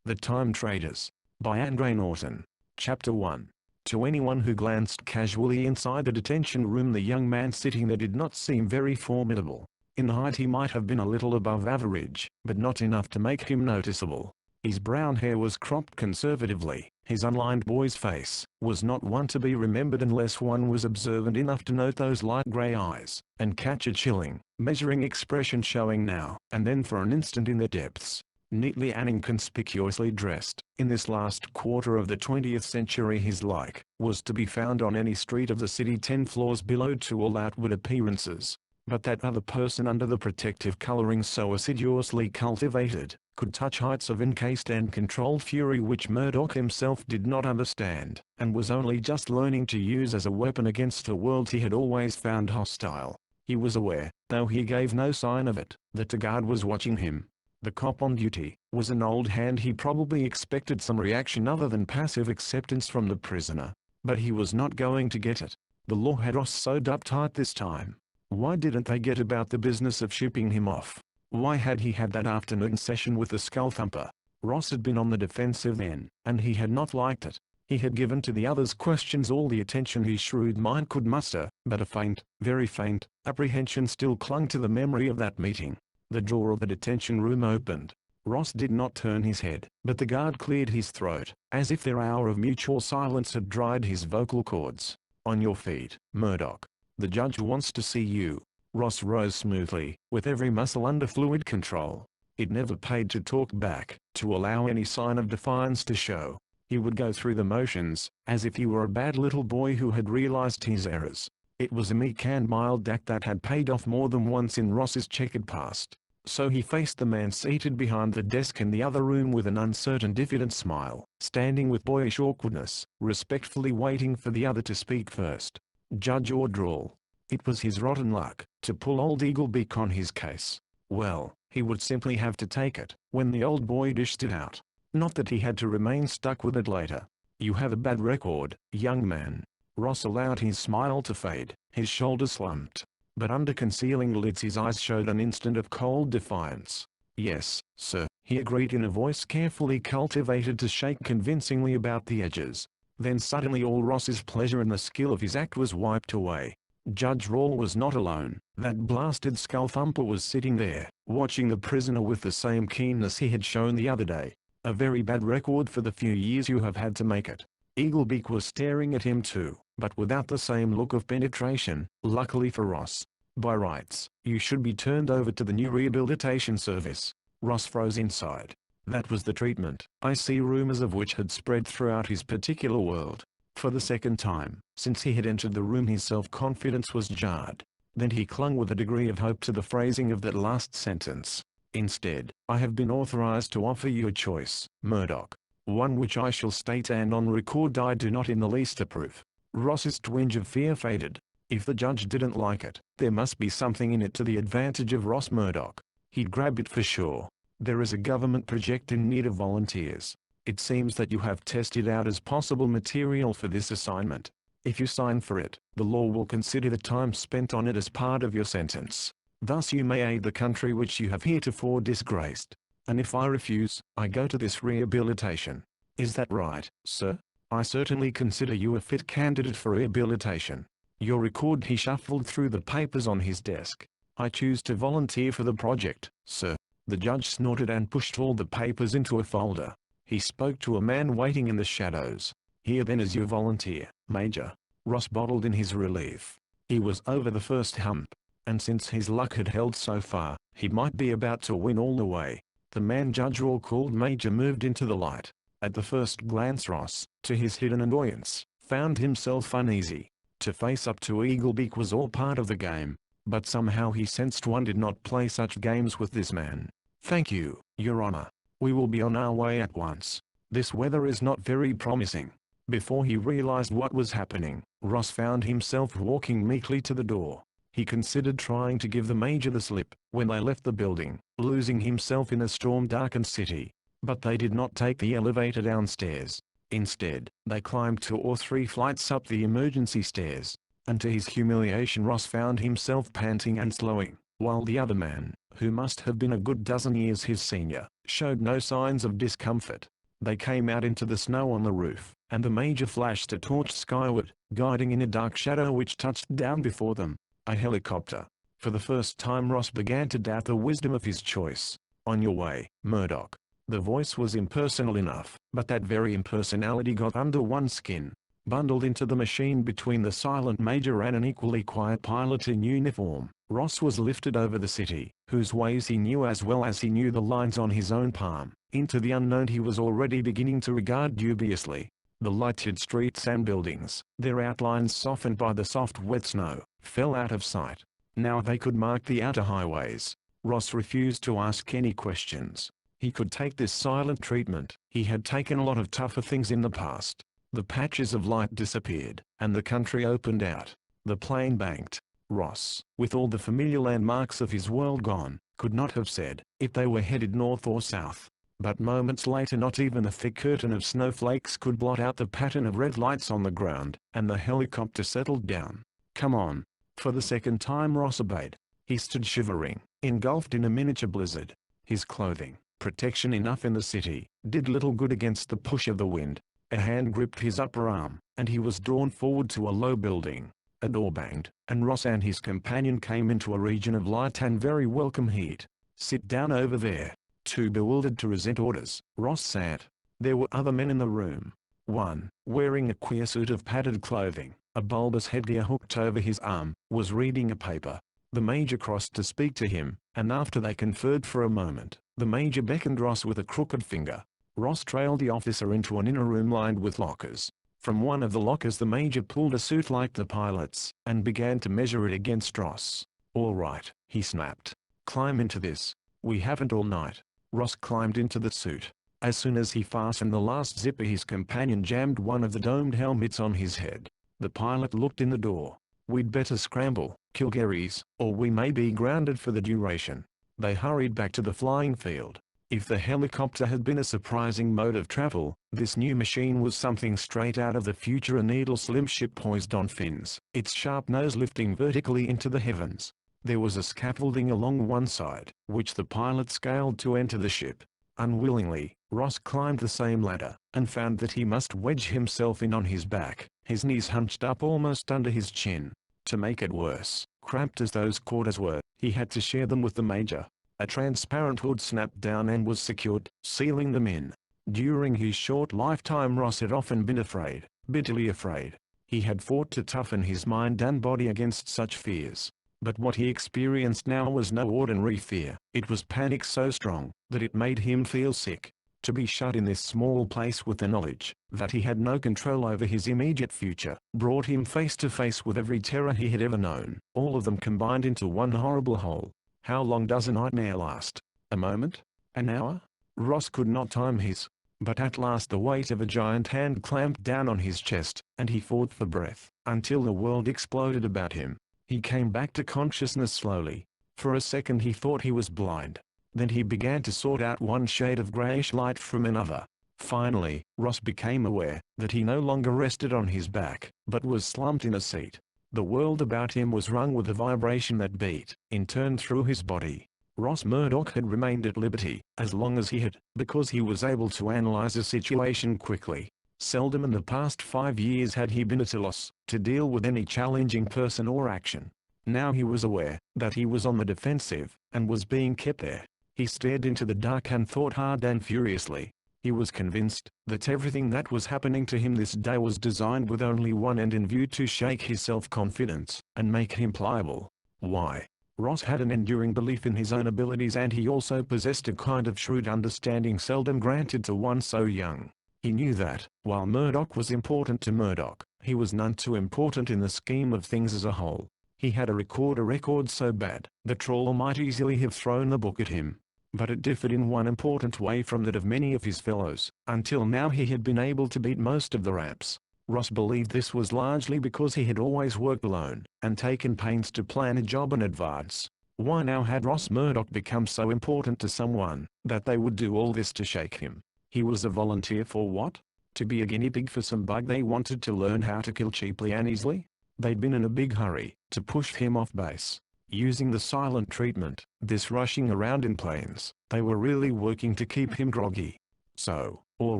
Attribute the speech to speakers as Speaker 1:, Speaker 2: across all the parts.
Speaker 1: The Time Traders. By Andre Norton. Chapter 1. To anyone who glanced casually inside the detention room, the young man sitting there did not seem very formidable. In height he might have been a little above average, but not enough to make him noticeable. His brown hair was cropped conservatively. His unlined boy's face was not one to be remembered unless one was observant enough to note those light grey eyes, and catch a chilling, measuring expression showing now and then for an instant in their depths. Neatly and inconspicuously dressed, in this last quarter of the 20th century his like was to be found on any street of the city 10 floors below to all outward appearances. But that other person under the protective coloring so assiduously cultivated, could touch heights of encased and controlled fury which Murdoch himself did not understand, and was only just learning to use as a weapon against a world he had always found hostile. He was aware, though he gave no sign of it, that a guard was watching him. The cop on duty was an old hand. He probably expected some reaction other than passive acceptance from the prisoner, but he was not going to get it. The law had Ross sewed uptight this time. Why didn't they get about the business of shipping him off? Why had he had that afternoon session with the skull thumper? Ross had been on the defensive then, and he had not liked it. He had given to the other's questions all the attention his shrewd mind could muster, but a faint, very faint, apprehension still clung to the memory of that meeting. The door of the detention room opened. Ross did not turn his head, but the guard cleared his throat, as if their hour of mutual silence had dried his vocal cords. "On your feet, Murdoch. The judge wants to see you." Ross rose smoothly, with every muscle under fluid control. It never paid to talk back, to allow any sign of defiance to show. He would go through the motions, as if he were a bad little boy who had realized his errors. It was a meek and mild act that had paid off more than once in Ross's checkered past. So he faced the man seated behind the desk in the other room with an uncertain, diffident smile, standing with boyish awkwardness, respectfully waiting for the other to speak first. Judge or drawl. It was his rotten luck to pull old Eaglebeak on his case. Well, he would simply have to take it when the old boy dished it out. Not that he had to remain stuck with it later. "You have a bad record, young man." Ross allowed his smile to fade. His shoulders slumped, but under concealing lids his eyes showed an instant of cold defiance. "Yes, sir," he agreed in a voice carefully cultivated to shake convincingly about the edges. Then suddenly all Ross's pleasure in the skill of his act was wiped away. Judge Rawle was not alone. That blasted skull thumper was sitting there, watching the prisoner with the same keenness he had shown the other day. "A very bad record for the few years you have had to make it." Eaglebeak was staring at him too, but without the same look of penetration, luckily for Ross. "By rights, you should be turned over to the new rehabilitation service." Ross froze inside. That was the treatment, I see, rumors of which had spread throughout his particular world. For the second time since he had entered the room his self-confidence was jarred. Then he clung with a degree of hope to the phrasing of that last sentence. "Instead, I have been authorized to offer you a choice, Murdoch. One which I shall state and on record I do not in the least approve." Ross's twinge of fear faded. If the judge didn't like it, there must be something in it to the advantage of Ross Murdoch. He'd grab it for sure. "There is a government project in need of volunteers. It seems that you have tested out as possible material for this assignment. If you sign for it, the law will consider the time spent on it as part of your sentence. Thus you may aid the country which you have heretofore disgraced. And if I refuse, I go to this rehabilitation. Is that right, sir? I certainly consider you a fit candidate for rehabilitation. Your record." He shuffled through the papers on his desk. "I choose to volunteer for the project, sir." The judge snorted and pushed all the papers into a folder. He spoke to a man waiting in the shadows. "Here then is your volunteer, Major." Ross bottled in his relief. He was over the first hump, and since his luck had held so far, he might be about to win all the way. The man Judge Rawle called Major moved into the light. At the first glance Ross, to his hidden annoyance, found himself uneasy. To face up to Eaglebeak was all part of the game, but somehow he sensed one did not play such games with this man. "Thank you, Your Honor. We will be on our way at once. This weather is not very promising." Before he realized what was happening, Ross found himself walking meekly to the door. He considered trying to give the Major the slip when they left the building, losing himself in a storm-darkened city. But they did not take the elevator downstairs. Instead, they climbed 2 or 3 flights up the emergency stairs, and to his humiliation Ross found himself panting and slowing, while the other man, who must have been a good dozen years his senior, showed no signs of discomfort. They came out into the snow on the roof, and the Major flashed a torch skyward, guiding in a dark shadow which touched down before them. A helicopter. For the first time Ross began to doubt the wisdom of his choice. "On your way, Murdoch." The voice was impersonal enough, but that very impersonality got under one's skin. Bundled into the machine between the silent Major and an equally quiet pilot in uniform, Ross was lifted over the city, whose ways he knew as well as he knew the lines on his own palm, into the unknown he was already beginning to regard dubiously. The lighted streets and buildings, their outlines softened by the soft wet snow, fell out of sight. Now they could mark the outer highways. Ross refused to ask any questions. He could take this silent treatment. He had taken a lot of tougher things in the past. The patches of light disappeared, and the country opened out. The plane banked. Ross, with all the familiar landmarks of his world gone, could not have said if they were headed north or south. But moments later not even a thick curtain of snowflakes could blot out the pattern of red lights on the ground, and the helicopter settled down. "Come on." For the second time Ross obeyed. He stood shivering, engulfed in a miniature blizzard. His clothing, protection enough in the city, did little good against the push of the wind. A hand gripped his upper arm, and he was drawn forward to a low building. A door banged, and Ross and his companion came into a region of light and very welcome heat. "Sit down over there." Too bewildered to resent orders, Ross sat. There were other men in the room. One, wearing a queer suit of padded clothing, a bulbous headgear hooked over his arm, was reading a paper. The Major crossed to speak to him, and after they conferred for a moment, the Major beckoned Ross with a crooked finger. Ross trailed the officer into an inner room lined with lockers. From one of the lockers the Major pulled a suit like the pilot's, and began to measure it against Ross. "All right," he snapped. "Climb into this. We haven't all night." Ross climbed into the suit. As soon as he fastened the last zipper his companion jammed one of the domed helmets on his head. The pilot looked in the door. "We'd better scramble, Kilgaries, or we may be grounded for the duration." They hurried back to the flying field. If the helicopter had been a surprising mode of travel, this new machine was something straight out of the future, a needle-slim ship poised on fins, its sharp nose lifting vertically into the heavens. There was a scaffolding along one side, which the pilot scaled to enter the ship. Unwillingly, Ross climbed the same ladder, and found that he must wedge himself in on his back, his knees hunched up almost under his chin. To make it worse, cramped as those quarters were, he had to share them with the Major. A transparent hood snapped down and was secured, sealing them in. During his short lifetime Ross had often been afraid, bitterly afraid. He had fought to toughen his mind and body against such fears. But what he experienced now was no ordinary fear. It was panic so strong that it made him feel sick. To be shut in this small place with the knowledge that he had no control over his immediate future, brought him face to face with every terror he had ever known, all of them combined into one horrible whole. How long does a nightmare last? A moment? An hour? Ross could not time his. But at last the weight of a giant hand clamped down on his chest, and he fought for breath, until the world exploded about him. He came back to consciousness slowly. For a second he thought he was blind. Then he began to sort out one shade of grayish light from another. Finally, Ross became aware that he no longer rested on his back, but was slumped in a seat. The world about him was rung with a vibration that beat, in turn, through his body. Ross Murdoch had remained at liberty, as long as he had, because he was able to analyze a situation quickly. Seldom in the past 5 years had he been at a loss to deal with any challenging person or action. Now he was aware that he was on the defensive, and was being kept there. He stared into the dark and thought hard and furiously. He was convinced that everything that was happening to him this day was designed with only one end in view: to shake his self-confidence, and make him pliable. Why? Ross had an enduring belief in his own abilities, and he also possessed a kind of shrewd understanding seldom granted to one so young. He knew that, while Murdoch was important to Murdoch, he was none too important in the scheme of things as a whole. He had a record so bad, the Troll might easily have thrown the book at him. But it differed in one important way from that of many of his fellows. Until now he had been able to beat most of the raps. Ross believed this was largely because he had always worked alone, and taken pains to plan a job in advance. Why now had Ross Murdoch become so important to someone, that they would do all this to shake him? He was a volunteer for what? To be a guinea pig for some bug they wanted to learn how to kill cheaply and easily? They'd been in a big hurry to push him off base. Using the silent treatment, this rushing around in planes, they were really working to keep him groggy. So, All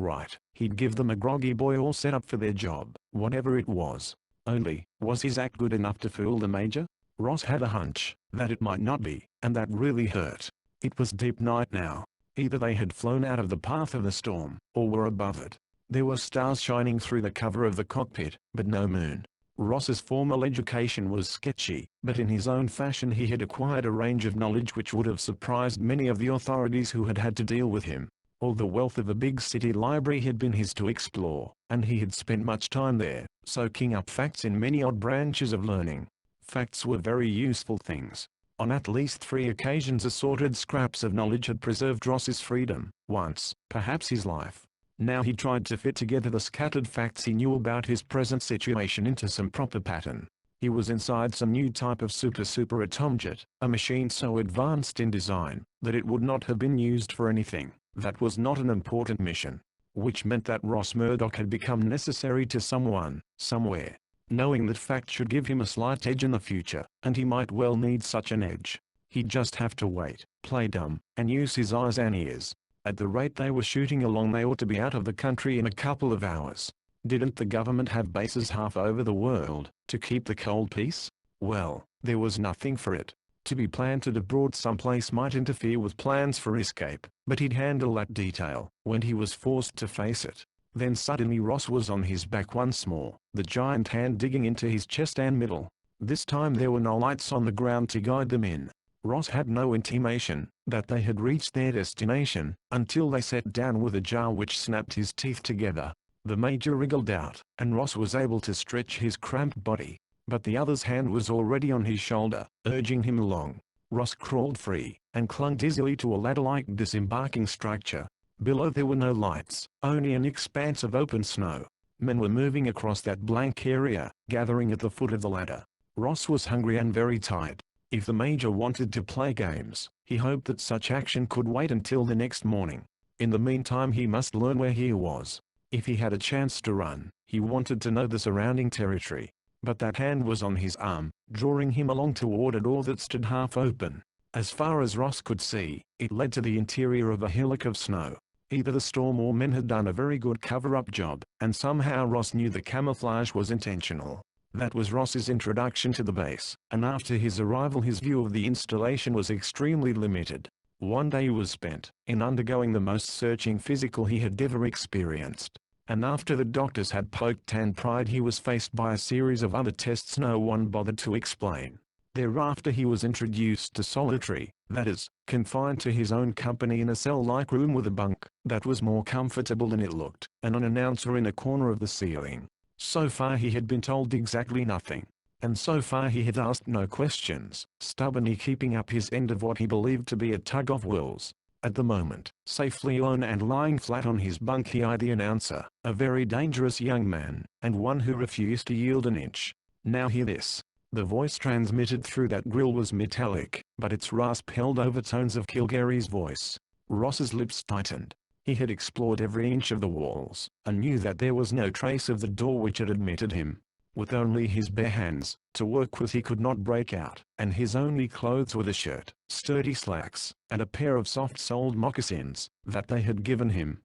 Speaker 1: right, he'd give them a groggy boy all set up for their job, whatever it was. Only, was his act good enough to fool the Major? Ross had a hunch that it might not be, and that really hurt. It was deep night now. Either they had flown out of the path of the storm, or were above it. There were stars shining through the cover of the cockpit, but no moon. Ross's formal education was sketchy, but in his own fashion he had acquired a range of knowledge which would have surprised many of the authorities who had had to deal with him. All the wealth of a big city library had been his to explore, and he had spent much time there, soaking up facts in many odd branches of learning. Facts were very useful things. On at least 3 occasions assorted scraps of knowledge had preserved Ross's freedom, once, perhaps his life. Now he tried to fit together the scattered facts he knew about his present situation into some proper pattern. He was inside some new type of super atomjet, a machine so advanced in design, that it would not have been used for anything that was not an important mission. Which meant that Ross Murdoch had become necessary to someone, somewhere. Knowing that fact should give him a slight edge in the future, and he might well need such an edge. He'd just have to wait, play dumb, and use his eyes and ears. At the rate they were shooting along they ought to be out of the country in a couple of hours. Didn't the government have bases half over the world, to keep the cold peace? Well, there was nothing for it. To be planted abroad someplace might interfere with plans for escape, but he'd handle that detail, when he was forced to face it. Then suddenly Ross was on his back once more, the giant hand digging into his chest and middle. This time there were no lights on the ground to guide them in. Ross had no intimation that they had reached their destination, until they sat down with a jar which snapped his teeth together. The Major wriggled out, and Ross was able to stretch his cramped body. But the other's hand was already on his shoulder, urging him along. Ross crawled free, and clung dizzily to a ladder-like disembarking structure. Below there were no lights, only an expanse of open snow. Men were moving across that blank area, gathering at the foot of the ladder. Ross was hungry and very tired. If the Major wanted to play games, he hoped that such action could wait until the next morning. In the meantime he must learn where he was. If he had a chance to run, he wanted to know the surrounding territory. But that hand was on his arm, drawing him along toward a door that stood half open. As far as Ross could see, it led to the interior of a hillock of snow. Either the storm or men had done a very good cover-up job, and somehow Ross knew the camouflage was intentional. That was Ross's introduction to the base, and after his arrival his view of the installation was extremely limited. One day was spent in undergoing the most searching physical he had ever experienced. And after the doctors had poked and pried he was faced by a series of other tests no one bothered to explain. Thereafter he was introduced to solitary, that is, confined to his own company in a cell-like room with a bunk that was more comfortable than it looked, and an announcer in a corner of the ceiling. So far he had been told exactly nothing. And so far he had asked no questions, stubbornly keeping up his end of what he believed to be a tug of wills. At the moment, safely alone and lying flat on his bunk he eyed the announcer, a very dangerous young man, and one who refused to yield an inch. Now hear this. The voice transmitted through that grill was metallic, but its rasp held overtones of Kilgary's voice. Ross's lips tightened. He had explored every inch of the walls, and knew that there was no trace of the door which had admitted him. With only his bare hands to work with he could not break out, and his only clothes were the shirt, sturdy slacks, and a pair of soft-soled moccasins that they had given him.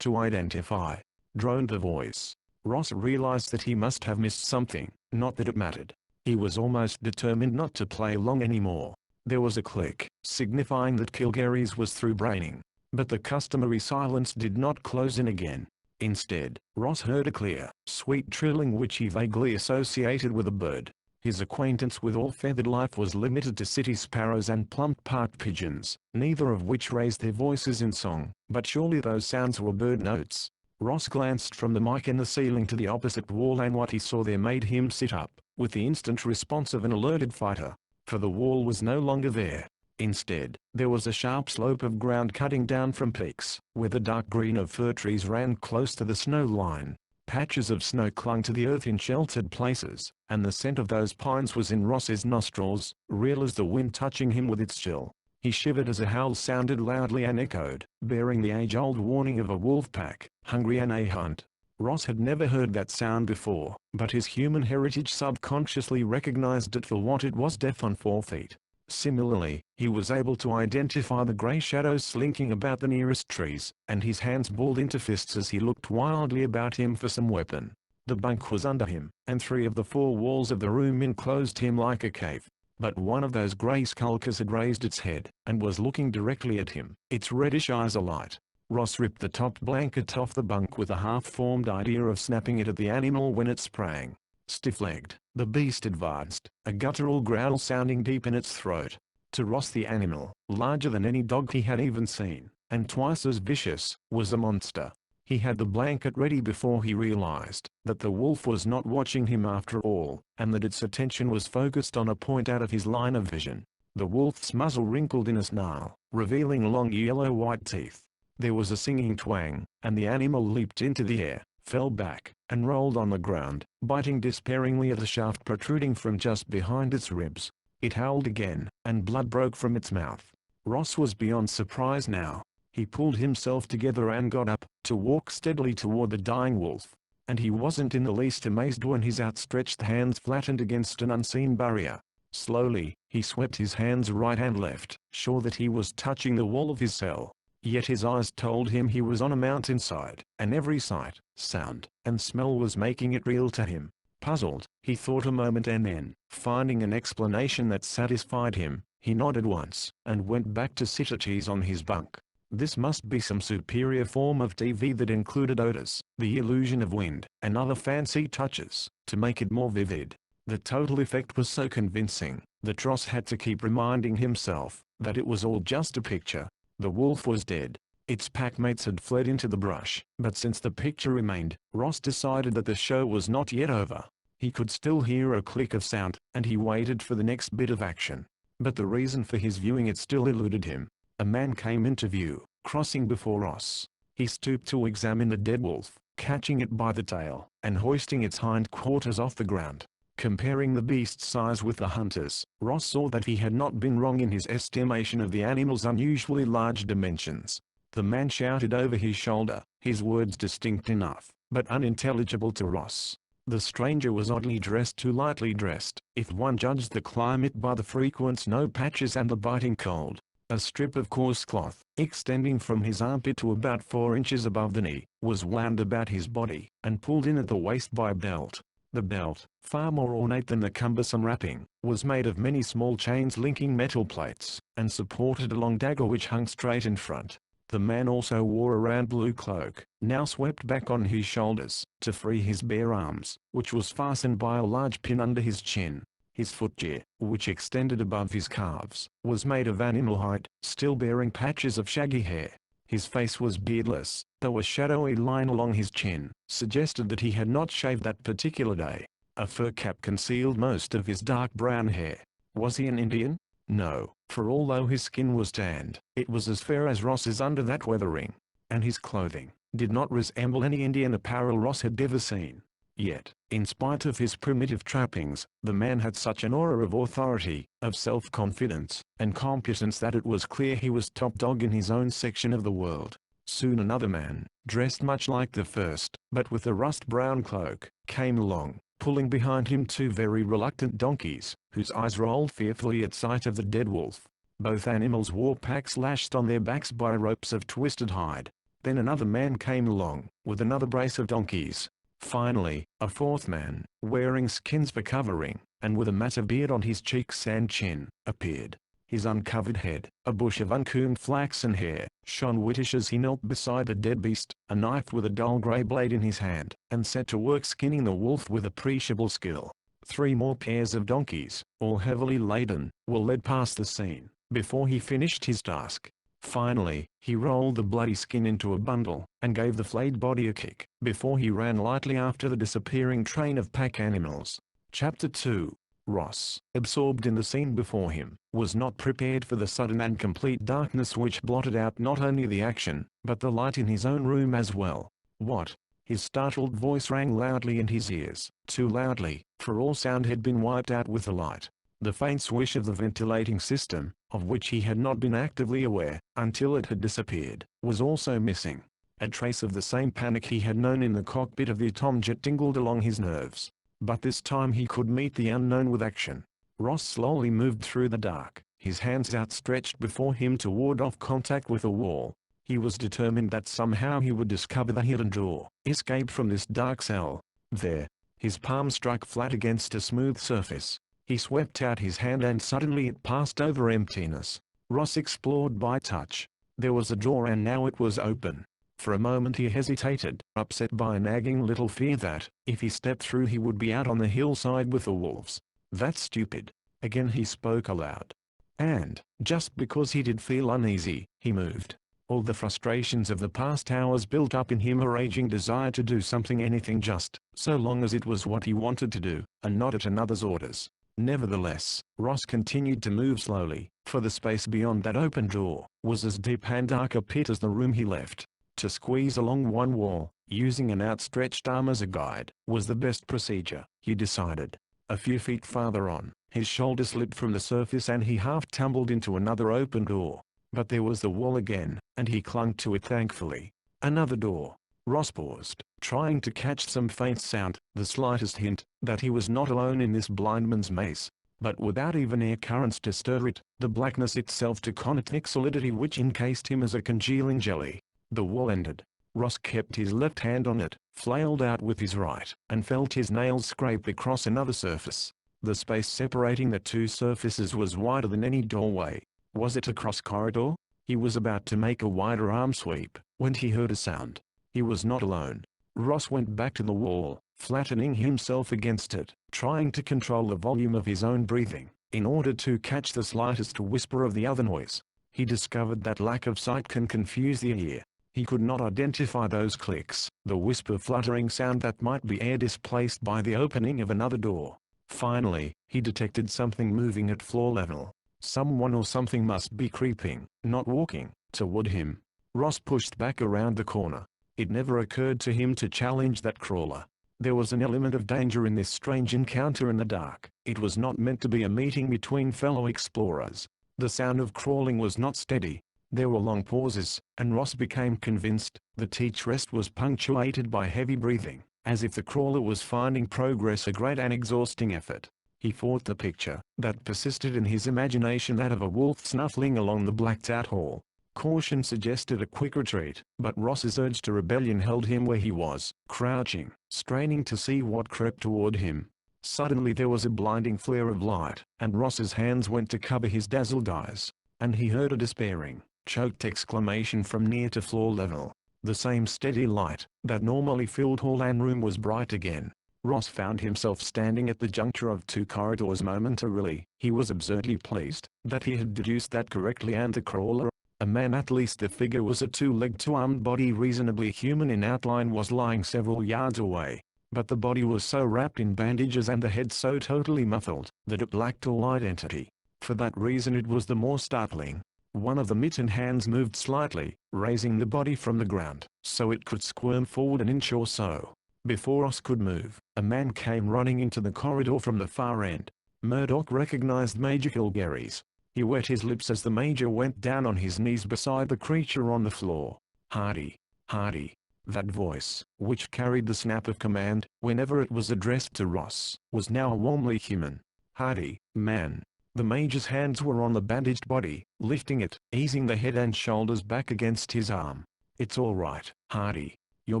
Speaker 1: To identify, droned the voice. Ross realized that he must have missed something, not that it mattered. He was almost determined not to play long anymore. There was a click, signifying that Kilgary's was through braining. But the customary silence did not close in again. Instead, Ross heard a clear, sweet trilling which he vaguely associated with a bird. His acquaintance with all feathered life was limited to city sparrows and plump park pigeons, neither of which raised their voices in song, but surely those sounds were bird notes. Ross glanced from the mic in the ceiling to the opposite wall and what he saw there made him sit up, with the instant response of an alerted fighter. For the wall was no longer there. Instead, there was a sharp slope of ground cutting down from peaks, where the dark green of fir trees ran close to the snow line. Patches of snow clung to the earth in sheltered places, and the scent of those pines was in Ross's nostrils, real as the wind touching him with its chill. He shivered as a howl sounded loudly and echoed, bearing the age-old warning of a wolf pack, hungry and a hunt. Ross had never heard that sound before, but his human heritage subconsciously recognized it for what it was: death on 4 feet. Similarly, he was able to identify the grey shadows slinking about the nearest trees, and his hands balled into fists as he looked wildly about him for some weapon. The bunk was under him, and 3 of the 4 walls of the room enclosed him like a cave. But one of those grey skulkers had raised its head, and was looking directly at him, its reddish eyes alight. Ross ripped the top blanket off the bunk with a half-formed idea of snapping it at the animal when it sprang. Stiff-legged, the beast advanced, a guttural growl sounding deep in its throat. To Ross the animal, larger than any dog he had even seen, and twice as vicious, was a monster. He had the blanket ready before he realized that the wolf was not watching him after all, and that its attention was focused on a point out of his line of vision. The wolf's muzzle wrinkled in a snarl, revealing long yellow-white teeth. There was a singing twang, and the animal leaped into the air, fell back, and rolled on the ground, biting despairingly at the shaft protruding from just behind its ribs. It howled again, and blood broke from its mouth. Ross was beyond surprise now. He pulled himself together and got up, to walk steadily toward the dying wolf. And he wasn't in the least amazed when his outstretched hands flattened against an unseen barrier. Slowly, he swept his hands right and left, sure that he was touching the wall of his cell. Yet his eyes told him he was on a mountainside, and every sight, sound, and smell was making it real to him. Puzzled, he thought a moment and then, finding an explanation that satisfied him, he nodded once, and went back to sit at ease on his bunk. This must be some superior form of TV that included odors, the illusion of wind, and other fancy touches, to make it more vivid. The total effect was so convincing, that Ross had to keep reminding himself that it was all just a picture. The wolf was dead. Its packmates had fled into the brush, but since the picture remained, Ross decided that the show was not yet over. He could still hear a click of sound, and he waited for the next bit of action. But the reason for his viewing it still eluded him. A man came into view, crossing before Ross. He stooped to examine the dead wolf, catching it by the tail, and hoisting its hindquarters off the ground. Comparing the beast's size with the hunter's, Ross saw that he had not been wrong in his estimation of the animal's unusually large dimensions. The man shouted over his shoulder, his words distinct enough, but unintelligible to Ross. The stranger was oddly dressed, too lightly dressed, if one judged the climate by the frequent snow patches and the biting cold. A strip of coarse cloth, extending from his armpit to about 4 inches above the knee, was wound about his body, and pulled in at the waist by a belt. The belt, far more ornate than the cumbersome wrapping, was made of many small chains linking metal plates, and supported a long dagger which hung straight in front. The man also wore a round blue cloak, now swept back on his shoulders, to free his bare arms, which was fastened by a large pin under his chin. His footgear, which extended above his calves, was made of animal hide, still bearing patches of shaggy hair. His face was beardless, though a shadowy line along his chin suggested that he had not shaved that particular day. A fur cap concealed most of his dark brown hair. Was he an Indian? No, for although his skin was tanned, it was as fair as Ross's under that weathering. And his clothing did not resemble any Indian apparel Ross had ever seen. Yet, in spite of his primitive trappings, the man had such an aura of authority, of self-confidence, and competence that it was clear he was top dog in his own section of the world. Soon another man, dressed much like the first, but with a rust-brown cloak, came along, pulling behind him 2 very reluctant donkeys, whose eyes rolled fearfully at sight of the dead wolf. Both animals wore packs lashed on their backs by ropes of twisted hide. Then another man came along, with another brace of donkeys. Finally, a 4th man, wearing skins for covering, and with a matted beard on his cheeks and chin, appeared. His uncovered head, a bush of uncombed flaxen hair, shone whitish as he knelt beside the dead beast, a knife with a dull grey blade in his hand, and set to work skinning the wolf with appreciable skill. 3 more pairs of donkeys, all heavily laden, were led past the scene, before he finished his task. Finally, he rolled the bloody skin into a bundle, and gave the flayed body a kick, before he ran lightly after the disappearing train of pack animals. Chapter 2. Ross, absorbed in the scene before him, was not prepared for the sudden and complete darkness which blotted out not only the action, but the light in his own room as well. What? His startled voice rang loudly in his ears, too loudly, for all sound had been wiped out with the light. The faint swish of the ventilating system, of which he had not been actively aware, until it had disappeared, was also missing. A trace of the same panic he had known in the cockpit of the atomjet tingled along his nerves. But this time he could meet the unknown with action. Ross slowly moved through the dark, his hands outstretched before him to ward off contact with the wall. He was determined that somehow he would discover the hidden door, escape from this dark cell. There, his palm struck flat against a smooth surface. He swept out his hand and suddenly it passed over emptiness. Ross explored by touch. There was a door and now it was open. For a moment he hesitated, upset by a nagging little fear that, if he stepped through he would be out on the hillside with the wolves. That's stupid. Again he spoke aloud. And, just because he did feel uneasy, he moved. All the frustrations of the past hours built up in him a raging desire to do something, anything, just so long as it was what he wanted to do, and not at another's orders. Nevertheless, Ross continued to move slowly, for the space beyond that open door was as deep and dark a pit as the room he left. To squeeze along one wall, using an outstretched arm as a guide, was the best procedure, he decided. A few feet farther on, his shoulder slipped from the surface and he half tumbled into another open door. But there was the wall again, and he clung to it thankfully. Another door. Ross paused, trying to catch some faint sound, the slightest hint, that he was not alone in this blindman's maze. But without even air currents to stir it, the blackness itself to connect solidity which encased him as a congealing jelly. The wall ended. Ross kept his left hand on it, flailed out with his right, and felt his nails scrape across another surface. The space separating the two surfaces was wider than any doorway. Was it a cross corridor? He was about to make a wider arm sweep, when he heard a sound. He was not alone. Ross went back to the wall, flattening himself against it, trying to control the volume of his own breathing, in order to catch the slightest whisper of the other noise. He discovered that lack of sight can confuse the ear. He could not identify those clicks, the whisper fluttering sound that might be air displaced by the opening of another door. Finally, he detected something moving at floor level. Someone or something must be creeping, not walking, toward him. Ross pushed back around the corner. It never occurred to him to challenge that crawler. There was an element of danger in this strange encounter in the dark. It was not meant to be a meeting between fellow explorers. The sound of crawling was not steady. There were long pauses, and Ross became convinced that each rest was punctuated by heavy breathing, as if the crawler was finding progress a great and exhausting effort. He fought the picture that persisted in his imagination, that of a wolf snuffling along the blacked-out hall. Caution suggested a quick retreat, but Ross's urge to rebellion held him where he was, crouching, straining to see what crept toward him. Suddenly there was a blinding flare of light, and Ross's hands went to cover his dazzled eyes. And he heard a despairing, choked exclamation from near to floor level. The same steady light that normally filled hall and room was bright again. Ross found himself standing at the juncture of two corridors momentarily. He was absurdly pleased that he had deduced that correctly, and the crawler, a man, at least the figure was a two-legged, two-armed body reasonably human in outline, was lying several yards away. But the body was so wrapped in bandages and the head so totally muffled that it lacked all identity. For that reason it was the more startling. One of the mittened hands moved slightly, raising the body from the ground, so it could squirm forward an inch or so. Before Ross could move, a man came running into the corridor from the far end. Murdoch recognized Major Kilgary's. He wet his lips as the Major went down on his knees beside the creature on the floor. Hardy, Hardy. That voice, which carried the snap of command whenever it was addressed to Ross, was now warmly human. Hardy, man. The Major's hands were on the bandaged body, lifting it, easing the head and shoulders back against his arm. It's all right, Hardy. You're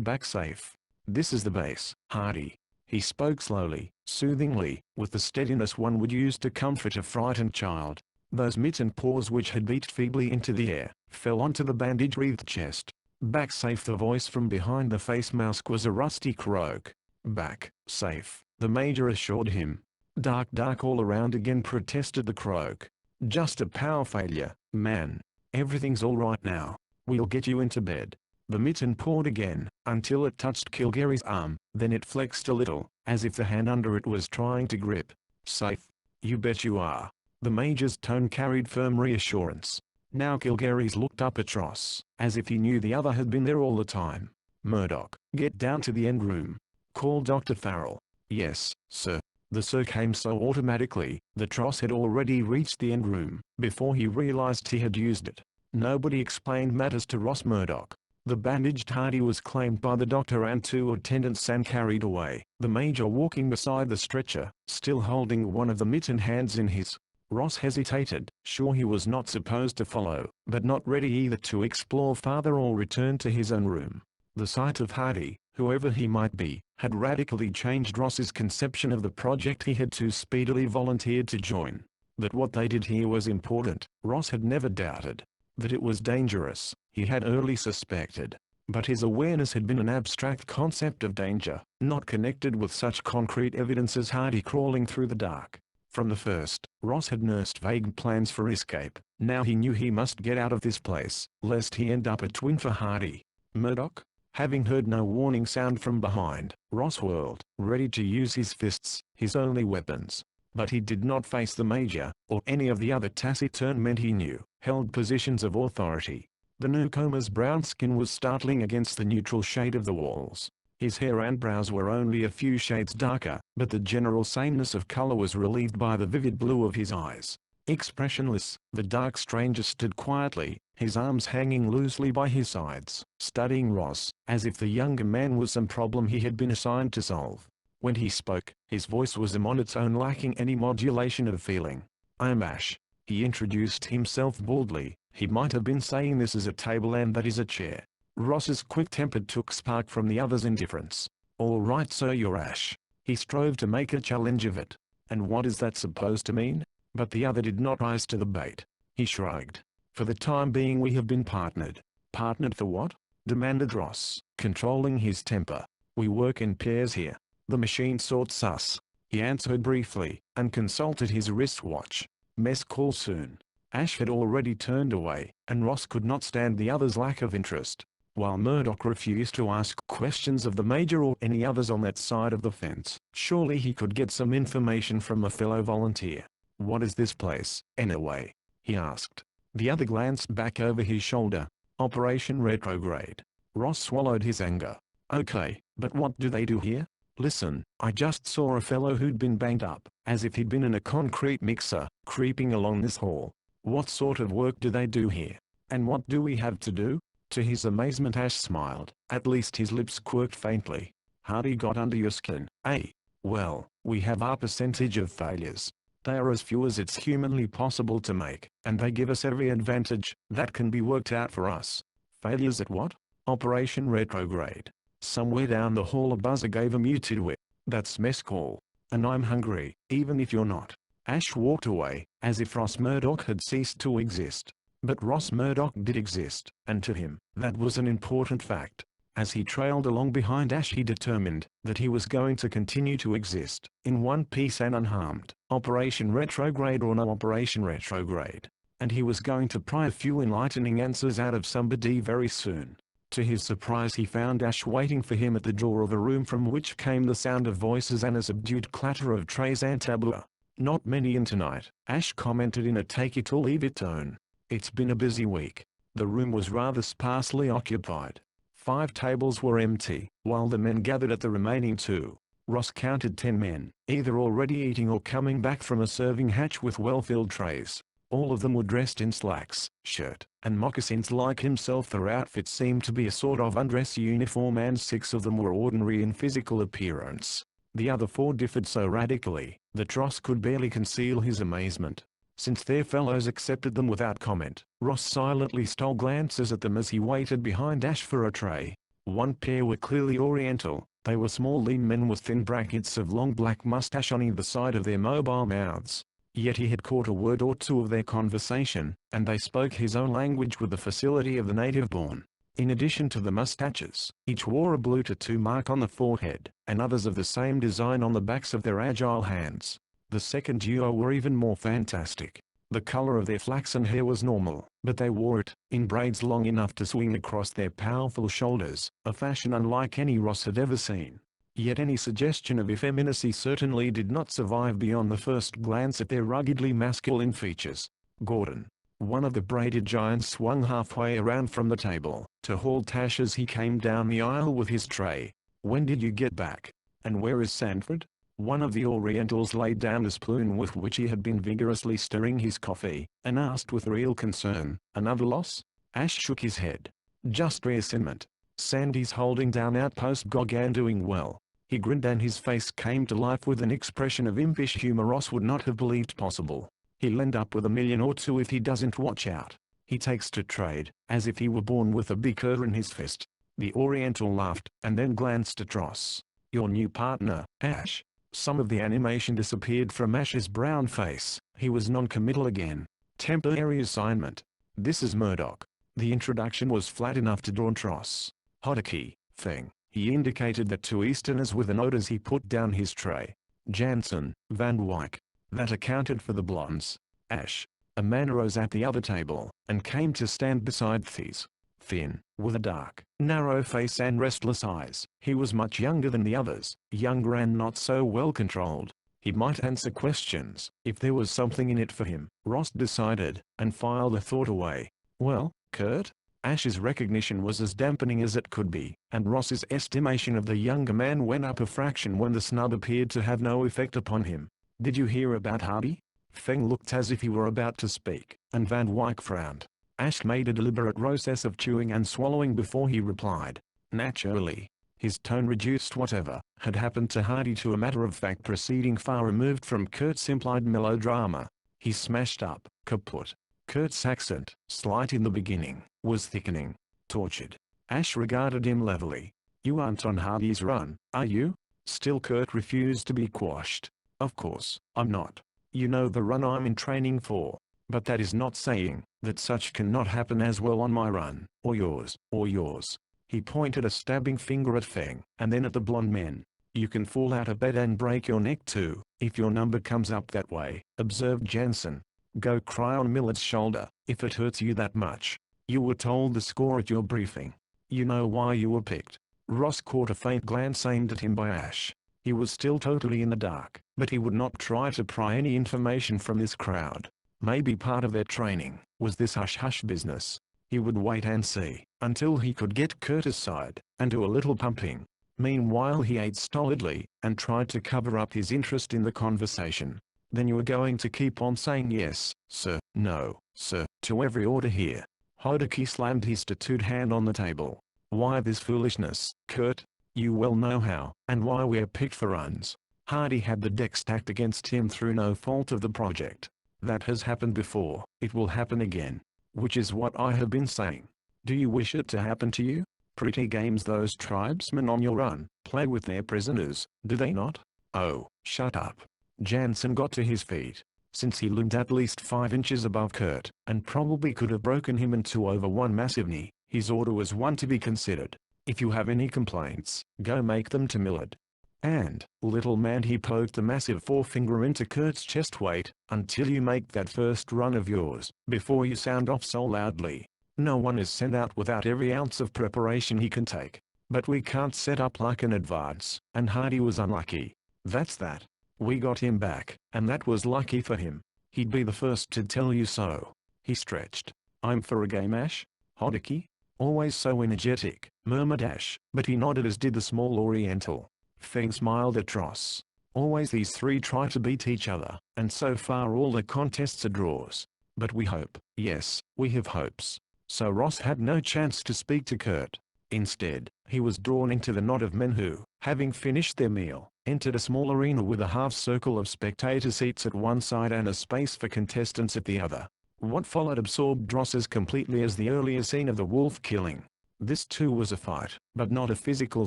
Speaker 1: back safe. This is the base, Hardy. He spoke slowly, soothingly, with the steadiness one would use to comfort a frightened child. Those mittened paws which had beat feebly into the air, fell onto the bandage-wreathed chest. Back safe. The voice from behind the face mask was a rusty croak. Back safe, the Major assured him. Dark all around again, protested the croak. Just a power failure, man. Everything's all right now. We'll get you into bed. The mitten pawed again, until it touched Kilgary's arm, then it flexed a little, as if the hand under it was trying to grip. Safe? You bet you are. The Major's tone carried firm reassurance. Now Kilgary's looked up at Ross, as if he knew the other had been there all the time. Murdoch, get down to the end room. Call Dr. Farrell. Yes, sir. The sir came so automatically that Ross had already reached the end room before he realized he had used it. Nobody explained matters to Ross Murdoch. The bandaged Hardy was claimed by the doctor and two attendants and carried away, the Major walking beside the stretcher, still holding one of the mittened hands in his. Ross hesitated, sure he was not supposed to follow, but not ready either to explore farther or return to his own room. The sight of Hardy, whoever he might be, had radically changed Ross's conception of the project he had too speedily volunteered to join. That what they did here was important, Ross had never doubted. That it was dangerous, he had early suspected. But his awareness had been an abstract concept of danger, not connected with such concrete evidence as Hardy crawling through the dark. From the first, Ross had nursed vague plans for escape. Now he knew he must get out of this place, lest he end up a twin for Hardy. Murdoch? Having heard no warning sound from behind, Ross whirled, ready to use his fists, his only weapons. But he did not face the Major, or any of the other taciturn men he knew, held positions of authority. The newcomer's brown skin was startling against the neutral shade of the walls. His hair and brows were only a few shades darker, but the general sameness of color was relieved by the vivid blue of his eyes. Expressionless, the dark stranger stood quietly, his arms hanging loosely by his sides, studying Ross, as if the younger man was some problem he had been assigned to solve. When he spoke, his voice was a monotone lacking any modulation of feeling. "I'm Ash." He introduced himself baldly. He might have been saying this is a table and that is a chair. Ross's quick temper took spark from the other's indifference. "All right, so you're Ash." He strove to make a challenge of it. "And what is that supposed to mean?" But the other did not rise to the bait. He shrugged. "For the time being we have been partnered." "Partnered for what?" demanded Ross, controlling his temper. "We work in pairs here." The machine sought sus. He answered briefly, and consulted his wristwatch. "Mess call soon." Ash had already turned away, and Ross could not stand the other's lack of interest. While Murdoch refused to ask questions of the Major or any others on that side of the fence, surely he could get some information from a fellow volunteer. "What is this place, anyway?" he asked. The other glanced back over his shoulder. "Operation Retrograde." Ross swallowed his anger. "Okay, but what do they do here?" "Listen, I just saw a fellow who'd been banged up, as if he'd been in a concrete mixer, creeping along this hall. What sort of work do they do here? And what do we have to do?" To his amazement Ash smiled, at least his lips quirked faintly. "Hardy got under your skin, eh? Well, we have our percentage of failures. They are as few as it's humanly possible to make, and they give us every advantage that can be worked out for us." "Failures at what?" "Operation Retrograde." Somewhere down the hall a buzzer gave a muted whip. "That's mess call. And I'm hungry, even if you're not." Ash walked away, as if Ross Murdoch had ceased to exist. But Ross Murdoch did exist, and to him, that was an important fact. As he trailed along behind Ash he determined that he was going to continue to exist, in one piece and unharmed, Operation Retrograde or no Operation Retrograde. And he was going to pry a few enlightening answers out of somebody very soon. To his surprise he found Ash waiting for him at the door of a room from which came the sound of voices and a subdued clatter of trays and tableaux. "Not many in tonight," Ash commented in a take-it-or-leave-it tone. "It's been a busy week." The room was rather sparsely occupied. 5 tables were empty, while the men gathered at the remaining 2. Ross counted 10 men, either already eating or coming back from a serving hatch with well-filled trays. All of them were dressed in slacks, shirt, and moccasins like himself. Their outfit seemed to be a sort of undress uniform and 6 of them were ordinary in physical appearance. The other 4 differed so radically, that Ross could barely conceal his amazement. Since their fellows accepted them without comment, Ross silently stole glances at them as he waited behind Ash for a tray. One pair were clearly Oriental. They were small lean men with thin brackets of long black mustache on either side of their mobile mouths. Yet he had caught a word or two of their conversation, and they spoke his own language with the facility of the native-born. In addition to the mustaches, each wore a blue tattoo mark on the forehead, and others of the same design on the backs of their agile hands. The second duo were even more fantastic. The color of their flaxen hair was normal, but they wore it, in braids long enough to swing across their powerful shoulders, a fashion unlike any Ross had ever seen. Yet any suggestion of effeminacy certainly did not survive beyond the first glance at their ruggedly masculine features. Gordon, one of the braided giants, swung halfway around from the table, to haul Tash as he came down the aisle with his tray. "When did you get back? And where is Sanford?" One of the Orientals laid down the spoon with which he had been vigorously stirring his coffee, and asked with real concern, "Another loss?" Ash shook his head. "Just reassignment. Sandy's holding down Outpost Gog and doing well." He grinned and his face came to life with an expression of impish humor Ross would not have believed possible. He'll end up with $1 million or $2 if he doesn't watch out. He takes to trade, as if he were born with a beaker in his fist. The Oriental laughed, and then glanced at Ross. Your new partner, Ash. Some of the animation disappeared from Ash's brown face. He was non-committal again. Temporary assignment. This is Murdoch. The introduction was flat enough to daunt Ross. Hotkey, thing. He indicated that to Easterners with a nod as he put down his tray. Jansen, Van Wyck. That accounted for the blondes. Ash. A man rose at the other table, and came to stand beside Thies. Thin, with a dark, narrow face and restless eyes. He was much younger than the others, younger and not so well controlled. He might answer questions, if there was something in it for him, Ross decided, and filed a thought away. Well, Kurt? Ash's recognition was as dampening as it could be, and Ross's estimation of the younger man went up a fraction when the snub appeared to have no effect upon him. Did you hear about Hardy? Feng looked as if he were about to speak, and Van Wyck frowned. Ash made a deliberate process of chewing and swallowing before he replied. Naturally. His tone reduced whatever had happened to Hardy to a matter-of-fact proceeding far removed from Kurt's implied melodrama. He smashed up, kaput. Kurt's accent, slight in the beginning, was thickening. Tortured. Ash regarded him levelly. You aren't on Hardy's run, are you? Still Kurt refused to be quashed. Of course, I'm not. You know the run I'm in training for. But that is not saying that such cannot happen as well on my run, or yours, or yours. He pointed a stabbing finger at Feng, and then at the blonde men. You can fall out of bed and break your neck too, if your number comes up that way, observed Jansen. Go cry on Millard's shoulder, if it hurts you that much. You were told the score at your briefing. You know why you were picked. Ross caught a faint glance aimed at him by Ash. He was still totally in the dark, but he would not try to pry any information from this crowd. Maybe part of their training was this hush-hush business. He would wait and see, until he could get Kurt aside, and do a little pumping. Meanwhile he ate stolidly, and tried to cover up his interest in the conversation. Then you are going to keep on saying yes, sir, no, sir, to every order here. Hodaki slammed his tattooed hand on the table. Why this foolishness, Kurt? You well know how, and why we are picked for runs. Hardy had the deck stacked against him through no fault of the project. That has happened before, it will happen again. Which is what I have been saying. Do you wish it to happen to you? Pretty games those tribesmen on your run play with their prisoners, do they not? Oh, shut up. Jansen got to his feet. Since he loomed at least 5 inches above Kurt, and probably could have broken him in two over one massive knee, his order was one to be considered. If you have any complaints, go make them to Millard. And, little man, he poked the massive forefinger into Kurt's chest. Wait until you make that first run of yours, before you sound off so loudly. No one is sent out without every ounce of preparation he can take. But we can't set up like an advance, and Hardy was unlucky. That's that. We got him back, and that was lucky for him. He'd be the first to tell you so. He stretched. I'm for a game, Ash? Hodaki? Always so energetic, murmured Ash, but he nodded as did the small Oriental. Feng smiled at Ross. Always these three try to beat each other, and so far all the contests are draws. But we hope, yes, we have hopes. So Ross had no chance to speak to Kurt. Instead, he was drawn into the knot of men who, having finished their meal, entered a small arena with a half circle of spectator seats at one side and a space for contestants at the other. What followed absorbed Ross as completely as the earlier scene of the wolf killing. This too was a fight, but not a physical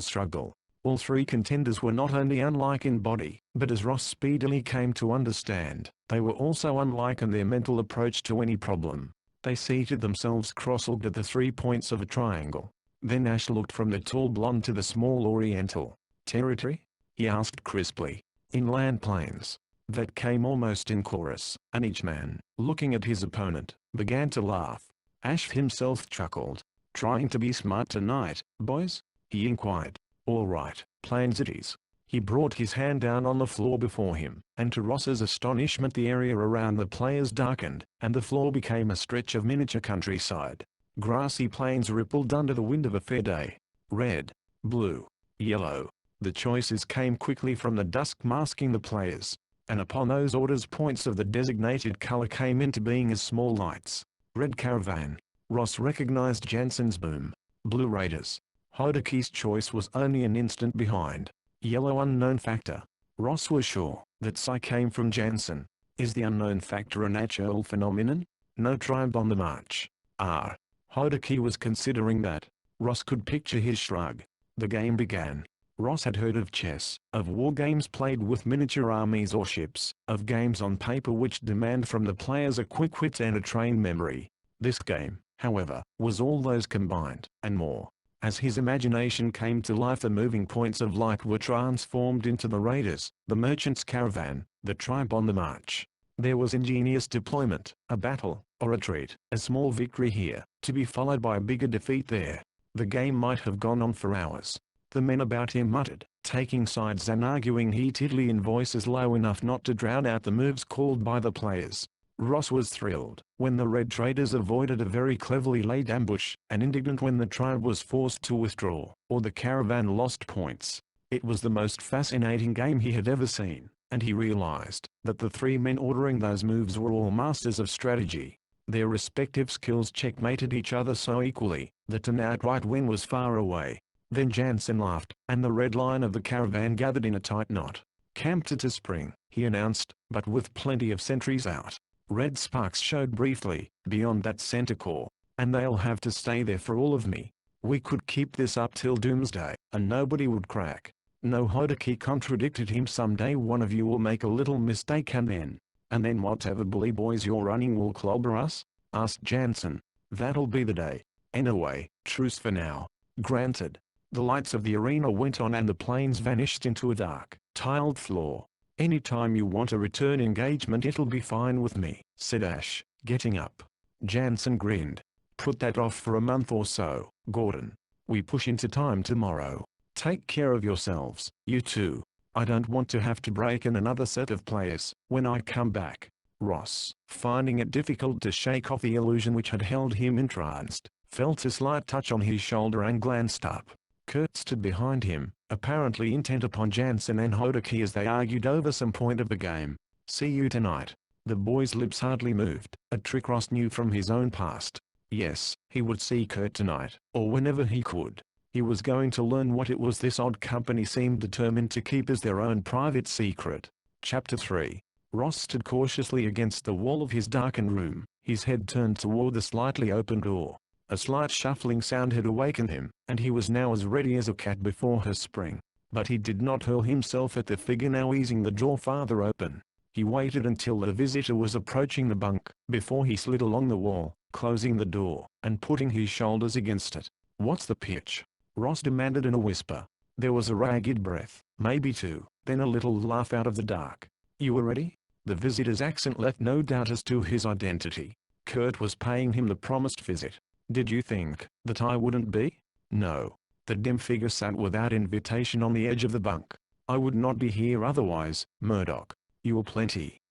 Speaker 1: struggle. All three contenders were not only unlike in body, but as Ross speedily came to understand, they were also unlike in their mental approach to any problem. They seated themselves cross-legged at the 3 points of a triangle. Then Ash looked from the tall blonde to the small Oriental. Territory? He asked crisply. Inland plains. That came almost in chorus, and each man, looking at his opponent, began to laugh. Ash himself chuckled. Trying to be smart tonight, boys? He inquired. All right, plains it is. He brought his hand down on the floor before him, and to Ross's astonishment the area around the players darkened, and the floor became a stretch of miniature countryside. Grassy plains rippled under the wind of a fair day. Red, blue, yellow. The choices came quickly from the dusk masking the players, and upon those orders points of the designated color came into being as small lights. Red caravan. Ross recognized Jansen's boom. Blue raiders. Hodaki's choice was only an instant behind. Yellow unknown factor. Ross was sure that Psy came from Jansen. Is the unknown factor a natural phenomenon? No tribe on the march. Hodaki was considering that. Ross could picture his shrug. The game began. Ross had heard of chess, of war games played with miniature armies or ships, of games on paper which demand from the players a quick wit and a trained memory. This game, however, was all those combined, and more. As his imagination came to life, the moving points of light were transformed into the raiders, the merchant's caravan, the tribe on the march. There was ingenious deployment, a battle, or retreat, a small victory here, to be followed by a bigger defeat there. The game might have gone on for hours. The men about him muttered, taking sides and arguing heatedly in voices low enough not to drown out the moves called by the players. Ross was thrilled when the red traders avoided a very cleverly laid ambush, and indignant when the tribe was forced to withdraw, or the caravan lost points. It was the most fascinating game he had ever seen, and he realized that the three men ordering those moves were all masters of strategy. Their respective skills checkmated each other so equally, that an outright win was far away. Then Jansen laughed, and the red line of the caravan gathered in a tight knot. "Camped at a spring," he announced, "but with plenty of sentries out. Red sparks showed briefly, beyond that center core, and they'll have to stay there for all of me. We could keep this up till doomsday, and nobody would crack." No, Hodaki contradicted him. "Someday one of you will make a little mistake and then whatever bully boys you're running will clobber us?" asked Jansen. "That'll be the day. Anyway, truce for now." "Granted." The lights of the arena went on and the planes vanished into a dark, tiled floor. "Anytime you want a return engagement it'll be fine with me," said Ash, getting up. Jansen grinned. "Put that off for a month or so, Gordon. We push into time tomorrow. Take care of yourselves, you two. I don't want to have to break in another set of players when I come back." Ross, finding it difficult to shake off the illusion which had held him entranced, felt a slight touch on his shoulder and glanced up. Kurt stood behind him, apparently intent upon Jansen and Hodaki as they argued over some point of the game. "See you tonight." The boy's lips hardly moved, a trick Ross knew from his own past. Yes, he would see Kurt tonight, or whenever he could. He was going to learn what it was this odd company seemed determined to keep as their own private secret. Chapter 3. Ross stood cautiously against the wall of his darkened room, his head turned toward the slightly open door. A slight shuffling sound had awakened him, and he was now as ready as a cat before her spring. But he did not hurl himself at the figure now easing the door farther open. He waited until the visitor was approaching the bunk, before he slid along the wall, closing the door, and putting his shoulders against it. "What's the pitch?" Ross demanded in a whisper. There was a ragged breath, maybe two, then a little laugh out of the dark. "You were ready?" The visitor's accent left no doubt as to his identity. Kurt was paying him the promised visit. "Did you think that I wouldn't be?" "No." The dim figure sat without invitation on the edge of the bunk. "I would not be here otherwise, Murdoch. You will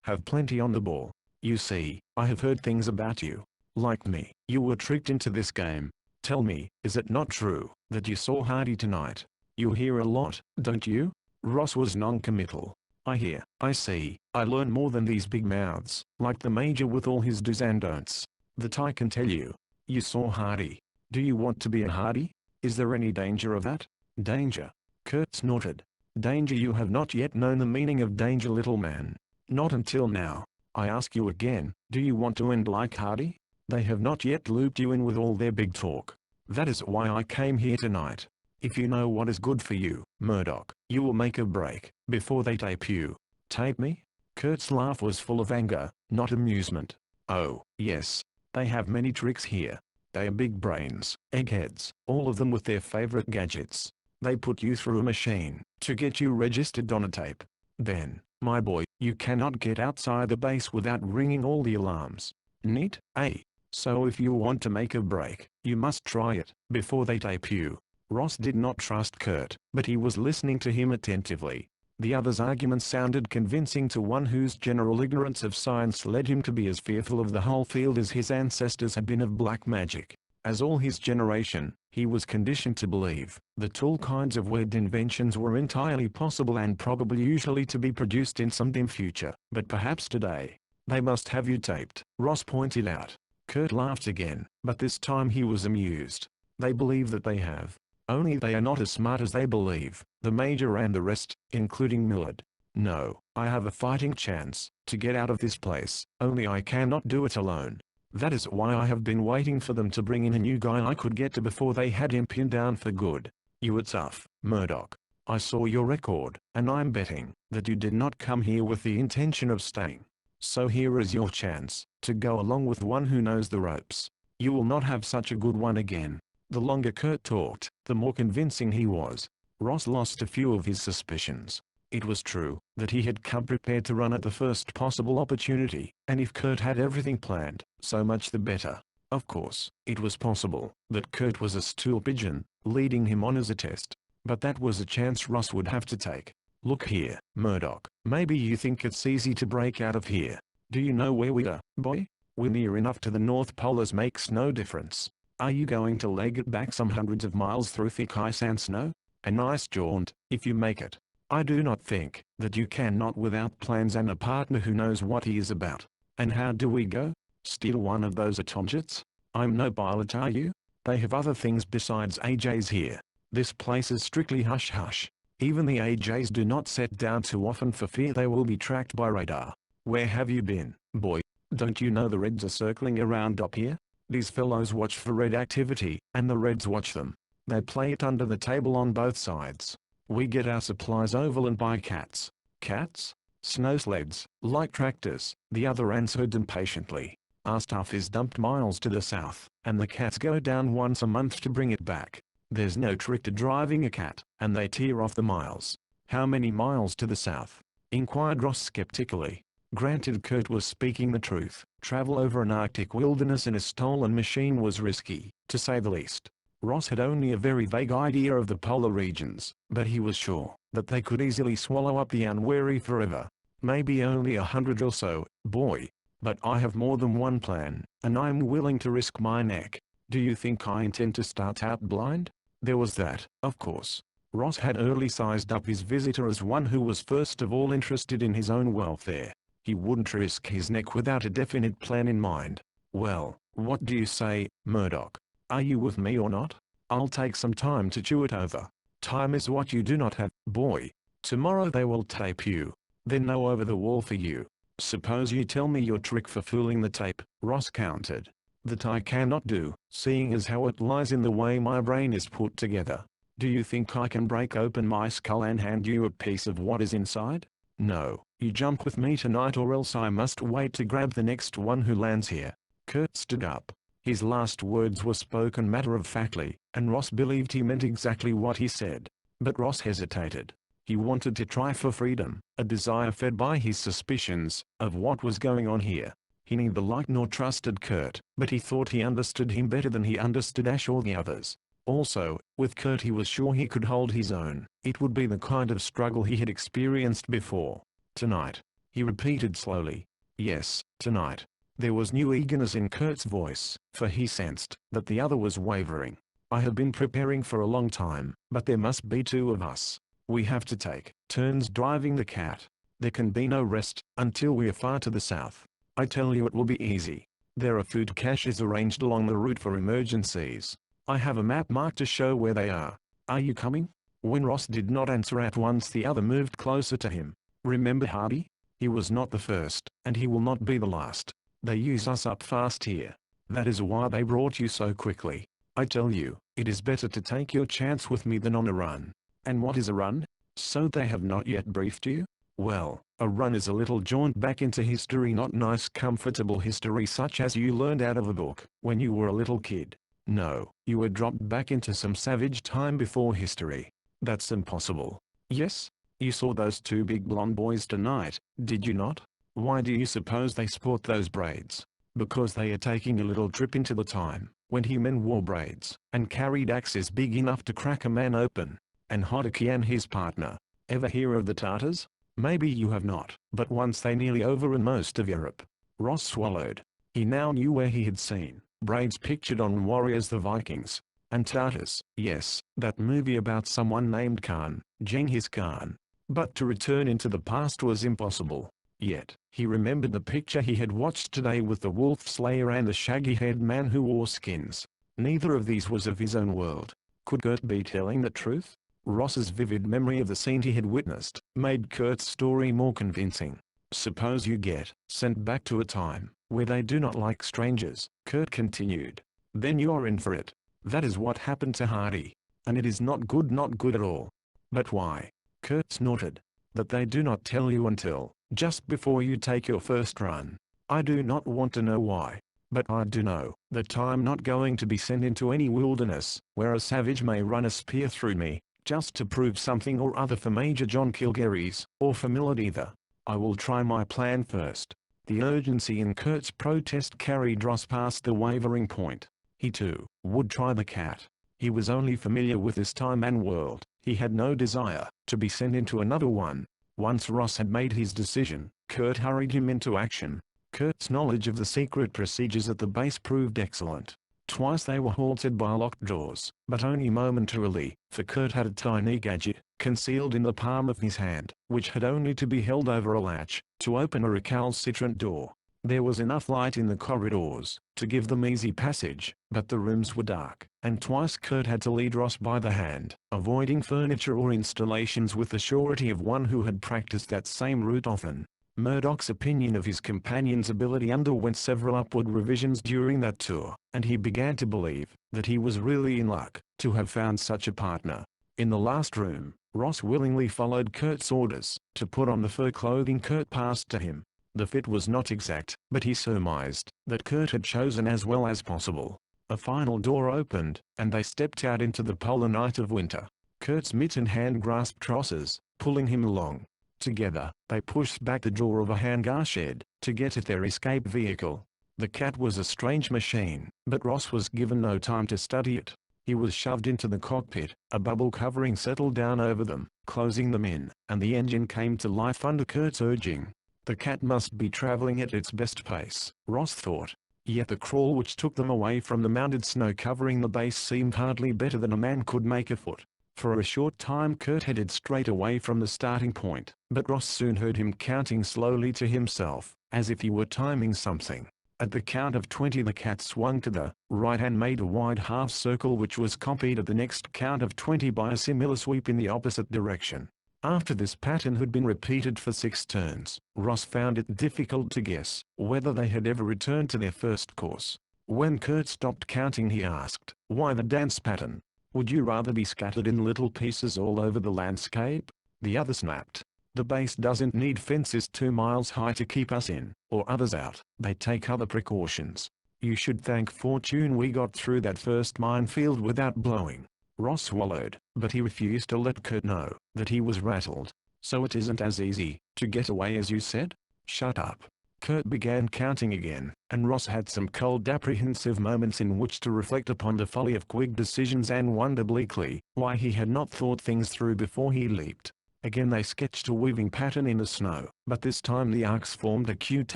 Speaker 1: have plenty on the ball. You see, I have heard things about you. Like me, you were tricked into this game. Tell me, is it not true that you saw Hardy tonight? You hear a lot, don't you?" Ross was non-committal. "I hear, I see, I learn more than these big mouths, like the Major with all his do's and don'ts. That I can tell you. You saw Hardy. Do you want to be a Hardy? Is there any danger of that?" "Danger?" Kurt snorted. "Danger? You have not yet known the meaning of danger, little man. Not until now. I ask you again, do you want to end like Hardy? They have not yet looped you in with all their big talk. That is why I came here tonight. If you know what is good for you, Murdoch, you will make a break, before they tape you." "Tape me?" Kurt's laugh was full of anger, not amusement. "Oh, yes. They have many tricks here. They are big brains, eggheads, all of them with their favorite gadgets. They put you through a machine, to get you registered on a tape. Then, my boy, you cannot get outside the base without ringing all the alarms. Neat, eh? So if you want to make a break, you must try it, before they tape you." Ross did not trust Kurt, but he was listening to him attentively. The other's arguments sounded convincing to one whose general ignorance of science led him to be as fearful of the whole field as his ancestors had been of black magic. As all his generation, he was conditioned to believe that all kinds of weird inventions were entirely possible and probably usually to be produced in some dim future. "But perhaps today, they must have you taped," Ross pointed out. Kurt laughed again, but this time he was amused. "They believe that they have. Only they are not as smart as they believe, the Major and the rest, including Millard. No, I have a fighting chance to get out of this place, only I cannot do it alone. That is why I have been waiting for them to bring in a new guy I could get to before they had him pinned down for good. You were tough, Murdoch. I saw your record, and I'm betting that you did not come here with the intention of staying. So here is your chance to go along with one who knows the ropes. You will not have such a good one again. The longer Kurt talked, the more convincing he was. Ross lost a few of his suspicions. It was true that he had come prepared to run at the first possible opportunity, and if Kurt had everything planned, so much the better. Of course, it was possible that Kurt was a stool pigeon, leading him on as a test. But that was a chance Ross would have to take. Look here, Murdoch, maybe you think it's easy to break out of here. Do you know where we are, boy? We're near enough to the North Pole as makes no difference. Are you going to leg it back some hundreds of miles through thick ice and snow? A nice jaunt, if you make it. I do not think that you cannot without plans and a partner who knows what he is about. And how do we go? Steal one of those atomjets? I'm no pilot, are you? They have other things besides AJs here. This place is strictly hush-hush. Even the AJs do not set down too often for fear they will be tracked by radar. Where have you been, boy? Don't you know the Reds are circling around up here? These fellows watch for Red activity, and the Reds watch them. They play it under the table on both sides. We get our supplies overland by cats. Cats? Snow sleds, like tractors, the other answered impatiently. Our stuff is dumped miles to the south, and the cats go down once a month to bring it back. There's no trick to driving a cat, and they tear off the miles. How many miles to the south? Inquired Ross skeptically. Granted, Kurt was speaking the truth. Travel over an Arctic wilderness in a stolen machine was risky, to say the least. Ross had only a very vague idea of the polar regions, but he was sure that they could easily swallow up the unwary forever. Maybe only 100 or so, boy. But I have more than one plan, and I'm willing to risk my neck. Do you think I intend to start out blind? There was that, of course. Ross had early sized up his visitor as one who was first of all interested in his own welfare. He wouldn't risk his neck without a definite plan in mind. Well, what do you say, Murdoch? Are you with me or not? I'll take some time to chew it over. Time is what you do not have, boy. Tomorrow they will tape you. Then no over the wall for you. Suppose you tell me your trick for fooling the tape, Ross countered. That I cannot do, seeing as how it lies in the way my brain is put together. Do you think I can break open my skull and hand you a piece of what is inside? No, you jump with me tonight or else I must wait to grab the next one who lands here. Kurt stood up. His last words were spoken matter-of-factly, and Ross believed he meant exactly what he said. But Ross hesitated. He wanted to try for freedom, a desire fed by his suspicions of what was going on here. He neither liked nor trusted Kurt, but he thought he understood him better than he understood Ash or the others. Also, with Kurt he was sure he could hold his own. It would be the kind of struggle he had experienced before. Tonight, he repeated slowly. Yes, tonight. There was new eagerness in Kurt's voice, for he sensed that the other was wavering. I have been preparing for a long time, but there must be two of us. We have to take turns driving the cat. There can be no rest until we are far to the south. I tell you it will be easy. There are food caches arranged along the route for emergencies. I have a map marked to show where they are. Are you coming? When Ross did not answer at once, the other moved closer to him. Remember Hardy? He was not the first, and he will not be the last. They use us up fast here. That is why they brought you so quickly. I tell you, it is better to take your chance with me than on a run. And what is a run? So they have not yet briefed you? Well, a run is a little jaunt back into history, not nice comfortable history such as you learned out of a book when you were a little kid. No, you were dropped back into some savage time before history. That's impossible. Yes? You saw those two big blonde boys tonight, did you not? Why do you suppose they sport those braids? Because they are taking a little trip into the time when men wore braids and carried axes big enough to crack a man open. And Hodaki and his partner. Ever hear of the Tartars? Maybe you have not, but once they nearly overran most of Europe. Ross swallowed. He now knew where he had seen braids pictured on warriors, the Vikings. And Tartars, yes, that movie about someone named Khan, Genghis Khan. But to return into the past was impossible. Yet, he remembered the picture he had watched today with the wolf slayer and the shaggy-haired man who wore skins. Neither of these was of his own world. Could Kurt be telling the truth? Ross's vivid memory of the scene he had witnessed made Kurt's story more convincing. Suppose you get sent back to a time where they do not like strangers, Kurt continued. Then you're in for it. That is what happened to Hardy. And it is not good at all. But why? Kurt snorted. That they do not tell you until just before you take your first run. I do not want to know why. But I do know that I'm not going to be sent into any wilderness where a savage may run a spear through me, just to prove something or other for Major John Kilgary's, or for Millard either. I will try my plan first. The urgency in Kurt's protest carried Ross past the wavering point. He too would try the cat. He was only familiar with this time and world. He had no desire to be sent into another one. Once Ross had made his decision, Kurt hurried him into action. Kurt's knowledge of the secret procedures at the base proved excellent. Twice they were halted by locked doors, but only momentarily, for Kurt had a tiny gadget, concealed in the palm of his hand, which had only to be held over a latch, to open a recalcitrant door. There was enough light in the corridors to give them easy passage, but the rooms were dark, and twice Kurt had to lead Ross by the hand, avoiding furniture or installations with the surety of one who had practiced that same route often. Murdoch's opinion of his companion's ability underwent several upward revisions during that tour, and he began to believe that he was really in luck to have found such a partner. In the last room, Ross willingly followed Kurt's orders to put on the fur clothing Kurt passed to him. The fit was not exact, but he surmised that Kurt had chosen as well as possible. A final door opened, and they stepped out into the polar night of winter. Kurt's mittened hand grasped Ross's, pulling him along. Together, they pushed back the door of a hangar shed to get at their escape vehicle. The cat was a strange machine, but Ross was given no time to study it. He was shoved into the cockpit, a bubble covering settled down over them, closing them in, and the engine came to life under Kurt's urging. The cat must be traveling at its best pace, Ross thought. Yet the crawl which took them away from the mounted snow covering the base seemed hardly better than a man could make afoot. For a short time Kurt headed straight away from the starting point, but Ross soon heard him counting slowly to himself, as if he were timing something. At the count of 20 the cat swung to the right and made a wide half circle which was copied at the next count of 20 by a similar sweep in the opposite direction. After this pattern had been repeated for 6 turns, Ross found it difficult to guess whether they had ever returned to their first course. When Kurt stopped counting he asked, "Why the dance pattern? Would you rather be scattered in little pieces all over the landscape?" The other snapped. "The base doesn't need fences 2 miles high to keep us in, or others out. They take other precautions. You should thank fortune we got through that first minefield without blowing." Ross swallowed, but he refused to let Kurt know that he was rattled. "So it isn't as easy to get away as you said?" "Shut up." Kurt began counting again, and Ross had some cold apprehensive moments in which to reflect upon the folly of quick decisions and wonder bleakly why he had not thought things through before he leaped. Again they sketched a weaving pattern in the snow, but this time the arcs formed acute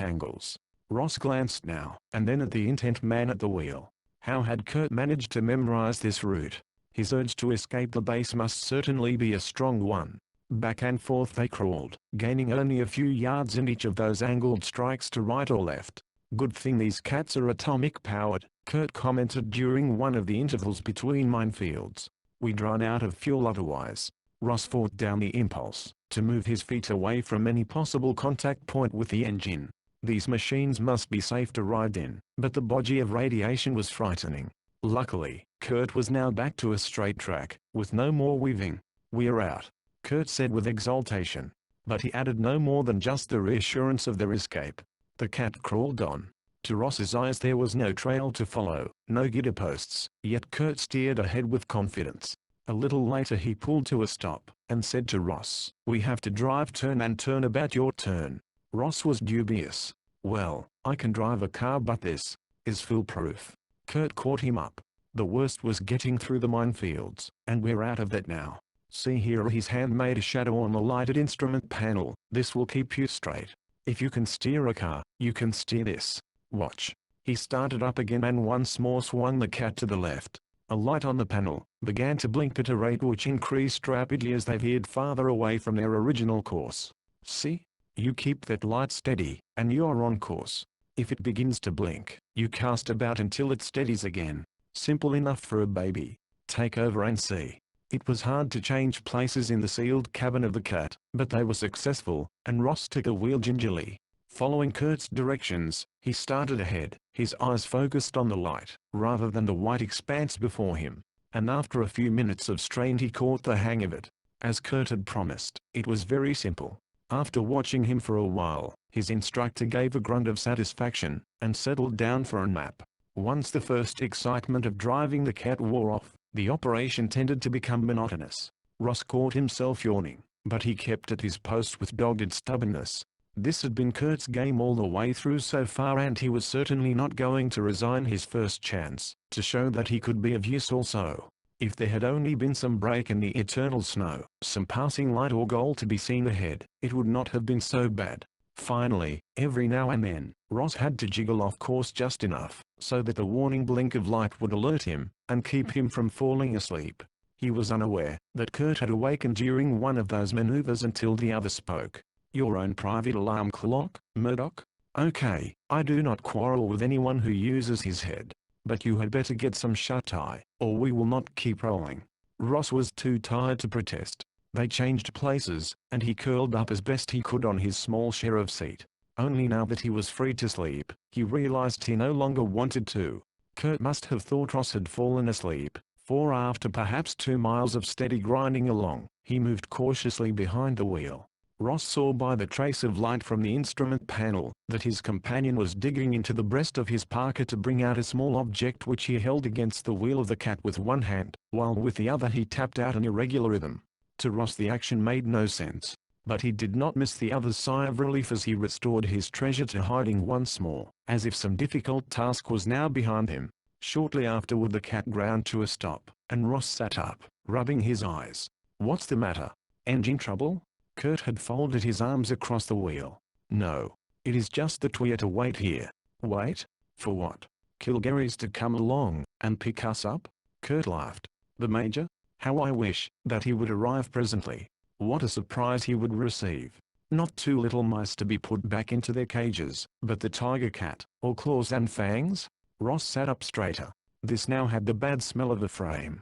Speaker 1: angles. Ross glanced now and then at the intent man at the wheel. How had Kurt managed to memorize this route? His urge to escape the base must certainly be a strong one. Back and forth they crawled, gaining only a few yards in each of those angled strikes to right or left. "Good thing these cats are atomic powered," Kurt commented during one of the intervals between minefields. "We'd run out of fuel otherwise." Ross fought down the impulse to move his feet away from any possible contact point with the engine. These machines must be safe to ride in, but the bodgy of radiation was frightening. Luckily, Kurt was now back to a straight track, with no more weaving. "We're out," Kurt said with exultation. But he added no more than just the reassurance of their escape. The cat crawled on. To Ross's eyes there was no trail to follow, no guideposts, yet Kurt steered ahead with confidence. A little later he pulled to a stop, and said to Ross, "We have to drive turn and turn about your turn." Ross was dubious. "Well, I can drive a car but this is foolproof." Kurt caught him up. "The worst was getting through the minefields, and we're out of that now. See here." His hand made a shadow on the lighted instrument panel. "This will keep you straight. If you can steer a car, you can steer this. Watch." He started up again and once more swung the cat to the left. A light on the panel began to blink at a rate which increased rapidly as they veered farther away from their original course. "See? You keep that light steady, and you're on course. If it begins to blink, you cast about until it steadies again. Simple enough for a baby. Take over and see." It was hard to change places in the sealed cabin of the cat, but they were successful, and Ross took the wheel gingerly. Following Kurt's directions, he started ahead, his eyes focused on the light, rather than the white expanse before him. And after a few minutes of strain he caught the hang of it. As Kurt had promised, it was very simple. After watching him for a while, his instructor gave a grunt of satisfaction, and settled down for a nap. Once the first excitement of driving the cat wore off, the operation tended to become monotonous. Ross caught himself yawning, but he kept at his post with dogged stubbornness. This had been Kurt's game all the way through so far, and he was certainly not going to resign his first chance to show that he could be of use also. If there had only been some break in the eternal snow, some passing light or goal to be seen ahead, it would not have been so bad. Finally, every now and then, Ross had to jiggle off course just enough, so that the warning blink of light would alert him, and keep him from falling asleep. He was unaware that Kurt had awakened during one of those maneuvers until the other spoke. "Your own private alarm clock, Murdoch? Okay, I do not quarrel with anyone who uses his head. But you had better get some shut-eye, or we will not keep rolling." Ross was too tired to protest. They changed places, and he curled up as best he could on his small sheriff seat. Only now that he was free to sleep, he realized he no longer wanted to. Kurt must have thought Ross had fallen asleep, for after perhaps 2 miles of steady grinding along, he moved cautiously behind the wheel. Ross saw by the trace of light from the instrument panel that his companion was digging into the breast of his parka to bring out a small object which he held against the wheel of the cat with one hand, while with the other he tapped out an irregular rhythm. To Ross the action made no sense, but he did not miss the other's sigh of relief as he restored his treasure to hiding once more, as if some difficult task was now behind him. Shortly afterward the cat ground to a stop, and Ross sat up, rubbing his eyes. "What's the matter? Engine trouble?" Kurt had folded his arms across the wheel. "No. It is just that we are to wait here." "Wait? For what? Kilgary's to come along and pick us up?" Kurt laughed. "The Major? How I wish that he would arrive presently. What a surprise he would receive. Not 2 little mice to be put back into their cages, but the tiger cat, all claws and fangs?" Ross sat up straighter. This now had the bad smell of a frame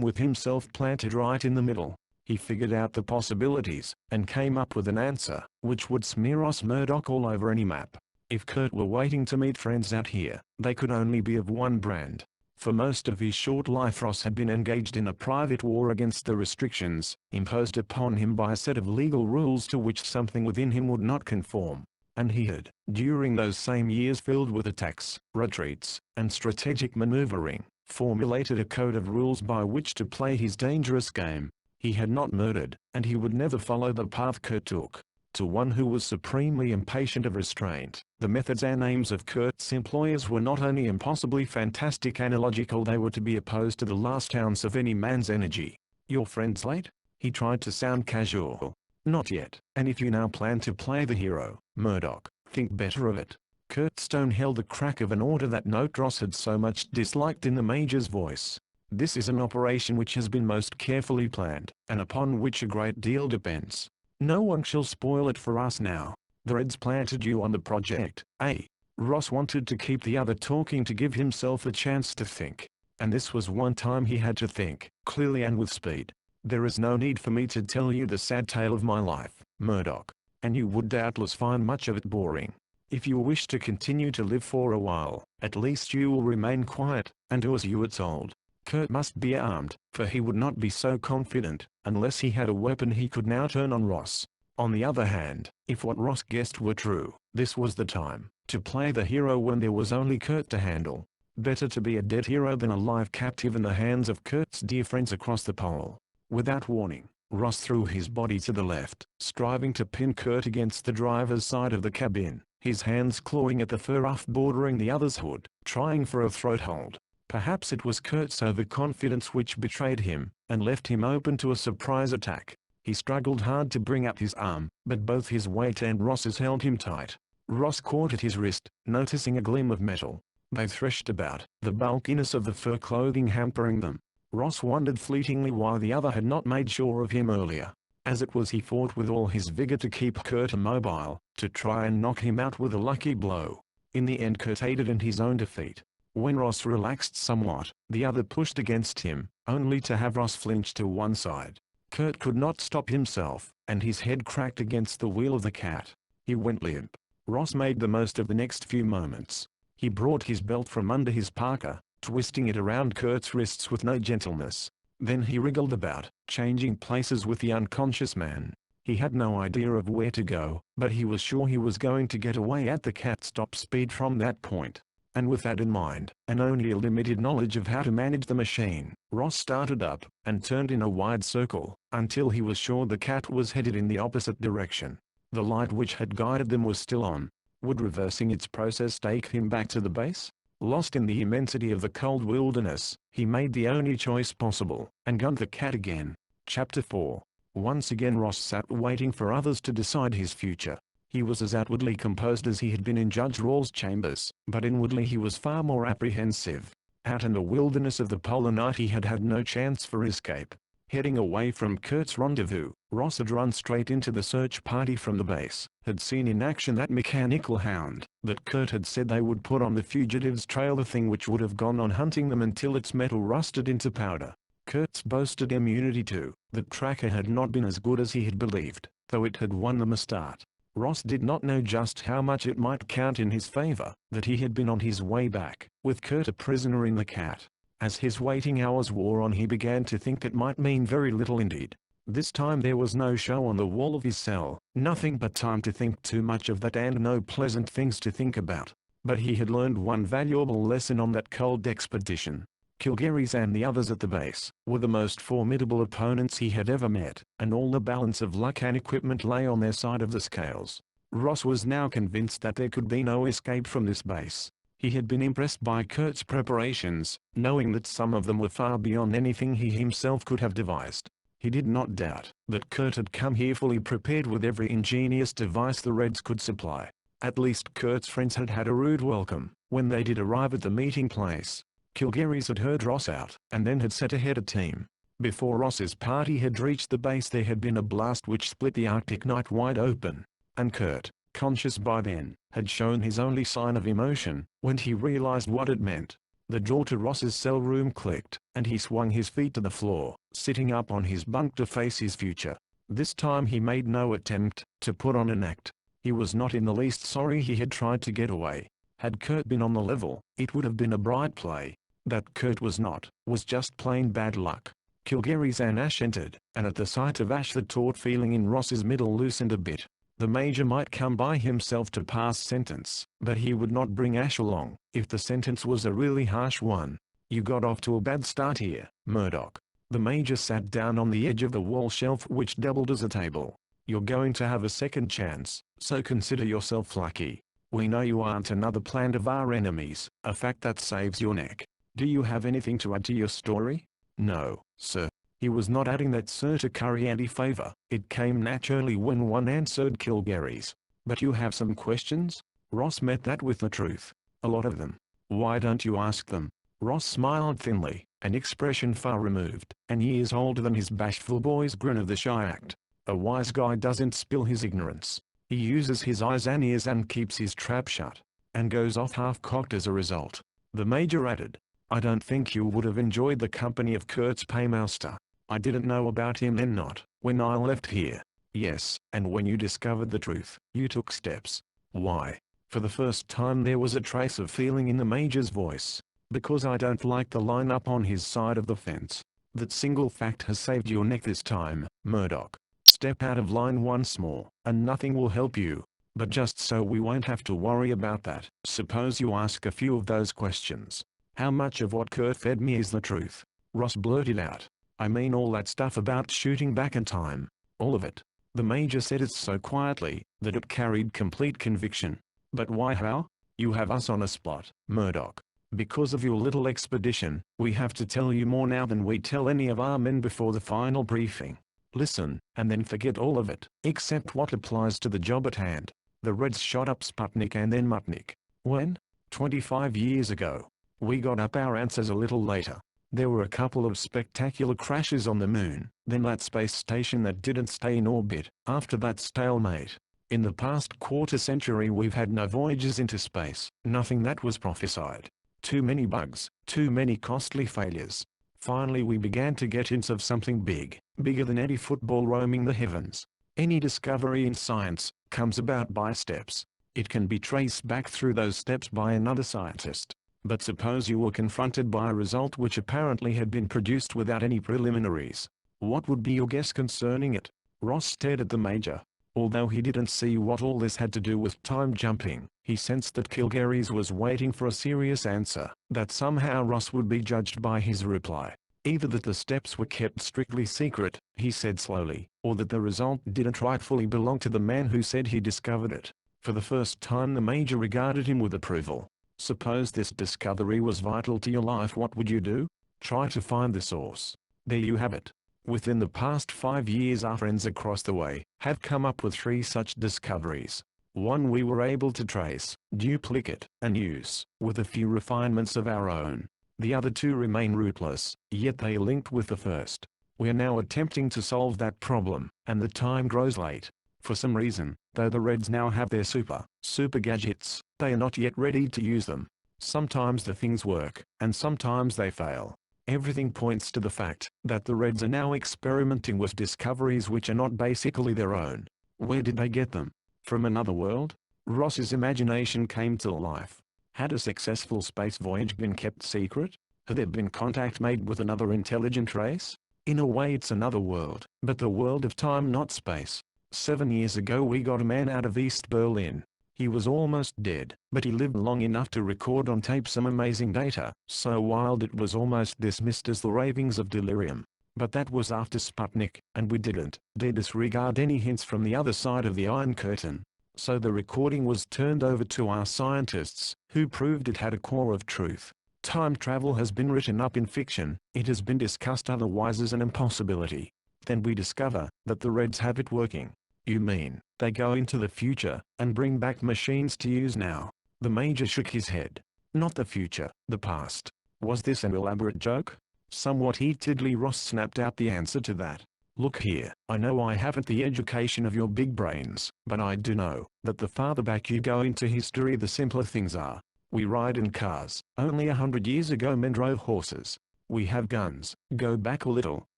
Speaker 1: with himself planted right in the middle. He figured out the possibilities, and came up with an answer, which would smear Ross Murdoch all over any map. If Kurt were waiting to meet friends out here, they could only be of one brand. For most of his short life Ross had been engaged in a private war against the restrictions imposed upon him by a set of legal rules to which something within him would not conform. And he had, during those same years filled with attacks, retreats, and strategic maneuvering, formulated a code of rules by which to play his dangerous game. He had not murdered, and he would never follow the path Kurt took. To one who was supremely impatient of restraint, the methods and aims of Kurt's employers were not only impossibly fantastic and illogical, they were to be opposed to the last ounce of any man's energy. "Your friend's late?" He tried to sound casual. "Not yet. And if you now plan to play the hero, Murdoch, think better of it." Kurt Stone held the crack of an order that note Ross had so much disliked in the Major's voice. "This is an operation which has been most carefully planned, and upon which a great deal depends. No one shall spoil it for us now. The Reds planted you on the project, eh?" Ross wanted to keep the other talking to give himself a chance to think. And this was one time he had to think, clearly and with speed. "There is no need for me to tell you the sad tale of my life, Murdoch. And you would doubtless find much of it boring. If you wish to continue to live for a while, at least you will remain quiet, and do as you are told." Kurt must be armed, for he would not be so confident, unless he had a weapon he could now turn on Ross. On the other hand, if what Ross guessed were true, this was the time to play the hero when there was only Kurt to handle. Better to be a dead hero than a live captive in the hands of Kurt's dear friends across the pole. Without warning, Ross threw his body to the left, striving to pin Kurt against the driver's side of the cabin, his hands clawing at the fur ruff bordering the other's hood, trying for a throat hold. Perhaps it was Kurt's overconfidence which betrayed him, and left him open to a surprise attack. He struggled hard to bring up his arm, but both his weight and Ross's held him tight. Ross caught at his wrist, noticing a gleam of metal. They threshed about, the bulkiness of the fur clothing hampering them. Ross wondered fleetingly why the other had not made sure of him earlier. As it was, he fought with all his vigor to keep Kurt immobile, to try and knock him out with a lucky blow. In the end Kurt aided in his own defeat. When Ross relaxed somewhat, the other pushed against him, only to have Ross flinch to one side. Kurt could not stop himself, and his head cracked against the wheel of the cat. He went limp. Ross made the most of the next few moments. He brought his belt from under his parka, twisting it around Kurt's wrists with no gentleness. Then he wriggled about, changing places with the unconscious man. He had no idea of where to go, but he was sure he was going to get away at the cat's top speed from that point. And with that in mind, and only a limited knowledge of how to manage the machine, Ross started up, and turned in a wide circle, until he was sure the cat was headed in the opposite direction. The light which had guided them was still on. Would reversing its process take him back to the base? Lost in the immensity of the cold wilderness, he made the only choice possible, and gunned the cat again. Chapter 4. Once again Ross sat waiting for others to decide his future. He was as outwardly composed as he had been in Judge Rawls' chambers, but inwardly he was far more apprehensive. Out in the wilderness of the polar night he had had no chance for escape. Heading away from Kurt's rendezvous, Ross had run straight into the search party from the base, had seen in action that mechanical hound that Kurt had said they would put on the fugitives' trail, the thing which would have gone on hunting them until its metal rusted into powder. Kurt's boasted immunity to the tracker had not been as good as he had believed, though it had won them a start. Ross did not know just how much it might count in his favor that he had been on his way back, with Kurt a prisoner in the cat. As his waiting hours wore on he began to think it might mean very little indeed. This time there was no show on the wall of his cell, nothing but time to think too much of that and no pleasant things to think about. But he had learned one valuable lesson on that cold expedition. Kilgary's and the others at the base were the most formidable opponents he had ever met, and all the balance of luck and equipment lay on their side of the scales. Ross was now convinced that there could be no escape from this base. He had been impressed by Kurt's preparations, knowing that some of them were far beyond anything he himself could have devised. He did not doubt that Kurt had come here fully prepared with every ingenious device the Reds could supply. At least Kurt's friends had had a rude welcome when they did arrive at the meeting place. Kilgary's had heard Ross out, and then had set ahead a team. Before Ross's party had reached the base there had been a blast which split the Arctic night wide open, and Kurt, conscious by then, had shown his only sign of emotion when he realized what it meant. The door to Ross's cell room clicked, and he swung his feet to the floor, sitting up on his bunk to face his future. This time he made no attempt to put on an act. He was not in the least sorry he had tried to get away. Had Kurt been on the level, it would have been a bright play. That Kurt was not, was just plain bad luck. Kilgary's and Ash entered, and at the sight of Ash the taut feeling in Ross's middle loosened a bit. The Major might come by himself to pass sentence, but he would not bring Ash along, if the sentence was a really harsh one. You got off to a bad start here, Murdoch. The Major sat down on the edge of the wall shelf which doubled as a table. You're going to have a second chance, so consider yourself lucky. We know you aren't another plant of our enemies, a fact that saves your neck. Do you have anything to add to your story? No, sir. He was not adding that sir to curry any favor. It came naturally when one answered Kilgary's. But you have some questions? Ross met that with the truth. A lot of them. Why don't you ask them? Ross smiled thinly, an expression far removed, and years older than his bashful boy's grin of the shy act. A wise guy doesn't spill his ignorance. He uses his eyes and ears and keeps his trap shut, and goes off half-cocked as a result. The Major added, I don't think you would have enjoyed the company of Kurt's paymaster. I didn't know about him then, not when I left here. Yes, and when you discovered the truth, you took steps. Why? For the first time there was a trace of feeling in the Major's voice. Because I don't like the line up on his side of the fence. That single fact has saved your neck this time, Murdoch. Step out of line once more, and nothing will help you. But just so we won't have to worry about that, suppose you ask a few of those questions. How much of what Kurt fed me is the truth? Ross blurted out. I mean all that stuff about shooting back in time. All of it. The Major said it so quietly, that it carried complete conviction. But why how? You have us on a spot, Murdoch. Because of your little expedition, we have to tell you more now than we tell any of our men before the final briefing. Listen, and then forget all of it, except what applies to the job at hand. The Reds shot up Sputnik and then Mutnik. When? 25 years ago. We got up our answers a little later. There were a couple of spectacular crashes on the moon, then that space station that didn't stay in orbit, after that stalemate. In the past quarter century we've had no voyages into space, nothing that was prophesied. Too many bugs, too many costly failures. Finally we began to get hints of something big, bigger than any football roaming the heavens. Any discovery in science comes about by steps. It can be traced back through those steps by another scientist. But suppose you were confronted by a result which apparently had been produced without any preliminaries. What would be your guess concerning it? Ross stared at the Major. Although he didn't see what all this had to do with time jumping, he sensed that Kilgary's was waiting for a serious answer, that somehow Ross would be judged by his reply. Either that the steps were kept strictly secret, he said slowly, or that the result didn't rightfully belong to the man who said he discovered it. For the first time the Major regarded him with approval. Suppose this discovery was vital to your life, what would you do? Try to find the source. There you have it. Within the past 5 years our friends across the way have come up with 3 such discoveries. One we were able to trace, duplicate, and use, with a few refinements of our own. The other 2 remain rootless, yet they are linked with the first. We are now attempting to solve that problem, and the time grows late. For some reason, though the Reds now have their super gadgets, they are not yet ready to use them. Sometimes the things work, and sometimes they fail. Everything points to the fact that the Reds are now experimenting with discoveries which are not basically their own. Where did they get them? From another world? Ross's imagination came to life. Had a successful space voyage been kept secret? Had there been contact made with another intelligent race? In a way it's another world, but the world of time, not space. 7 years ago we got a man out of East Berlin. He was almost dead, but he lived long enough to record on tape some amazing data, so wild it was almost dismissed as the ravings of delirium. But that was after Sputnik, and we didn't dare disregard any hints from the other side of the Iron Curtain. So the recording was turned over to our scientists, who proved it had a core of truth. Time travel has been written up in fiction, it has been discussed otherwise as an impossibility. Then we discover that the Reds have it working. You mean, they go into the future, and bring back machines to use now? The Major shook his head. Not the future, the past. Was this an elaborate joke? Somewhat heatedly Ross snapped out the answer to that. Look here, I know I haven't the education of your big brains, but I do know that the farther back you go into history the simpler things are. We ride in cars. Only 100 years ago men drove horses. We have guns. Go back a little,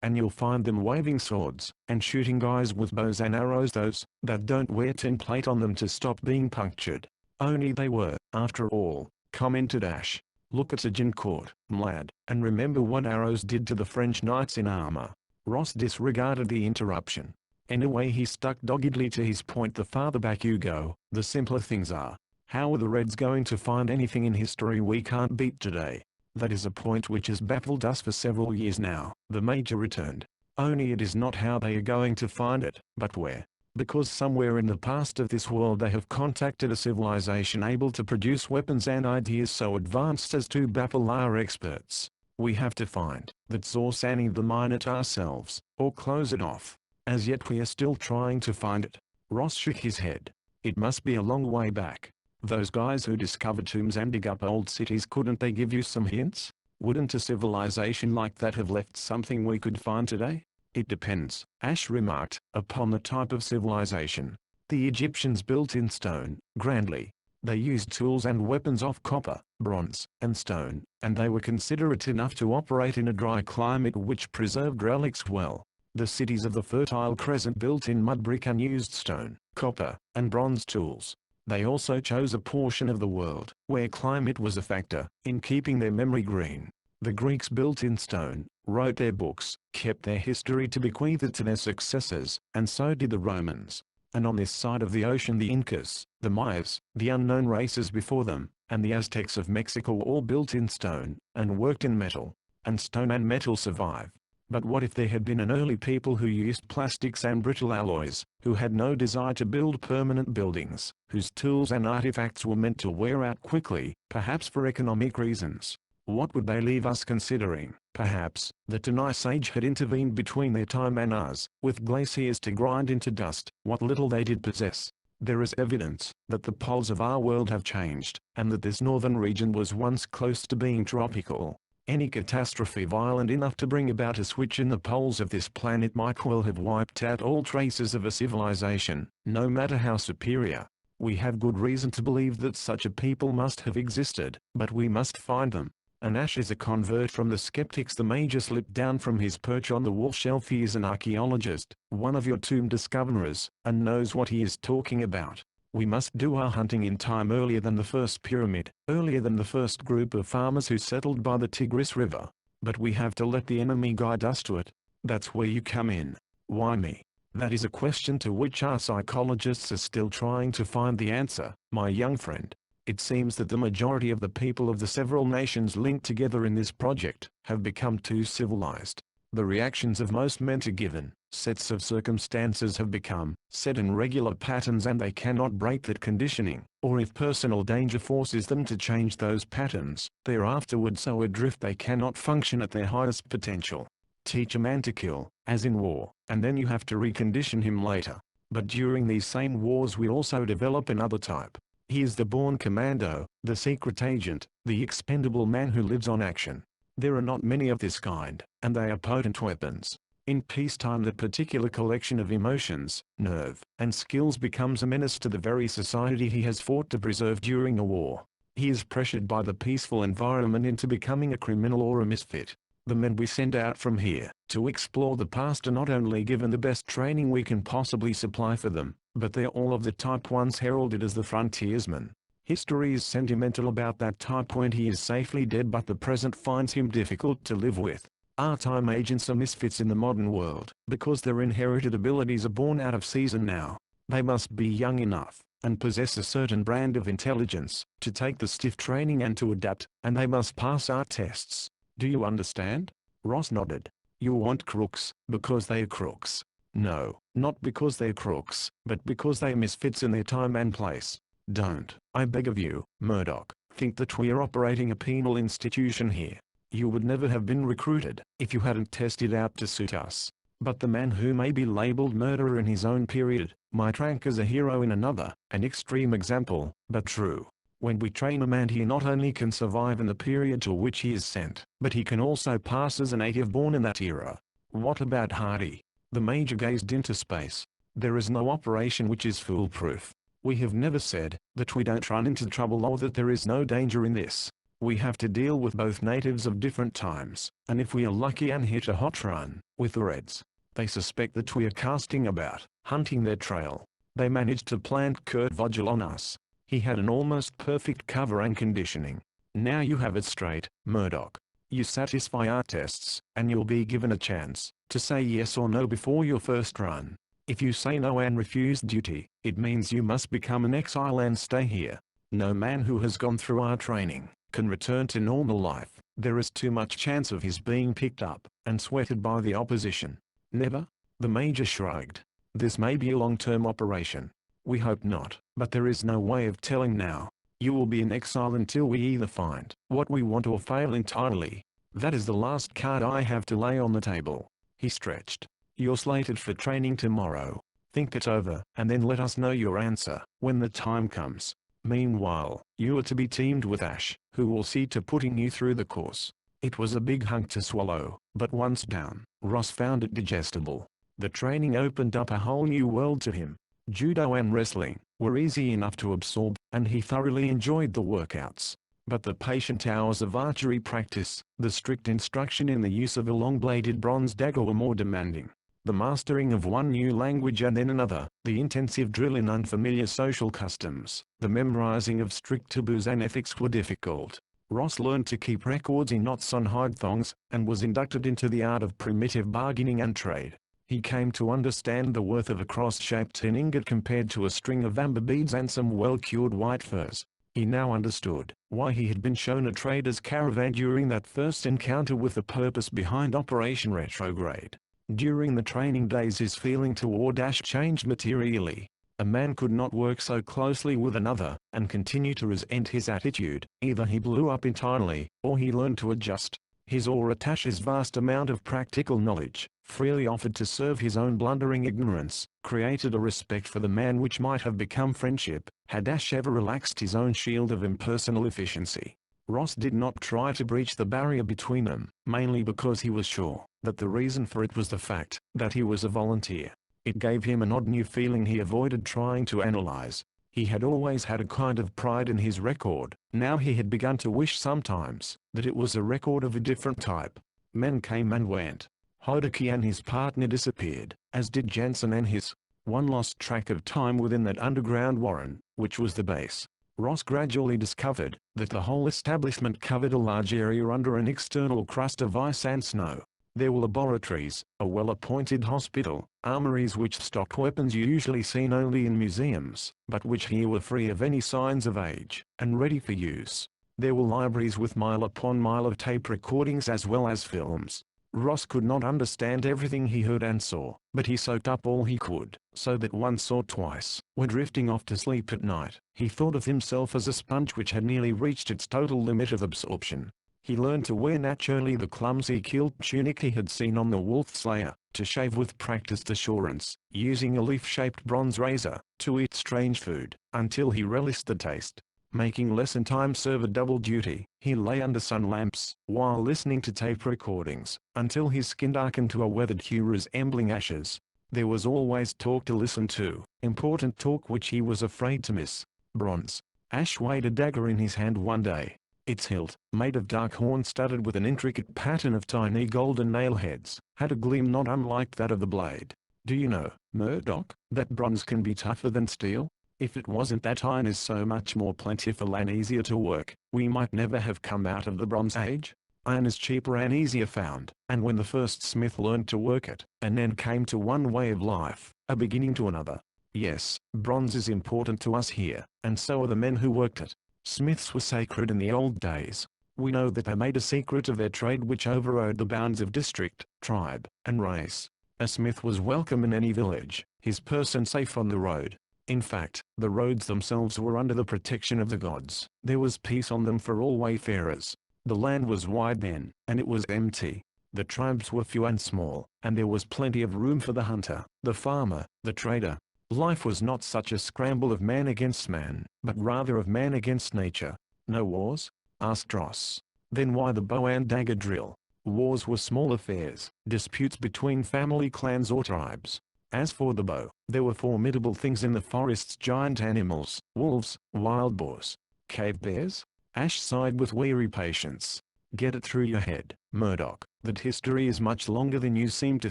Speaker 1: and you'll find them waving swords, and shooting guys with bows and arrows, those that don't wear tin plate on them to stop being punctured. Only they were, after all, commented Ash. Look at Agincourt, lad, and remember what arrows did to the French knights in armor. Ross disregarded the interruption. Anyway, he stuck doggedly to his point. The farther back you go, the simpler things are. How are the Reds going to find anything in history we can't beat today? That is a point which has baffled us for several years now, the Major returned. Only it is not how they are going to find it, but where. Because somewhere in the past of this world they have contacted a civilization able to produce weapons and ideas so advanced as to baffle our experts. We have to find that source and either mine it ourselves, or close it off. As yet we are still trying to find it. Ross shook his head. It must be a long way back. Those guys who discover tombs and dig up old cities, couldn't they give you some hints? Wouldn't a civilization like that have left something we could find today? It depends, Ash remarked, upon the type of civilization. The Egyptians built in stone, grandly. They used tools and weapons of copper, bronze, and stone, and they were considerate enough to operate in a dry climate which preserved relics well. The cities of the Fertile Crescent built in mud brick and used stone, copper, and bronze tools. They also chose a portion of the world where climate was a factor in keeping their memory green. The Greeks built in stone, wrote their books, kept their history to bequeath it to their successors, and so did the Romans. And on this side of the ocean the Incas, the Mayas, the unknown races before them, and the Aztecs of Mexico all built in stone, and worked in metal. And stone and metal survive. But what if there had been an early people who used plastics and brittle alloys, who had no desire to build permanent buildings, whose tools and artifacts were meant to wear out quickly, perhaps for economic reasons? What would they leave us considering? Perhaps that an ice age had intervened between their time and ours, with glaciers to grind into dust what little they did possess. There is evidence that the poles of our world have changed, and that this northern region was once close to being tropical. Any catastrophe violent enough to bring about a switch in the poles of this planet might well have wiped out all traces of a civilization, no matter how superior. We have good reason to believe that such a people must have existed, but we must find them. And Ash is a convert from the skeptics. The Major slipped down from his perch on the wall shelf. He is an archaeologist, one of your tomb discoverers, and knows what he is talking about. We must do our hunting in time earlier than the first pyramid, earlier than the first group of farmers who settled by the Tigris River. But we have to let the enemy guide us to it. That's where you come in. Why me? That is a question to which our psychologists are still trying to find the answer, my young friend. It seems that the majority of the people of the several nations linked together in this project have become too civilized. The reactions of most men to given sets of circumstances have become set in regular patterns, and they cannot break that conditioning, or if personal danger forces them to change those patterns, they are afterward so adrift they cannot function at their highest potential. Teach a man to kill, as in war, and then you have to recondition him later. But during these same wars we also develop another type. He is the born commando, the secret agent, the expendable man who lives on action. There are not many of this kind, and they are potent weapons. In peacetime that particular collection of emotions, nerve, and skills becomes a menace to the very society he has fought to preserve during a war. He is pressured by the peaceful environment into becoming a criminal or a misfit. The men we send out from here to explore the past are not only given the best training we can possibly supply for them, but they are all of the type once heralded as the frontiersman. History is sentimental about that type when he is safely dead, but the present finds him difficult to live with. Our time agents are misfits in the modern world, because their inherited abilities are born out of season now. They must be young enough, and possess a certain brand of intelligence, to take the stiff training and to adapt, and they must pass our tests. Do you understand? Ross nodded. You want crooks, because they are crooks. No, not because they're crooks, but because they're misfits in their time and place. Don't, I beg of you, Murdoch, think that we're operating a penal institution here. You would never have been recruited, if you hadn't tested out to suit us. But the man who may be labeled murderer in his own period, might rank as a hero in another, an extreme example, but true. When we train a man, he not only can survive in the period to which he is sent, but he can also pass as a native born in that era. What about Hardy? The Major gazed into space. There is no operation which is foolproof. We have never said that we don't run into trouble or that there is no danger in this. We have to deal with both natives of different times, and if we are lucky and hit a hot run with the Reds, they suspect that we are casting about, hunting their trail. They managed to plant Kurt Vogel on us. He had an almost perfect cover and conditioning. Now you have it straight, Murdoch. You satisfy our tests, and you'll be given a chance to say yes or no before your first run. If you say no and refuse duty, it means you must become an exile and stay here. No man who has gone through our training can return to normal life. There is too much chance of his being picked up and sweated by the opposition. Never? The Major shrugged. This may be a long-term operation. We hope not, but there is no way of telling now. You will be in exile until we either find what we want or fail entirely. That is the last card I have to lay on the table. He stretched. You're slated for training tomorrow. Think it over, and then let us know your answer when the time comes. Meanwhile, you are to be teamed with Ash, who will see to putting you through the course. It was a big hunk to swallow, but once down, Ross found it digestible. The training opened up a whole new world to him. Judo and wrestling were easy enough to absorb, and he thoroughly enjoyed the workouts. But the patient hours of archery practice, the strict instruction in the use of a long-bladed bronze dagger were more demanding. The mastering of one new language and then another, the intensive drill in unfamiliar social customs, the memorizing of strict taboos and ethics were difficult. Ross learned to keep records in knots on hide thongs, and was inducted into the art of primitive bargaining and trade. He came to understand the worth of a cross-shaped tin ingot compared to a string of amber beads and some well-cured white furs. He now understood why he had been shown a trader's caravan during that first encounter with the purpose behind Operation Retrograde. During the training days his feeling toward Ash changed materially. A man could not work so closely with another, and continue to resent his attitude. Either he blew up entirely, or he learned to adjust. His or Atash's vast amount of practical knowledge, freely offered to serve his own blundering ignorance, created a respect for the man which might have become friendship, had Ash ever relaxed his own shield of impersonal efficiency. Ross did not try to breach the barrier between them, mainly because he was sure that the reason for it was the fact that he was a volunteer. It gave him an odd new feeling he avoided trying to analyze. He had always had a kind of pride in his record. Now he had begun to wish sometimes that it was a record of a different type. Men came and went. Hodaki and his partner disappeared, as did Jensen and his. One lost track of time within that underground warren, which was the base. Ross gradually discovered that the whole establishment covered a large area under an external crust of ice and snow. There were laboratories, a well-appointed hospital, armories which stocked weapons usually seen only in museums, but which here were free of any signs of age, and ready for use. There were libraries with mile upon mile of tape recordings as well as films. Ross could not understand everything he heard and saw, but he soaked up all he could, so that once or twice, when drifting off to sleep at night, he thought of himself as a sponge which had nearly reached its total limit of absorption. He learned to wear naturally the clumsy kilt tunic he had seen on the Wolf Slayer, to shave with practiced assurance, using a leaf-shaped bronze razor, to eat strange food, until he relished the taste. Making lesson time serve a double duty, he lay under sun lamps, while listening to tape recordings, until his skin darkened to a weathered hue resembling ashes. There was always talk to listen to, important talk which he was afraid to miss. Bronze. Ash weighed a dagger in his hand one day. Its hilt, made of dark horn studded with an intricate pattern of tiny golden nailheads, had a gleam not unlike that of the blade. Do you know, Murdoch, that bronze can be tougher than steel? If it wasn't that iron is so much more plentiful and easier to work, we might never have come out of the Bronze Age. Iron is cheaper and easier found, and when the first smith learned to work it, an end came to one way of life, a beginning to another. Yes, bronze is important to us here, and so are the men who worked it. Smiths were sacred in the old days. We know that they made a secret of their trade which overrode the bounds of district, tribe, and race. A smith was welcome in any village, his person safe on the road. In fact, the roads themselves were under the protection of the gods. There was peace on them for all wayfarers. The land was wide then, and it was empty. The tribes were few and small, and there was plenty of room for the hunter, the farmer, the trader. Life was not such a scramble of man against man, but rather of man against nature. No wars? Asked Ross. Then why the bow and dagger drill? Wars were small affairs, disputes between family clans or tribes. As for the bow, there were formidable things in the forests, giant animals, wolves, wild boars, cave bears. Ash sighed with weary patience. Get it through your head, Murdoch, that history is much longer than you seem to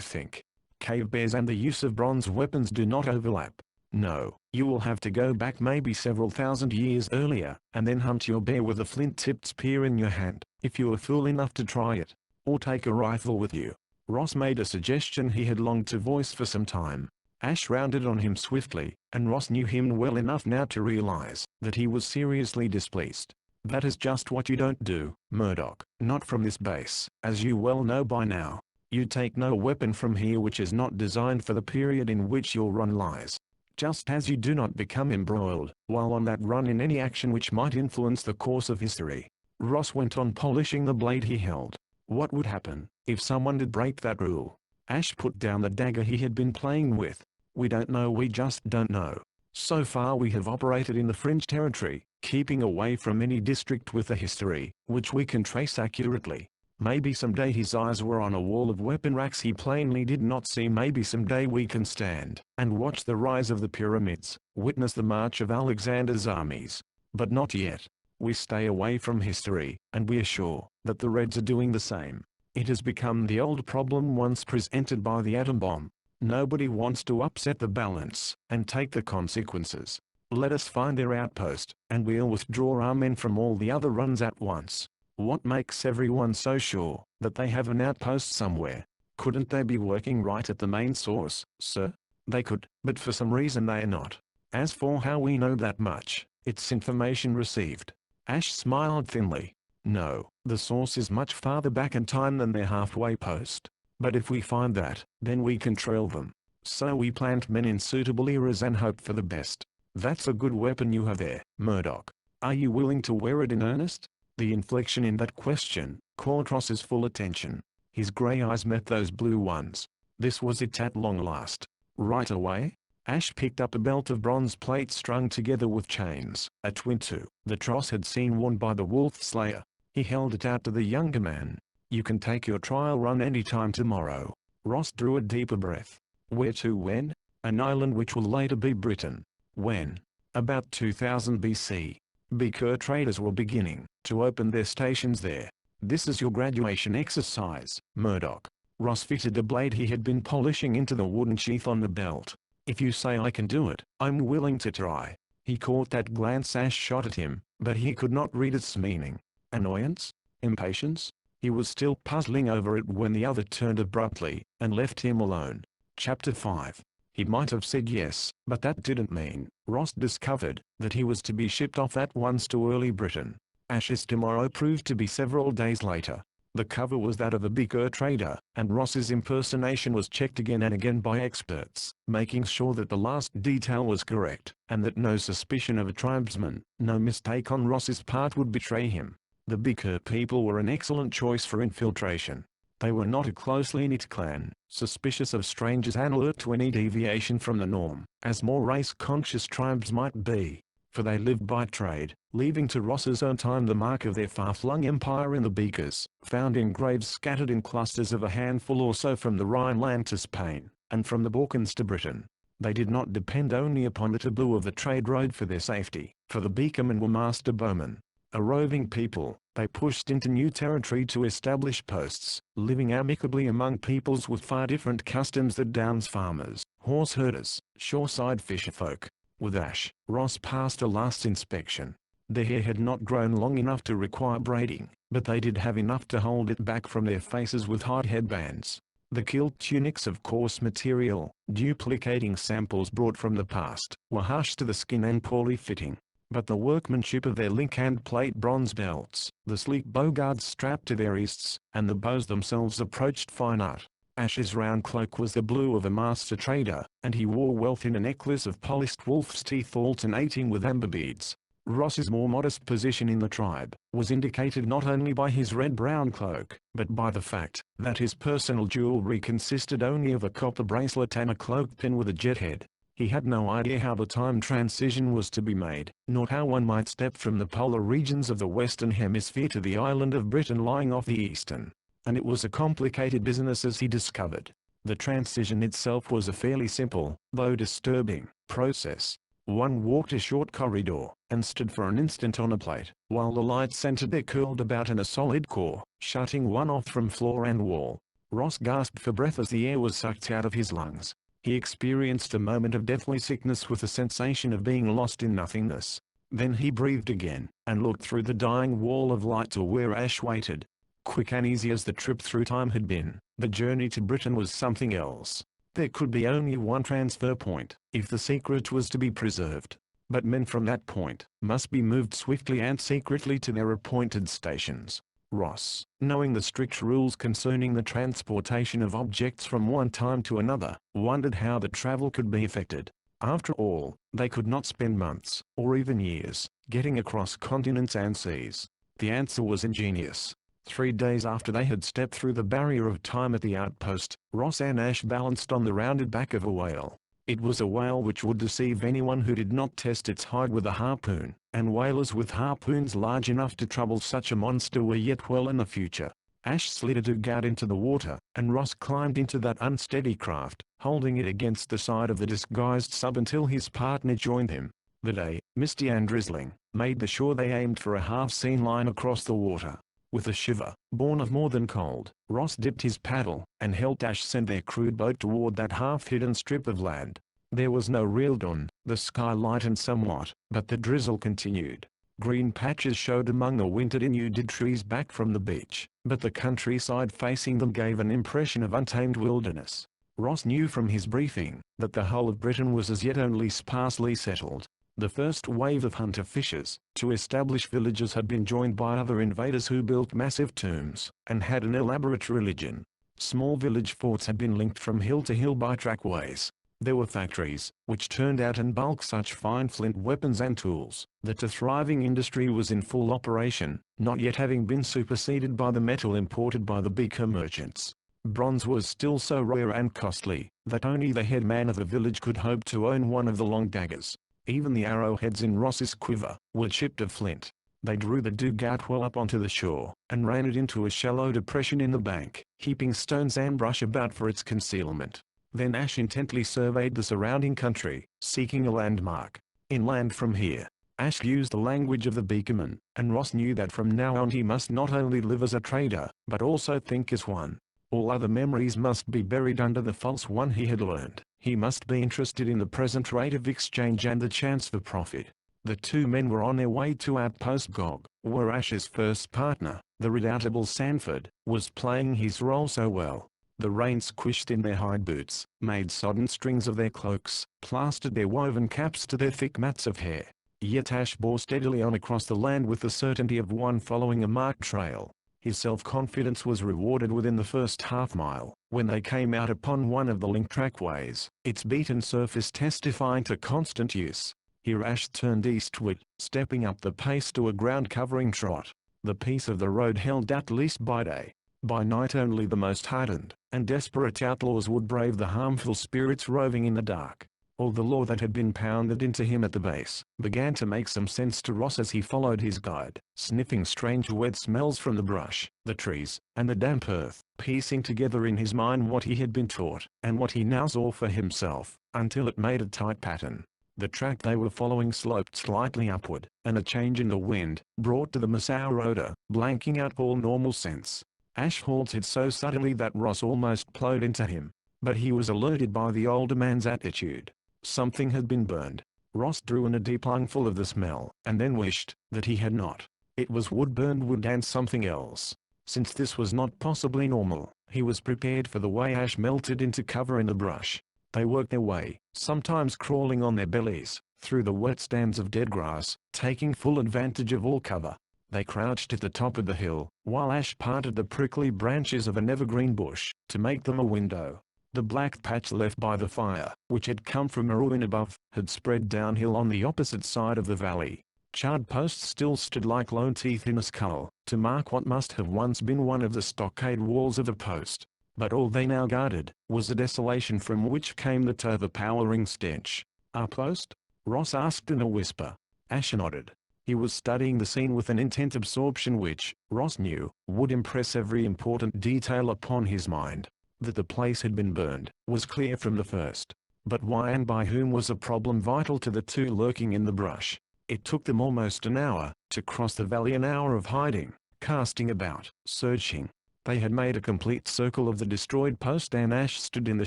Speaker 1: think. Cave bears and the use of bronze weapons do not overlap. No, you will have to go back maybe several thousand years earlier, and then hunt your bear with a flint-tipped spear in your hand, if you are fool enough to try it. Or take a rifle with you. Ross made a suggestion he had longed to voice for some time. Ash rounded on him swiftly, and Ross knew him well enough now to realize that he was seriously displeased. That is just what you don't do, Murdoch, not from this base, as you well know by now. You take no weapon from here which is not designed for the period in which your run lies. Just as you do not become embroiled, while on that run, in any action which might influence the course of history. Ross went on polishing the blade he held. What would happen if someone did break that rule? Ash put down the dagger he had been playing with. We don't know, we just don't know. So far we have operated in the fringe territory, keeping away from any district with a history, which we can trace accurately. Maybe someday his eyes were on a wall of weapon racks he plainly did not see. Maybe someday we can stand and watch the rise of the pyramids, witness the march of Alexander's armies. But not yet. We stay away from history, and we are sure that the Reds are doing the same. It has become the old problem once presented by the atom bomb. Nobody wants to upset the balance, and take the consequences. Let us find their outpost, and we'll withdraw our men from all the other runs at once. What makes everyone so sure that they have an outpost somewhere? Couldn't they be working right at the main source, sir? They could, but for some reason they are not. As for how we know that much, it's information received. Ash smiled thinly. No, the source is much farther back in time than their halfway post. But if we find that, then we can trail them. So we plant men in suitable eras and hope for the best. That's a good weapon you have there, Murdoch. Are you willing to wear it in earnest? The inflection in that question caught Ross's full attention. His grey eyes met those blue ones. This was it at long last. Right away? Ash picked up a belt of bronze plates strung together with chains, a twin to that Ross had seen worn by the Wolf Slayer. He held it out to the younger man. You can take your trial run any time tomorrow. Ross drew a deeper breath. Where to? When? An island which will later be Britain. When? About 2000 BC, beaker traders were beginning to open their stations there. "This is your graduation exercise, Murdoch." Ross fitted a blade he had been polishing into the wooden sheath on the belt. "If you say I can do it, I'm willing to try." He caught that glance Ash shot at him, but he could not read its meaning. Annoyance? Impatience? He was still puzzling over it when the other turned abruptly and left him alone. Chapter 5. He might have said yes, but that didn't mean, Ross discovered, that he was to be shipped off at once to early Britain. Ash's tomorrow proved to be several days later. The cover was that of a beaker trader, and Ross's impersonation was checked again and again by experts, making sure that the last detail was correct, and that no suspicion of a tribesman, no mistake on Ross's part would betray him. The beaker people were an excellent choice for infiltration. They were not a closely knit clan, suspicious of strangers and alert to any deviation from the norm, as more race-conscious tribes might be, for they lived by trade, leaving to Ross's own time the mark of their far-flung empire in the beakers, found in graves scattered in clusters of a handful or so from the Rhineland to Spain, and from the Balkans to Britain. They did not depend only upon the taboo of the trade road for their safety, for the beakermen were master bowmen. A roving people, they pushed into new territory to establish posts, living amicably among peoples with far different customs than Downs farmers, horse herders, shoreside fisherfolk. With Ash, Ross passed a last inspection. Their hair had not grown long enough to require braiding, but they did have enough to hold it back from their faces with hard headbands. The kilt tunics of coarse material, duplicating samples brought from the past, were harsh to the skin and poorly fitting. But the workmanship of their link and plate bronze belts, the sleek bowguards strapped to their wrists, and the bows themselves approached fine art. Ash's round cloak was the blue of a master trader, and he wore wealth in a necklace of polished wolf's teeth alternating with amber beads. Ross's more modest position in the tribe was indicated not only by his red-brown cloak, but by the fact that his personal jewelry consisted only of a copper bracelet and a cloak pin with a jet head. He had no idea how the time transition was to be made, nor how one might step from the polar regions of the Western Hemisphere to the island of Britain lying off the eastern. And it was a complicated business as he discovered. The transition itself was a fairly simple, though disturbing, process. One walked a short corridor, and stood for an instant on a plate, while the lights centered there curled about in a solid core, shutting one off from floor and wall. Ross gasped for breath as the air was sucked out of his lungs. He experienced a moment of deathly sickness with the sensation of being lost in nothingness. Then he breathed again, and looked through the dying wall of light to where Ash waited. Quick and easy as the trip through time had been, the journey to Britain was something else. There could be only one transfer point, if the secret was to be preserved. But men from that point must be moved swiftly and secretly to their appointed stations. Ross, knowing the strict rules concerning the transportation of objects from one time to another, wondered how the travel could be effected. After all, they could not spend months, or even years, getting across continents and seas. The answer was ingenious. 3 days after they had stepped through the barrier of time at the outpost, Ross and Ash balanced on the rounded back of a whale. It was a whale which would deceive anyone who did not test its hide with a harpoon, and whalers with harpoons large enough to trouble such a monster were yet well in the future. Ash slid a dugout into the water, and Ross climbed into that unsteady craft, holding it against the side of the disguised sub until his partner joined him. The day, misty and drizzling, made the shore they aimed for a half-seen line across the water. With a shiver, born of more than cold, Ross dipped his paddle, and helped Ash send their crude boat toward that half-hidden strip of land. There was no real dawn, the sky lightened somewhat, but the drizzle continued. Green patches showed among the winter-denuded trees back from the beach, but the countryside facing them gave an impression of untamed wilderness. Ross knew from his briefing that the whole of Britain was as yet only sparsely settled. The first wave of hunter-fishers to establish villages had been joined by other invaders who built massive tombs, and had an elaborate religion. Small village forts had been linked from hill to hill by trackways. There were factories, which turned out in bulk such fine flint weapons and tools, that a thriving industry was in full operation, not yet having been superseded by the metal imported by the beaker merchants. Bronze was still so rare and costly, that only the head man of a village could hope to own one of the long daggers. Even the arrowheads in Ross's quiver were chipped of flint. They drew the dugout well up onto the shore, and ran it into a shallow depression in the bank, heaping stones and brush about for its concealment. Then Ash intently surveyed the surrounding country, seeking a landmark. Inland from here. Ash used the language of the beakerman, and Ross knew that from now on he must not only live as a trader, but also think as one. All other memories must be buried under the false one he had learned. He must be interested in the present rate of exchange and the chance for profit. The two men were on their way to Outpost Gog, where Ash's first partner, the redoubtable Sanford, was playing his role so well. The rain squished in their hide boots, made sodden strings of their cloaks, plastered their woven caps to their thick mats of hair. Yet Ash bore steadily on across the land with the certainty of one following a marked trail. His self-confidence was rewarded within the first half-mile, when they came out upon one of the link trackways, its beaten surface testifying to constant use. Here Ash turned eastward, stepping up the pace to a ground-covering trot. The piece of the road held at least by day. By night only the most hardened and desperate outlaws would brave the harmful spirits roving in the dark. All the lore that had been pounded into him at the base began to make some sense to Ross as he followed his guide, sniffing strange wet smells from the brush, the trees, and the damp earth, piecing together in his mind what he had been taught, and what he now saw for himself, until it made a tight pattern. The track they were following sloped slightly upward, and a change in the wind brought to them a sour odor, blanking out all normal sense. Ash halted so suddenly that Ross almost plowed into him, but he was alerted by the older man's attitude. Something had been burned. Ross drew in a deep lungful of the smell, and then wished that he had not. It was wood-burned wood and something else. Since this was not possibly normal, he was prepared for the way ash melted into cover in the brush. They worked their way, sometimes crawling on their bellies, through the wet stands of dead grass, taking full advantage of all cover. They crouched at the top of the hill, while Ash parted the prickly branches of an evergreen bush, to make them a window. The black patch left by the fire, which had come from a ruin above, had spread downhill on the opposite side of the valley. Charred posts still stood like lone teeth in a skull, to mark what must have once been one of the stockade walls of the post. But all they now guarded was the desolation from which came that overpowering stench. "Our post?" Ross asked in a whisper. Ash nodded. He was studying the scene with an intent absorption which, Ross knew, would impress every important detail upon his mind. That the place had been burned was clear from the first. But why and by whom was a problem vital to the two lurking in the brush. It took them almost an hour to cross the valley, an hour of hiding, casting about, searching. They had made a complete circle of the destroyed post, and Ash stood in the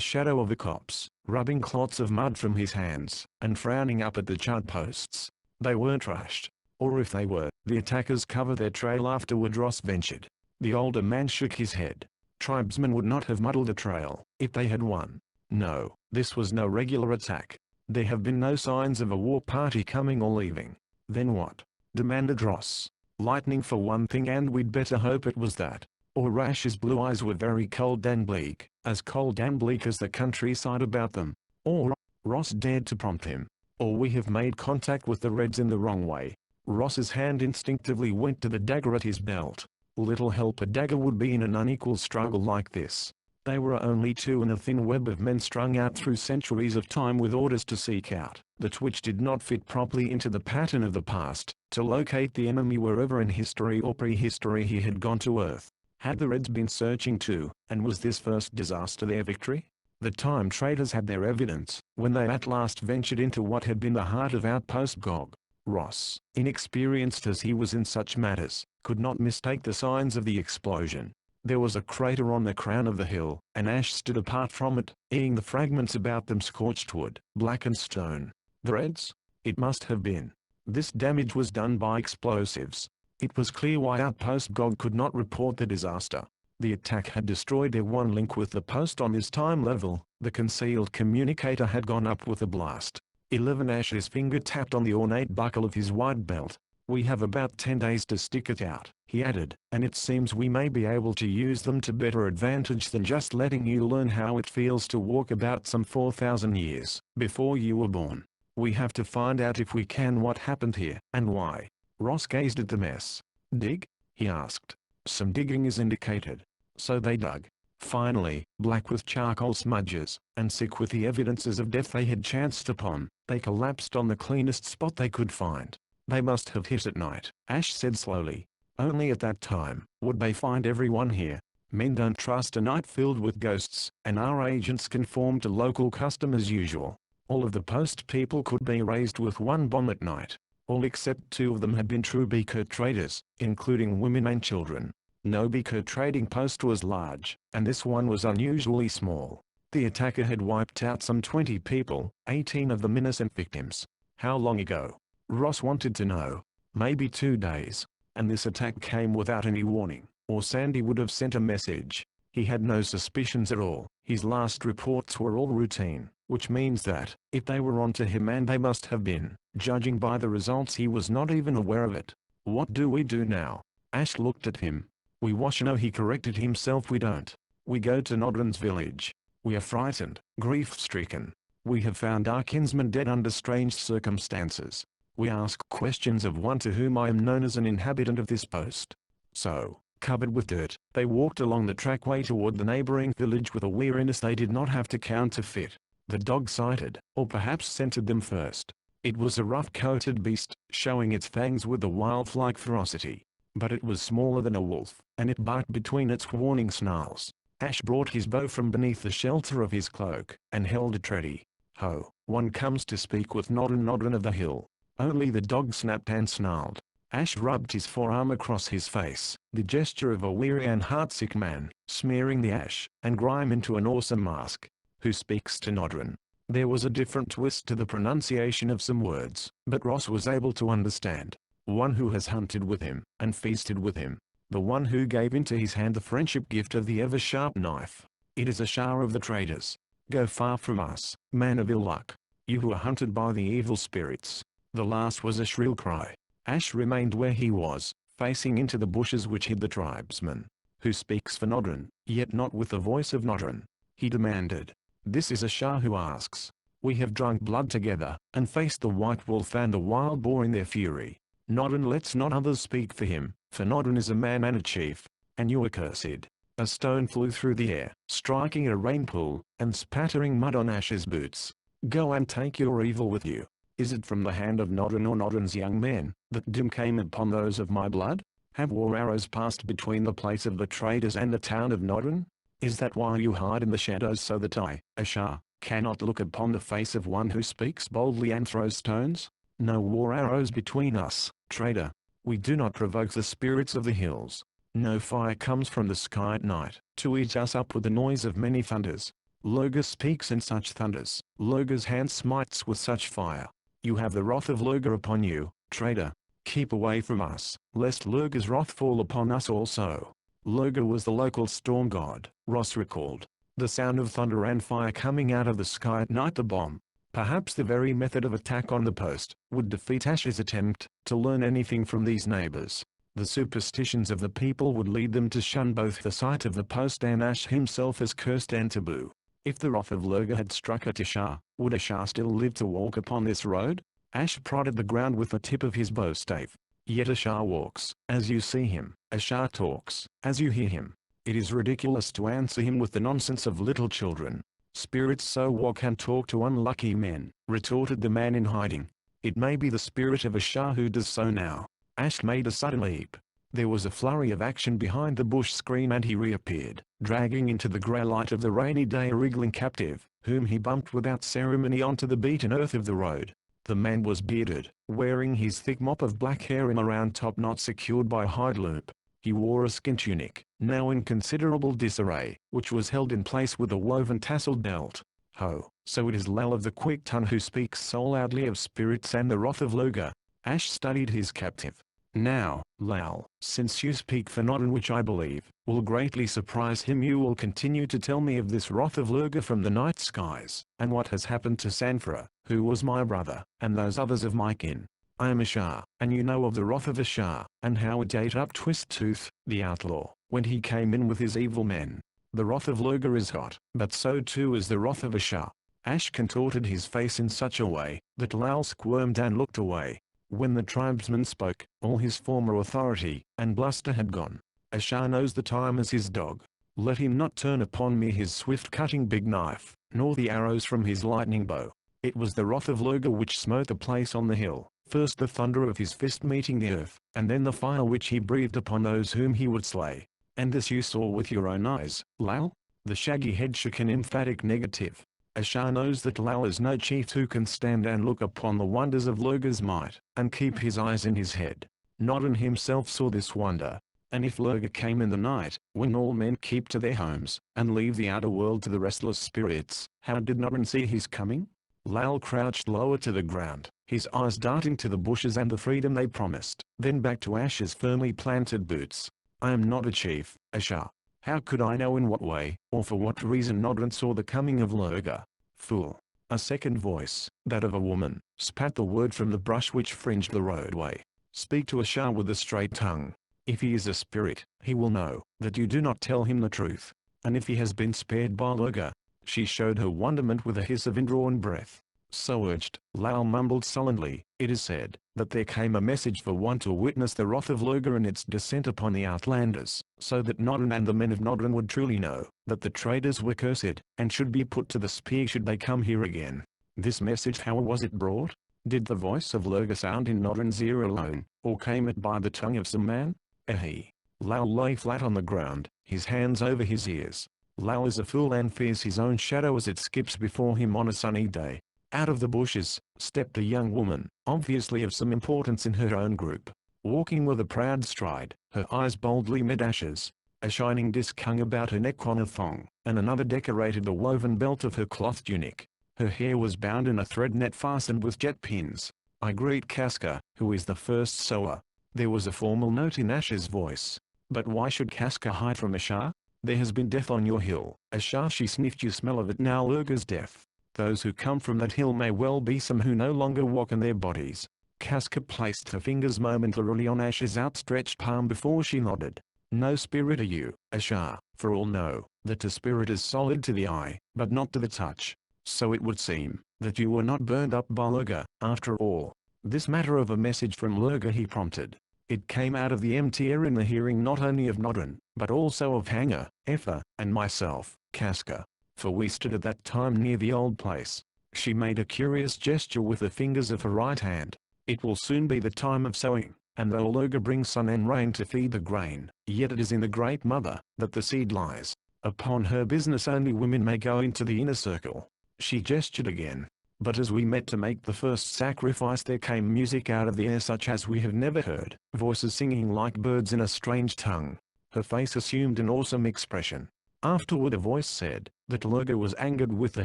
Speaker 1: shadow of the copse, rubbing clots of mud from his hands, and frowning up at the charred posts. They weren't rushed. Or if they were, the attackers covered their trail afterward, Ross ventured. The older man shook his head. Tribesmen would not have muddled the trail, if they had won. No, this was no regular attack. There have been no signs of a war party coming or leaving. Then what? Demanded Ross. Lightning for one thing, and we'd better hope it was that. Or Ash's blue eyes were very cold and bleak as the countryside about them. Or, Ross dared to prompt him. Or we have made contact with the Reds in the wrong way. Ross's hand instinctively went to the dagger at his belt. Little help a dagger would be in an unequal struggle like this. They were only two in a thin web of men strung out through centuries of time with orders to seek out that which did not fit properly into the pattern of the past, to locate the enemy wherever in history or prehistory he had gone to Earth. Had the Reds been searching too, and was this first disaster their victory? The time traders had their evidence, when they at last ventured into what had been the heart of Outpost Gog. Ross, inexperienced as he was in such matters, could not mistake the signs of the explosion. There was a crater on the crown of the hill, and Ash stood apart from it, eyeing the fragments about them: scorched wood, blackened stone. The Reds? It must have been. This damage was done by explosives. It was clear why Outpost Gog could not report the disaster. The attack had destroyed their one link with the post on this time level. The concealed communicator had gone up with a blast. 11. Ash's finger tapped on the ornate buckle of his wide belt. "We have about 10 days to stick it out," he added, "and it seems we may be able to use them to better advantage than just letting you learn how it feels to walk about some 4,000 years before you were born. We have to find out if we can what happened here, and why." Ross gazed at the mess. "Dig?" he asked. "Some digging is indicated." So they dug. Finally, black with charcoal smudges, and sick with the evidences of death they had chanced upon, they collapsed on the cleanest spot they could find. "They must have hit at night," Ash said slowly. "Only at that time would they find everyone here. Men don't trust a night filled with ghosts, and our agents conform to local custom as usual." All of the post people could be raised with one bomb at night. All except 2 of them had been true beaker traders, including women and children. No beaker trading post was large, and this one was unusually small. The attacker had wiped out some 20 people, 18 of them innocent victims. How long ago? Ross wanted to know. Maybe 2 days. And this attack came without any warning, or Sandy would have sent a message. He had no suspicions at all. His last reports were all routine, which means that, if they were onto him, and they must have been, judging by the results, he was not even aware of it. What do we do now? Ash looked at him. We wash. No, he corrected himself. We don't. We go to Nodrin's village. We are frightened, grief-stricken. We have found our kinsman dead under strange circumstances. We ask questions of one to whom I am known as an inhabitant of this post. So, covered with dirt, they walked along the trackway toward the neighboring village with a weariness they did not have to counterfeit. The dog sighted, or perhaps scented them first. It was a rough-coated beast, showing its fangs with a wolf-like ferocity. But it was smaller than a wolf, and it barked between its warning snarls. Ash brought his bow from beneath the shelter of his cloak, and held it ready. Ho, one comes to speak with Nodrin of the hill. Only the dog snapped and snarled. Ash rubbed his forearm across his face, the gesture of a weary and heartsick man, smearing the ash and grime into an awesome mask. Who speaks to Nodrin? There was a different twist to the pronunciation of some words, but Ross was able to understand. One who has hunted with him, and feasted with him. The one who gave into his hand the friendship gift of the ever-sharp knife. It is a shower of the traders. Go far from us, man of ill luck. You who are hunted by the evil spirits. The last was a shrill cry. Ash remained where he was, facing into the bushes which hid the tribesman. Who speaks for Nodrin, yet not with the voice of Nodrin? He demanded. This is a Shah who asks. We have drunk blood together, and faced the white wolf and the wild boar in their fury. Nodrin lets not others speak for him, for Nodrin is a man and a chief. And you are cursed. A stone flew through the air, striking a rain pool, and spattering mud on Ash's boots. Go and take your evil with you. Is it from the hand of Nodrin or Nodrin's young men, that doom came upon those of my blood? Have war arrows passed between the place of the traders and the town of Nodrin? Is that why you hide in the shadows so that I, a Shah, cannot look upon the face of one who speaks boldly and throws stones? No war arrows between us, trader. We do not provoke the spirits of the hills. No fire comes from the sky at night, to eat us up with the noise of many thunders. Loga speaks in such thunders, Loga's hand smites with such fire. You have the wrath of Loga upon you, trader. Keep away from us, lest Loga's wrath fall upon us also. Loga was the local storm god, Ross recalled. The sound of thunder and fire coming out of the sky at night. The bomb, perhaps the very method of attack on the post, would defeat Ash's attempt to learn anything from these neighbors. The superstitions of the people would lead them to shun both the sight of the post and Ash himself as cursed and taboo. If the wrath of Loga had struck at Shah, would a Shah still live to walk upon this road? Ash prodded the ground with the tip of his bow stave. Yet a Shah walks, as you see him. A Shah talks, as you hear him. It is ridiculous to answer him with the nonsense of little children. Spirits so walk and talk to unlucky men, retorted the man in hiding. It may be the spirit of a Shah who does so now. Ash made a sudden leap. There was a flurry of action behind the bush screen and he reappeared, dragging into the grey light of the rainy day a wriggling captive, whom he bumped without ceremony onto the beaten earth of the road. The man was bearded, wearing his thick mop of black hair in a round top knot secured by a hide loop. He wore a skin tunic, now in considerable disarray, which was held in place with a woven tasseled belt. Ho, so it is Lal of the quick tongue who speaks so loudly of spirits and the wrath of Loga. Ash studied his captive. Now, Lal, since you speak for Nodrin, which I believe will greatly surprise him, you will continue to tell me of this wrath of Loga from the night skies, and what has happened to Sanfra, who was my brother, and those others of my kin. I am a Shah, and you know of the wrath of a Shah, and how it ate up Twisttooth, the outlaw, when he came in with his evil men. The wrath of Loga is hot, but so too is the wrath of a Shah. Ash contorted his face in such a way that Lal squirmed and looked away. When the tribesman spoke, all his former authority and bluster had gone. A Shah knows the time as his dog. Let him not turn upon me his swift-cutting big knife, nor the arrows from his lightning bow. It was the wrath of Loga which smote the place on the hill, first the thunder of his fist meeting the earth, and then the fire which he breathed upon those whom he would slay. And this you saw with your own eyes, Lal? The shaggy head shook an emphatic negative. Ashar knows that Lal is no chief who can stand and look upon the wonders of Lurga's might, and keep his eyes in his head. Nodden himself saw this wonder. And if Lurga came in the night, when all men keep to their homes, and leave the outer world to the restless spirits, how did Nodden see his coming? Lal crouched lower to the ground, his eyes darting to the bushes and the freedom they promised, then back to Ash's firmly planted boots. I am not a chief, Ashar. How could I know in what way, or for what reason Nodden saw the coming of Lurga? Fool. A second voice, that of a woman, spat the word from the brush which fringed the roadway. Speak to Ashar with a straight tongue. If he is a spirit, he will know that you do not tell him the truth. And if he has been spared by Lurga. She showed her wonderment with a hiss of indrawn breath. So urged, Lal mumbled sullenly, it is said, that there came a message for one to witness the wrath of Lurga and its descent upon the Outlanders, so that Nodden and the men of Nodden would truly know, that the traitors were cursed, and should be put to the spear should they come here again. This message how was it brought? Did the voice of Lurga sound in Nodden's ear alone, or came it by the tongue of some man? Ahi. Lal lay flat on the ground, his hands over his ears. Lal is a fool and fears his own shadow as it skips before him on a sunny day. Out of the bushes, stepped a young woman, obviously of some importance in her own group. Walking with a proud stride, her eyes boldly met Ash's. A shining disc hung about her neck on a thong, and another decorated the woven belt of her cloth tunic. Her hair was bound in a thread net fastened with jet pins. I greet Casca, who is the first sower. There was a formal note in Ash's voice. But why should Casca hide from Ashar? There has been death on your hill. Ashar, she sniffed, you smell of it now. Lurga's death. Those who come from that hill may well be some who no longer walk in their bodies. Casca placed her fingers momentarily on Ash's outstretched palm before she nodded. No spirit are you, Ashar, for all know, that a spirit is solid to the eye, but not to the touch. So it would seem, that you were not burned up by Lurga, after all. This matter of a message from Lurga, he prompted. It came out of the empty air in the hearing not only of Nodden, but also of Hanger, Effa, and myself, Casca. For we stood at that time near the old place. She made a curious gesture with the fingers of her right hand. It will soon be the time of sowing, and though Lurga brings sun and rain to feed the grain, yet it is in the Great Mother, that the seed lies. Upon her business only women may go into the inner circle. She gestured again. But as we met to make the first sacrifice there came music out of the air such as we have never heard, voices singing like birds in a strange tongue. Her face assumed an awesome expression. Afterward a voice said, that Lurga was angered with the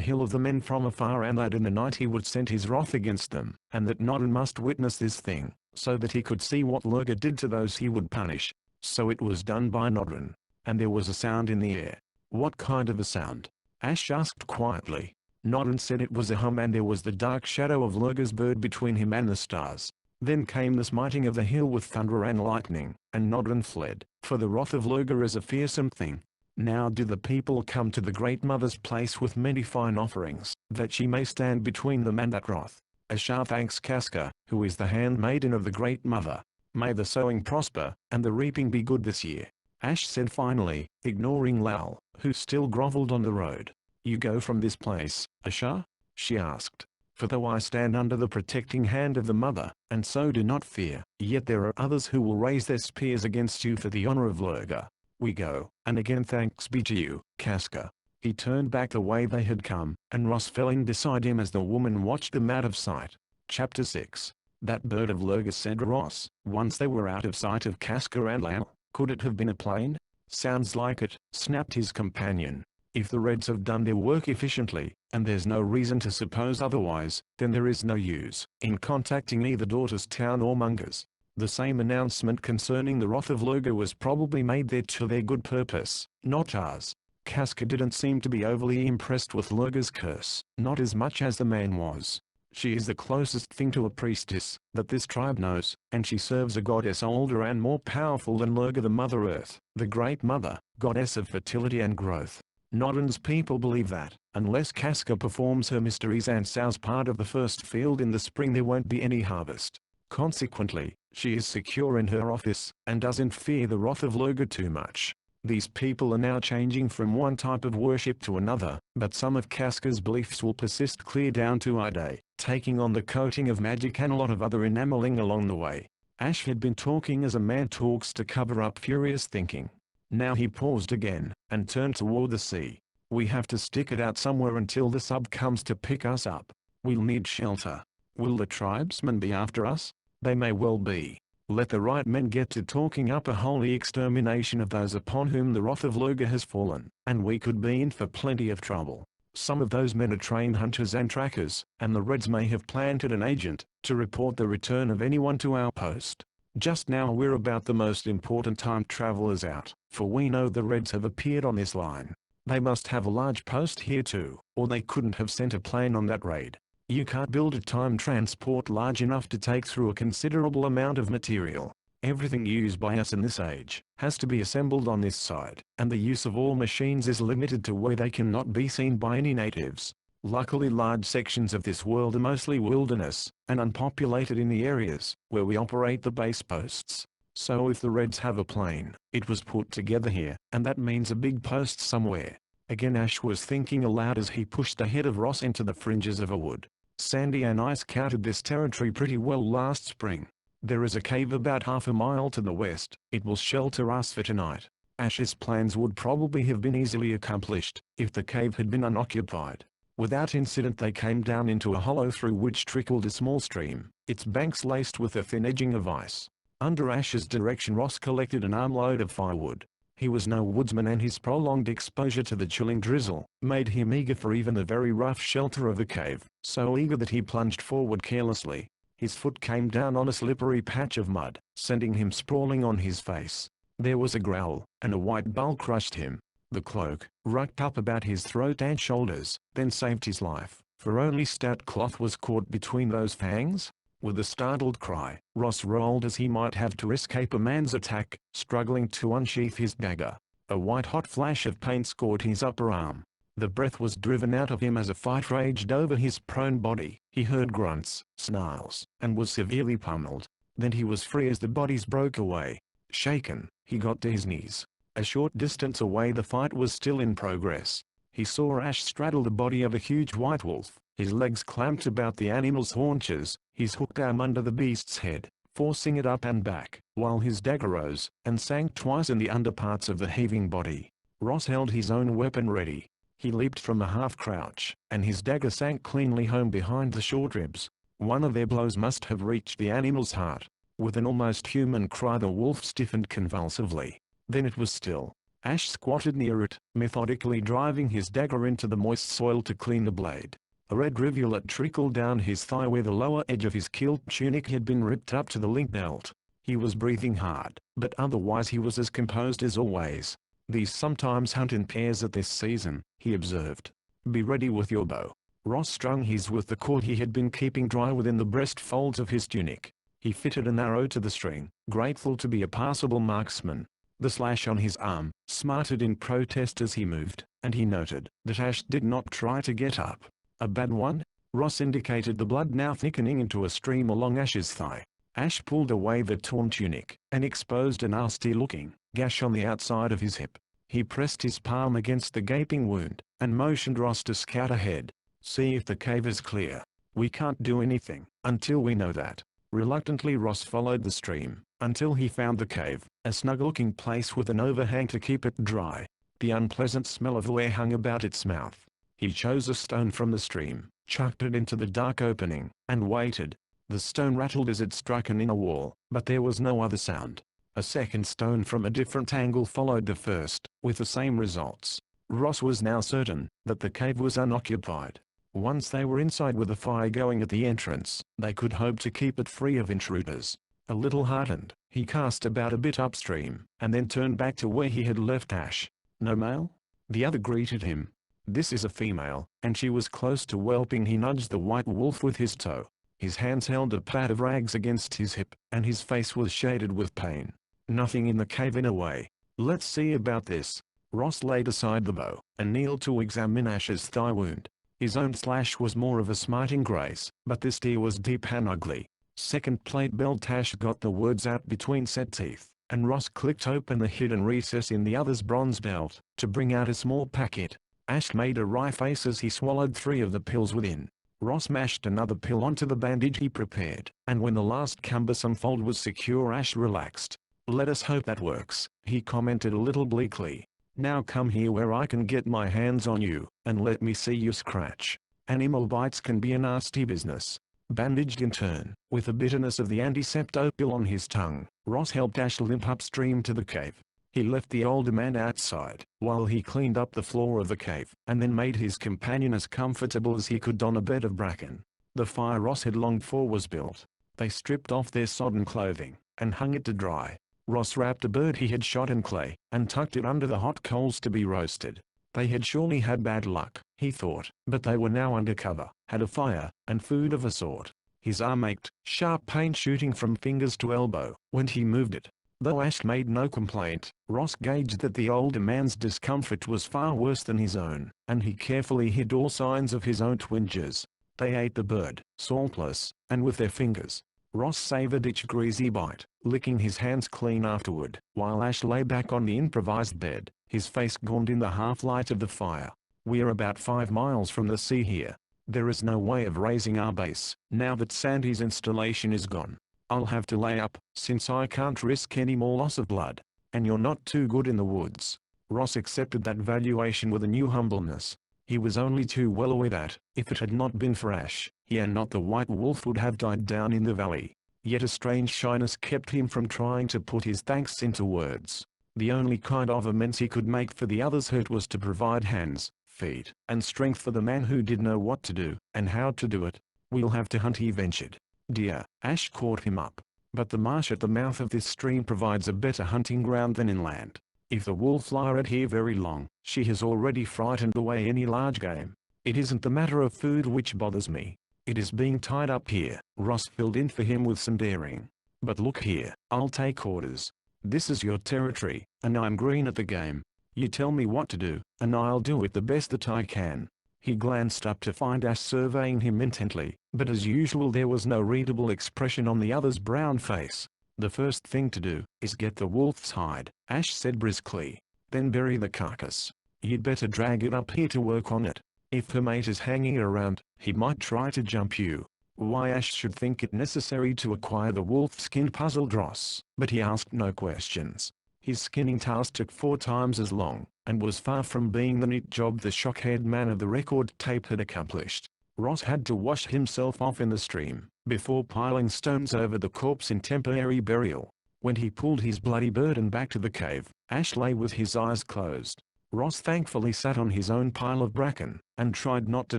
Speaker 1: hill of the men from afar and that in the night he would send his wrath against them, and that Nodden must witness this thing, so that he could see what Lurga did to those he would punish. So it was done by Nodden. And there was a sound in the air. What kind of a sound? Ash asked quietly. Nodden said it was a hum and there was the dark shadow of Lurga's bird between him and the stars. Then came the smiting of the hill with thunder and lightning, and Nodden fled, for the wrath of Lurga is a fearsome thing. Now do the people come to the Great Mother's place with many fine offerings, that she may stand between them and that wrath. Ashar thanks Casca, who is the handmaiden of the Great Mother. May the sowing prosper, and the reaping be good this year. Ash said finally, ignoring Lal, who still grovelled on the road. You go from this place, Ashar? She asked. For though I stand under the protecting hand of the Mother, and so do not fear, yet there are others who will raise their spears against you for the honor of Lurga. We go, and again thanks be to you, Casca. He turned back the way they had come, and Ross fell in beside him as the woman watched them out of sight. Chapter 6. That bird of Lurga, said Ross, once they were out of sight of Casca and Lal. Could it have been a plane? Sounds like it, snapped his companion. If the Reds have done their work efficiently, and there's no reason to suppose otherwise, then there is no use in contacting either Daughter's Town or Mungers. The same announcement concerning the wrath of Lurga was probably made there to their good purpose, not ours. Casca didn't seem to be overly impressed with Lurga's curse, not as much as the man was. She is the closest thing to a priestess that this tribe knows, and she serves a goddess older and more powerful than Lurga, the Mother Earth, the Great Mother, goddess of fertility and growth. Nodden's people believe that, unless Casca performs her mysteries and sows part of the first field in the spring, there won't be any harvest. Consequently, she is secure in her office, and doesn't fear the wrath of Lurga too much. These people are now changing from one type of worship to another, but some of Casca's beliefs will persist clear down to our day, taking on the coating of magic and a lot of other enameling along the way. Ash had been talking as a man talks to cover up furious thinking. Now he paused again, and turned toward the sea. We have to stick it out somewhere until the sub comes to pick us up. We'll need shelter. Will the tribesmen be after us? They may well be. Let the right men get to talking up a holy extermination of those upon whom the wrath of Loga has fallen, and we could be in for plenty of trouble. Some of those men are trained hunters and trackers, and the Reds may have planted an agent to report the return of anyone to our post. Just now we're about the most important time travelers out, for we know the Reds have appeared on this line. They must have a large post here too, or they couldn't have sent a plane on that raid. You can't build a time transport large enough to take through a considerable amount of material. Everything used by us in this age has to be assembled on this side, and the use of all machines is limited to where they cannot be seen by any natives. Luckily large sections of this world are mostly wilderness, and unpopulated in the areas where we operate the base posts. So if the Reds have a plane, it was put together here, and that means a big post somewhere. Again Ash was thinking aloud as he pushed ahead of Ross into the fringes of a wood. Sandy and I scouted this territory pretty well last spring. There is a cave about half a mile to the west. It will shelter us for tonight. Ash's plans would probably have been easily accomplished if the cave had been unoccupied. Without incident they came down into a hollow through which trickled a small stream, its banks laced with a thin edging of ice. Under Ash's direction Ross collected an armload of firewood. He was no woodsman and his prolonged exposure to the chilling drizzle made him eager for even the very rough shelter of the cave, so eager that he plunged forward carelessly. His foot came down on a slippery patch of mud, sending him sprawling on his face. There was a growl, and a white bull crushed him. The cloak, rucked up about his throat and shoulders, then saved his life, for only stout cloth was caught between those fangs. With a startled cry, Ross rolled as he might have to escape a man's attack, struggling to unsheath his dagger. A white-hot flash of pain scored his upper arm. The breath was driven out of him as a fight raged over his prone body. He heard grunts, snarls, and was severely pummeled. Then he was free as the bodies broke away. Shaken, he got to his knees. A short distance away the fight was still in progress. He saw Ash straddle the body of a huge white wolf, his legs clamped about the animal's haunches, his hooked arm under the beast's head, forcing it up and back, while his dagger rose and sank twice in the underparts of the heaving body. Ross held his own weapon ready. He leaped from a half-crouch, and his dagger sank cleanly home behind the short ribs. One of their blows must have reached the animal's heart. With an almost human cry the wolf stiffened convulsively. Then it was still. Ash squatted near it, methodically driving his dagger into the moist soil to clean the blade. A red rivulet trickled down his thigh where the lower edge of his kilt tunic had been ripped up to the link belt. He was breathing hard, but otherwise he was as composed as always. These sometimes hunt in pairs at this season, he observed. Be ready with your bow. Ross strung his with the cord he had been keeping dry within the breast folds of his tunic. He fitted an arrow to the string, grateful to be a passable marksman. The slash on his arm smarted in protest as he moved, and he noted that Ash did not try to get up. A bad one? Ross indicated the blood now thickening into a stream along Ash's thigh. Ash pulled away the torn tunic, and exposed a nasty-looking gash on the outside of his hip. He pressed his palm against the gaping wound, and motioned Ross to scout ahead. See if the cave is clear. We can't do anything until we know that. Reluctantly Ross followed the stream, until he found the cave, a snug-looking place with an overhang to keep it dry. The unpleasant smell of ware hung about its mouth. He chose a stone from the stream, chucked it into the dark opening, and waited. The stone rattled as it struck an inner wall, but there was no other sound. A second stone from a different angle followed the first, with the same results. Ross was now certain that the cave was unoccupied. Once they were inside with a fire going at the entrance, they could hope to keep it free of intruders. A little heartened, he cast about a bit upstream, and then turned back to where he had left Ash. No male? The other greeted him. This is a female, and she was close to whelping. He nudged the white wolf with his toe. His hands held a pad of rags against his hip, and his face was shaded with pain. Nothing in the cave in a way. Let's see about this. Ross laid aside the bow, and kneeled to examine Ash's thigh wound. His own slash was more of a smiting grace, but this tear was deep and ugly. Second plate belt. Ash got the words out between set teeth, and Ross clicked open the hidden recess in the other's bronze belt, to bring out a small packet. Ash made a wry face as he swallowed 3 of the pills within. Ross mashed another pill onto the bandage he prepared, and when the last cumbersome fold was secure Ash relaxed. Let us hope that works, he commented a little bleakly. Now come here where I can get my hands on you, and let me see you scratch. Animal bites can be a nasty business. Bandaged in turn, with the bitterness of the antiseptic pill on his tongue, Ross helped Ash limp upstream to the cave. He left the older man outside, while he cleaned up the floor of the cave, and then made his companion as comfortable as he could on a bed of bracken. The fire Ross had longed for was built. They stripped off their sodden clothing, and hung it to dry. Ross wrapped a bird he had shot in clay, and tucked it under the hot coals to be roasted. They had surely had bad luck, he thought, but they were now under cover, had a fire, and food of a sort. His arm ached, sharp pain shooting from fingers to elbow, when he moved it. Though Ash made no complaint, Ross gauged that the older man's discomfort was far worse than his own, and he carefully hid all signs of his own twinges. They ate the bird, saltless, and with their fingers. Ross savored each greasy bite, licking his hands clean afterward, while Ash lay back on the improvised bed, his face gaunt in the half-light of the fire. "We're about 5 miles from the sea here. There is no way of raising our base, now that Sandy's installation is gone. I'll have to lay up, since I can't risk any more loss of blood. And you're not too good in the woods." Ross accepted that valuation with a new humbleness. He was only too well aware that, if it had not been for Ash, he and not the white wolf would have died down in the valley. Yet a strange shyness kept him from trying to put his thanks into words. The only kind of amends he could make for the other's hurt was to provide hands, feet, and strength for the man who did know what to do, and how to do it. "We'll have to hunt," he ventured. "Dear," Ash caught him up. "But the marsh at the mouth of this stream provides a better hunting ground than inland. If the wolf lies here very long, she has already frightened away any large game. It isn't the matter of food which bothers me. It is being tied up here." Ross filled in for him with some daring. "But look here, I'll take orders. This is your territory, and I'm green at the game. You tell me what to do, and I'll do it the best that I can." He glanced up to find Ash surveying him intently, but as usual there was no readable expression on the other's brown face. "The first thing to do is get the wolf's hide," Ash said briskly. "Then bury the carcass. You'd better drag it up here to work on it. If her mate is hanging around, he might try to jump you." Why Ash should think it necessary to acquire the wolf skin puzzled Ross, but he asked no questions. His skinning task took 4 times as long, and was far from being the neat job the shock-haired man of the record tape had accomplished. Ross had to wash himself off in the stream, before piling stones over the corpse in temporary burial. When he pulled his bloody burden back to the cave, Ash lay with his eyes closed. Ross thankfully sat on his own pile of bracken, and tried not to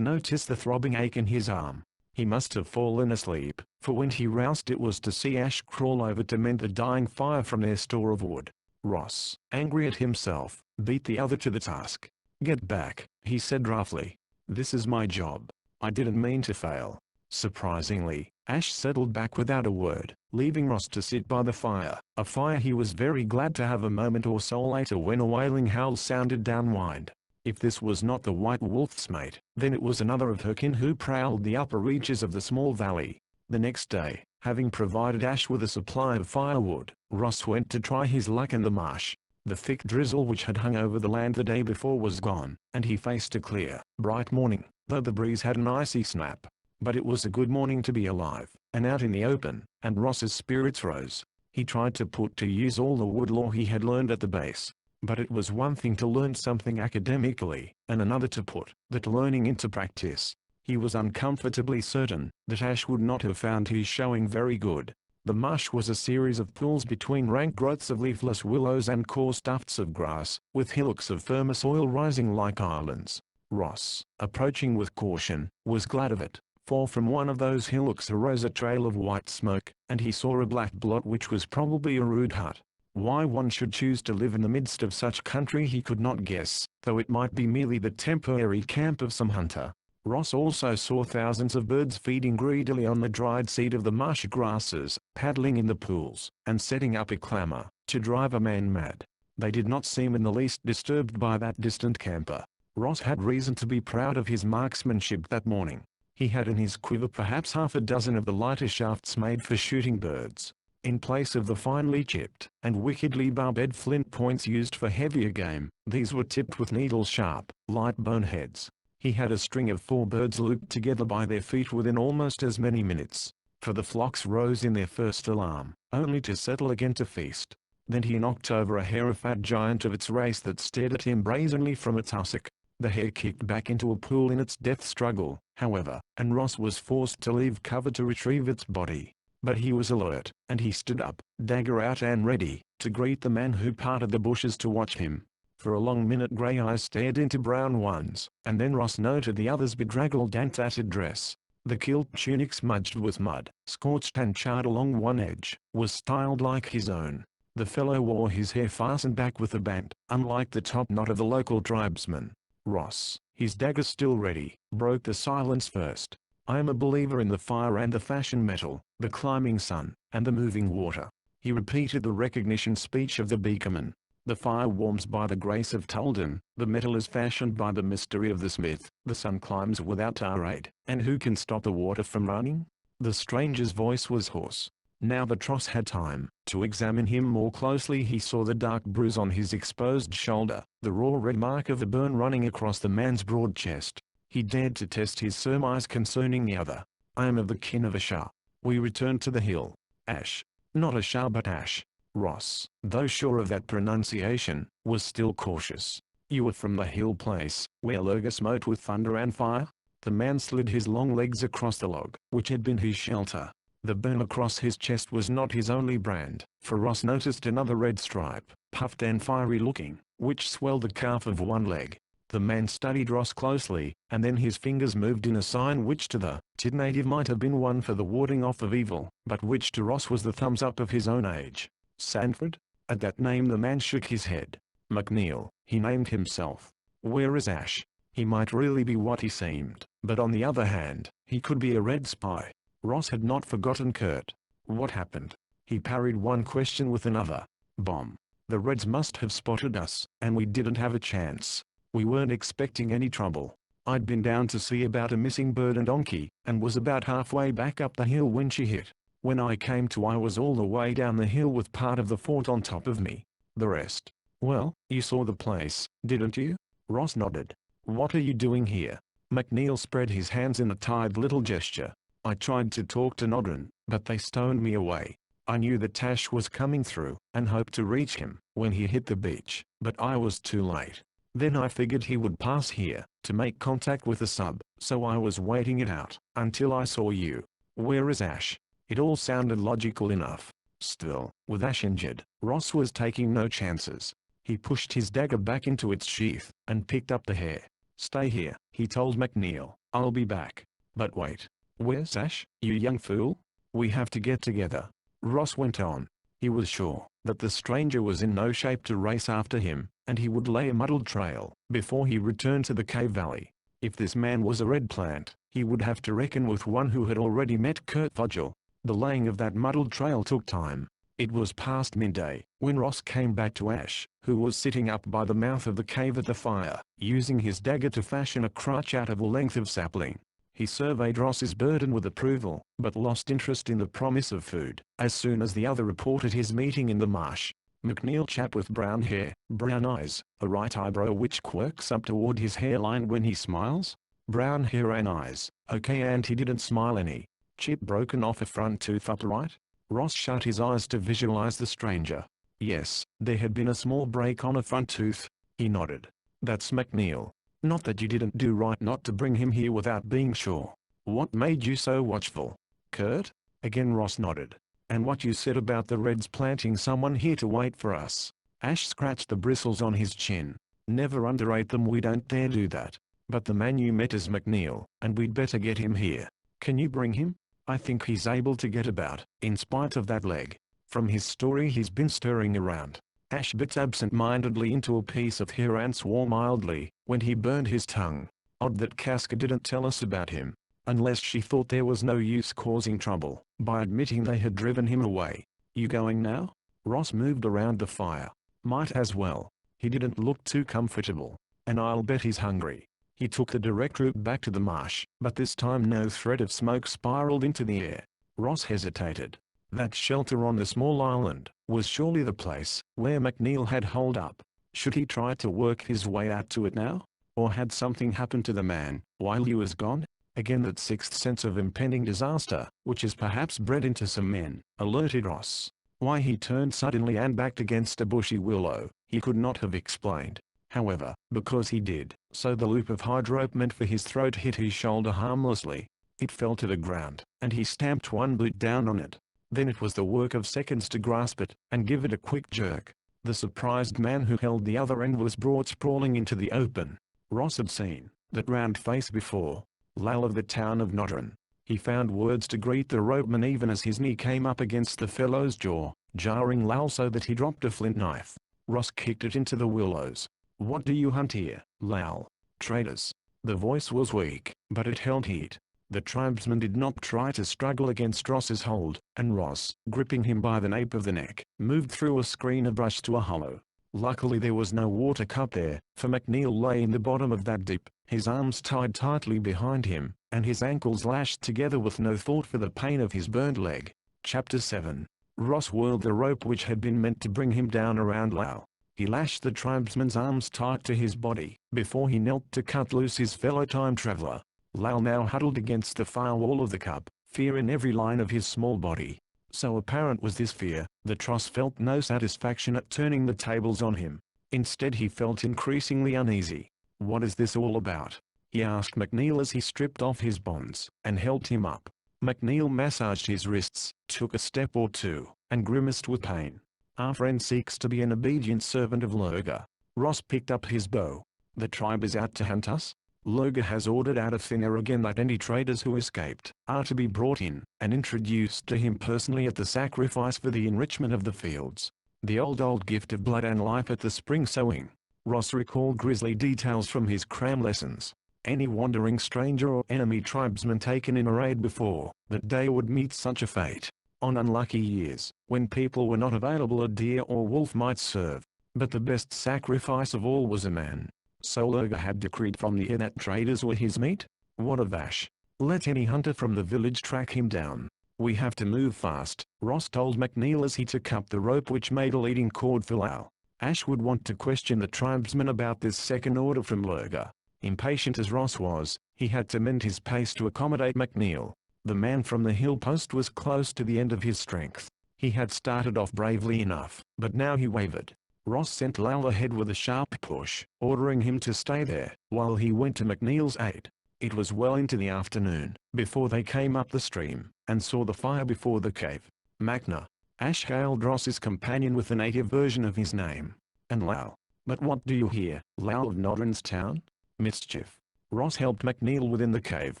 Speaker 1: notice the throbbing ache in his arm. He must have fallen asleep, for when he roused it was to see Ash crawl over to mend the dying fire from their store of wood. Ross, angry at himself, beat the other to the task. "Get back," he said roughly. "This is my job. I didn't mean to fail." Surprisingly, Ash settled back without a word, leaving Ross to sit by the fire, a fire he was very glad to have a moment or so later when a wailing howl sounded downwind. If this was not the white wolf's mate, then it was another of her kin who prowled the upper reaches of the small valley. The next day, having provided Ash with a supply of firewood, Ross went to try his luck in the marsh. The thick drizzle which had hung over the land the day before was gone, and he faced a clear, bright morning, though the breeze had an icy snap. But it was a good morning to be alive, and out in the open, and Ross's spirits rose. He tried to put to use all the wood lore he had learned at the base. But it was one thing to learn something academically, and another to put that learning into practice. He was uncomfortably certain that Ash would not have found his showing very good. The marsh was a series of pools between rank growths of leafless willows and coarse tufts of grass, with hillocks of firmer soil rising like islands. Ross, approaching with caution, was glad of it, for from one of those hillocks arose a trail of white smoke, and he saw a black blot which was probably a rude hut. Why one should choose to live in the midst of such country he could not guess, though it might be merely the temporary camp of some hunter. Ross also saw thousands of birds feeding greedily on the dried seed of the marsh grasses, paddling in the pools, and setting up a clamor, to drive a man mad. They did not seem in the least disturbed by that distant camper. Ross had reason to be proud of his marksmanship that morning. He had in his quiver perhaps half a dozen of the lighter shafts made for shooting birds. In place of the finely chipped and wickedly barbed flint points used for heavier game, these were tipped with needle-sharp, light boneheads. He had a string of 4 birds looped together by their feet within almost as many minutes. For the flocks rose in their first alarm, only to settle again to feast. Then he knocked over a hair, a fat giant of its race that stared at him brazenly from its tussock. The hare kicked back into a pool in its death struggle, however, and Ross was forced to leave cover to retrieve its body. But he was alert, and he stood up, dagger out and ready, to greet the man who parted the bushes to watch him. For a long minute grey eyes stared into brown ones, and then Ross noted the other's bedraggled and tattered dress. The kilt tunic, smudged with mud, scorched and charred along one edge, was styled like his own. The fellow wore his hair fastened back with a band, unlike the top knot of the local tribesman. Ross, his dagger still ready, broke the silence first. "I am a believer in the fire and the fashion metal, the climbing sun, and the moving water." He repeated the recognition speech of the beakerman. "The fire warms by the grace of Tulden, the metal is fashioned by the mystery of the smith, the sun climbs without our aid, and who can stop the water from running?" The stranger's voice was hoarse. Now that Ross had time to examine him more closely, he saw the dark bruise on his exposed shoulder, the raw red mark of a burn running across the man's broad chest. He dared to test his surmise concerning the other. "I am of the kin of Ashar. We returned to the hill." Ash. Not Ashar but Ash. Ross, though sure of that pronunciation, was still cautious. "You were from the hill place, where Lurga smote with thunder and fire?" The man slid his long legs across the log, which had been his shelter. The burn across his chest was not his only brand, for Ross noticed another red stripe, puffed and fiery looking, which swelled the calf of one leg. The man studied Ross closely, and then his fingers moved in a sign which to the Tid native might have been one for the warding off of evil, but which to Ross was the thumbs up of his own age. "Sanford?" At that name the man shook his head. "McNeil," he named himself. "Where is Ash?" He might really be what he seemed, but on the other hand, he could be a red spy. Ross had not forgotten Kurt. What happened? He parried one question with another. "Bomb. The Reds must have spotted us, and we didn't have a chance. We weren't expecting any trouble. I'd been down to see about a missing bird and donkey, and was about halfway back up the hill when she hit. When I came to, I was all the way down the hill with part of the fort on top of me. The rest. Well, you saw the place, didn't you?" Ross nodded. "What are you doing here?" McNeil spread his hands in a tired little gesture. "I tried to talk to Nodrin, but they stoned me away. I knew that Tash was coming through, and hoped to reach him when he hit the beach, but I was too late. Then I figured he would pass here to make contact with the sub, so I was waiting it out until I saw you. Where is Ash?" It all sounded logical enough. Still, with Ash injured, Ross was taking no chances. He pushed his dagger back into its sheath, and picked up the hair. "Stay here," he told McNeil. "I'll be back." "But wait. Where's Ash, you young fool? We have to get together." Ross went on. He was sure that the stranger was in no shape to race after him, and he would lay a muddled trail before he returned to the cave valley. If this man was a red plant, he would have to reckon with one who had already met Kurt Fudgel. The laying of that muddled trail took time. It was past midday when Ross came back to Ash, who was sitting up by the mouth of the cave at the fire, using his dagger to fashion a crutch out of a length of sapling. He surveyed Ross's burden with approval, but lost interest in the promise of food as soon as the other reported his meeting in the marsh. McNeil, chap with brown hair, brown eyes, a right eyebrow which quirks up toward his hairline when he smiles. Brown hair and eyes, okay, and he didn't smile any. Chip broken off a front tooth upright? Ross shut his eyes to visualize the stranger. Yes, there had been a small break on a front tooth. He nodded. "That's McNeil. Not that you didn't do right not to bring him here without being sure. What made you so watchful?" "Kurt?" Again Ross nodded. "And what you said about the Reds planting someone here to wait for us." Ash scratched the bristles on his chin. "Never underrate them, we don't dare do that. But the man you met is McNeil, and we'd better get him here. Can you bring him?" "I think he's able to get about, in spite of that leg. From his story he's been stirring around." Ash bit absent-mindedly into a piece of hair and swore mildly when he burned his tongue. Odd that Casca didn't tell us about him. Unless she thought there was no use causing trouble by admitting they had driven him away. "You going now?" Ross moved around the fire. "Might as well." He didn't look too comfortable. "And I'll bet he's hungry." He took the direct route back to the marsh, but this time no thread of smoke spiraled into the air. Ross hesitated. That shelter on the small island was surely the place where McNeil had holed up. Should he try to work his way out to it now? Or had something happened to the man while he was gone? Again that sixth sense of impending disaster, which is perhaps bred into some men, alerted Ross. Why he turned suddenly and backed against a bushy willow, he could not have explained. However, because he did, so the loop of hide rope meant for his throat hit his shoulder harmlessly. It fell to the ground, and he stamped one boot down on it. Then it was the work of seconds to grasp it, and give it a quick jerk. The surprised man who held the other end was brought sprawling into the open. Ross had seen that round face before. Lal of the town of Nodron. He found words to greet the ropeman even as his knee came up against the fellow's jaw, jarring Lal so that he dropped a flint knife. Ross kicked it into the willows. "What do you hunt here, Lal?" "Traders." The voice was weak, but it held heat. The tribesman did not try to struggle against Ross's hold, and Ross, gripping him by the nape of the neck, moved through a screen of brush to a hollow. Luckily there was no water cup there, for McNeil lay in the bottom of that dip, his arms tied tightly behind him, and his ankles lashed together with no thought for the pain of his burned leg. Chapter 7. Ross whirled the rope which had been meant to bring him down around Lal. He lashed the tribesman's arms tight to his body, before he knelt to cut loose his fellow time traveler. Lal now huddled against the far wall of the cup, fear in every line of his small body. So apparent was this fear, that Ross felt no satisfaction at turning the tables on him. Instead he felt increasingly uneasy. "What is this all about?" he asked McNeil as he stripped off his bonds, and helped him up. McNeil massaged his wrists, took a step or two, and grimaced with pain. "Our friend seeks to be an obedient servant of Lurga." Ross picked up his bow. "The tribe is out to hunt us? Lurga has ordered out of thin air again that any traders who escaped are to be brought in and introduced to him personally at the sacrifice for the enrichment of the fields. The old gift of blood and life at the spring sowing." Ross recalled grisly details from his cram lessons. Any wandering stranger or enemy tribesman taken in a raid before that day would meet such a fate. On unlucky years, when people were not available, a deer or wolf might serve, but the best sacrifice of all was a man. So Lurga had decreed from the air that traders were his meat? What a vash. Let any hunter from the village track him down. "We have to move fast," Ross told McNeil as he took up the rope which made a leading cord for Lal. Ash would want to question the tribesman about this second order from Lurga. Impatient as Ross was, he had to mend his pace to accommodate McNeil. The man from the hill post was close to the end of his strength. He had started off bravely enough, but now he wavered. Ross sent Lal ahead with a sharp push, ordering him to stay there, while he went to McNeil's aid. It was well into the afternoon, before they came up the stream, and saw the fire before the cave. "Macna." Ash hailed Ross's companion with the native version of his name. "And Lal. But what do you here, Lal of Nodron's town?" "Mischief." Ross helped McNeil within the cave,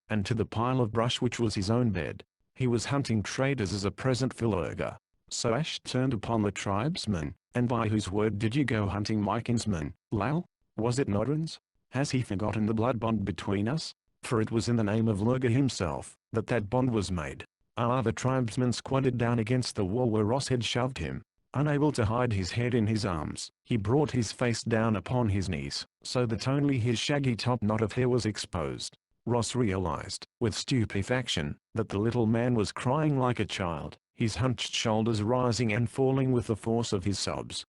Speaker 1: and to the pile of brush which was his own bed. He was hunting traders as a present for Lurga. So Ash turned upon the tribesman. "And by whose word did you go hunting my kinsman, Lal? Was it Nodron's? Has he forgotten the blood bond between us? For it was in the name of Lurga himself that bond was made." The tribesman squatted down against the wall where Ross had shoved him. Unable to hide his head in his arms, he brought his face down upon his knees, so that only his shaggy top knot of hair was exposed. Ross realized, with stupefaction, that the little man was crying like a child, his hunched shoulders rising and falling with the force of his sobs.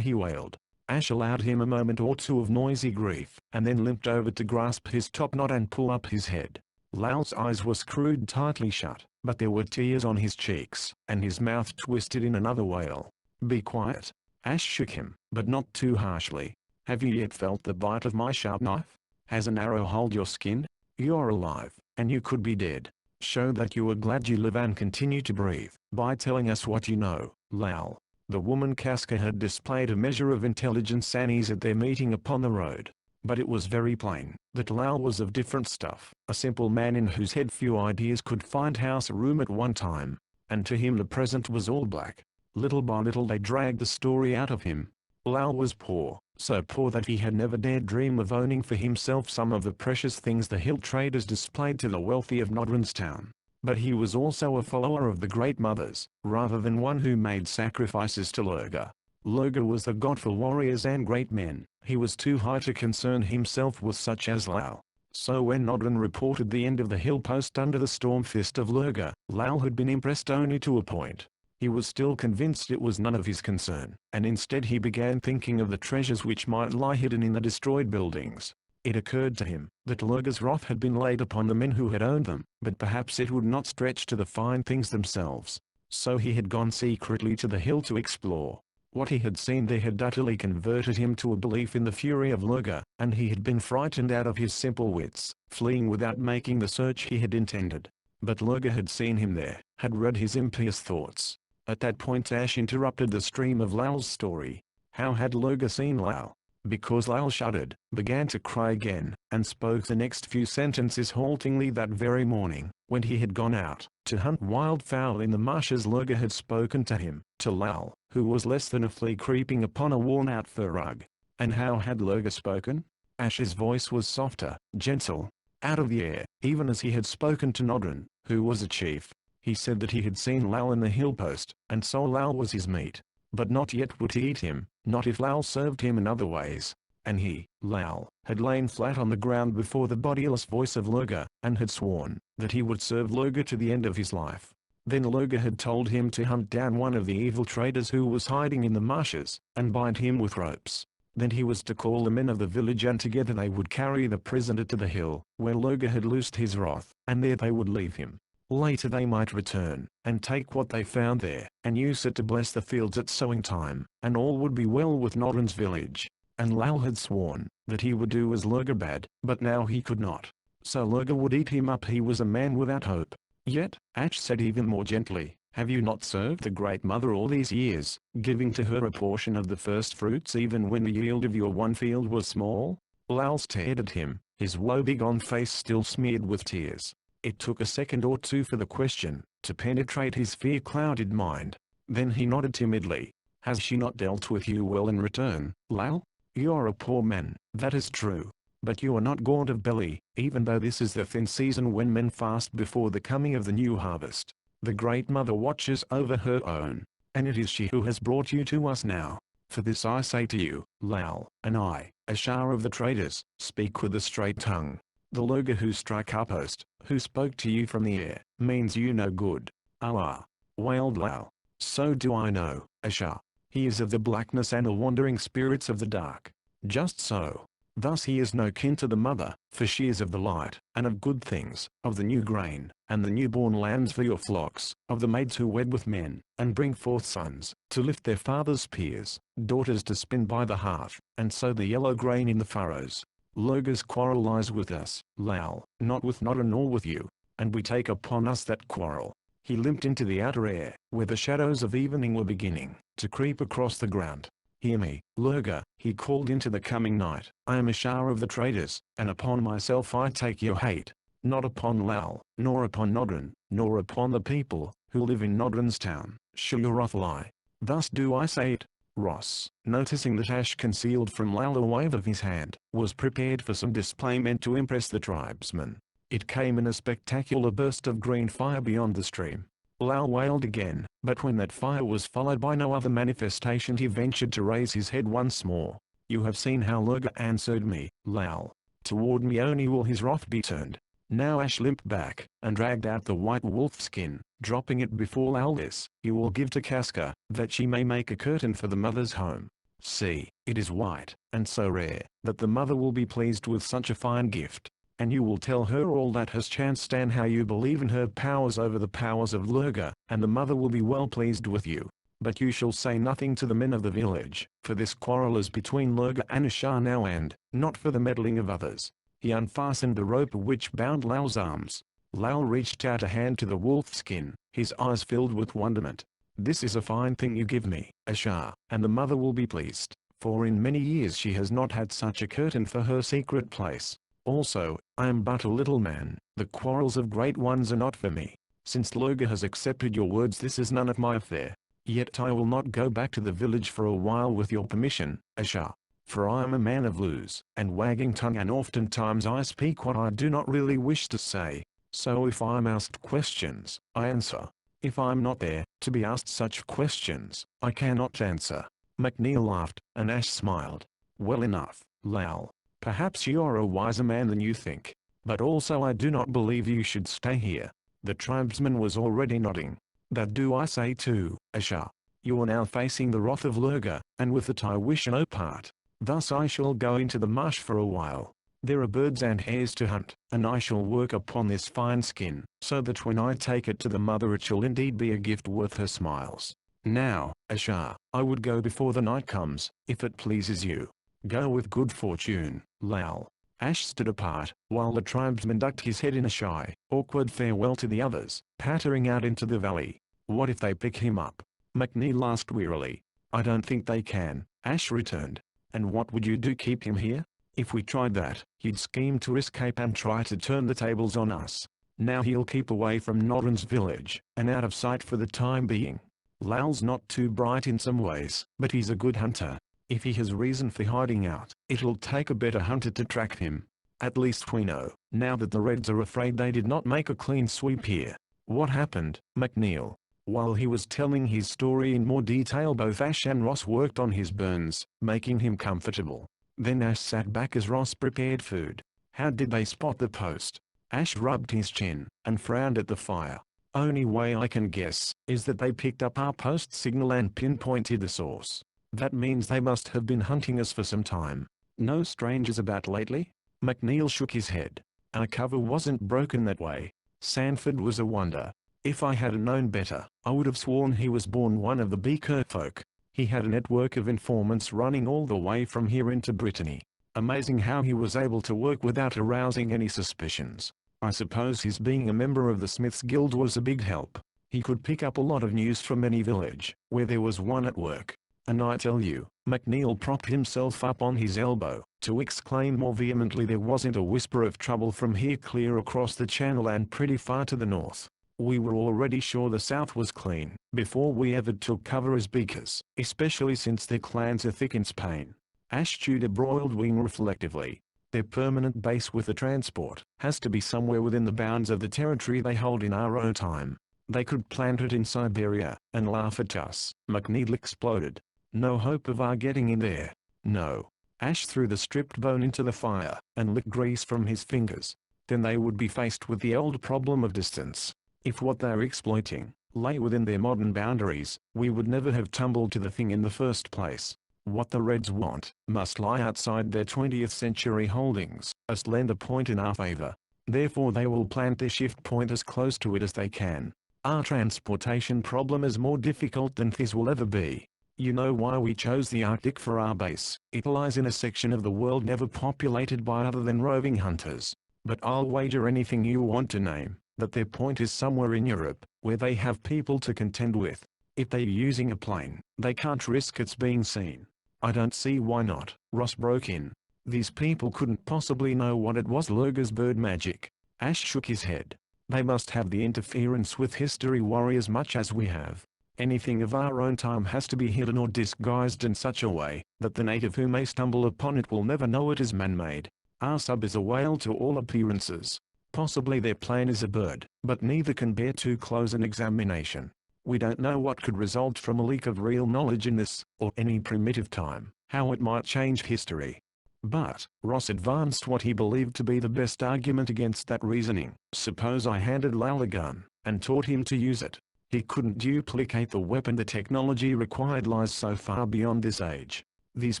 Speaker 1: He wailed. Ash allowed him a moment or two of noisy grief, and then limped over to grasp his top knot and pull up his head. Lal's eyes were screwed tightly shut, but there were tears on his cheeks, and his mouth twisted in another wail. "Be quiet." Ash shook him, but not too harshly. "Have you yet felt the bite of my sharp knife? Has an arrow holed your skin? You're alive, and you could be dead. Show that you are glad you live and continue to breathe, by telling us what you know, Lal." The woman Casca had displayed a measure of intelligence and ease at their meeting upon the road. But it was very plain that Lal was of different stuff, a simple man in whose head few ideas could find house room at one time, and to him the present was all black. Little by little they dragged the story out of him. Lal was poor, so poor that he had never dared dream of owning for himself some of the precious things the hill traders displayed to the wealthy of Nodron's town. But he was also a follower of the Great Mothers, rather than one who made sacrifices to Lurga. Lurga was the god for warriors and great men. He was too high to concern himself with such as Lal. So when Nodron reported the end of the hill post under the storm fist of Lurga, Lal had been impressed only to a point. He was still convinced it was none of his concern, and instead he began thinking of the treasures which might lie hidden in the destroyed buildings. It occurred to him that Lurga's wrath had been laid upon the men who had owned them, but perhaps it would not stretch to the fine things themselves. So he had gone secretly to the hill to explore. What he had seen there had utterly converted him to a belief in the fury of Lurga, and he had been frightened out of his simple wits, fleeing without making the search he had intended. But Lurga had seen him there, had read his impious thoughts. At that point Ash interrupted the stream of Lal's story. How had Lurga seen Lal? Because Lal shuddered, began to cry again, and spoke the next few sentences haltingly. That very morning, when he had gone out to hunt wildfowl in the marshes, Lurga had spoken to him, to Lal, who was less than a flea creeping upon a worn-out fur rug. And how had Lurga spoken? Ash's voice was softer, gentle, out of the air, even as he had spoken to Nodrin, who was a chief. He said that he had seen Lal in the hill post, and so Lal was his meat. But not yet would he eat him, not if Lal served him in other ways. And he, Lal, had lain flat on the ground before the bodiless voice of Lurga, and had sworn that he would serve Lurga to the end of his life. Then Lurga had told him to hunt down one of the evil traders who was hiding in the marshes, and bind him with ropes. Then he was to call the men of the village, and together they would carry the prisoner to the hill, where Lurga had loosed his wrath, and there they would leave him. Later they might return, and take what they found there, and use it to bless the fields at sowing time, and all would be well with Nodrin's village. And Lal had sworn that he would do as Lurga bade, but now he could not. So Lurga would eat him up. He was a man without hope. Yet, Ash said even more gently, have you not served the Great Mother all these years, giving to her a portion of the first fruits even when the yield of your one field was small? Lal stared at him, his woebegone face still smeared with tears. It took a second or two for the question to penetrate his fear-clouded mind. Then he nodded timidly. Has she not dealt with you well in return, Lal? You are a poor man, that is true. But you are not gaunt of belly, even though this is the thin season when men fast before the coming of the new harvest. The Great Mother watches over her own, and it is she who has brought you to us now. For this I say to you, Lal, and I, Ashar of the traders, speak with a straight tongue. The Lurga who struck our post, who spoke to you from the air, means you no good. Ah, wailed Lal. So do I know, Ashar. He is of the blackness and the wandering spirits of the dark. Just so. Thus he is no kin to the mother, for she is of the light, and of good things, of the new grain, and the newborn lambs for your flocks, of the maids who wed with men, and bring forth sons, to lift their father's spears, daughters to spin by the hearth, and sow the yellow grain in the furrows. Lurga's quarrel lies with us, Lal, not with Nodrin nor with you, and we take upon us that quarrel. He limped into the outer air, where the shadows of evening were beginning to creep across the ground. Hear me, Lurga, he called into the coming night. I am Ashar of the traders, and upon myself I take your hate. Not upon Lal, nor upon Nodrin, nor upon the people who live in Nodrin's town, shall your wrath lie. Thus do I say it. Ross, noticing that Ash concealed from Lal a wave of his hand, was prepared for some display meant to impress the tribesmen. It came in a spectacular burst of green fire beyond the stream. Lal wailed again, but when that fire was followed by no other manifestation he ventured to raise his head once more. You have seen how Lurga answered me, Lal. Toward me only will his wrath be turned. Now Ash limped back, and dragged out the white wolf skin, dropping it before Lal. This you will give to Casca, that she may make a curtain for the mother's home. See, it is white, and so rare, that the mother will be pleased with such a fine gift. And you will tell her all that has chanced and how you believe in her powers over the powers of Lurga, and the mother will be well pleased with you. But you shall say nothing to the men of the village, for this quarrel is between Lurga and Ashar now, and not for the meddling of others. He unfastened the rope which bound Lal's arms. Lal reached out a hand to the wolf skin, his eyes filled with wonderment. This is a fine thing you give me, Ashar, and the mother will be pleased, for in many years she has not had such a curtain for her secret place. Also, I am but a little man, the quarrels of great ones are not for me. Since Lurga has accepted your words, this is none of my affair. Yet I will not go back to the village for a while with your permission, Ashar. For I am a man of loose and wagging tongue, and oftentimes I speak what I do not really wish to say. So if I am asked questions, I answer. If I am not there to be asked such questions, I cannot answer. McNeil laughed, and Ash smiled. Well enough, Lal. Perhaps you are a wiser man than you think. But also I do not believe you should stay here. The tribesman was already nodding. That do I say too, Ashar. You are now facing the wrath of Lurga, and with it I wish no part. Thus I shall go into the marsh for a while. There are birds and hares to hunt, and I shall work upon this fine skin, so that when I take it to the mother it shall indeed be a gift worth her smiles. Now, Ashar, I would go before the night comes, if it pleases you. Go with good fortune, Lal. Ash stood apart, while the tribesman ducked his head in a shy, awkward farewell to the others, pattering out into the valley. What if they pick him up? McNeil asked wearily. I don't think they can, Ash returned. And what would you do, keep him here? If we tried that, he'd scheme to escape and try to turn the tables on us. Now he'll keep away from Norton's village, and out of sight for the time being. Lal's not too bright in some ways, but he's a good hunter. If he has reason for hiding out, it'll take a better hunter to track him. At least we know, now that the Reds are afraid they did not make a clean sweep here. What happened, McNeil? While he was telling his story in more detail, both Ash and Ross worked on his burns, making him comfortable. Then Ash sat back as Ross prepared food. How did they spot the post? Ash rubbed his chin, and frowned at the fire. Only way I can guess, is that they picked up our post signal and pinpointed the source. That means they must have been hunting us for some time. No strangers about lately? McNeil shook his head. Our cover wasn't broken that way. Sanford was a wonder. If I had known better, I would have sworn he was born one of the Beaker folk. He had a network of informants running all the way from here into Brittany. Amazing how he was able to work without arousing any suspicions. I suppose his being a member of the Smiths Guild was a big help. He could pick up a lot of news from any village, where there was one at work. And I tell you, McNeil propped himself up on his elbow, to exclaim more vehemently, there wasn't a whisper of trouble from here clear across the channel and pretty far to the north. We were already sure the south was clean, before we ever took cover as beakers, especially since their clans are thick in Spain. Ash chewed a broiled wing reflectively. Their permanent base with the transport has to be somewhere within the bounds of the territory they hold in our own time. They could plant it in Siberia, and laugh at us. McNeil exploded. No hope of our getting in there. No. Ash threw the stripped bone into the fire, and licked grease from his fingers. Then they would be faced with the old problem of distance. If what they're exploiting lay within their modern boundaries, we would never have tumbled to the thing in the first place. What the Reds want must lie outside their 20th century holdings, a slender point in our favor. Therefore they will plant their shift point as close to it as they can. Our transportation problem is more difficult than this will ever be. You know why we chose the Arctic for our base. It lies in a section of the world never populated by other than roving hunters. But I'll wager anything you want to name that their point is somewhere in Europe, where they have people to contend with. If they're using a plane, they can't risk its being seen. I don't see why not, Ross broke in. These people couldn't possibly know what it was. Lurga's bird magic. Ash shook his head. They must have the interference with history worry as much as we have. Anything of our own time has to be hidden or disguised in such a way that the native who may stumble upon it will never know it is man-made. Our sub is a whale to all appearances. Possibly their plane is a bird, but neither can bear too close an examination. We don't know what could result from a leak of real knowledge in this, or any primitive time, how it might change history. But, Ross advanced what he believed to be the best argument against that reasoning. Suppose I handed Lal a gun, and taught him to use it. He couldn't duplicate the weapon. The technology required lies so far beyond this age. These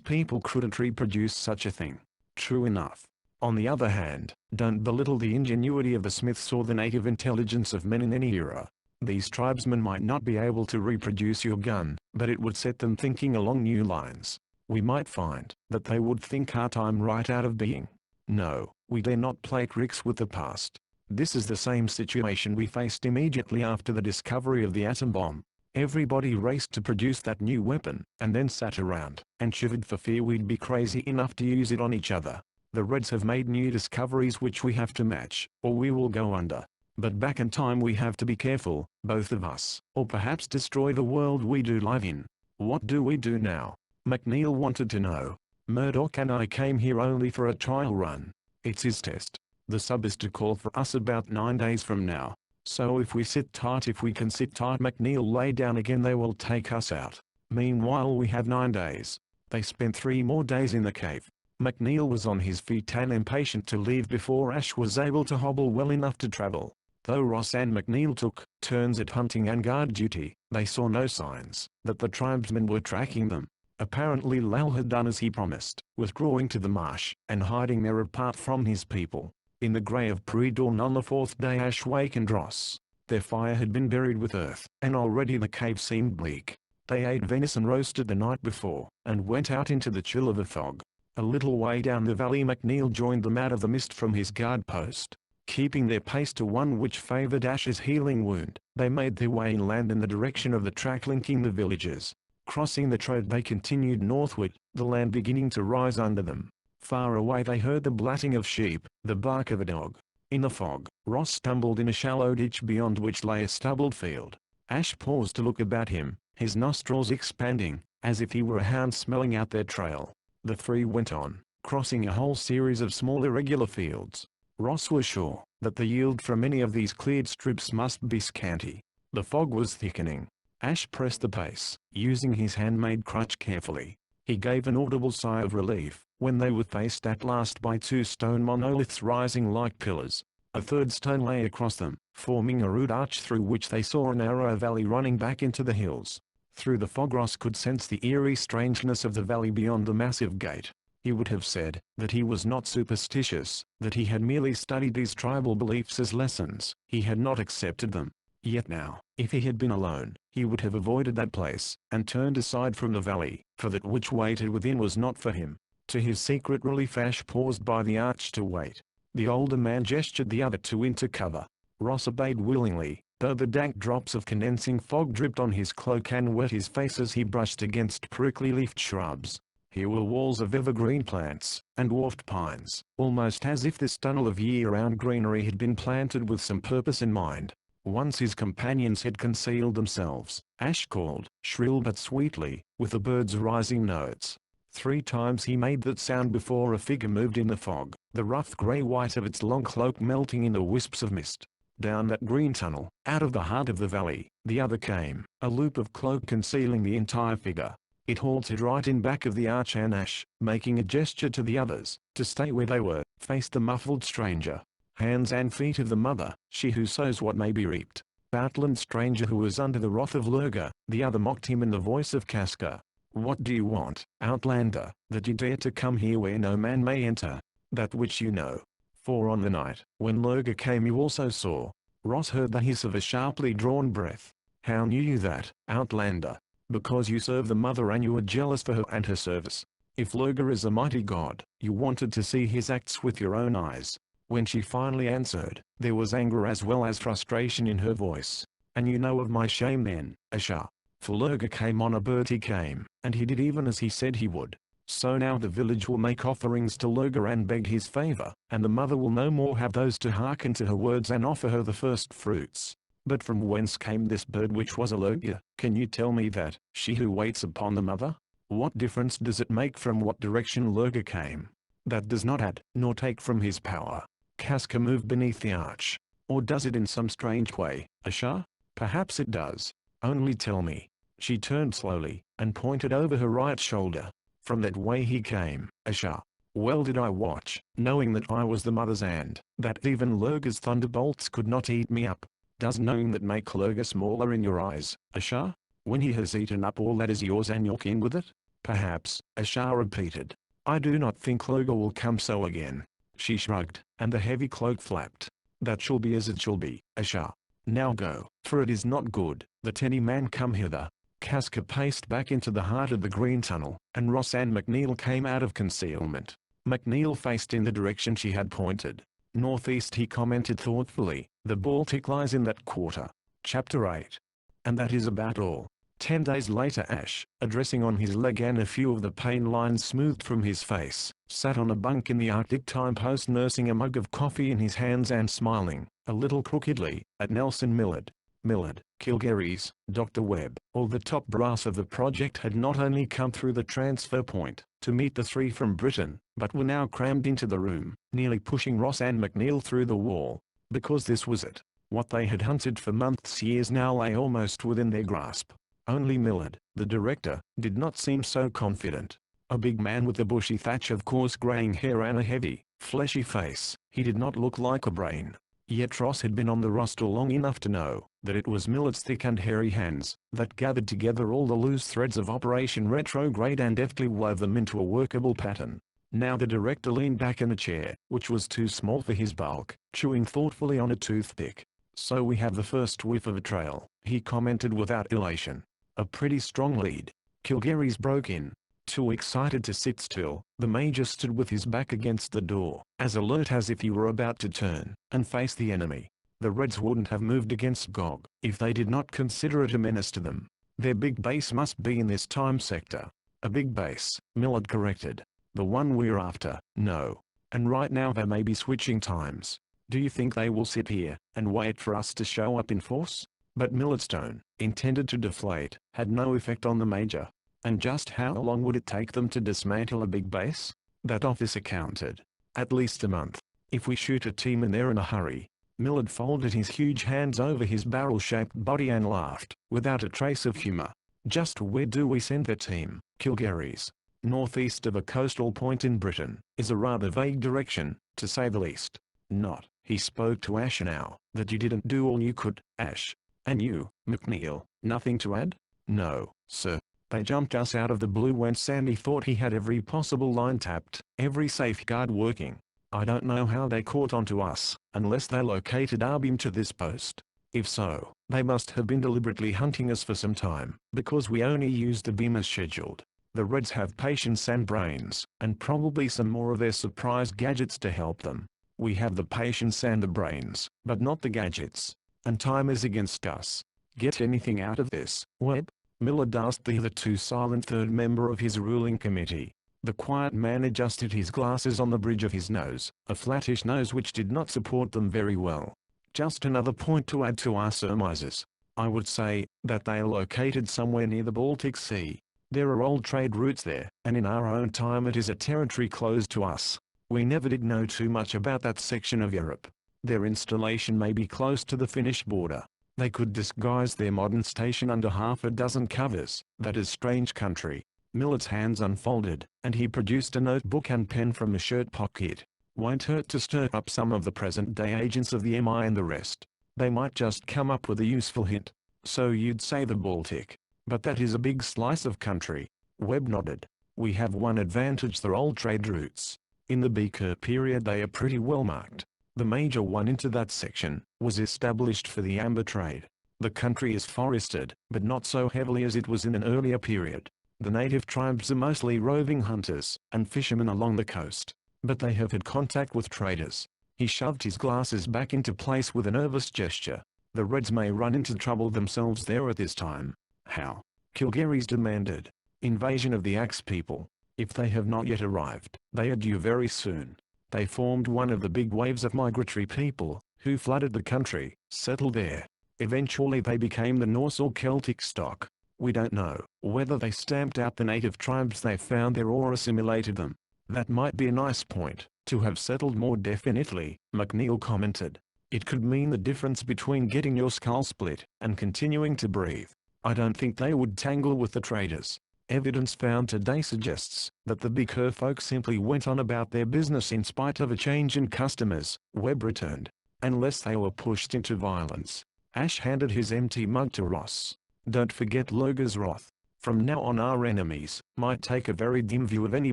Speaker 1: people couldn't reproduce such a thing. True enough. On the other hand, don't belittle the ingenuity of the Smiths or the native intelligence of men in any era. These tribesmen might not be able to reproduce your gun, but it would set them thinking along new lines. We might find that they would think our time right out of being. No, we dare not play tricks with the past. This is the same situation we faced immediately after the discovery of the atom bomb. Everybody raced to produce that new weapon, and then sat around and shivered for fear we'd be crazy enough to use it on each other. The Reds have made new discoveries which we have to match, or we will go under. But back in time we have to be careful, both of us, or perhaps destroy the world we do live in. What do we do now? McNeil wanted to know. Murdoch and I came here only for a trial run. It's his test. The sub is to call for us about 9 days from now. So if we sit tight, if we can sit tight, McNeil lay down again, they will take us out. Meanwhile we have 9 days. They spent 3 more days in the cave. McNeil was on his feet and impatient to leave before Ash was able to hobble well enough to travel. Though Ross and McNeil took turns at hunting and guard duty, they saw no signs that the tribesmen were tracking them. Apparently Lal had done as he promised, withdrawing to the marsh, and hiding there apart from his people. In the grey of pre-dawn on the fourth day Ash wakened Ross. Their fire had been buried with earth, and already the cave seemed bleak. They ate venison roasted the night before, and went out into the chill of the fog. A little way down the valley McNeil joined them out of the mist from his guard post. Keeping their pace to one which favoured Ash's healing wound, they made their way inland in the direction of the track linking the villages. Crossing the Trode they continued northward, the land beginning to rise under them. Far away they heard the blatting of sheep, the bark of a dog. In the fog, Ross stumbled in a shallow ditch beyond which lay a stubbled field. Ash paused to look about him, his nostrils expanding, as if he were a hound smelling out their trail. The three went on, crossing a whole series of small irregular fields. Ross was sure that the yield from any of these cleared strips must be scanty. The fog was thickening. Ash pressed the pace, using his handmade crutch carefully. He gave an audible sigh of relief when they were faced at last by two stone monoliths rising like pillars. A third stone lay across them, forming a rude arch through which they saw a narrow valley running back into the hills. Through the fog Ross could sense the eerie strangeness of the valley beyond the massive gate. He would have said that he was not superstitious, that he had merely studied these tribal beliefs as lessons. He had not accepted them. Yet now, if he had been alone, he would have avoided that place, and turned aside from the valley, for that which waited within was not for him. To his secret relief Ash paused by the arch to wait. The older man gestured the other two into cover. Ross obeyed willingly, though the dank drops of condensing fog dripped on his cloak and wet his face as he brushed against prickly-leafed shrubs. Here were walls of evergreen plants, and dwarfed pines, almost as if this tunnel of year-round greenery had been planted with some purpose in mind. Once his companions had concealed themselves, Ash called, shrill but sweetly, with the bird's rising notes. 3 times he made that sound before a figure moved in the fog, the rough grey-white of its long cloak melting in the wisps of mist. Down that green tunnel, out of the heart of the valley, the other came, a loop of cloak concealing the entire figure. It halted right in back of the arch and Ash, making a gesture to the others, to stay where they were, faced the muffled stranger. Hands and feet of the mother, she who sows what may be reaped. Outland stranger who was under the wrath of Lurga, the other mocked him in the voice of Casca. What do you want, Outlander, that you dare to come here where no man may enter? That which you know. For on the night, when Lurga came you also saw. Ross heard the hiss of a sharply drawn breath. How knew you that, Outlander? Because you serve the mother and you are jealous for her and her service. If Lurga is a mighty god, you wanted to see his acts with your own eyes. When she finally answered, there was anger as well as frustration in her voice. And you know of my shame then, Asha. For Lurga came on a bird he came, and he did even as he said he would. So now the village will make offerings to Lurga and beg his favor, and the mother will no more have those to hearken to her words and offer her the first fruits. But from whence came this bird which was a Lurga? Can you tell me that, she who waits upon the mother? What difference does it make from what direction Lurga came? That does not add, nor take from his power. Casca moved beneath the arch. Or does it in some strange way, Asha? Perhaps it does. Only tell me. She turned slowly, and pointed over her right shoulder. From that way he came, Asha. Well did I watch, knowing that I was the mother's and that even Lurga's thunderbolts could not eat me up. Does knowing that make Lurga smaller in your eyes, Asha? When he has eaten up all that is yours and your kin with it? Perhaps, Asha repeated. I do not think Lurga will come so again. She shrugged, and the heavy cloak flapped. That shall be as it shall be, Asha. Now go, for it is not good that any man come hither. Casca paced back into the heart of the green tunnel, and Ross and McNeil came out of concealment. McNeil faced in the direction she had pointed. Northeast, he commented thoughtfully. The Baltic lies in that quarter. Chapter 8. And that is about all. 10 days later Ash, addressing on his leg and a few of the pain lines smoothed from his face, sat on a bunk in the Arctic time post nursing a mug of coffee in his hands and smiling, a little crookedly, at Nelson Millard, Kilgary's, Dr. Webb. All the top brass of the project had not only come through the transfer point, to meet the 3 from Britain, but were now crammed into the room, nearly pushing Ross and McNeil through the wall. Because this was it. What they had hunted for months, years now lay almost within their grasp. Only Millard, the director, did not seem so confident. A big man with a bushy thatch of coarse graying hair and a heavy, fleshy face, he did not look like a brain. Yet Ross had been on the roster long enough to know that it was Millet's thick and hairy hands that gathered together all the loose threads of Operation Retrograde and deftly wove them into a workable pattern. Now the director leaned back in a chair, which was too small for his bulk, chewing thoughtfully on a toothpick. "So we have the first whiff of a trail," he commented without elation. "A pretty strong lead." Kilgary's broke in. Too excited to sit still, the major stood with his back against the door, as alert as if he were about to turn and face the enemy. The Reds wouldn't have moved against Gog if they did not consider it a menace to them. Their big base must be in this time sector. "A big base," Millard corrected. "The one we're after, no. And right now they may be switching times. Do you think they will sit here and wait for us to show up in force?" But Millard's tone, intended to deflate, had no effect on the major. And just how long would it take them to dismantle a big base? That officer counted. "At least a month. If we shoot a team in there in a hurry." Millard folded his huge hands over his barrel-shaped body and laughed, without a trace of humor. "Just where do we send their team?" "Kilgary's. Northeast of a coastal point in Britain, is a rather vague direction, to say the least." "Not," he spoke to Ash now, "that you didn't do all you could, Ash. And you, McNeil, nothing to add?" "No, sir. They jumped us out of the blue when Sandy thought he had every possible line tapped, every safeguard working. I don't know how they caught on to us, unless they located our beam to this post. If so, they must have been deliberately hunting us for some time, because we only used the beam as scheduled. The Reds have patience and brains, and probably some more of their surprise gadgets to help them. We have the patience and the brains, but not the gadgets. And time is against us. Get anything out of this, Webb?" Millard asked the hitherto silent third member of his ruling committee. The quiet man adjusted his glasses on the bridge of his nose, a flattish nose which did not support them very well. "Just another point to add to our surmises. I would say that they are located somewhere near the Baltic Sea. There are old trade routes there, and in our own time it is a territory closed to us. We never did know too much about that section of Europe. Their installation may be close to the Finnish border. They could disguise their modern station under half a dozen covers. That is strange country." Millard's hands unfolded, and he produced a notebook and pen from a shirt pocket. "Won't hurt to stir up some of the present-day agents of the MI and the rest. They might just come up with a useful hint." "So you'd say the Baltic. But that is a big slice of country." Webb nodded. "We have one advantage: they're old trade routes. In the Beaker period they are pretty well marked. The major one into that section was established for the amber trade. The country is forested, but not so heavily as it was in an earlier period. The native tribes are mostly roving hunters and fishermen along the coast, but they have had contact with traders." He shoved his glasses back into place with a nervous gesture. "The Reds may run into trouble themselves there at this time." "How?" Kilgary's demanded. "Invasion of the Axe people. If they have not yet arrived, they are due very soon. They formed one of the big waves of migratory people, who flooded the country, settled there. Eventually they became the Norse or Celtic stock. We don't know whether they stamped out the native tribes they found there or assimilated them." "That might be a nice point, to have settled more definitely," McNeil commented. "It could mean the difference between getting your skull split and continuing to breathe. I don't think they would tangle with the traders. Evidence found today suggests that the Beaker folk simply went on about their business in spite of a change in customers," Webb returned. "Unless they were pushed into violence." Ash handed his empty mug to Ross. "Don't forget Loga's wrath. From now on our enemies might take a very dim view of any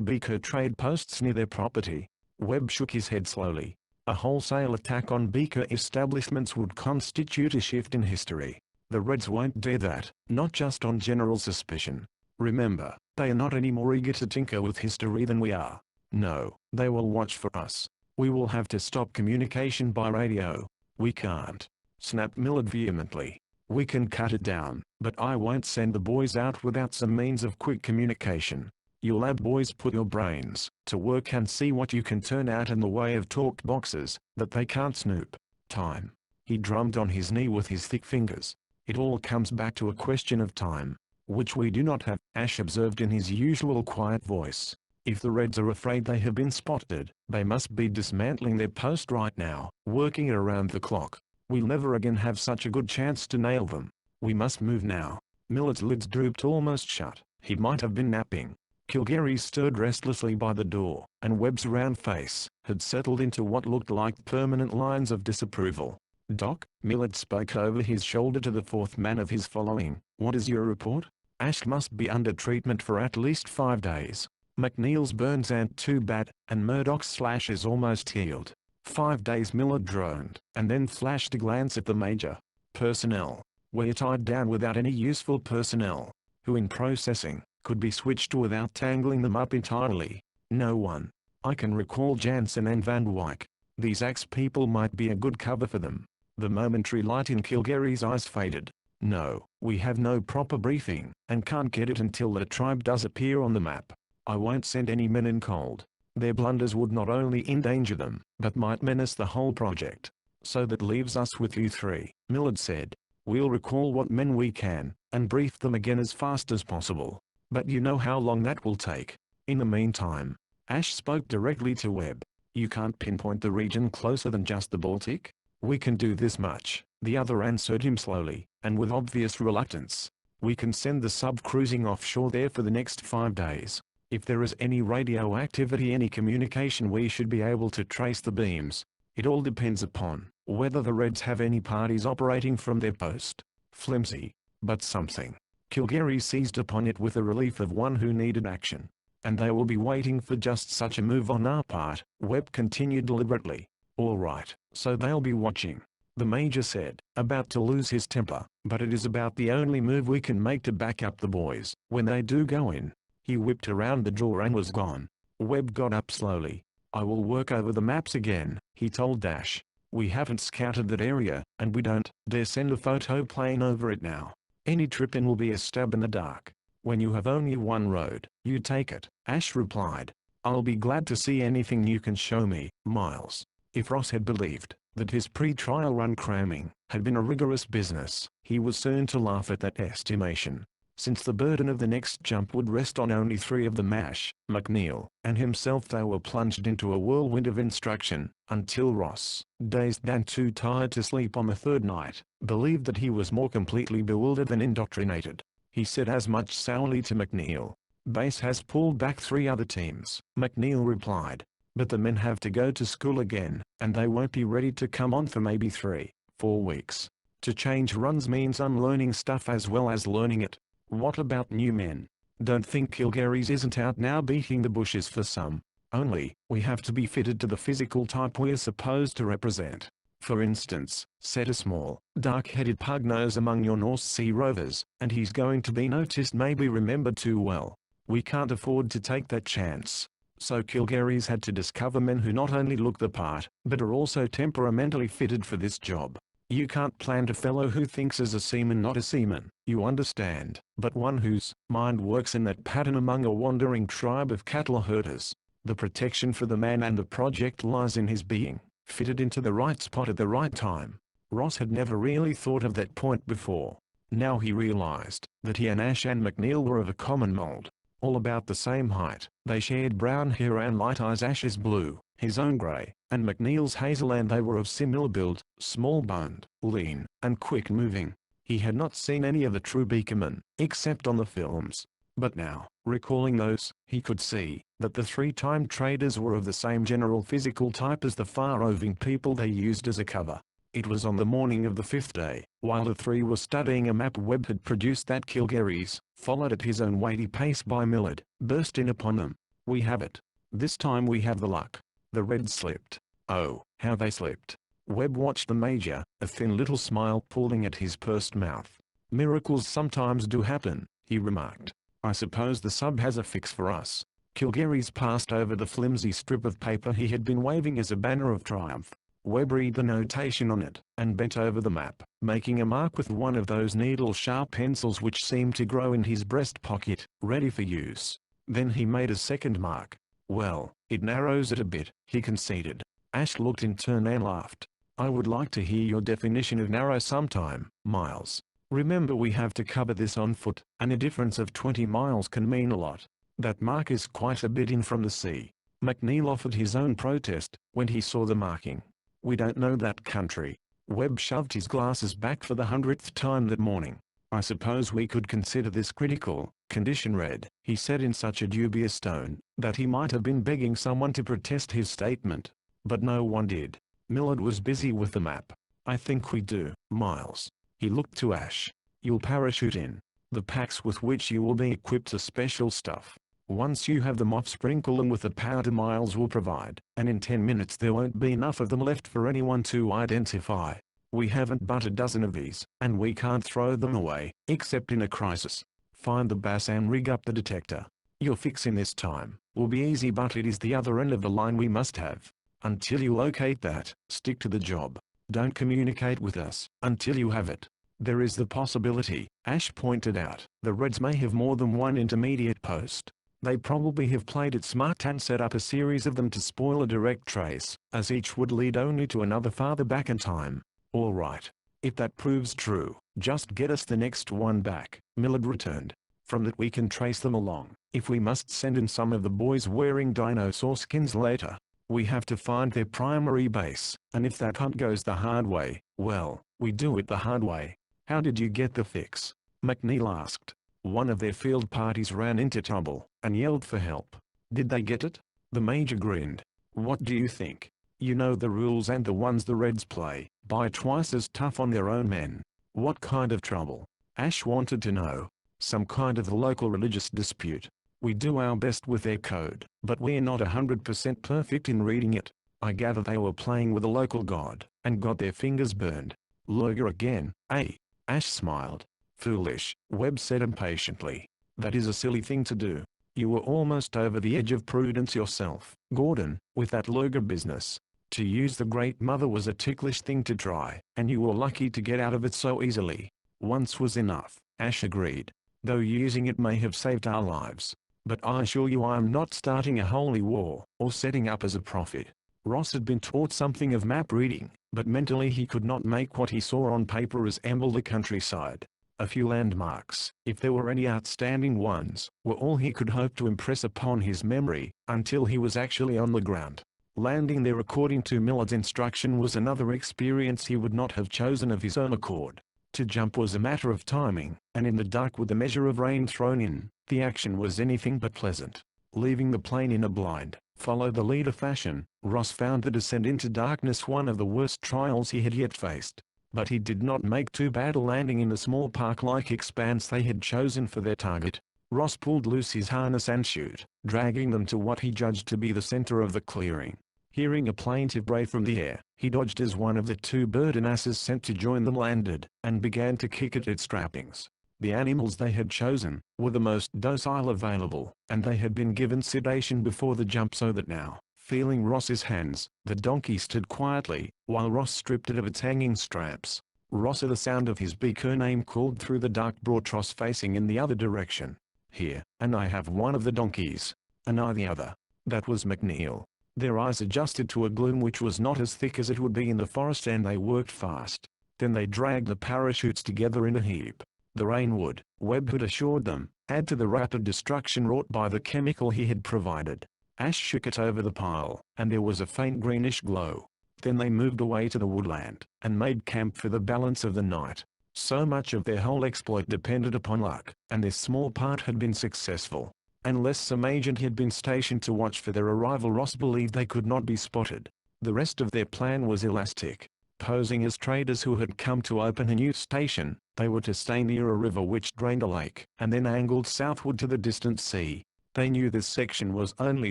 Speaker 1: Beaker trade posts near their property." Webb shook his head slowly. "A wholesale attack on Beaker establishments would constitute a shift in history. The Reds won't dare that, not just on general suspicion. Remember, they are not any more eager to tinker with history than we are. No, they will watch for us. We will have to stop communication by radio." "We can't," snapped Millard vehemently. "We can cut it down, but I won't send the boys out without some means of quick communication. You lab boys put your brains to work and see what you can turn out in the way of talk boxes that they can't snoop." "Time." He drummed on his knee with his thick fingers. "It all comes back to a question of time, which we do not have," Ash observed in his usual quiet voice. "If the Reds are afraid they have been spotted, they must be dismantling their post right now, working around the clock. We'll never again have such a good chance to nail them. We must move now." Millard's lids drooped almost shut. He might have been napping. Kilgary stirred restlessly by the door, and Webb's round face had settled into what looked like permanent lines of disapproval. Doc, Millard spoke over his shoulder to the fourth man of his following. What is your report? Ash must be under treatment for at least 5 days. McNeil's burns aren't too bad, and Murdoch's slash is almost healed. 5 days, Millard droned, and then flashed a glance at the major. Personnel. We're tied down without any useful personnel, who in processing, could be switched without tangling them up entirely. No one. I can recall Jansen and Van Wyck. These axe people might be a good cover for them. The momentary light in Kilgary's eyes faded. No, we have no proper briefing, and can't get it until the tribe does appear on the map. I won't send any men in cold. Their blunders would not only endanger them, but might menace the whole project. So that leaves us with you three, Millard said. We'll recall what men we can, and brief them again as fast as possible. But you know how long that will take. In the meantime, Ash spoke directly to Webb. You can't pinpoint the region closer than just the Baltic? We can do this much, the other answered him slowly, and with obvious reluctance. We can send the sub cruising offshore there for the next 5 days. If there is any radioactivity, any communication, we should be able to trace the beams. It all depends upon whether the Reds have any parties operating from their post. Flimsy, but something. Kilgary seized upon it with the relief of one who needed action. And they will be waiting for just such a move on our part, Webb continued deliberately. All right, so they'll be watching, the major said, about to lose his temper. But it is about the only move we can make to back up the boys when they do go in. He whipped around the door and was gone. Webb got up slowly. I will work over the maps again, he told Dash. We haven't scouted that area, and we don't dare send a photo plane over it now. Any trip in will be a stab in the dark. When you have only one road, you take it, Ash replied. I'll be glad to see anything you can show me, Miles. If Ross had believed that his pre-trial run cramming had been a rigorous business, he was soon to laugh at that estimation. Since the burden of the next jump would rest on only 3 of the MASH, McNeil, and himself, they were plunged into a whirlwind of instruction, until Ross, dazed and too tired to sleep on the third night, believed that he was more completely bewildered than indoctrinated. He said as much sourly to McNeil. Base has pulled back 3 other teams, McNeil replied. But the men have to go to school again, and they won't be ready to come on for maybe 3-4 weeks. To change runs means unlearning stuff as well as learning it. What about new men? Don't think Kilgary's isn't out now beating the bushes for some. Only, we have to be fitted to the physical type we're supposed to represent. For instance, set a small, dark-headed pug-nose among your North Sea rovers, and he's going to be noticed, maybe remembered too well. We can't afford to take that chance. So Kilgary's had to discover men who not only look the part, but are also temperamentally fitted for this job. You can't plant a fellow who thinks as a seaman, not a seaman, you understand, but one whose mind works in that pattern among a wandering tribe of cattle herders. The protection for the man and the project lies in his being fitted into the right spot at the right time. Ross had never really thought of that point before. Now he realized that he and Ash and McNeil were of a common mold. All about the same height, they shared brown hair and light eyes, Ash's blue, his own grey, and McNeil's hazel, and they were of similar build, small-boned, lean, and quick-moving. He had not seen any of the true Beakermen, except on the films. But now, recalling those, he could see that the 3-time traders were of the same general physical type as the far-roving people they used as a cover. It was on the morning of the 5th day, while the 3 were studying a map Webb had produced, that Kilgary's, followed at his own weighty pace by Millard, burst in upon them. We have it. This time we have the luck. The Reds slipped. Oh, how they slipped. Webb watched the major, a thin little smile pulling at his pursed mouth. Miracles sometimes do happen, he remarked. I suppose the sub has a fix for us. Kilgary's passed over the flimsy strip of paper he had been waving as a banner of triumph. Webb read the notation on it, and bent over the map, making a mark with one of those needle-sharp pencils which seemed to grow in his breast pocket, ready for use. Then he made a second mark. Well, it narrows it a bit, he conceded. Ash looked in turn and laughed. I would like to hear your definition of narrow sometime, Miles. Remember, we have to cover this on foot, and a difference of 20 miles can mean a lot. That mark is quite a bit in from the sea. McNeil offered his own protest when he saw the marking. We don't know that country. Webb shoved his glasses back for the 100th time that morning. I suppose we could consider this critical condition red, he said in such a dubious tone that he might have been begging someone to protest his statement. But no one did. Millard was busy with the map. I think we do, Miles. He looked to Ash. You'll parachute in. The packs with which you will be equipped are special stuff. Once you have them off, sprinkle them with the powder Miles will provide, and in 10 minutes there won't be enough of them left for anyone to identify. We haven't but a dozen of these, and we can't throw them away, except in a crisis. Find the bass and rig up the detector. Your fix in this time will be easy, but it is the other end of the line we must have. Until you locate that, stick to the job. Don't communicate with us until you have it. There is the possibility, Ash pointed out, the Reds may have more than one intermediate post. They probably have played it smart and set up a series of them to spoil a direct trace, as each would lead only to another farther back in time. All right. If that proves true, just get us the next one back, Millard returned. From that we can trace them along. If we must send in some of the boys wearing dinosaur skins later, we have to find their primary base, and if that hunt goes the hard way, well, we do it the hard way. How did you get the fix? McNeil asked. One of their field parties ran into trouble, and yelled for help. Did they get it? The major grinned. What do you think? You know the rules and the ones the Reds play, by twice as tough on their own men. What kind of trouble? Ash wanted to know. Some kind of the local religious dispute. We do our best with their code, but we're not 100% perfect in reading it. I gather they were playing with a local god, and got their fingers burned. Lurger again, eh? Ash smiled. Foolish, Webb said impatiently. That is a silly thing to do. You were almost over the edge of prudence yourself, Gordon, with that Lurger business. To use the Great Mother was a ticklish thing to try, and you were lucky to get out of it so easily. Once was enough, Ash agreed. Though using it may have saved our lives. But I assure you I am not starting a holy war, or setting up as a prophet. Ross had been taught something of map reading, but mentally he could not make what he saw on paper resemble the countryside. A few landmarks, if there were any outstanding ones, were all he could hope to impress upon his memory, until he was actually on the ground. Landing there according to Millard's instruction was another experience he would not have chosen of his own accord. To jump was a matter of timing, and in the dark with a measure of rain thrown in, the action was anything but pleasant. Leaving the plane in a blind, follow the leader fashion, Ross found the descent into darkness one of the worst trials he had yet faced. But he did not make too bad a landing in the small park-like expanse they had chosen for their target. Ross pulled loose his harness and chute, dragging them to what he judged to be the center of the clearing. Hearing a plaintive bray from the air, he dodged as one of the two burden asses sent to join them landed, and began to kick at its trappings. The animals they had chosen were the most docile available, and they had been given sedation before the jump, so that now, feeling Ross's hands, the donkey stood quietly, while Ross stripped it of its hanging straps. Ross, the sound of his beaker name called through the dark, brought Ross facing in the other direction. Here, and I have one of the donkeys. And I the other. That was McNeil. Their eyes adjusted to a gloom which was not as thick as it would be in the forest, and they worked fast. Then they dragged the parachutes together in a heap. The rain would, Webb had assured them, add to the rapid destruction wrought by the chemical he had provided. Ash shook it over the pile, and there was a faint greenish glow. Then they moved away to the woodland, and made camp for the balance of the night. So much of their whole exploit depended upon luck, and this small part had been successful. Unless some agent had been stationed to watch for their arrival, Ross believed they could not be spotted. The rest of their plan was elastic. Posing as traders who had come to open a new station, they were to stay near a river which drained a lake, and then angled southward to the distant sea. They knew this section was only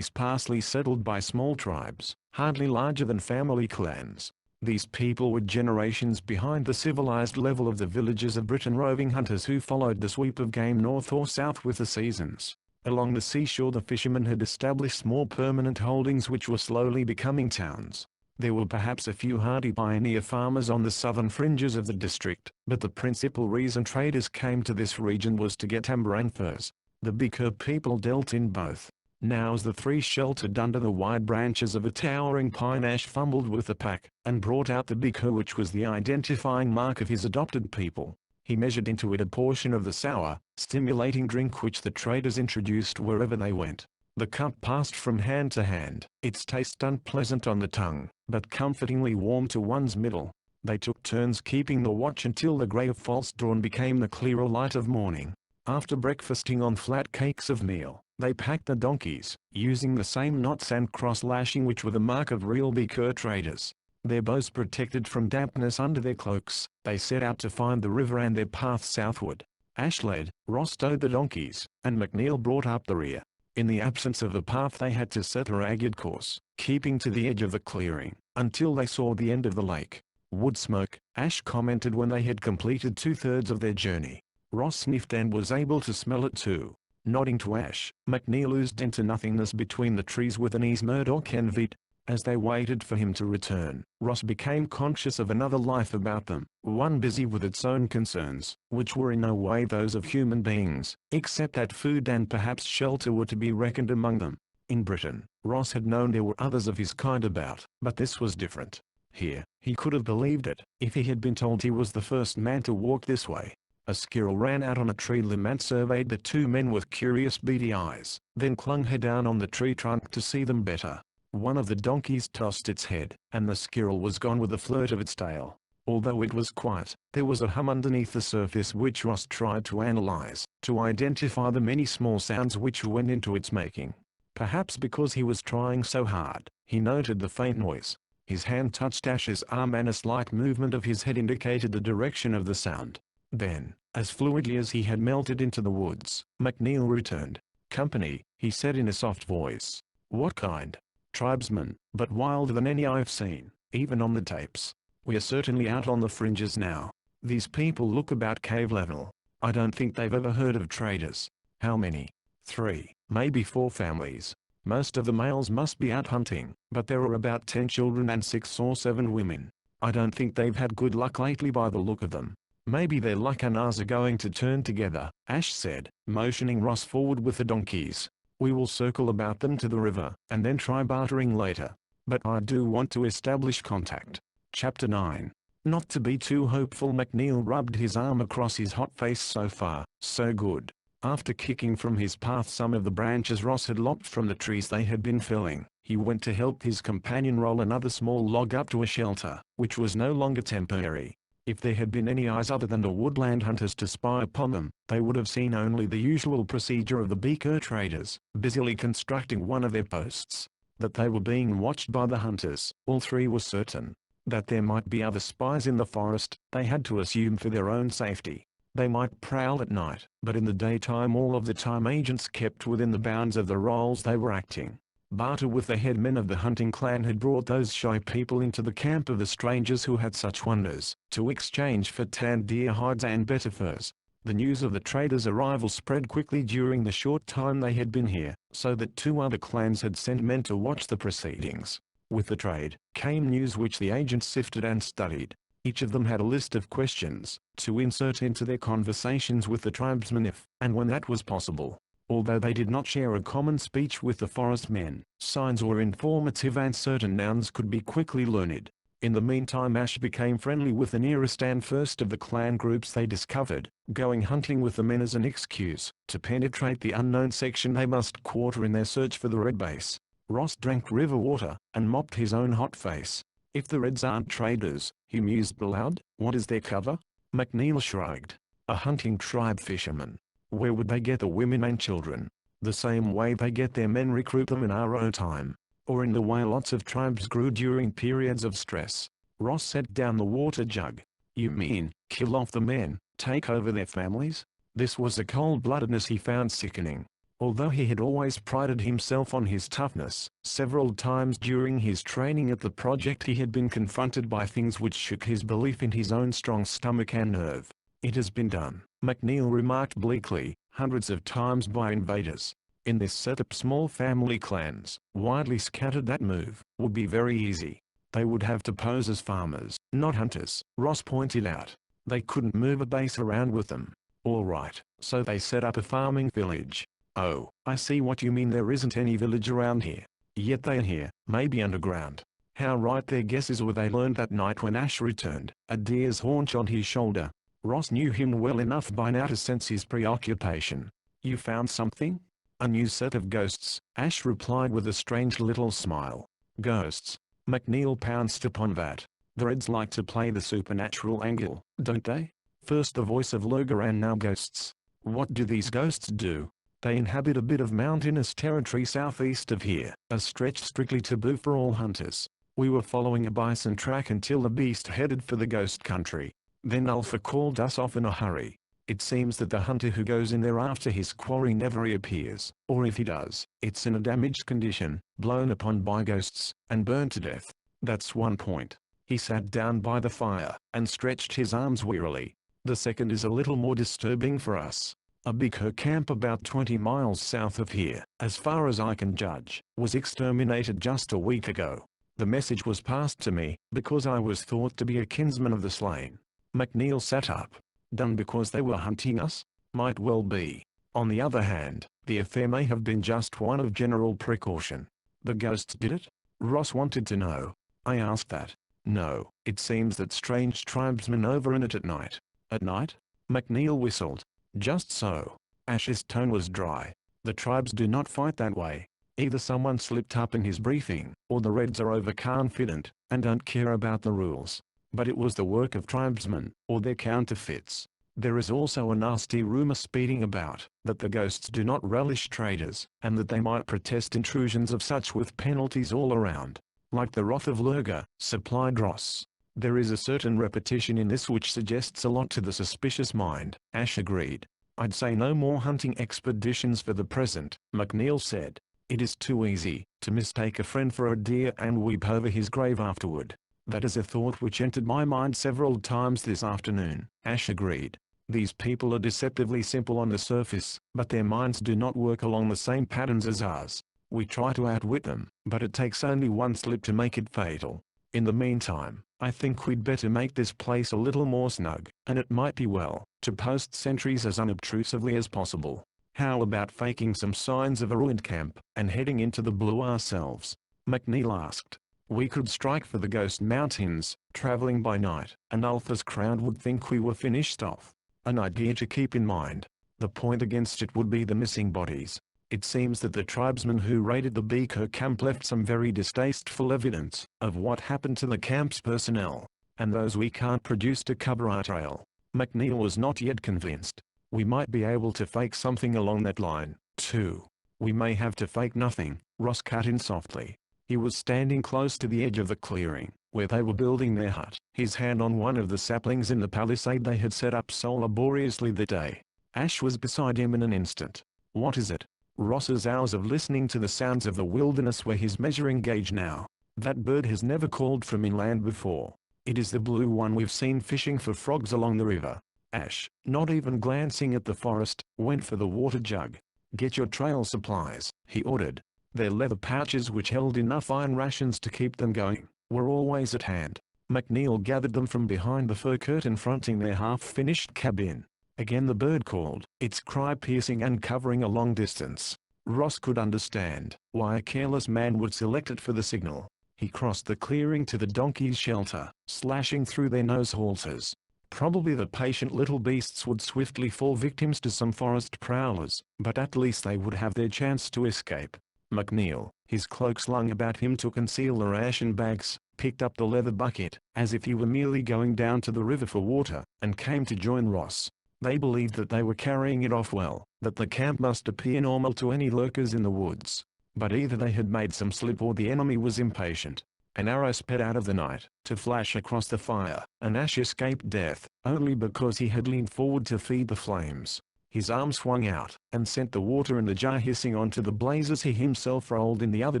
Speaker 1: sparsely settled by small tribes, hardly larger than family clans. These people were generations behind the civilized level of the villages of Britain, roving hunters who followed the sweep of game north or south with the seasons. Along the seashore the fishermen had established small permanent holdings which were slowly becoming towns. There were perhaps a few hardy pioneer farmers on the southern fringes of the district, but the principal reason traders came to this region was to get timber and furs. The Beaker people dealt in both. Now as the three sheltered under the wide branches of a towering pine, Ash fumbled with the pack, and brought out the Beaker which was the identifying mark of his adopted people. He measured into it a portion of the sour, stimulating drink which the traders introduced wherever they went. The cup passed from hand to hand, its taste unpleasant on the tongue, but comfortingly warm to one's middle. They took turns keeping the watch until the grey of false dawn became the clearer light of morning. After breakfasting on flat cakes of meal, they packed the donkeys, using the same knots and cross-lashing which were the mark of real Beaker traders. their bows protected from dampness under their cloaks. They set out to find the river and their path southward. Ash led, Ross towed the donkeys, and McNeil brought up the rear. In the absence of a path they had to set a ragged course, keeping to the edge of the clearing, until they saw the end of the lake. Wood smoke, Ash commented when they had completed 2/3 of their journey. Ross sniffed and was able to smell it too. Nodding to Ash, McNeil oozed into nothingness between the trees with an ease Murdoch envied. As they waited for him to return, Ross became conscious of another life about them, one busy with its own concerns, which were in no way those of human beings, except that food and perhaps shelter were to be reckoned among them. In Britain, Ross had known there were others of his kind about, but this was different. Here, he could have believed it, if he had been told he was the first man to walk this way. A squirrel ran out on a tree limb and surveyed the two men with curious beady eyes, then clung her down on the tree trunk to see them better. One of the donkeys tossed its head, and the squirrel was gone with a flirt of its tail. Although it was quiet, there was a hum underneath the surface which Ross tried to analyze, to identify the many small sounds which went into its making. Perhaps because he was trying so hard, he noted the faint noise. His hand touched Ash's arm and a slight movement of his head indicated the direction of the sound. Then, as fluidly as he had melted into the woods, McNeil returned. "Company," he said in a soft voice. "What kind?" "Tribesmen, but wilder than any I've seen, even on the tapes. We are certainly out on the fringes now. These people look about cave level. I don't think they've ever heard of traders." "How many?" "3, maybe 4 families. Most of the males must be out hunting, but there are about 10 children and 6 or 7 women. I don't think they've had good luck lately by the look of them." "Maybe their luck and ours are going to turn together," Ash said, motioning Ross forward with the donkeys. "We will circle about them to the river, and then try bartering later. But I do want to establish contact." Chapter 9. Not to be too hopeful, McNeil rubbed his arm across his hot face. "So far, so good." After kicking from his path some of the branches Ross had lopped from the trees they had been felling, he went to help his companion roll another small log up to a shelter, which was no longer temporary. If there had been any eyes other than the woodland hunters to spy upon them, they would have seen only the usual procedure of the beaker traders, busily constructing one of their posts. That they were being watched by the hunters, all three were certain. That there might be other spies in the forest, they had to assume for their own safety. They might prowl at night, but in the daytime all of the time agents kept within the bounds of the roles they were acting. Barter with the headmen of the hunting clan had brought those shy people into the camp of the strangers who had such wonders, to exchange for tanned deer hides and better furs. The news of the traders' arrival spread quickly during the short time they had been here, so that 2 other clans had sent men to watch the proceedings. With the trade, came news which the agents sifted and studied. Each of them had a list of questions, to insert into their conversations with the tribesmen if, and when that was possible. Although they did not share a common speech with the forest men, signs were informative and certain nouns could be quickly learned. In the meantime Ash became friendly with the nearest and first of the clan groups they discovered, going hunting with the men as an excuse to penetrate the unknown section they must quarter in their search for the red base. Ross drank river water, and mopped his own hot face. "If the Reds aren't traders," he mused aloud, "what is their cover?" McNeil shrugged. "A hunting tribe, fishermen. Where would they get the women and children? The same way they get their men, recruit them in our own time. Or in the way lots of tribes grew during periods of stress." Ross set down the water jug. "You mean, kill off the men, take over their families?" This was a cold-bloodedness he found sickening. Although he had always prided himself on his toughness, several times during his training at the project he had been confronted by things which shook his belief in his own strong stomach and nerve. "It has been done," McNeil remarked bleakly, "hundreds of times by invaders. In this setup small family clans, widely scattered, that move would be very easy. They would have to pose as farmers, not hunters," Ross pointed out. "They couldn't move a base around with them." "All right, so they set up a farming village." "Oh, I see what you mean. There isn't any village around here. Yet they are here, maybe underground." How right their guesses were they learned that night when Ash returned, a deer's haunch on his shoulder. Ross knew him well enough by now to sense his preoccupation. "You found something?" "A new set of ghosts," Ash replied with a strange little smile. "Ghosts?" McNeil pounced upon that. "The Reds like to play the supernatural angle, don't they? First the voice of Lurga and now ghosts. What do these ghosts do?" "They inhabit a bit of mountainous territory southeast of here, a stretch strictly taboo for all hunters. We were following a bison track until the beast headed for the ghost country. Then Alpha called us off in a hurry. It seems that the hunter who goes in there after his quarry never reappears, or if he does, it's in a damaged condition, blown upon by ghosts, and burned to death. That's one point. He sat down by the fire, and stretched his arms wearily. The second is a little more disturbing for us. A big camp about 20 miles south of here, as far as I can judge, was exterminated just a week ago. The message was passed to me, because I was thought to be a kinsman of the slain. McNeil sat up. Done because they were hunting us? Might well be. On the other hand, the affair may have been just one of general precaution. The ghosts did it? Ross wanted to know. I asked that. No, it seems that strange tribesmen over in it at night. At night? McNeil whistled. Just so. Ash's tone was dry. The tribes do not fight that way. Either someone slipped up in his briefing, or the Reds are overconfident, and don't care about the rules. But it was the work of tribesmen, or their counterfeits. There is also a nasty rumor speeding about, that the ghosts do not relish traders, and that they might protest intrusions of such with penalties all around. Like the wrath of Lurga, supplied Ross. There is a certain repetition in this which suggests a lot to the suspicious mind, Ash agreed. I'd say no more hunting expeditions for the present, McNeil said. It is too easy, to mistake a friend for a deer and weep over his grave afterward. That is a thought which entered my mind several times this afternoon, Ash agreed. These people are deceptively simple on the surface, but their minds do not work along the same patterns as ours. We try to outwit them, but it takes only one slip to make it fatal. In the meantime, I think we'd better make this place a little more snug, and it might be well, to post sentries as unobtrusively as possible. How about faking some signs of a ruined camp, and heading into the blue ourselves? McNeil asked. We could strike for the Ghost Mountains, traveling by night, and Alpha's crowd would think we were finished off. An idea to keep in mind. The point against it would be the missing bodies. It seems that the tribesmen who raided the Beaker camp left some very distasteful evidence of what happened to the camp's personnel, and those we can't produce to cover our trail. McNeil was not yet convinced. We might be able to fake something along that line, too. We may have to fake nothing, Ross cut in softly. He was standing close to the edge of the clearing, where they were building their hut, his hand on one of the saplings in the palisade they had set up so laboriously that day. Ash was beside him in an instant. What is it? Ross's hours of listening to the sounds of the wilderness were his measuring gauge now. That bird has never called from inland before. It is the blue one we've seen fishing for frogs along the river. Ash, not even glancing at the forest, went for the water jug. Get your trail supplies, he ordered. Their leather pouches, which held enough iron rations to keep them going, were always at hand. McNeil gathered them from behind the fur curtain fronting their half-finished cabin. Again the bird called, its cry piercing and covering a long distance. Ross could understand why a careless man would select it for the signal. He crossed the clearing to the donkey's shelter, slashing through their nose halters. Probably the patient little beasts would swiftly fall victims to some forest prowlers, but at least they would have their chance to escape. McNeil, his cloak slung about him to conceal the ration bags, picked up the leather bucket, as if he were merely going down to the river for water, and came to join Ross. They believed that they were carrying it off well, that the camp must appear normal to any lurkers in the woods. But either they had made some slip or the enemy was impatient. An arrow sped out of the night, to flash across the fire, and Ash escaped death, only because he had leaned forward to feed the flames. His arm swung out, and sent the water in the jar hissing onto the blaze as he himself rolled in the other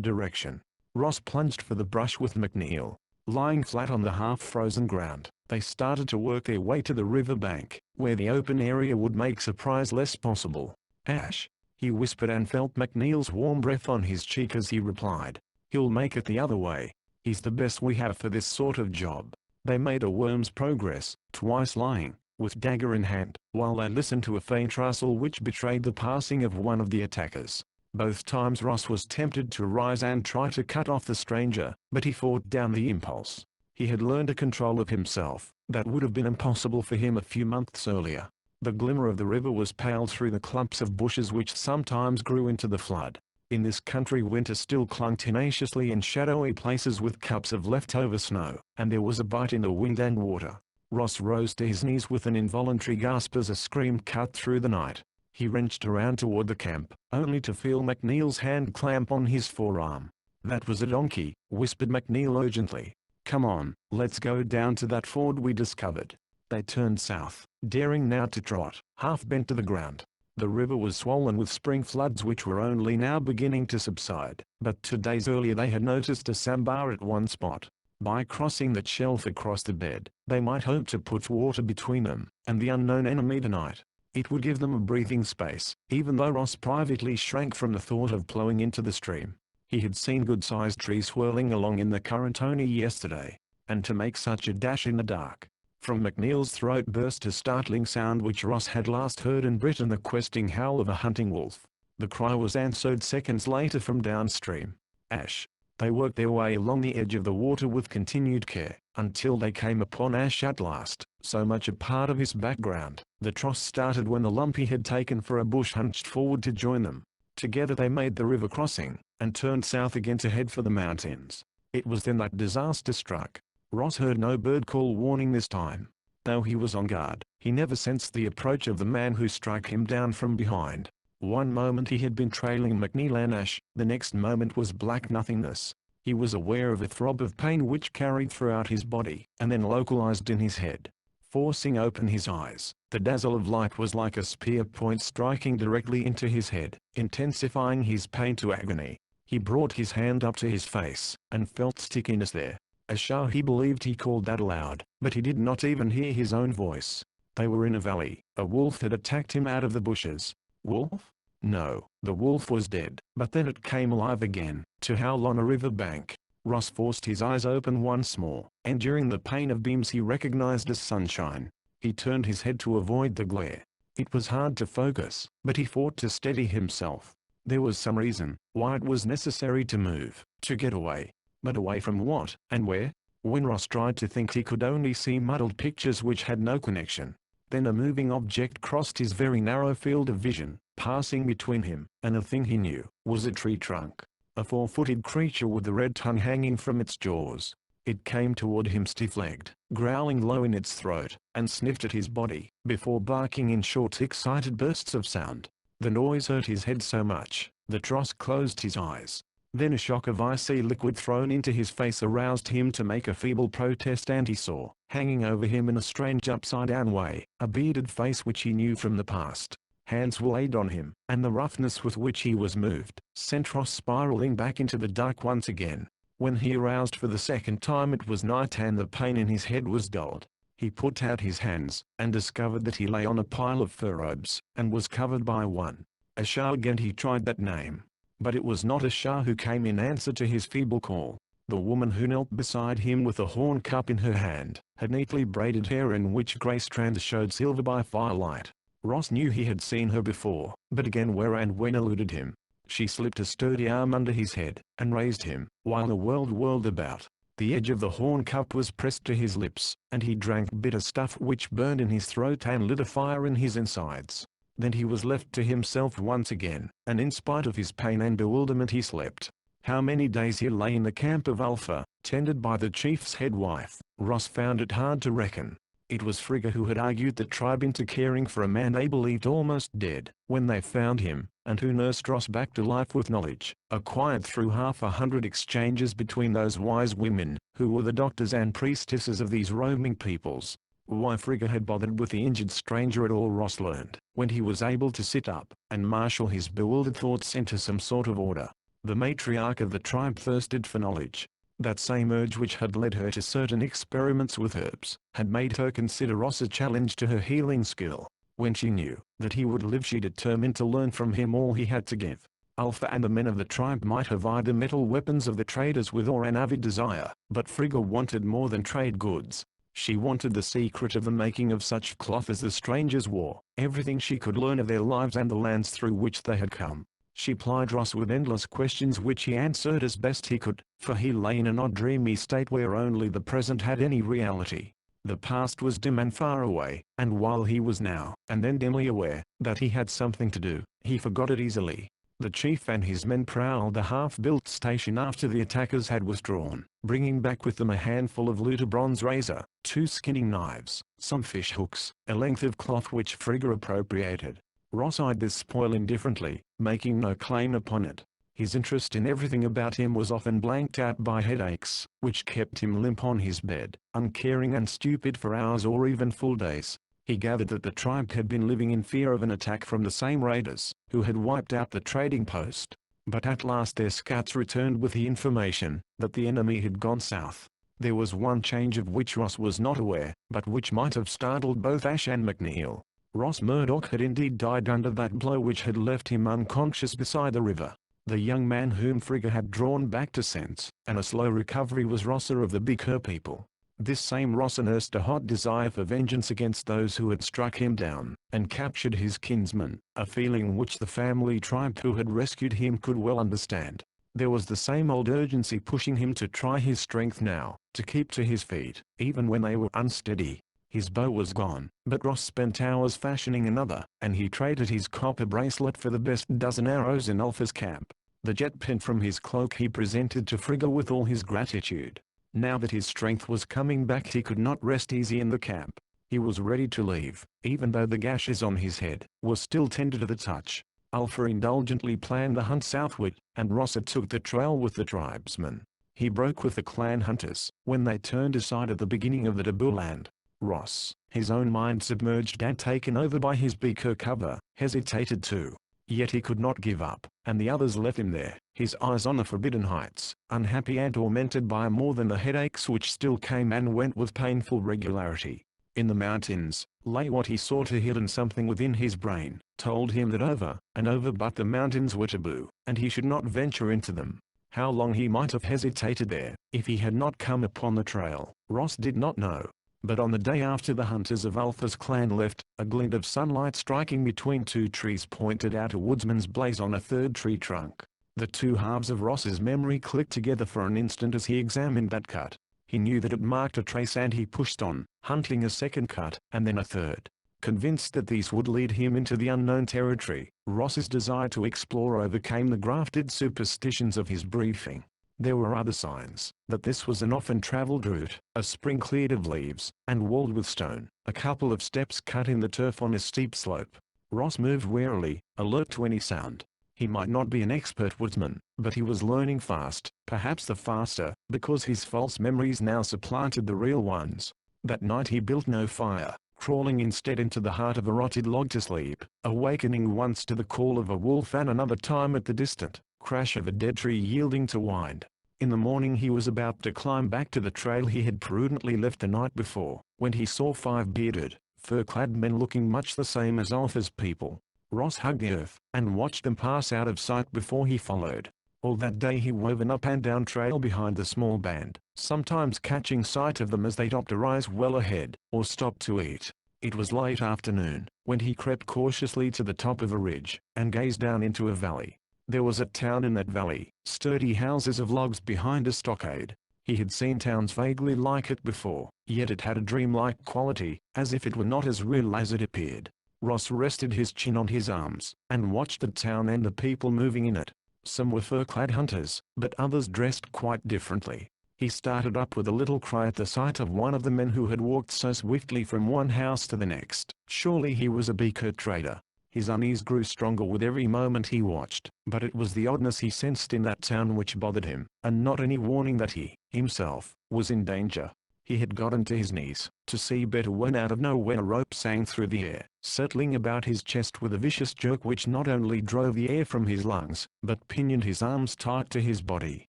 Speaker 1: direction. Ross plunged for the brush with McNeil. Lying flat on the half-frozen ground, they started to work their way to the river bank, where the open area would make surprise less possible. Ash, he whispered and felt McNeil's warm breath on his cheek as he replied. He'll make it the other way. He's the best we have for this sort of job. They made a worm's progress, twice lying, with dagger in hand, while they listened to a faint rustle which betrayed the passing of one of the attackers. Both times Ross was tempted to rise and try to cut off the stranger, but he fought down the impulse. He had learned a control of himself that would have been impossible for him a few months earlier. The glimmer of the river was pale through the clumps of bushes which sometimes grew into the flood. In this country winter still clung tenaciously in shadowy places with cups of leftover snow, and there was a bite in the wind and water. Ross rose to his knees with an involuntary gasp as a scream cut through the night. He wrenched around toward the camp, only to feel McNeil's hand clamp on his forearm. "That was a donkey," whispered McNeil urgently. "Come on, let's go down to that ford we discovered." They turned south, daring now to trot, half bent to the ground. The river was swollen with spring floods which were only now beginning to subside, but 2 days earlier they had noticed a sandbar at one spot. By crossing that shelf across the bed, they might hope to put water between them and the unknown enemy tonight. It would give them a breathing space, even though Ross privately shrank from the thought of plowing into the stream. He had seen good-sized trees swirling along in the current only yesterday, and to make such a dash in the dark. From McNeil's throat burst a startling sound which Ross had last heard in Britain, the questing howl of a hunting wolf. The cry was answered seconds later from downstream. Ash. They worked their way along the edge of the water with continued care, until they came upon Ash at last, so much a part of his background. The tross started when the lump he had taken for a bush hunched forward to join them. Together they made the river crossing, and turned south again to head for the mountains. It was then that disaster struck. Ross heard no bird call warning this time. Though he was on guard, he never sensed the approach of the man who struck him down from behind. One moment he had been trailing McNeil and Ash, the next moment was black nothingness. He was aware of a throb of pain which carried throughout his body, and then localized in his head. Forcing open his eyes, the dazzle of light was like a spear point striking directly into his head, intensifying his pain to agony. He brought his hand up to his face, and felt stickiness there. A shah, he believed he called that aloud, but he did not even hear his own voice. They were in a valley. A wolf had attacked him out of the bushes. Wolf? No, the wolf was dead, but then it came alive again, to howl on a river bank. Ross forced his eyes open once more, and during the pain of beams he recognized as sunshine. He turned his head to avoid the glare. It was hard to focus, but he fought to steady himself. There was some reason why it was necessary to move, to get away. But away from what, and where? When Ross tried to think, he could only see muddled pictures which had no connection. Then a moving object crossed his very narrow field of vision, passing between him and a thing he knew was a tree trunk. A 4-footed creature with a red tongue hanging from its jaws. It came toward him stiff-legged, growling low in its throat, and sniffed at his body, before barking in short excited bursts of sound. The noise hurt his head so much, the tross closed his eyes. Then a shock of icy liquid thrown into his face aroused him to make a feeble protest, and he saw, hanging over him in a strange upside-down way, a bearded face which he knew from the past. Hands were laid on him, and the roughness with which he was moved sent Ross spiraling back into the dark once again. When he aroused for the second time, it was night and the pain in his head was dulled. He put out his hands, and discovered that he lay on a pile of fur robes, and was covered by one. A Shah. Again he tried that name. But it was not a Shah who came in answer to his feeble call. The woman who knelt beside him with a horn cup in her hand, had neatly braided hair in which grey strands showed silver by firelight. Ross knew he had seen her before, but again where and when eluded him. She slipped a sturdy arm under his head, and raised him, while the world whirled about. The edge of the horn cup was pressed to his lips, and he drank bitter stuff which burned in his throat and lit a fire in his insides. Then he was left to himself once again, and in spite of his pain and bewilderment he slept. How many days he lay in the camp of Alpha, tended by the chief's head wife, Ross found it hard to reckon. It was Frigga who had argued the tribe into caring for a man they believed almost dead, when they found him, and who nursed Ross back to life with knowledge, acquired through 100 exchanges between those wise women, who were the doctors and priestesses of these roaming peoples. Why Frigga had bothered with the injured stranger at all, Ross learned, when he was able to sit up, and marshal his bewildered thoughts into some sort of order. The matriarch of the tribe thirsted for knowledge. That same urge which had led her to certain experiments with herbs, had made her consider Ross a challenge to her healing skill. When she knew that he would live, she determined to learn from him all he had to give. Alpha and the men of the tribe might have eyed the metal weapons of the traders with awe and avid desire, but Frigga wanted more than trade goods. She wanted the secret of the making of such cloth as the strangers wore, everything she could learn of their lives and the lands through which they had come. She plied Ross with endless questions which he answered as best he could, for he lay in an odd dreamy state where only the present had any reality. The past was dim and far away, and while he was now and then dimly aware that he had something to do, he forgot it easily. The chief and his men prowled the half-built station after the attackers had withdrawn, bringing back with them a handful of loot, a bronze razor, 2 skinning knives, some fish hooks, a length of cloth which Frigga appropriated. Ross eyed this spoil indifferently, making no claim upon it. His interest in everything about him was often blanked out by headaches, which kept him limp on his bed, uncaring and stupid for hours or even full days. He gathered that the tribe had been living in fear of an attack from the same raiders, who had wiped out the trading post. But at last their scouts returned with the information that the enemy had gone south. There was one change of which Ross was not aware, but which might have startled both Ash and McNeil. Ross Murdoch had indeed died under that blow which had left him unconscious beside the river. The young man whom Frigga had drawn back to sense, and a slow recovery, was Rosser of the Beaker people. This same Rosser nursed a hot desire for vengeance against those who had struck him down, and captured his kinsman, a feeling which the family tribe who had rescued him could well understand. There was the same old urgency pushing him to try his strength now, to keep to his feet, even when they were unsteady. His bow was gone, but Ross spent hours fashioning another, and he traded his copper bracelet for the best dozen arrows in Ulfa's camp. The jet pin from his cloak he presented to Frigga with all his gratitude. Now that his strength was coming back, he could not rest easy in the camp. He was ready to leave, even though the gashes on his head were still tender to the touch. Ulfa indulgently planned the hunt southward, and Rosser took the trail with the tribesmen. He broke with the clan hunters when they turned aside at the beginning of the Tabooland. Ross, his own mind submerged and taken over by his Beaker cover, hesitated too. Yet he could not give up, and the others left him there, his eyes on the forbidden heights, unhappy and tormented by more than the headaches which still came and went with painful regularity. In the mountains lay what he saw. To hidden something within his brain told him that over and over but the mountains were taboo, and he should not venture into them. How long he might have hesitated there, if he had not come upon the trail, Ross did not know. But on the day after the hunters of Ulfa's clan left, a glint of sunlight striking between two trees pointed out a woodsman's blaze on a third tree trunk. The two halves of Ross's memory clicked together for an instant as he examined that cut. He knew that it marked a trace, and he pushed on, hunting a second cut, and then a third. Convinced that these would lead him into the unknown territory, Ross's desire to explore overcame the grafted superstitions of his briefing. There were other signs that this was an often traveled route: a spring cleared of leaves, and walled with stone, a couple of steps cut in the turf on a steep slope. Ross moved warily, alert to any sound. He might not be an expert woodsman, but he was learning fast, perhaps the faster, because his false memories now supplanted the real ones. That night he built no fire, crawling instead into the heart of a rotted log to sleep, awakening once to the call of a wolf and another time at the distant crash of a dead tree yielding to wind. In the morning he was about to climb back to the trail he had prudently left the night before, when he saw 5 bearded, fur-clad men looking much the same as Ulfa's people. Ross hugged the earth, and watched them pass out of sight before he followed. All that day he wove an up and down trail behind the small band, sometimes catching sight of them as they topped a rise well ahead, or stopped to eat. It was late afternoon, when he crept cautiously to the top of a ridge, and gazed down into a valley. There was a town in that valley, sturdy houses of logs behind a stockade. He had seen towns vaguely like it before, yet it had a dreamlike quality, as if it were not as real as it appeared. Ross rested his chin on his arms, and watched the town and the people moving in it. Some were fur-clad hunters, but others dressed quite differently. He started up with a little cry at the sight of one of the men who had walked so swiftly from one house to the next. Surely he was a Beaker trader. His unease grew stronger with every moment he watched, but it was the oddness he sensed in that town which bothered him, and not any warning that he, himself, was in danger. He had gotten to his knees, to see better, when out of nowhere a rope sang through the air, settling about his chest with a vicious jerk which not only drove the air from his lungs, but pinioned his arms tight to his body.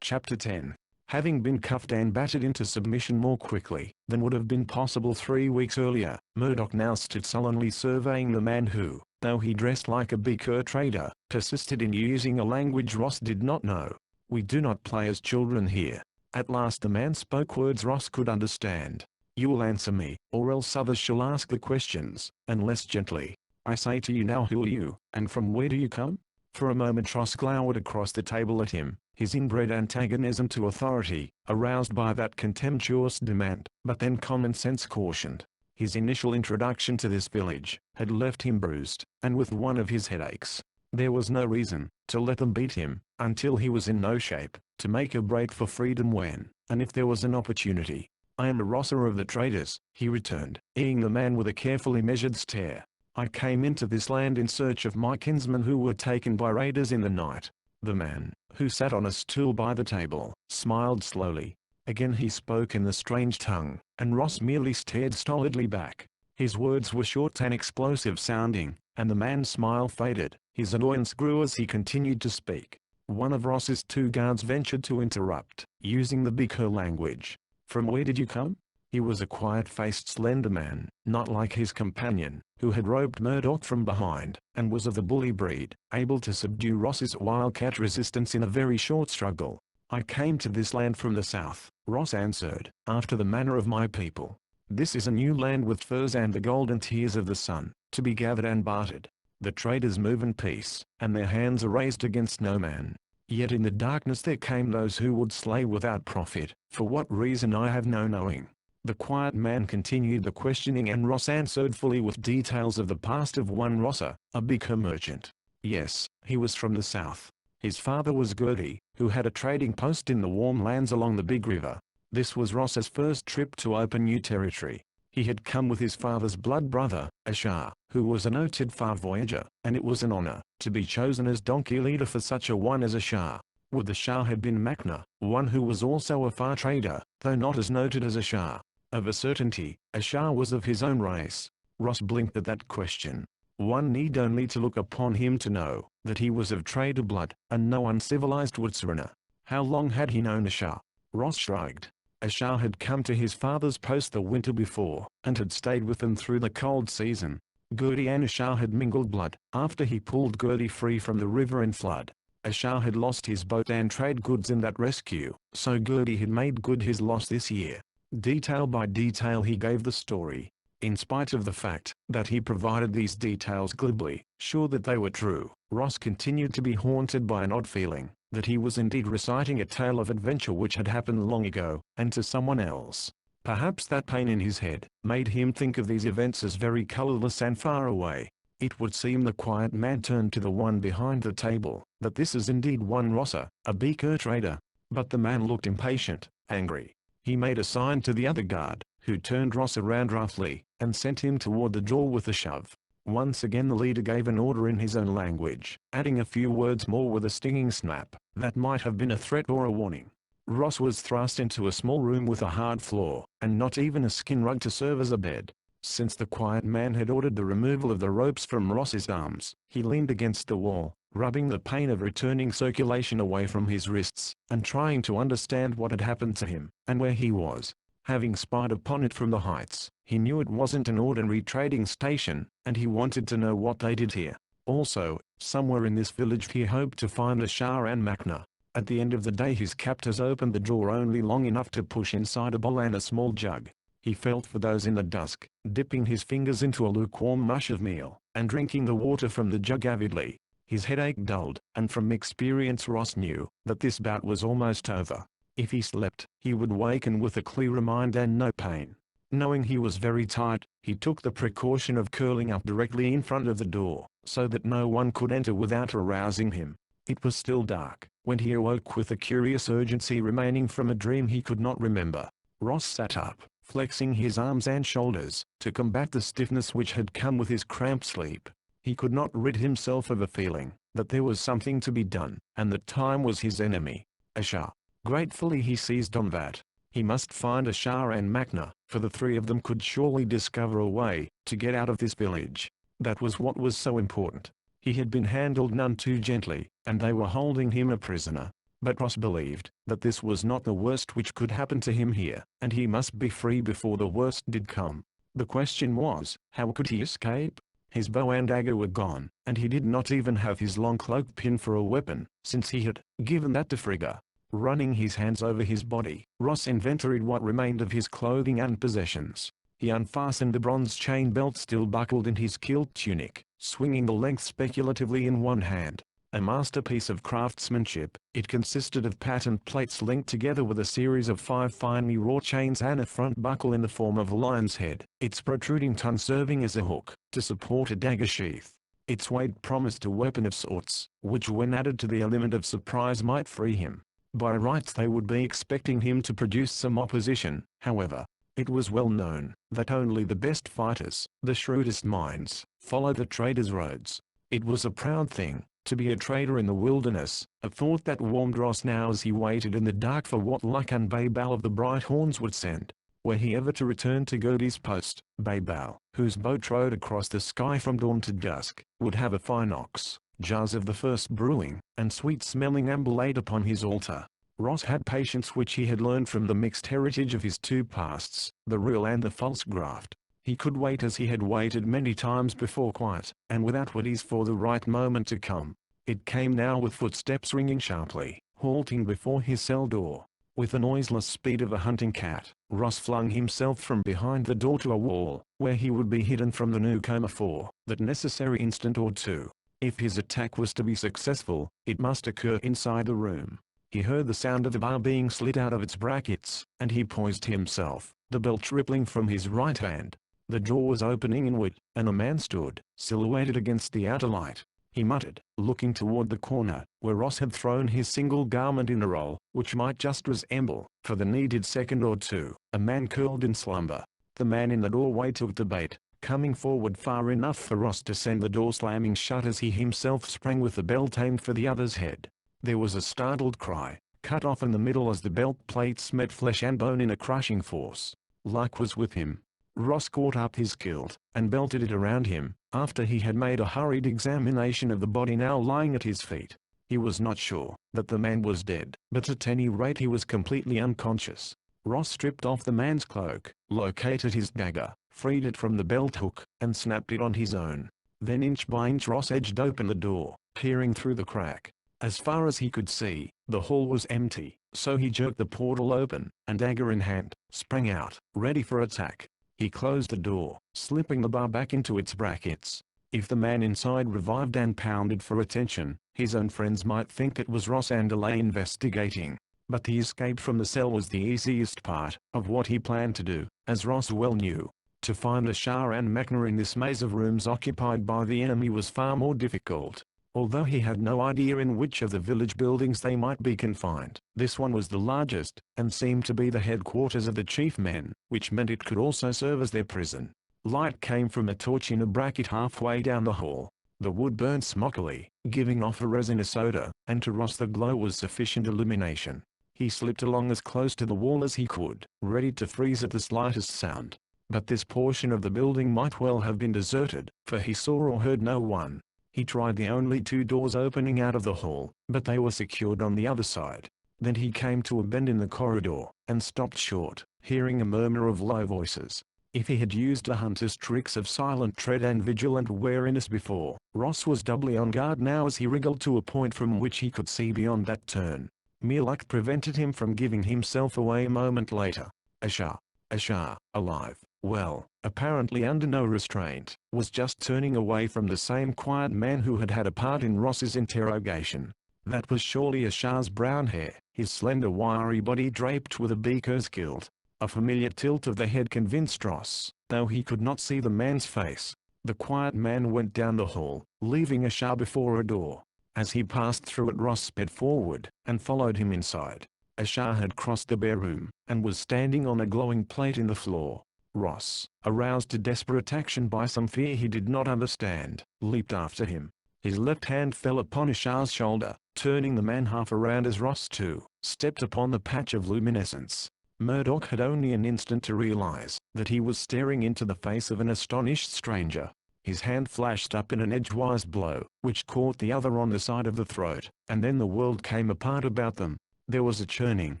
Speaker 1: Chapter 10. Having been cuffed and battered into submission more quickly than would have been possible 3 weeks earlier, Murdoch now stood sullenly surveying the man who, though he dressed like a Beaker trader, persisted in using a language Ross did not know. "We do not play as children here." At last the man spoke words Ross could understand. "You will answer me, or else others shall ask the questions," and less gently. "I say to you now, who are you, and from where do you come?" For a moment Ross glowered across the table at him, his inbred antagonism to authority aroused by that contemptuous demand, but then common sense cautioned. His initial introduction to this village had left him bruised, and with one of his headaches. There was no reason to let them beat him, until he was in no shape to make a break for freedom when, and if there was an opportunity. "I am a Rosser of the traders," he returned, eyeing the man with a carefully measured stare. "I came into this land in search of my kinsmen who were taken by raiders in the night. The man, who sat on a stool by the table, smiled slowly. Again he spoke in the strange tongue, and Ross merely stared stolidly back. His words were short and explosive sounding, and the man's smile faded. His annoyance grew as he continued to speak. One of Ross's two guards ventured to interrupt, using the Bikkur language. "From where did you come?" He was a quiet-faced slender man, not like his companion, who had roped Murdoch from behind, and was of the bully breed, able to subdue Ross's wildcat resistance in a very short struggle. "I came to this land from the south," Ross answered, "after the manner of my people. This is a new land with furs and the golden tears of the sun, to be gathered and bartered. The traders move in peace, and their hands are raised against no man. Yet in the darkness there came those who would slay without profit, for what reason I have no knowing." The quiet man continued the questioning, and Ross answered fully with details of the past of one Rosser, a Bikkur merchant. Yes, he was from the south. His father was Gertie, who had a trading post in the warm lands along the Big River. This was Ross's first trip to open new territory. He had come with his father's blood brother, Ashar, who was a noted far voyager, and it was an honor to be chosen as donkey leader for such a one as Ashar. With the Shah had been Makna, one who was also a far trader, though not as noted as Ashar. Of a certainty, Ashar was of his own race. Ross blinked at that question. One need only to look upon him to know that he was of trader blood, and no uncivilized Woodsrunner. How long had he known Ashar? Ross shrugged. Ashar had come to his father's post the winter before, and had stayed with them through the cold season. Gertie and Ashar had mingled blood, after he pulled Gertie free from the river in flood. Ashar had lost his boat and trade goods in that rescue, so Gertie had made good his loss this year. Detail by detail he gave the story. In spite of the fact that he provided these details glibly, sure that they were true, Ross continued to be haunted by an odd feeling that he was indeed reciting a tale of adventure which had happened long ago, and to someone else. Perhaps that pain in his head made him think of these events as very colorless and far away. It would seem the quiet man turned to the one behind the table, that this is indeed one Rosser, a Bikkur trader. But the man looked impatient, angry. He made a sign to the other guard, who turned Ross around roughly, and sent him toward the door with a shove. Once again the leader gave an order in his own language, adding a few words more with a stinging snap, that might have been a threat or a warning. Ross was thrust into a small room with a hard floor, and not even a skin rug to serve as a bed. Since the quiet man had ordered the removal of the ropes from Ross's arms, he leaned against the wall, rubbing the pain of returning circulation away from his wrists, and trying to understand what had happened to him, and where he was. Having spied upon it from the heights, he knew it wasn't an ordinary trading station, and he wanted to know what they did here. Also, somewhere in this village he hoped to find the Shah and Makna. At the end of the day his captors opened the door only long enough to push inside a bowl and a small jug. He felt for those in the dusk, dipping his fingers into a lukewarm mush of meal, and drinking the water from the jug avidly. His headache dulled, and from experience Ross knew that this bout was almost over. If he slept, he would waken with a clearer mind and no pain. Knowing he was very tired, he took the precaution of curling up directly in front of the door, so that no one could enter without arousing him. It was still dark when he awoke with a curious urgency remaining from a dream he could not remember. Ross sat up, flexing his arms and shoulders, to combat the stiffness which had come with his cramped sleep. He could not rid himself of a feeling that there was something to be done, and that time was his enemy. Ashar. Gratefully he seized on that. He must find Ashar and Makna, for the three of them could surely discover a way to get out of this village. That was what was so important. He had been handled none too gently, and they were holding him a prisoner. But Ross believed that this was not the worst which could happen to him here, and he must be free before the worst did come. The question was, how could he escape? His bow and dagger were gone, and he did not even have his long cloak pin for a weapon, since he had given that to Frigga. Running his hands over his body, Ross inventoried what remained of his clothing and possessions. He unfastened the bronze chain belt still buckled in his kilt tunic, swinging the length speculatively in one hand. A masterpiece of craftsmanship, it consisted of patterned plates linked together with a series of 5 finely wrought chains and a front buckle in the form of a lion's head, its protruding tongue serving as a hook to support a dagger sheath. Its weight promised a weapon of sorts, which when added to the element of surprise might free him. By rights they would be expecting him to produce some opposition, however. It was well known that only the best fighters, the shrewdest minds, follow the trader's roads. It was a proud thing To be a trader in the wilderness, a thought that warmed Ross now as he waited in the dark for what luck and Baybal of the Bright Horns would send. Were he ever to return to Gertie's post, Baybal, whose boat rode across the sky from dawn to dusk, would have a fine ox, jars of the first brewing, and sweet-smelling amber laid upon his altar. Ross had patience which he had learned from the mixed heritage of his two pasts, the real and the false graft. He could wait as he had waited many times before, quiet, and without worries, for the right moment to come. It came now with footsteps ringing sharply, halting before his cell door. With the noiseless speed of a hunting cat, Ross flung himself from behind the door to a wall, where he would be hidden from the newcomer for that necessary instant or two. If his attack was to be successful, it must occur inside the room. He heard the sound of the bar being slid out of its brackets, and he poised himself, the belt rippling from his right hand. The door was opening inward, and a man stood, silhouetted against the outer light. He muttered, looking toward the corner, where Ross had thrown his single garment in a roll, which might just resemble, for the needed second or two, a man curled in slumber. The man in the doorway took the bait, coming forward far enough for Ross to send the door slamming shut as he himself sprang with the belt aimed for the other's head. There was a startled cry, cut off in the middle as the belt plates met flesh and bone in a crushing force. Luck was with him. Ross caught up his kilt, and belted it around him, after he had made a hurried examination of the body now lying at his feet. He was not sure that the man was dead, but at any rate he was completely unconscious. Ross stripped off the man's cloak, located his dagger, freed it from the belt hook, and snapped it on his own. Then inch by inch Ross edged open the door, peering through the crack. As far as he could see, the hall was empty, so he jerked the portal open, and dagger in hand, sprang out, ready for attack. He closed the door, slipping the bar back into its brackets. If the man inside revived and pounded for attention, his own friends might think it was Ross and delay investigating. But the escape from the cell was the easiest part of what he planned to do, as Ross well knew. To find Ashar and Machna in this maze of rooms occupied by the enemy was far more difficult. Although he had no idea in which of the village buildings they might be confined, this one was the largest, and seemed to be the headquarters of the chief men, which meant it could also serve as their prison. Light came from a torch in a bracket halfway down the hall. The wood burned smockily, giving off a resinous odor, and to Ross the glow was sufficient illumination. He slipped along as close to the wall as he could, ready to freeze at the slightest sound. But this portion of the building might well have been deserted, for he saw or heard no one. He tried the only two doors opening out of the hall, but they were secured on the other side. Then he came to a bend in the corridor, and stopped short, hearing a murmur of low voices. If he had used the hunter's tricks of silent tread and vigilant wariness before, Ross was doubly on guard now as he wriggled to a point from which he could see beyond that turn. Mere luck prevented him from giving himself away a moment later. Ashar, alive, well, apparently under no restraint, was just turning away from the same quiet man who had had a part in Ross's interrogation. That was surely Ashar's brown hair, his slender wiry body draped with a beaker's kilt. A familiar tilt of the head convinced Ross, though he could not see the man's face. The quiet man went down the hall, leaving Ashar before a door. As he passed through it, Ross sped forward, and followed him inside. Ashar had crossed the bare room, and was standing on a glowing plate in the floor. Ross, aroused to desperate action by some fear he did not understand, leaped after him. His left hand fell upon Ashar's shoulder, turning the man half around as Ross too stepped upon the patch of luminescence. Murdoch had only an instant to realize that he was staring into the face of an astonished stranger. His hand flashed up in an edgewise blow, which caught the other on the side of the throat, and then the world came apart about them. There was a churning,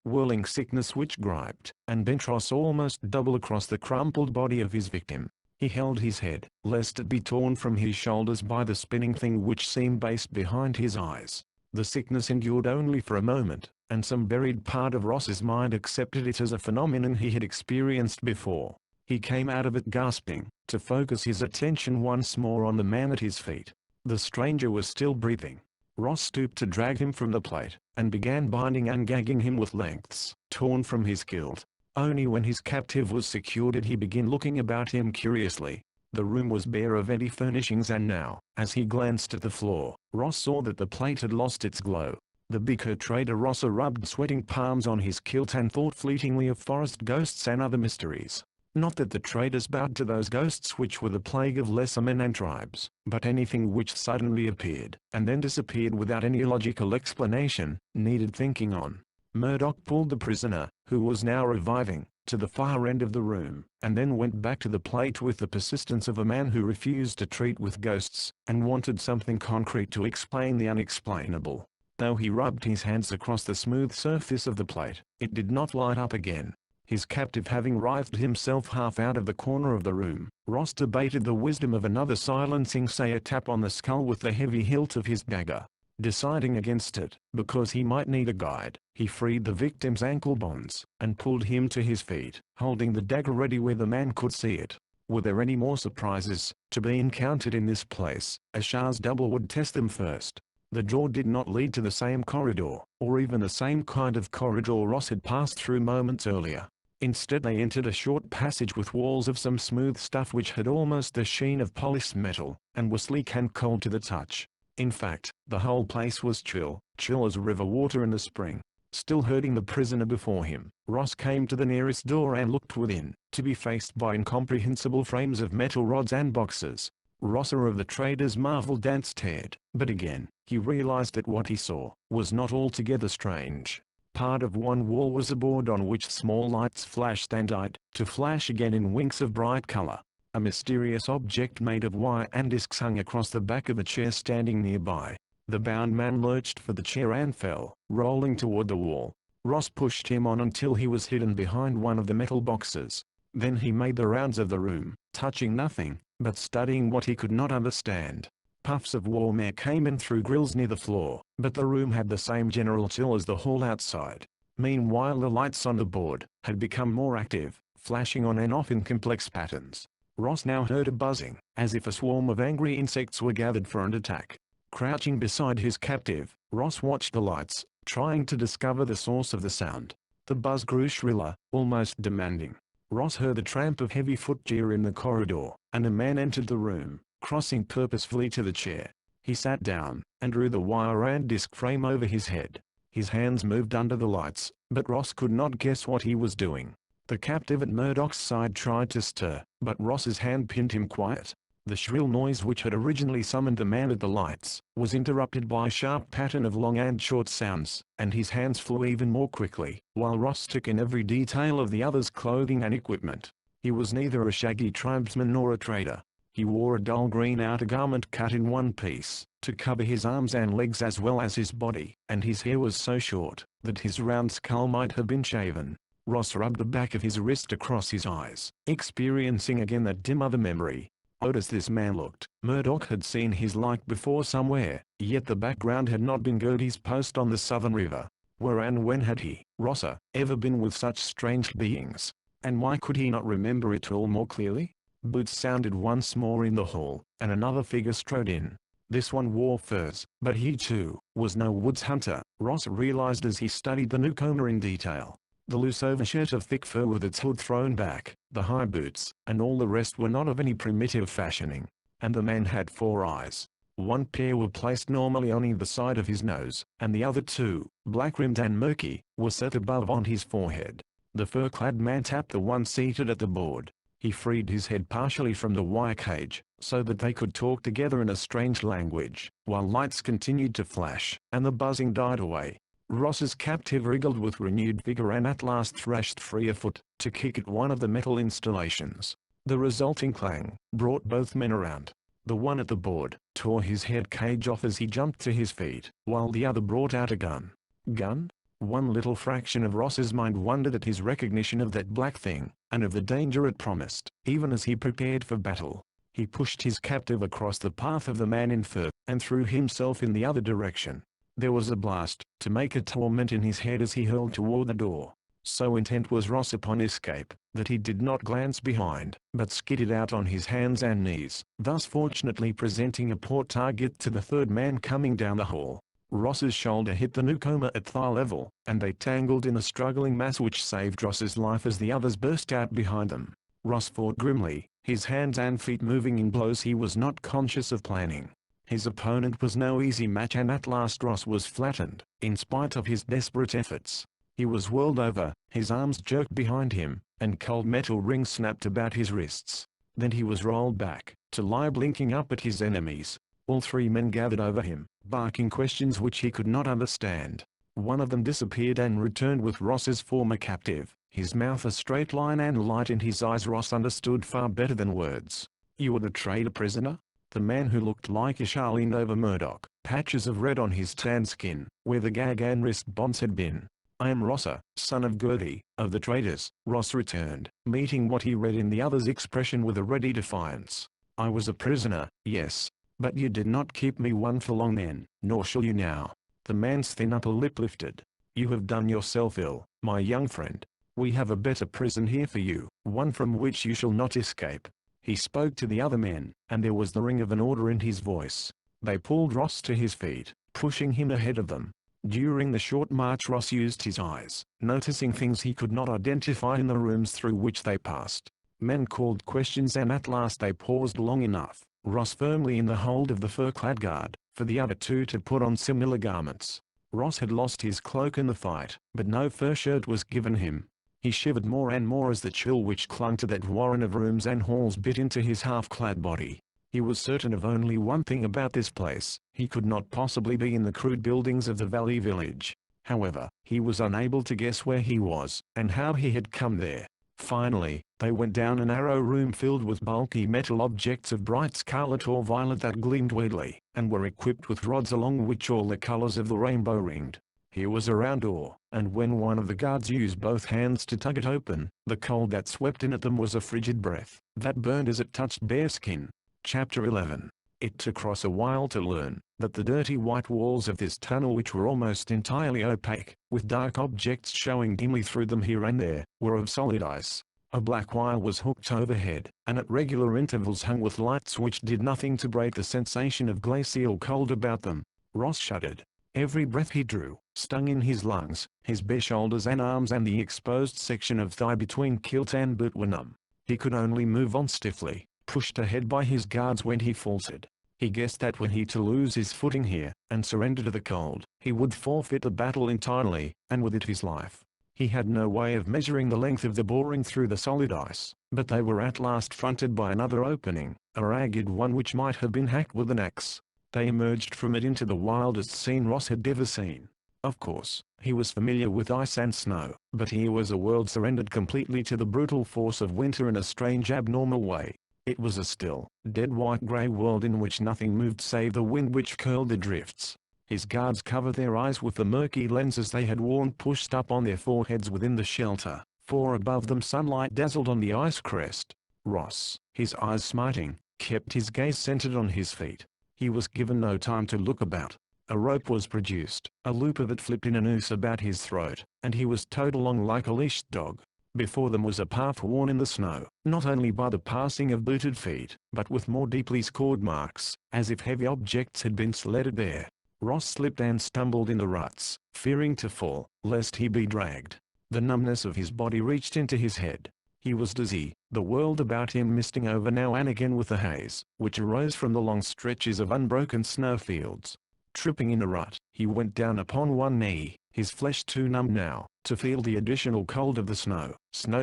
Speaker 1: whirling sickness which griped, and bent Ross almost double across the crumpled body of his victim. He held his head, lest it be torn from his shoulders by the spinning thing which seemed based behind his eyes. The sickness endured only for a moment, and some buried part of Ross's mind accepted it as a phenomenon he had experienced before. He came out of it gasping, to focus his attention once more on the man at his feet. The stranger was still breathing. Ross stooped to drag him from the plate, and began binding and gagging him with lengths torn from his kilt. Only when his captive was secured did he begin looking about him curiously. The room was bare of any furnishings, and now, as he glanced at the floor, Ross saw that the plate had lost its glow. The beaker trader Ross rubbed sweating palms on his kilt and thought fleetingly of forest ghosts and other mysteries. Not that the traders bowed to those ghosts which were the plague of lesser men and tribes, but anything which suddenly appeared, and then disappeared without any logical explanation, needed thinking on. Murdoch pulled the prisoner, who was now reviving, to the far end of the room, and then went back to the plate with the persistence of a man who refused to treat with ghosts, and wanted something concrete to explain the unexplainable. Though he rubbed his hands across the smooth surface of the plate, it did not light up again. His captive having writhed himself half out of the corner of the room, Ross debated the wisdom of another silencing, say a tap on the skull with the heavy hilt of his dagger. Deciding against it, because he might need a guide, he freed the victim's ankle bonds, and pulled him to his feet, holding the dagger ready where the man could see it. Were there any more surprises to be encountered in this place? A Shah's double would test them first. The door did not lead to the same corridor, or even the same kind of corridor Ross had passed through moments earlier. Instead they entered a short passage with walls of some smooth stuff which had almost the sheen of polished metal, and were sleek and cold to the touch. In fact, the whole place was chill as river water in the spring. Still herding the prisoner before him, Ross came to the nearest door and looked within, to be faced by incomprehensible frames of metal rods and boxes. Rosser of the traders marveled and stared, but again, he realized that what he saw was not altogether strange. Part of one wall was a board on which small lights flashed and died, to flash again in winks of bright color. A mysterious object made of wire and discs hung across the back of a chair standing nearby. The bound man lurched for the chair and fell, rolling toward the wall. Ross pushed him on until he was hidden behind one of the metal boxes. Then he made the rounds of the room, touching nothing, but studying what he could not understand. Puffs of warm air came in through grills near the floor, but the room had the same general chill as the hall outside. Meanwhile the lights on the board had become more active, flashing on and off in complex patterns. Ross now heard a buzzing, as if a swarm of angry insects were gathered for an attack. Crouching beside his captive, Ross watched the lights, trying to discover the source of the sound. The buzz grew shriller, almost demanding. Ross heard the tramp of heavy footgear in the corridor, and a man entered the room, crossing purposefully to the chair. He sat down, and drew the wire and disc frame over his head. His hands moved under the lights, but Ross could not guess what he was doing. The captive at Murdoch's side tried to stir, but Ross's hand pinned him quiet. The shrill noise which had originally summoned the man at the lights, was interrupted by a sharp pattern of long and short sounds, and his hands flew even more quickly, while Ross took in every detail of the other's clothing and equipment. He was neither a shaggy tribesman nor a trader. He wore a dull green outer garment cut in one piece, to cover his arms and legs as well as his body, and his hair was so short, that his round skull might have been shaven. Ross rubbed the back of his wrist across his eyes, experiencing again that dim other memory. Odd as this man looked, Murdoch had seen his like before somewhere, yet the background had not been Gertie's post on the Southern River. Where and when had he, Rosser, ever been with such strange beings? And why could he not remember it all more clearly? Boots sounded once more in the hall, and another figure strode in. This one wore furs, but he too, was no woods hunter, Ross realized as he studied the newcomer in detail. The loose overshirt of thick fur with its hood thrown back, the high boots, and all the rest were not of any primitive fashioning. And the man had 4 eyes. One pair were placed normally on either side of his nose, and the other 2, black-rimmed and murky, were set above on his forehead. The fur-clad man tapped the one seated at the board. He freed his head partially from the wire cage, so that they could talk together in a strange language, while lights continued to flash, and the buzzing died away. Ross's captive wriggled with renewed vigor and at last thrashed free a foot, to kick at one of the metal installations. The resulting clang brought both men around. The one at the board tore his head cage off as he jumped to his feet, while the other brought out a gun. Gun? One little fraction of Ross's mind wondered at his recognition of that black thing, and of the danger it promised. Even as he prepared for battle, he pushed his captive across the path of the man in fur, and threw himself in the other direction. There was a blast, to make a torment in his head as he hurled toward the door. So intent was Ross upon escape, that he did not glance behind, but skidded out on his hands and knees, thus fortunately presenting a poor target to the third man coming down the hall. Ross's shoulder hit the newcomer at thigh level, and they tangled in a struggling mass which saved Ross's life as the others burst out behind them. Ross fought grimly, his hands and feet moving in blows he was not conscious of planning. His opponent was no easy match, and at last Ross was flattened, in spite of his desperate efforts. He was whirled over, his arms jerked behind him, and cold metal rings snapped about his wrists. Then he was rolled back, to lie blinking up at his enemies. All three men gathered over him, barking questions which he could not understand. One of them disappeared and returned with Ross's former captive, his mouth a straight line and light in his eyes. Ross understood far better than words. "You were the traitor prisoner?" The man who looked like Ishar leaned over Murdoch, patches of red on his tanned skin, where the gag and wrist bonds had been. "I am Rossa, son of Gertie, of the traitors," Ross returned, meeting what he read in the other's expression with a ready defiance. "I was a prisoner, yes. But you did not keep me one for long then, nor shall you now." The man's thin upper lip lifted. "You have done yourself ill, my young friend. We have a better prison here for you, one from which you shall not escape." He spoke to the other men, and there was the ring of an order in his voice. They pulled Ross to his feet, pushing him ahead of them. During the short march Ross used his eyes, noticing things he could not identify in the rooms through which they passed. Men called questions and at last they paused long enough, Ross firmly in the hold of the fur-clad guard, for the other two to put on similar garments. Ross had lost his cloak in the fight, but no fur shirt was given him. He shivered more and more as the chill which clung to that warren of rooms and halls bit into his half-clad body. He was certain of only one thing about this place: he could not possibly be in the crude buildings of the valley village. However, he was unable to guess where he was, and how he had come there. Finally, they went down a narrow room filled with bulky metal objects of bright scarlet or violet that gleamed weirdly, and were equipped with rods along which all the colors of the rainbow ringed. Here was a round door, and when one of the guards used both hands to tug it open, the cold that swept in at them was a frigid breath that burned as it touched bare skin. Chapter 11. It took Ross a while to learn that the dirty white walls of this tunnel, which were almost entirely opaque, with dark objects showing dimly through them here and there, were of solid ice. A black wire was hooked overhead, and at regular intervals hung with lights which did nothing to break the sensation of glacial cold about them. Ross shuddered. Every breath he drew stung in his lungs, his bare shoulders and arms and the exposed section of thigh between kilt and boot were numb. He could only move on stiffly, pushed ahead by his guards when he faltered. He guessed that were he to lose his footing here, and surrender to the cold, he would forfeit the battle entirely, and with it his life. He had no way of measuring the length of the boring through the solid ice, but they were at last fronted by another opening, a ragged one which might have been hacked with an axe. They emerged from it into the wildest scene Ross had ever seen. Of course, he was familiar with ice and snow, but here was a world surrendered completely to the brutal force of winter in a strange abnormal way. It was a still, dead white grey world in which nothing moved save the wind which curled the drifts. His guards covered their eyes with the murky lenses they had worn pushed up on their foreheads within the shelter, for above them sunlight dazzled on the ice crest. Ross, his eyes smiting, kept his gaze centered on his feet. He was given no time to look about. A rope was produced, a loop of it flipped in a noose about his throat, and he was towed along like a leashed dog. Before them was a path worn in the snow, not only by the passing of booted feet, but with more deeply scored marks, as if heavy objects had been sledded there. Ross slipped and stumbled in the ruts, fearing to fall, lest he be dragged. The numbness of his body reached into his head. He was dizzy, the world about him misting over now and again with the haze, which arose from the long stretches of unbroken snowfields. Tripping in a rut, he went down upon one knee, his flesh too numb now to feel the additional cold of the snow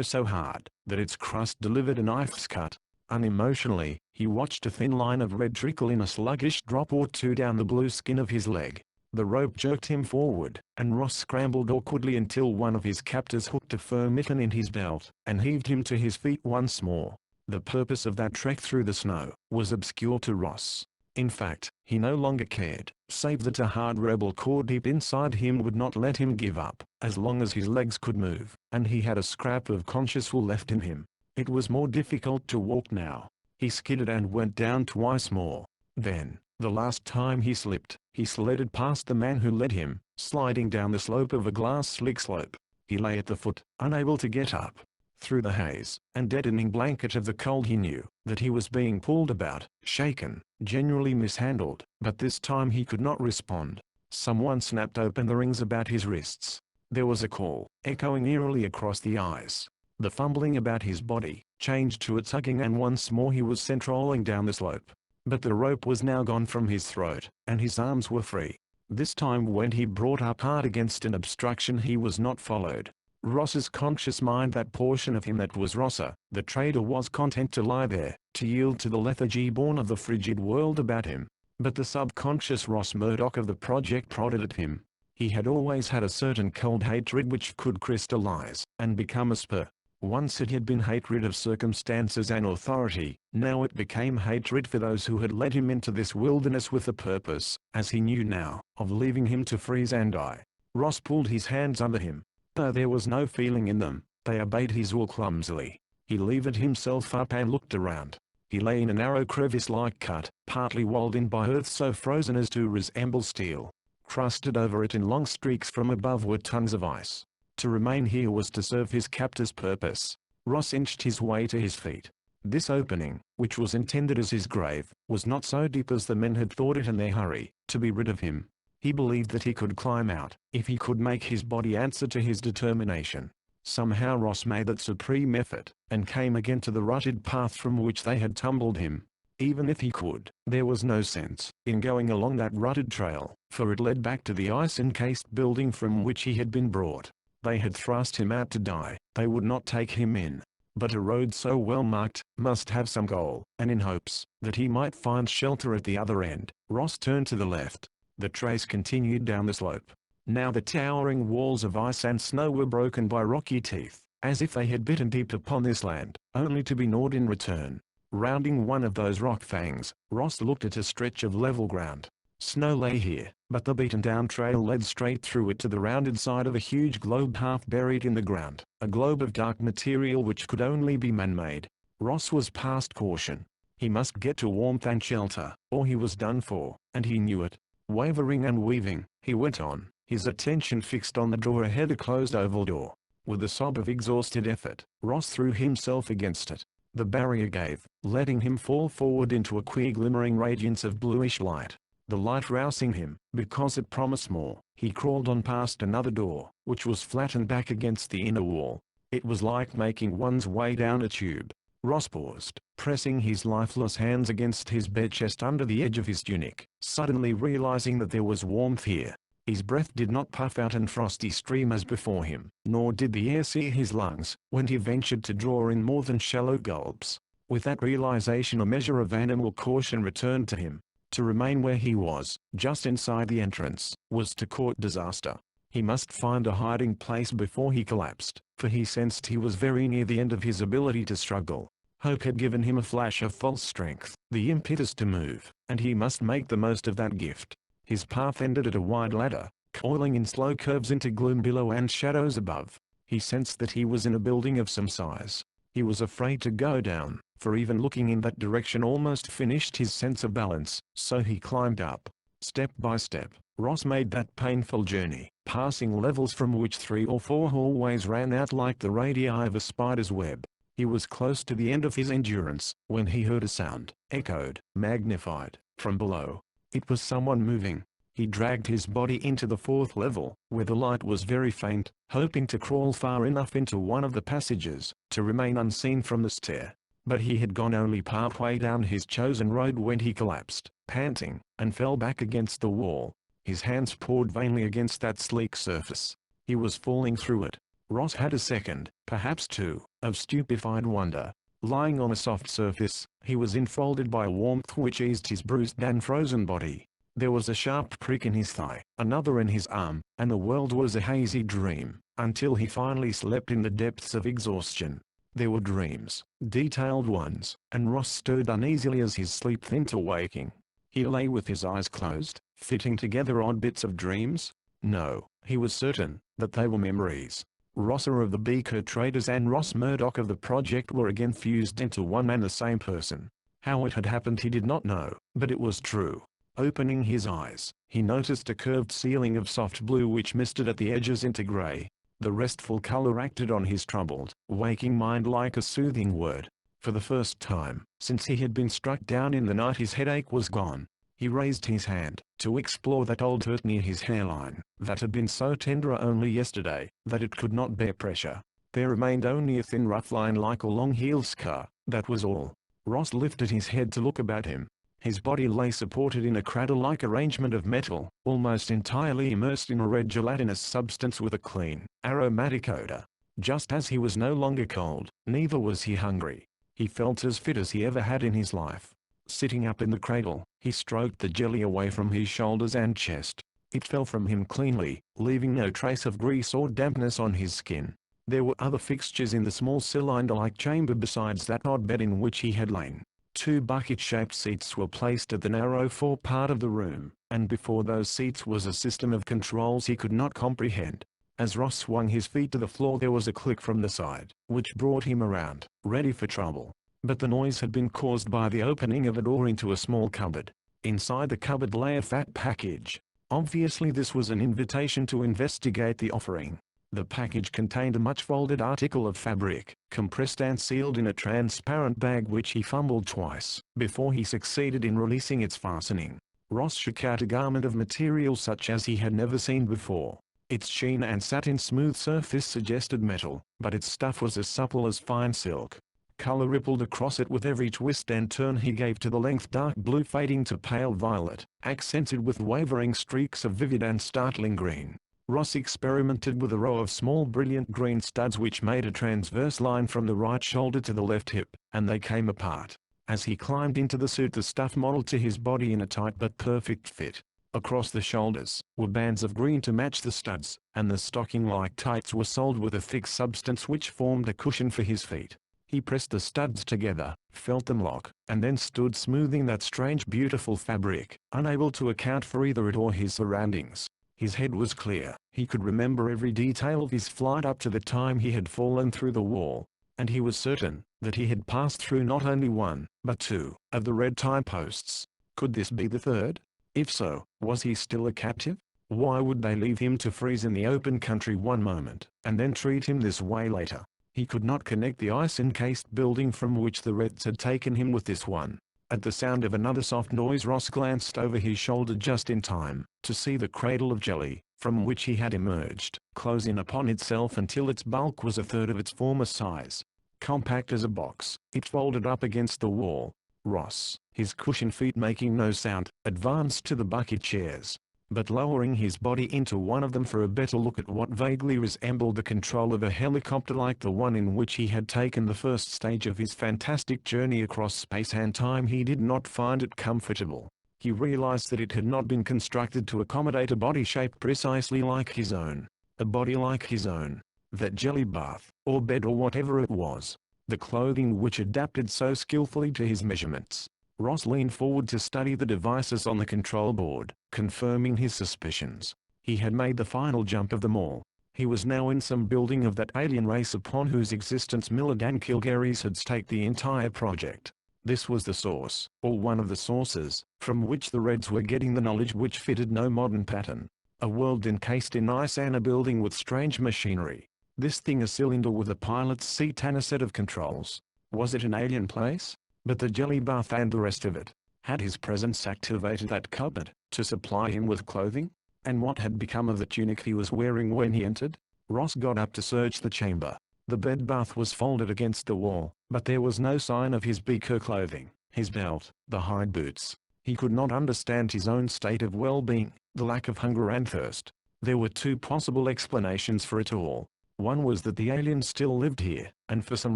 Speaker 1: so hard that its crust delivered a knife's cut. Unemotionally, he watched a thin line of red trickle in a sluggish drop or two down the blue skin of his leg. The rope jerked him forward, and Ross scrambled awkwardly until one of his captors hooked a fur mitten in his belt, and heaved him to his feet once more. The purpose of that trek through the snow was obscure to Ross. In fact, he no longer cared, save that a hard rebel core deep inside him would not let him give up, as long as his legs could move, and he had a scrap of conscious will left in him. It was more difficult to walk now. He skidded and went down twice more. Then, the last time he slipped, he sledded past the man who led him, sliding down the slope of a glass slick slope. He lay at the foot, unable to get up. Through the haze and deadening blanket of the cold he knew that he was being pulled about, shaken, generally mishandled, but this time he could not respond. Someone snapped open the rings about his wrists. There was a call, echoing eerily across the ice. The fumbling about his body changed to a tugging, and once more he was sent rolling down the slope. But the rope was now gone from his throat, and his arms were free. This time when he brought up hard against an obstruction he was not followed. Ross's conscious mind, that portion of him that was Rosser, the trader, was content to lie there, to yield to the lethargy born of the frigid world about him. But the subconscious Ross Murdoch of the project prodded at him. He had always had a certain cold hatred which could crystallize and become a spur. Once it had been hatred of circumstances and authority, now it became hatred for those who had led him into this wilderness with the purpose, as he knew now, of leaving him to freeze and die. Ross pulled his hands under him. Though there was no feeling in them, they obeyed his will clumsily. He levered himself up and looked around. He lay in a narrow crevice-like cut, partly walled in by earth so frozen as to resemble steel. Crusted over it in long streaks from above were tons of ice. To remain here was to serve his captor's purpose. Ross inched his way to his feet. This opening, which was intended as his grave, was not so deep as the men had thought it in their hurry to be rid of him. He believed that he could climb out, if he could make his body answer to his determination. Somehow Ross made that supreme effort, and came again to the rutted path from which they had tumbled him. Even if he could, there was no sense in going along that rutted trail, for it led back to the ice-encased building from which he had been brought. They had thrust him out to die, they would not take him in. But a road so well marked must have some goal, and in hopes that he might find shelter at the other end, Ross turned to the left. The trace continued down the slope. Now the towering walls of ice and snow were broken by rocky teeth, as if they had bitten deep upon this land, only to be gnawed in return. Rounding one of those rock fangs, Ross looked at a stretch of level ground. Snow lay here, but the beaten-down trail led straight through it to the rounded side of a huge globe half buried in the ground, a globe of dark material which could only be man-made. Ross was past caution. He must get to warmth and shelter, or he was done for, and he knew it. Wavering and weaving, he went on, his attention fixed on the door ahead, a closed oval door. With a sob of exhausted effort, Ross threw himself against it. The barrier gave, letting him fall forward into a queer glimmering radiance of bluish light. The light rousing him, because it promised more, he crawled on past another door, which was flattened back against the inner wall. It was like making one's way down a tube. Ross paused, pressing his lifeless hands against his bare chest under the edge of his tunic, suddenly realizing that there was warmth here. His breath did not puff out and frosty stream as before him, nor did the air sear his lungs, when he ventured to draw in more than shallow gulps. With that realization a measure of animal caution returned to him. To remain where he was, just inside the entrance, was to court disaster. He must find a hiding place before he collapsed, for he sensed he was very near the end of his ability to struggle. Hope had given him a flash of false strength, the impetus to move, and he must make the most of that gift. His path ended at a wide ladder, coiling in slow curves into gloom below and shadows above. He sensed that he was in a building of some size. He was afraid to go down, for even looking in that direction almost finished his sense of balance, so he climbed up. Step by step, Ross made that painful journey, passing levels from which 3 or 4 hallways ran out like the radii of a spider's web. He was close to the end of his endurance, when he heard a sound, echoed, magnified, from below. It was someone moving. He dragged his body into the 4th level, where the light was very faint, hoping to crawl far enough into one of the passages, to remain unseen from the stair. But he had gone only partway down his chosen road when he collapsed, panting, and fell back against the wall. His hands pawed vainly against that sleek surface. He was falling through it. Ross had a second, perhaps 2, of stupefied wonder. Lying on a soft surface, he was enfolded by a warmth which eased his bruised and frozen body. There was a sharp prick in his thigh, another in his arm, and the world was a hazy dream, until he finally slept in the depths of exhaustion. There were dreams, detailed ones, and Ross stirred uneasily as his sleep thinned to waking. He lay with his eyes closed, fitting together odd bits of dreams. No, he was certain that they were memories. Rosser of the Beaker Traders and Ross Murdoch of the project were again fused into one and the same person. How it had happened he did not know, but it was true. Opening his eyes, he noticed a curved ceiling of soft blue which misted at the edges into gray. The restful color acted on his troubled, waking mind like a soothing word. For the first time, since he had been struck down in the night, his headache was gone. He raised his hand, to explore that old hurt near his hairline, that had been so tender only yesterday, that it could not bear pressure. There remained only a thin rough line like a long heel scar, that was all. Ross lifted his head to look about him. His body lay supported in a cradle-like arrangement of metal, almost entirely immersed in a red gelatinous substance with a clean, aromatic odor. Just as he was no longer cold, neither was he hungry. He felt as fit as he ever had in his life. Sitting up in the cradle, he stroked the jelly away from his shoulders and chest. It fell from him cleanly, leaving no trace of grease or dampness on his skin. There were other fixtures in the small cylinder-like chamber besides that odd bed in which he had lain. 2 bucket-shaped seats were placed at the narrow fore part of the room, and before those seats was a system of controls he could not comprehend. As Ross swung his feet to the floor there was a click from the side, which brought him around, ready for trouble. But the noise had been caused by the opening of a door into a small cupboard. Inside the cupboard lay a fat package. Obviously this was an invitation to investigate the offering. The package contained a much-folded article of fabric, compressed and sealed in a transparent bag which he fumbled twice, before he succeeded in releasing its fastening. Ross shook out a garment of material such as he had never seen before. Its sheen and satin smooth surface suggested metal, but its stuff was as supple as fine silk. Color rippled across it with every twist and turn he gave to the length, dark blue fading to pale violet, accented with wavering streaks of vivid and startling green. Ross experimented with a row of small brilliant green studs which made a transverse line from the right shoulder to the left hip, and they came apart. As he climbed into the suit the stuff modeled to his body in a tight but perfect fit. Across the shoulders were bands of green to match the studs, and the stocking-like tights were soled with a thick substance which formed a cushion for his feet. He pressed the studs together, felt them lock, and then stood smoothing that strange beautiful fabric, unable to account for either it or his surroundings. His head was clear, he could remember every detail of his flight up to the time he had fallen through the wall, and he was certain that he had passed through not only 1, but 2, of the red tie posts. Could this be the 3rd? If so, was he still a captive? Why would they leave him to freeze in the open country one moment, and then treat him this way later? He could not connect the ice-encased building from which the Reds had taken him with this one. At the sound of another soft noise Ross glanced over his shoulder just in time to see the cradle of jelly, from which he had emerged, close in upon itself until its bulk was a third of its former size. Compact as a box, it folded up against the wall. Ross, his cushioned feet making no sound, advanced to the bucket chairs, but lowering his body into one of them for a better look at what vaguely resembled the control of a helicopter like the one in which he had taken the first stage of his fantastic journey across space and time, he did not find it comfortable. He realized that it had not been constructed to accommodate a body shaped precisely like his own. A body like his own. That jelly bath, or bed or whatever it was. The clothing which adapted so skillfully to his measurements. Ross leaned forward to study the devices on the control board, confirming his suspicions. He had made the final jump of them all. He was now in some building of that alien race upon whose existence Millard and Kilgary's had staked the entire project. This was the source, or one of the sources, from which the Reds were getting the knowledge which fitted no modern pattern. A world encased in ice and a building with strange machinery. This thing a cylinder with a pilot's seat and a set of controls. Was it an alien place? But the jelly bath and the rest of it. Had his presence activated that cupboard, to supply him with clothing? And what had become of the tunic he was wearing when he entered? Ross got up to search the chamber. The bed bath was folded against the wall, but there was no sign of his beaker clothing, his belt, the hide boots. He could not understand his own state of well-being, the lack of hunger and thirst. There were 2 possible explanations for it all. One was that the alien still lived here, and for some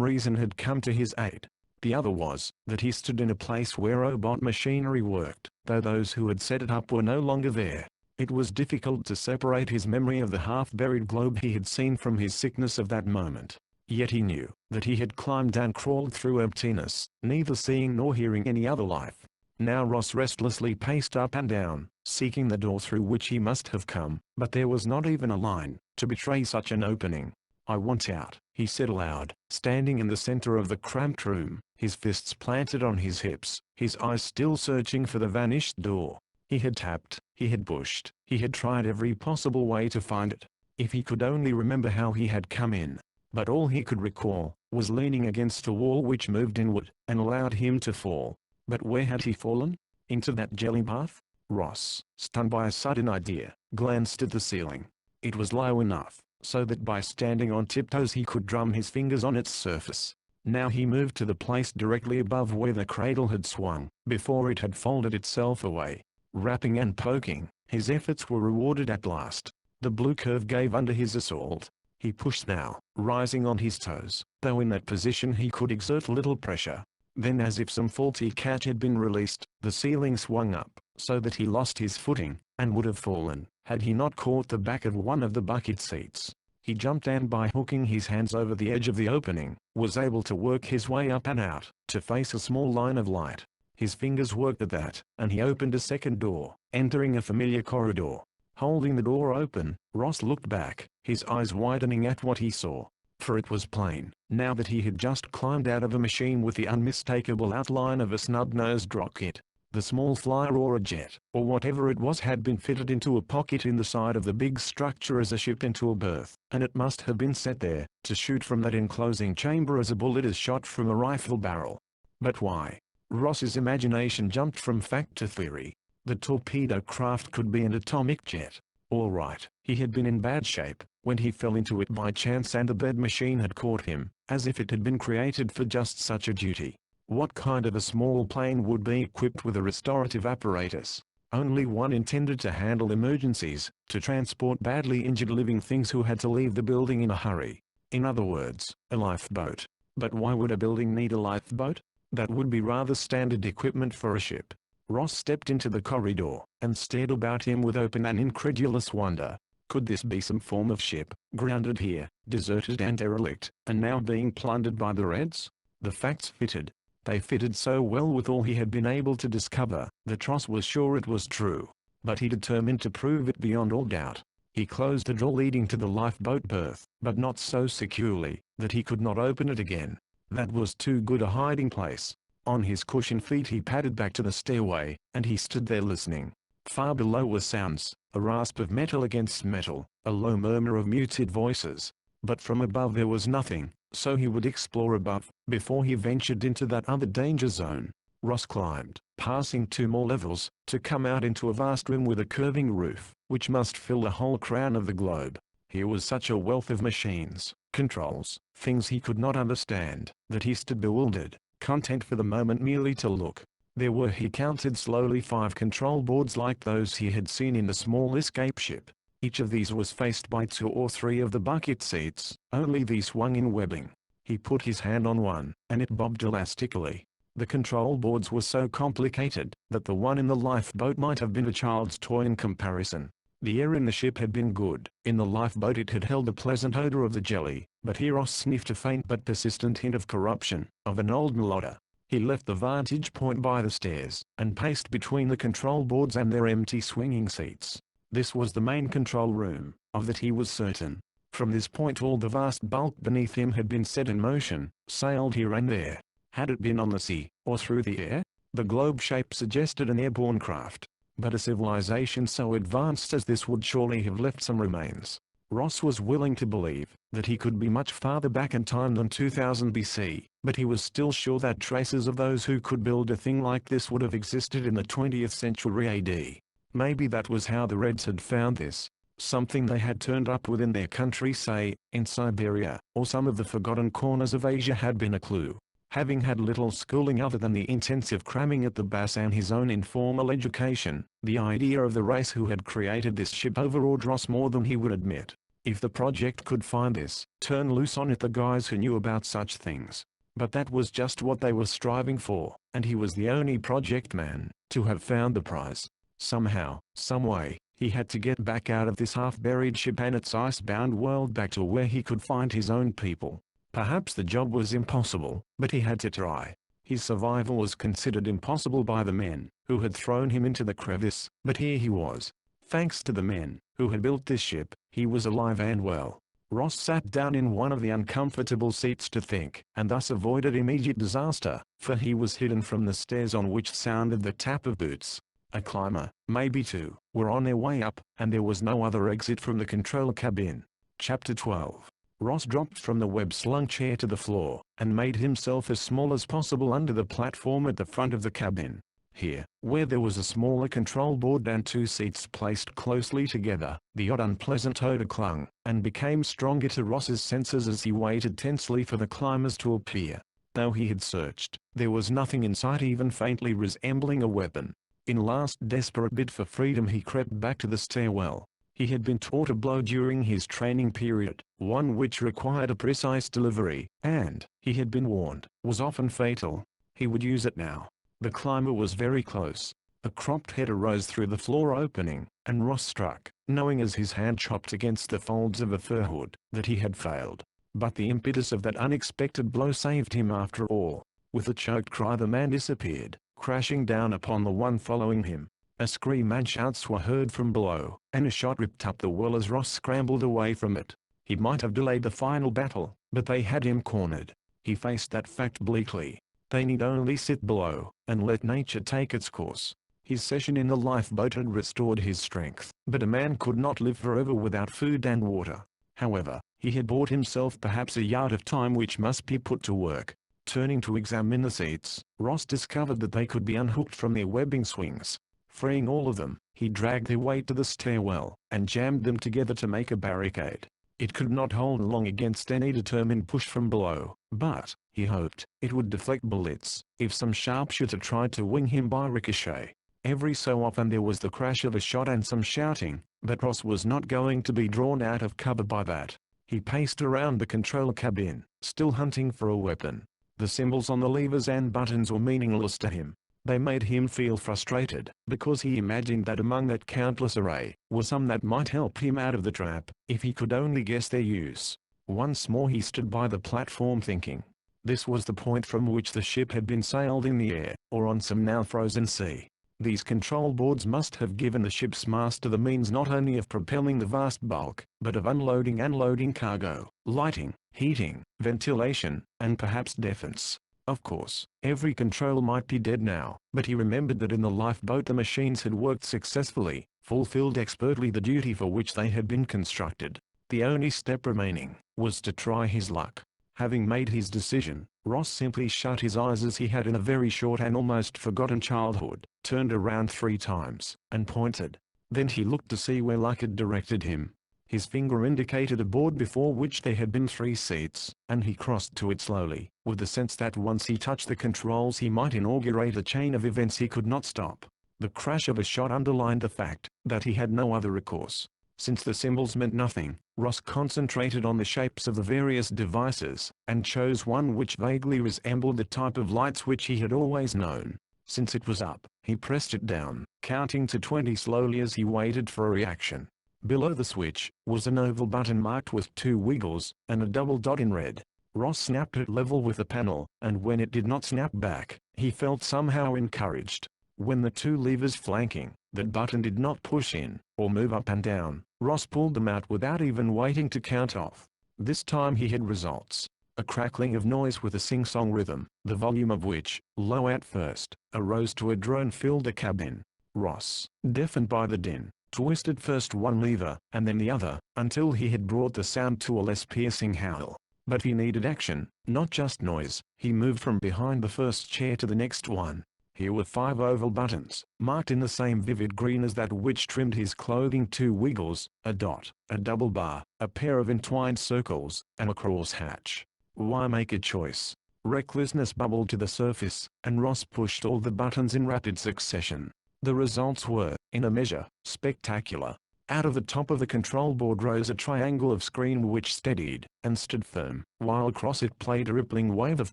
Speaker 1: reason had come to his aid. The other was that he stood in a place where robot machinery worked, though those who had set it up were no longer there. It was difficult to separate his memory of the half-buried globe he had seen from his sickness of that moment. Yet he knew that he had climbed and crawled through emptiness, neither seeing nor hearing any other life. Now Ross restlessly paced up and down, seeking the door through which he must have come, but there was not even a line to betray such an opening. "I want out," he said aloud, standing in the center of the cramped room, his fists planted on his hips, his eyes still searching for the vanished door. He had tapped, he had pushed, he had tried every possible way to find it. If he could only remember how he had come in. But all he could recall was leaning against a wall which moved inward and allowed him to fall. But where had he fallen? Into that jelly bath? Ross, stunned by a sudden idea, glanced at the ceiling. It was low enough so that by standing on tiptoes he could drum his fingers on its surface. Now he moved to the place directly above where the cradle had swung, before it had folded itself away. Rapping and poking, his efforts were rewarded at last. The blue curve gave under his assault. He pushed now, rising on his toes, though in that position he could exert little pressure. Then, as if some faulty catch had been released, the ceiling swung up, so that he lost his footing, and would have fallen, had he not caught the back of one of the bucket seats. He jumped, and by hooking his hands over the edge of the opening, was able to work his way up and out, to face a small line of light. His fingers worked at that, and he opened a second door, entering a familiar corridor. Holding the door open, Ross looked back, his eyes widening at what he saw. For it was plain, now that he had just climbed out of a machine with the unmistakable outline of a snub-nosed rocket. The small flyer or a jet, or whatever it was, had been fitted into a pocket in the side of the big structure as a ship into a berth, and it must have been set there, to shoot from that enclosing chamber as a bullet is shot from a rifle barrel. But why? Ross's imagination jumped from fact to theory. The torpedo craft could be an atomic jet. All right, he had been in bad shape when he fell into it by chance, and the bed machine had caught him, as if it had been created for just such a duty. What kind of a small plane would be equipped with a restorative apparatus? Only one, intended to handle emergencies, to transport badly injured living things who had to leave the building in a hurry. In other words, a lifeboat. But why would a building need a lifeboat? That would be rather standard equipment for a ship. Ross stepped into the corridor, and stared about him with open and incredulous wonder. Could this be some form of ship, grounded here, deserted and derelict, and now being plundered by the Reds? The facts fitted. They fitted so well with all he had been able to discover, that Ross was sure it was true. But he determined to prove it beyond all doubt. He closed the door leading to the lifeboat berth, but not so securely, that he could not open it again. That was too good a hiding place. On his cushioned feet he padded back to the stairway, and he stood there listening. Far below were sounds, a rasp of metal against metal, a low murmur of muted voices. But from above there was nothing, so he would explore above, before he ventured into that other danger zone. Ross climbed, passing 2 more levels, to come out into a vast room with a curving roof, which must fill the whole crown of the globe. Here was such a wealth of machines, controls, things he could not understand, that he stood bewildered, content for the moment merely to look. There were, he counted slowly, 5 control boards like those he had seen in the small escape ship. Each of these was faced by 2 or 3 of the bucket seats, only these swung in webbing. He put his hand on one, and it bobbed elastically. The control boards were so complicated, that the one in the lifeboat might have been a child's toy in comparison. The air in the ship had been good. In the lifeboat it had held the pleasant odor of the jelly, but here Ross sniffed a faint but persistent hint of corruption, of an old malodor. He left the vantage point by the stairs, and paced between the control boards and their empty swinging seats. This was the main control room, of that he was certain. From this point all the vast bulk beneath him had been set in motion, sailed here and there. Had it been on the sea, or through the air? The globe shape suggested an airborne craft. But a civilization so advanced as this would surely have left some remains. Ross was willing to believe that he could be much farther back in time than 2000 BC, but he was still sure that traces of those who could build a thing like this would have existed in the 20th century AD. Maybe that was how the Reds had found this. Something they had turned up within their country, say, in Siberia, or some of the forgotten corners of Asia had been a clue. Having had little schooling other than the intensive cramming at the Bass and his own informal education, the idea of the race who had created this ship overawed Ross more than he would admit. If the project could find this, turn loose on it the guys who knew about such things. But that was just what they were striving for, and he was the only project man to have found the prize. Somehow, someway, he had to get back out of this half-buried ship and its ice-bound world back to where he could find his own people. Perhaps the job was impossible, but he had to try. His survival was considered impossible by the men who had thrown him into the crevice, but here he was. Thanks to the men who had built this ship, he was alive and well. Ross sat down in one of the uncomfortable seats to think, and thus avoided immediate disaster, for he was hidden from the stairs on which sounded the tap of boots. A climber, maybe 2, were on their way up, and there was no other exit from the control cabin. Chapter 12. Ross dropped from the web-slung chair to the floor, and made himself as small as possible under the platform at the front of the cabin. Here, where there was a smaller control board and 2 seats placed closely together, the odd unpleasant odor clung, and became stronger to Ross's senses as he waited tensely for the climbers to appear. Though he had searched, there was nothing in sight even faintly resembling a weapon. In last desperate bid for freedom he crept back to the stairwell. He had been taught a blow during his training period, one which required a precise delivery, and, he had been warned, was often fatal. He would use it now. The climber was very close. A cropped head arose through the floor opening, and Ross struck, knowing as his hand chopped against the folds of a fur hood, that he had failed. But the impetus of that unexpected blow saved him after all. With a choked cry the man disappeared, crashing down upon the one following him. A scream and shouts were heard from below, and a shot ripped up the well as Ross scrambled away from it. He might have delayed the final battle, but they had him cornered. He faced that fact bleakly. They need only sit below, and let nature take its course. His session in the lifeboat had restored his strength, but a man could not live forever without food and water. However, he had bought himself perhaps a yard of time which must be put to work. Turning to examine the seats, Ross discovered that they could be unhooked from their webbing swings. Freeing all of them, he dragged their weight to the stairwell, and jammed them together to make a barricade. It could not hold long against any determined push from below, but, he hoped, it would deflect bullets, if some sharpshooter tried to wing him by ricochet. Every so often there was the crash of a shot and some shouting, but Ross was not going to be drawn out of cover by that. He paced around the control cabin, still hunting for a weapon. The symbols on the levers and buttons were meaningless to him. They made him feel frustrated, because he imagined that among that countless array, were some that might help him out of the trap, if he could only guess their use. Once more he stood by the platform thinking. This was the point from which the ship had been sailed in the air, or on some now frozen sea. These control boards must have given the ship's master the means not only of propelling the vast bulk, but of unloading and loading cargo, lighting, heating, ventilation, and perhaps defense. Of course, every control might be dead now, but he remembered that in the lifeboat the machines had worked successfully, fulfilled expertly the duty for which they had been constructed. The only step remaining was to try his luck. Having made his decision, Ross simply shut his eyes as he had in a very short and almost forgotten childhood, turned around 3 times, and pointed. Then he looked to see where luck had directed him. His finger indicated a board before which there had been 3 seats, and he crossed to it slowly, with the sense that once he touched the controls he might inaugurate a chain of events he could not stop. The crash of a shot underlined the fact that he had no other recourse. Since the symbols meant nothing, Ross concentrated on the shapes of the various devices, and chose one which vaguely resembled the type of lights which he had always known. Since it was up, he pressed it down, counting to 20 slowly as he waited for a reaction. Below the switch, was an oval button marked with 2 wiggles, and a double dot in red. Ross snapped it level with the panel, and when it did not snap back, he felt somehow encouraged. When the 2 levers flanking that button did not push in, or move up and down, Ross pulled them out without even waiting to count off. This time he had results. A crackling of noise with a sing-song rhythm, the volume of which, low at first, arose to a drone filled the cabin. Ross, deafened by the din, twisted first one lever, and then the other, until he had brought the sound to a less piercing howl. But he needed action, not just noise. He moved from behind the first chair to the next one. Here were 5 oval buttons, marked in the same vivid green as that which trimmed his clothing: 2 wiggles, a dot, a double bar, a pair of entwined circles, and a crosshatch. Why make a choice? Recklessness bubbled to the surface, and Ross pushed all the buttons in rapid succession. The results were, in a measure, spectacular. Out of the top of the control board rose a triangle of screen which steadied, and stood firm, while across it played a rippling wave of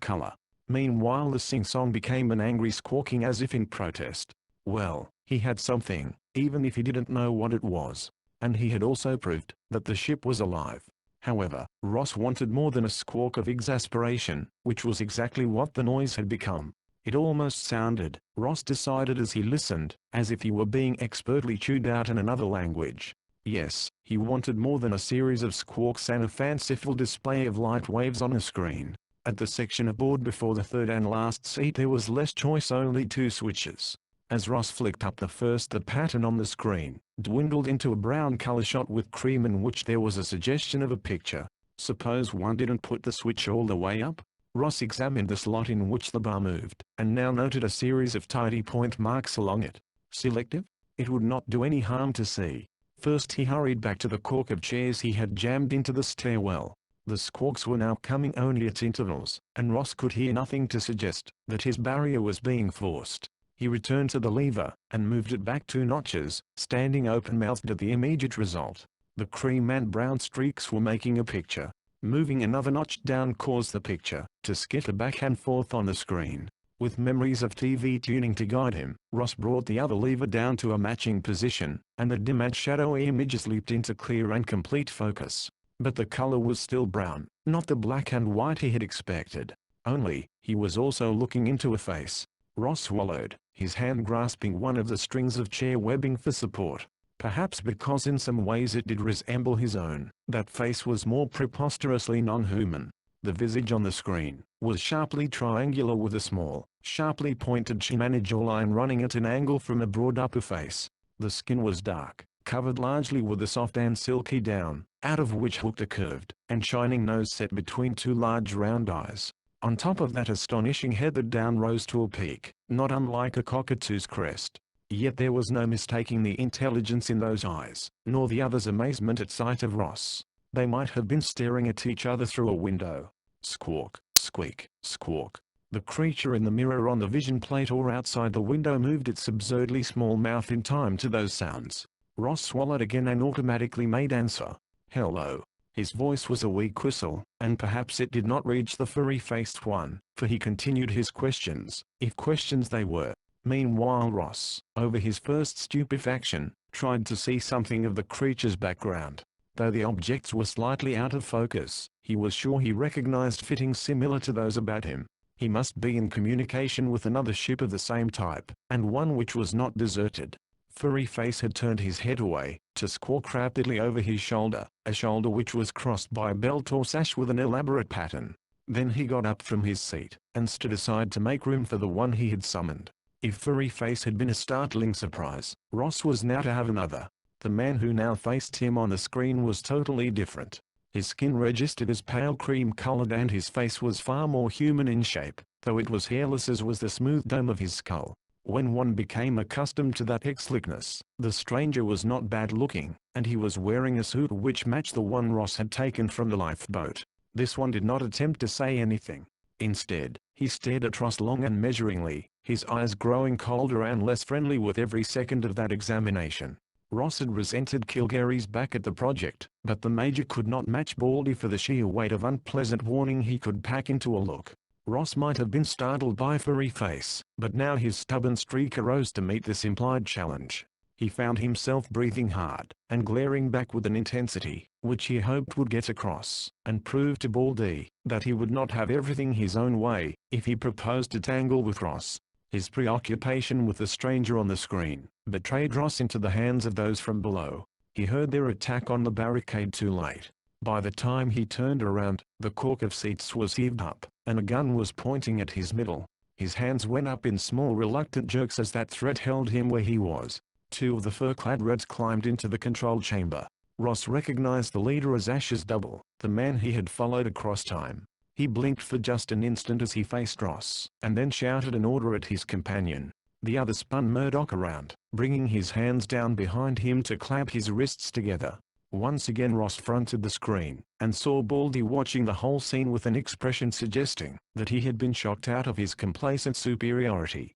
Speaker 1: color. Meanwhile the sing-song became an angry squawking as if in protest. Well, he had something, even if he didn't know what it was. And he had also proved that the ship was alive. However, Ross wanted more than a squawk of exasperation, which was exactly what the noise had become. It almost sounded, Ross decided as he listened, as if he were being expertly chewed out in another language. Yes, he wanted more than a series of squawks and a fanciful display of light waves on a screen. At the section aboard before the third and last seat there was less choice, only 2 switches. As Ross flicked up the first, the pattern on the screen dwindled into a brown color shot with cream in which there was a suggestion of a picture. Suppose one didn't put the switch all the way up? Ross examined the slot in which the bar moved, and now noted a series of tidy point marks along it. Selective? It would not do any harm to see. First he hurried back to the cork of chairs he had jammed into the stairwell. The squawks were now coming only at intervals, and Ross could hear nothing to suggest that his barrier was being forced. He returned to the lever, and moved it back 2 notches, standing open-mouthed at the immediate result. The cream and brown streaks were making a picture. Moving another notch down caused the picture to skitter back and forth on the screen. With memories of TV tuning to guide him, Ross brought the other lever down to a matching position, and the dim and shadowy images leaped into clear and complete focus. But the color was still brown, not the black and white he had expected. Only, he was also looking into a face. Ross swallowed, his hand grasping one of the strings of chair webbing for support. Perhaps because in some ways it did resemble his own, that face was more preposterously non-human. The visage on the screen was sharply triangular with a small, sharply pointed chin jawline running at an angle from a broad upper face. The skin was dark, covered largely with a soft and silky down, out of which hooked a curved and shining nose set between 2 large round eyes. On top of that astonishing head that down rose to a peak, not unlike a cockatoo's crest. Yet there was no mistaking the intelligence in those eyes, nor the other's amazement at sight of Ross. They might have been staring at each other through a window. Squawk, squeak, squawk. The creature in the mirror on the vision plate or outside the window moved its absurdly small mouth in time to those sounds. Ross swallowed again and automatically made answer. Hello. His voice was a weak whistle, and perhaps it did not reach the furry-faced one, for he continued his questions, if questions they were. Meanwhile Ross, over his first stupefaction, tried to see something of the creature's background. Though the objects were slightly out of focus, he was sure he recognized fittings similar to those about him. He must be in communication with another ship of the same type, and one which was not deserted. Furry Face had turned his head away, to squawk rapidly over his shoulder, a shoulder which was crossed by a belt or sash with an elaborate pattern. Then he got up from his seat, and stood aside to make room for the one he had summoned. If Furry Face had been a startling surprise, Ross was now to have another. The man who now faced him on the screen was totally different. His skin registered as pale cream-colored and his face was far more human in shape, though it was hairless as was the smooth dome of his skull. When one became accustomed to that slickness, the stranger was not bad-looking, and he was wearing a suit which matched the one Ross had taken from the lifeboat. This one did not attempt to say anything. Instead, he stared at Ross long and measuringly, his eyes growing colder and less friendly with every second of that examination. Ross had resented Kilgary's back at the project, but the Major could not match Baldy for the sheer weight of unpleasant warning he could pack into a look. Ross might have been startled by Furry Face, but now his stubborn streak arose to meet this implied challenge. He found himself breathing hard, and glaring back with an intensity, which he hoped would get across, and prove to Baldy, that he would not have everything his own way, if he proposed to tangle with Ross. His preoccupation with the stranger on the screen, betrayed Ross into the hands of those from below. He heard their attack on the barricade too late. By the time he turned around, the cork of seats was heaved up, and a gun was pointing at his middle. His hands went up in small reluctant jerks as that threat held him where he was. 2 of the fur-clad Reds climbed into the control chamber. Ross recognized the leader as Ash's double, the man he had followed across time. He blinked for just an instant as he faced Ross, and then shouted an order at his companion. The other spun Murdoch around, bringing his hands down behind him to clamp his wrists together. Once again Ross fronted the screen, and saw Baldy watching the whole scene with an expression suggesting that he had been shocked out of his complacent superiority.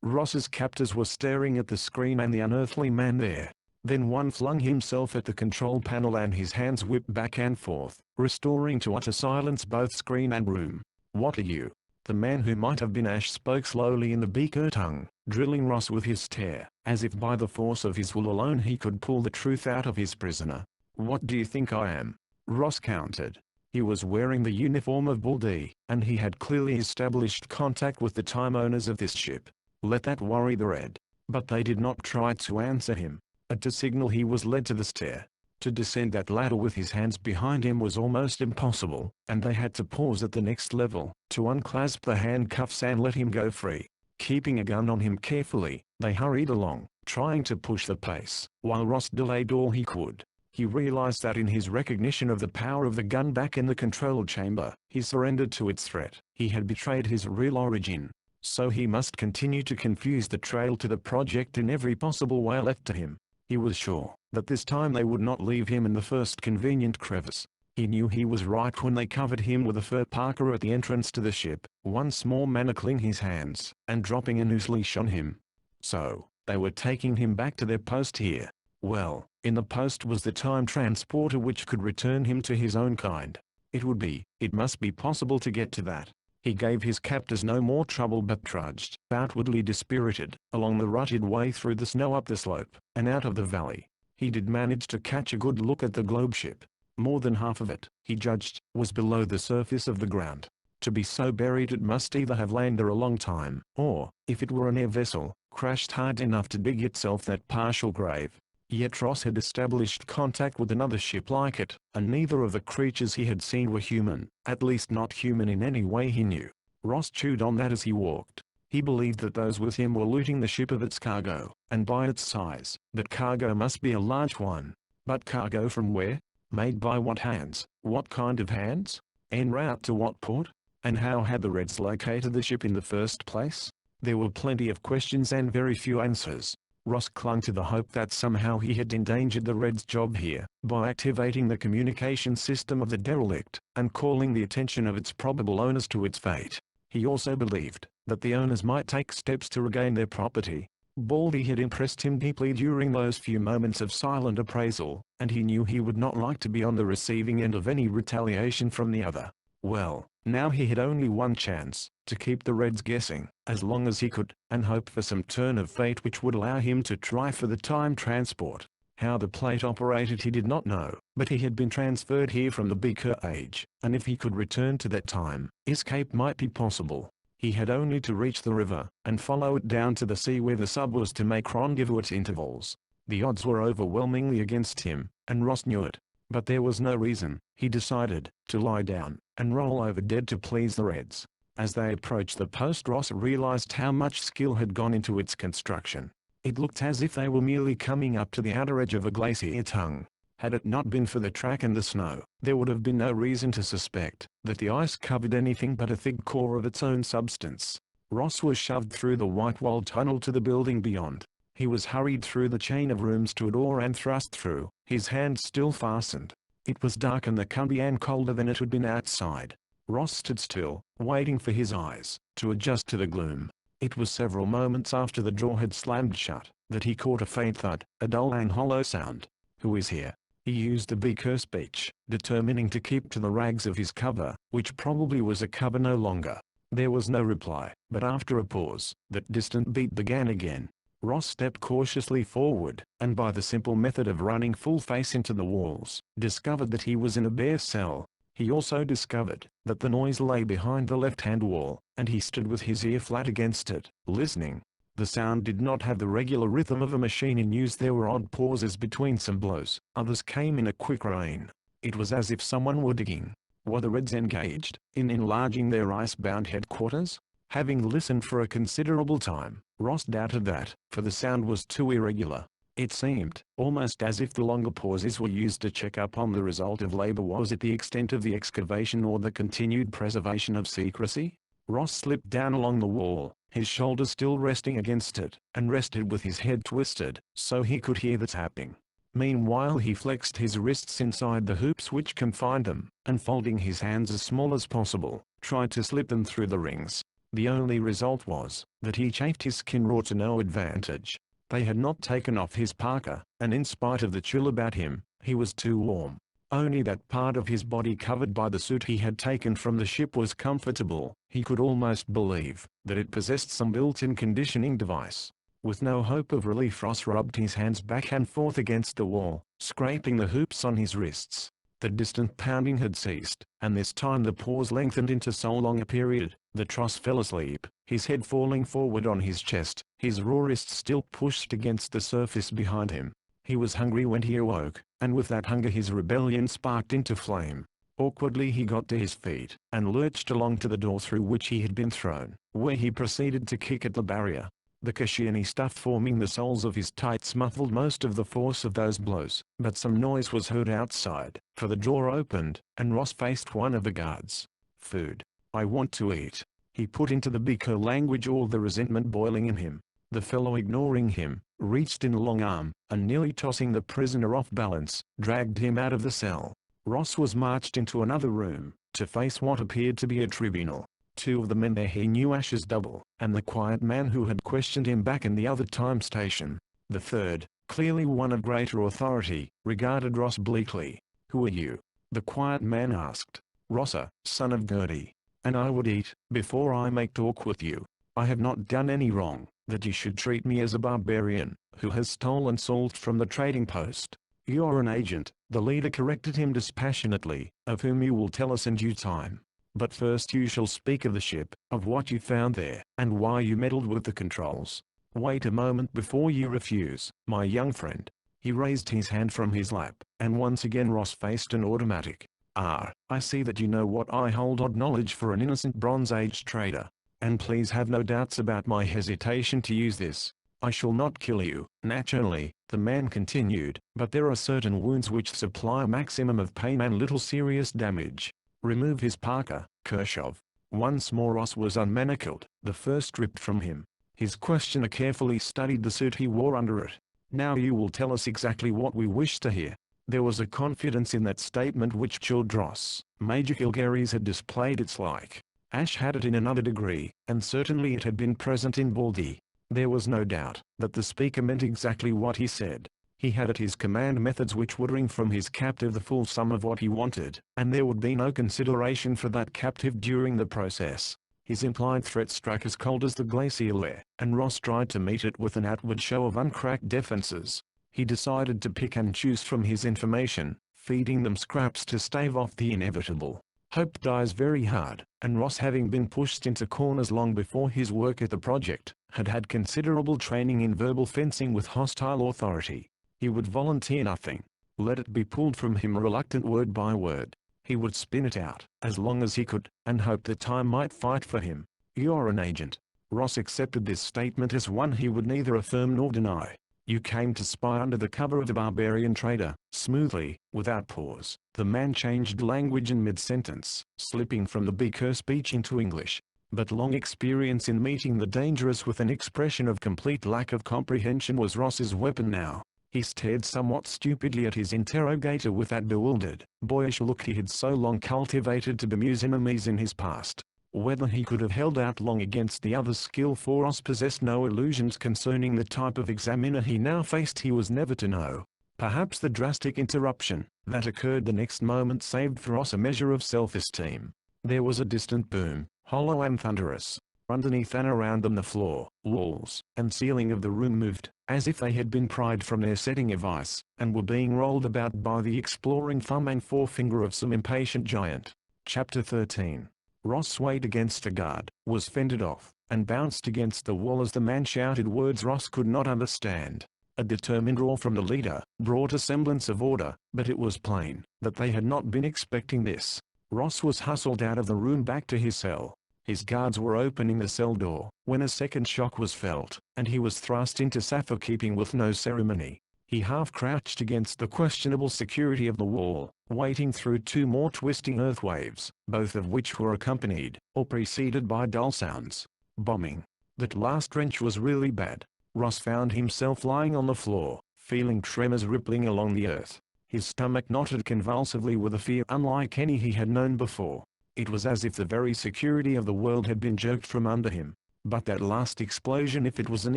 Speaker 1: Ross's captors were staring at the screen and the unearthly man there. Then one flung himself at the control panel and his hands whipped back and forth, restoring to utter silence both screen and room. "What are you?" The man who might have been Ash spoke slowly in the beaker tongue, drilling Ross with his stare, as if by the force of his will alone he could pull the truth out of his prisoner. "What do you think I am?" Ross countered. He was wearing the uniform of Baldy, and he had clearly established contact with the time owners of this ship. Let that worry the Red. But they did not try to answer him. At a signal he was led to the stair. To descend that ladder with his hands behind him was almost impossible, and they had to pause at the next level, to unclasp the handcuffs and let him go free. Keeping a gun on him carefully, they hurried along, trying to push the pace, while Ross delayed all he could. He realized that in his recognition of the power of the gun back in the control chamber, he surrendered to its threat. He had betrayed his real origin. So he must continue to confuse the trail to the project in every possible way left to him. He was sure that this time they would not leave him in the first convenient crevice. He knew he was right when they covered him with a fur parka at the entrance to the ship, one small manacling his hands, and dropping a noose leash on him. So, they were taking him back to their post here. Well, in the post was the time transporter which could return him to his own kind. It must be possible to get to that. He gave his captors no more trouble but trudged, outwardly dispirited, along the rutted way through the snow up the slope, and out of the valley. He did manage to catch a good look at the globe ship. More than half of it, he judged, was below the surface of the ground. To be so buried it must either have lain there a long time, or, if it were an air vessel, crashed hard enough to dig itself that partial grave. Yet Ross had established contact with another ship like it, and neither of the creatures he had seen were human, at least not human in any way he knew. Ross chewed on that as he walked. He believed that those with him were looting the ship of its cargo, and by its size, that cargo must be a large one. But cargo from where? Made by what hands? What kind of hands? En route to what port? And how had the Reds located the ship in the first place? There were plenty of questions and very few answers. Ross clung to the hope that somehow he had endangered the Reds' job here, by activating the communication system of the derelict, and calling the attention of its probable owners to its fate. He also believed that the owners might take steps to regain their property. Baldy had impressed him deeply during those few moments of silent appraisal, and he knew he would not like to be on the receiving end of any retaliation from the other. Well, now he had only one chance, to keep the Reds guessing, as long as he could, and hope for some turn of fate which would allow him to try for the time transport. How the plate operated he did not know, but he had been transferred here from the Beaker Age, and if he could return to that time, escape might be possible. He had only to reach the river, and follow it down to the sea where the sub was to make rendezvous at intervals. The odds were overwhelmingly against him, and Ross knew it. But there was no reason, he decided, to lie down, and roll over dead to please the Reds. As they approached the post, Ross realized how much skill had gone into its construction. It looked as if they were merely coming up to the outer edge of a glacier tongue. Had it not been for the track and the snow, there would have been no reason to suspect that the ice covered anything but a thick core of its own substance. Ross was shoved through the white-walled tunnel to the building beyond. He was hurried through the chain of rooms to a door and thrust through, his hands still fastened. It was dark and the comfy and colder than it had been outside. Ross stood still, waiting for his eyes to adjust to the gloom. It was several moments after the door had slammed shut, that he caught a faint thud, a dull and hollow sound. "Who is here?" He used the Beaker speech, determining to keep to the rags of his cover, which probably was a cover no longer. There was no reply, but after a pause, that distant beat began again. Ross stepped cautiously forward, and by the simple method of running full face into the walls, discovered that he was in a bare cell. He also discovered that the noise lay behind the left-hand wall, and he stood with his ear flat against it, listening. The sound did not have the regular rhythm of a machine in use. There were odd pauses between some blows, others came in a quick rain. It was as if someone were digging. Were the Reds engaged in enlarging their ice-bound headquarters? Having listened for a considerable time, Ross doubted that, for the sound was too irregular. It seemed almost as if the longer pauses were used to check up on the result of labor. Was it the extent of the excavation or the continued preservation of secrecy? Ross slipped down along the wall, his shoulders still resting against it, and rested with his head twisted, so he could hear the tapping. Meanwhile he flexed his wrists inside the hoops which confined them, and folding his hands as small as possible, tried to slip them through the rings. The only result was that he chafed his skin raw to no advantage. They had not taken off his parka, and in spite of the chill about him, he was too warm. Only that part of his body covered by the suit he had taken from the ship was comfortable. He could almost believe that it possessed some built-in conditioning device. With no hope of relief, Ross rubbed his hands back and forth against the wall, scraping the hoops on his wrists. The distant pounding had ceased, and this time the pause lengthened into so long a period that Ross fell asleep, his head falling forward on his chest, his raw wrists still pushed against the surface behind him. He was hungry when he awoke, and with that hunger his rebellion sparked into flame. Awkwardly he got to his feet, and lurched along to the door through which he had been thrown, where he proceeded to kick at the barrier. The cushiony stuff forming the soles of his tights muffled most of the force of those blows, but some noise was heard outside, for the door opened, and Ross faced one of the guards. "Food. I want to eat." He put into the Beaker language, all the resentment boiling in him. The fellow, ignoring him, reached in a long arm, and nearly tossing the prisoner off balance, dragged him out of the cell. Ross was marched into another room, to face what appeared to be a tribunal. Two of the men there he knew Ash's double, and the quiet man who had questioned him back in the other time station. The third, clearly one of greater authority, regarded Ross bleakly. "Who are you?" the quiet man asked. "Rosser, son of Gertie. And I would eat, before I make talk with you. I have not done any wrong, that you should treat me as a barbarian, who has stolen salt from the trading post." "You are an agent," the leader corrected him dispassionately, "of whom you will tell us in due time. But first you shall speak of the ship, of what you found there, and why you meddled with the controls. Wait a moment before you refuse, my young friend." He raised his hand from his lap, and once again Ross faced an automatic. "Ah, I see that you know what I hold odd knowledge for an innocent Bronze Age trader. And please have no doubts about my hesitation to use this. I shall not kill you, naturally," the man continued, "but there are certain wounds which supply a maximum of pain and little serious damage. Remove his parka, Kershaw." Once more Ross was unmanacled, the fur stripped from him. His questioner carefully studied the suit he wore under it. "Now you will tell us exactly what we wish to hear." There was a confidence in that statement which chilled Ross. Major Kilgary's had displayed its like. Ash had it in another degree, and certainly it had been present in Baldy. There was no doubt that the speaker meant exactly what he said. He had at his command methods which would wring from his captive the full sum of what he wanted, and there would be no consideration for that captive during the process. His implied threat struck as cold as the glacial air, and Ross tried to meet it with an outward show of uncracked defenses. He decided to pick and choose from his information, feeding them scraps to stave off the inevitable. Hope dies very hard, and Ross, having been pushed into corners long before his work at the project, had had considerable training in verbal fencing with hostile authority. He would volunteer nothing. Let it be pulled from him reluctant word by word. He would spin it out, as long as he could, and hope that time might fight for him. "You're an agent." Ross accepted this statement as one he would neither affirm nor deny. "You came to spy under the cover of the barbarian trader." Smoothly, without pause, the man changed language in mid-sentence, slipping from the Beaker speech into English. But long experience in meeting the dangerous with an expression of complete lack of comprehension was Ross's weapon now. He stared somewhat stupidly at his interrogator with that bewildered, boyish look he had so long cultivated to bemuse enemies in his past. Whether he could have held out long against the other's skill, for Ross possessed no illusions concerning the type of examiner he now faced, he was never to know. Perhaps the drastic interruption that occurred the next moment saved for Ross a measure of self-esteem. There was a distant boom, hollow and thunderous. Underneath and around them the floor, walls, and ceiling of the room moved, as if they had been pried from their setting of ice, and were being rolled about by the exploring thumb and forefinger of some impatient giant. Chapter 13. Ross swayed against a guard, was fended off, and bounced against the wall as the man shouted words Ross could not understand. A determined roar from the leader brought a semblance of order, but it was plain that they had not been expecting this. Ross was hustled out of the room back to his cell. His guards were opening the cell door, when a second shock was felt, and he was thrust into suffocating with no ceremony. He half crouched against the questionable security of the wall, waiting through two more twisting earth waves, both of which were accompanied, or preceded by dull sounds. Bombing. That last wrench was really bad. Ross found himself lying on the floor, feeling tremors rippling along the earth. His stomach knotted convulsively with a fear unlike any he had known before. It was as if the very security of the world had been jerked from under him. But that last explosion, if it was an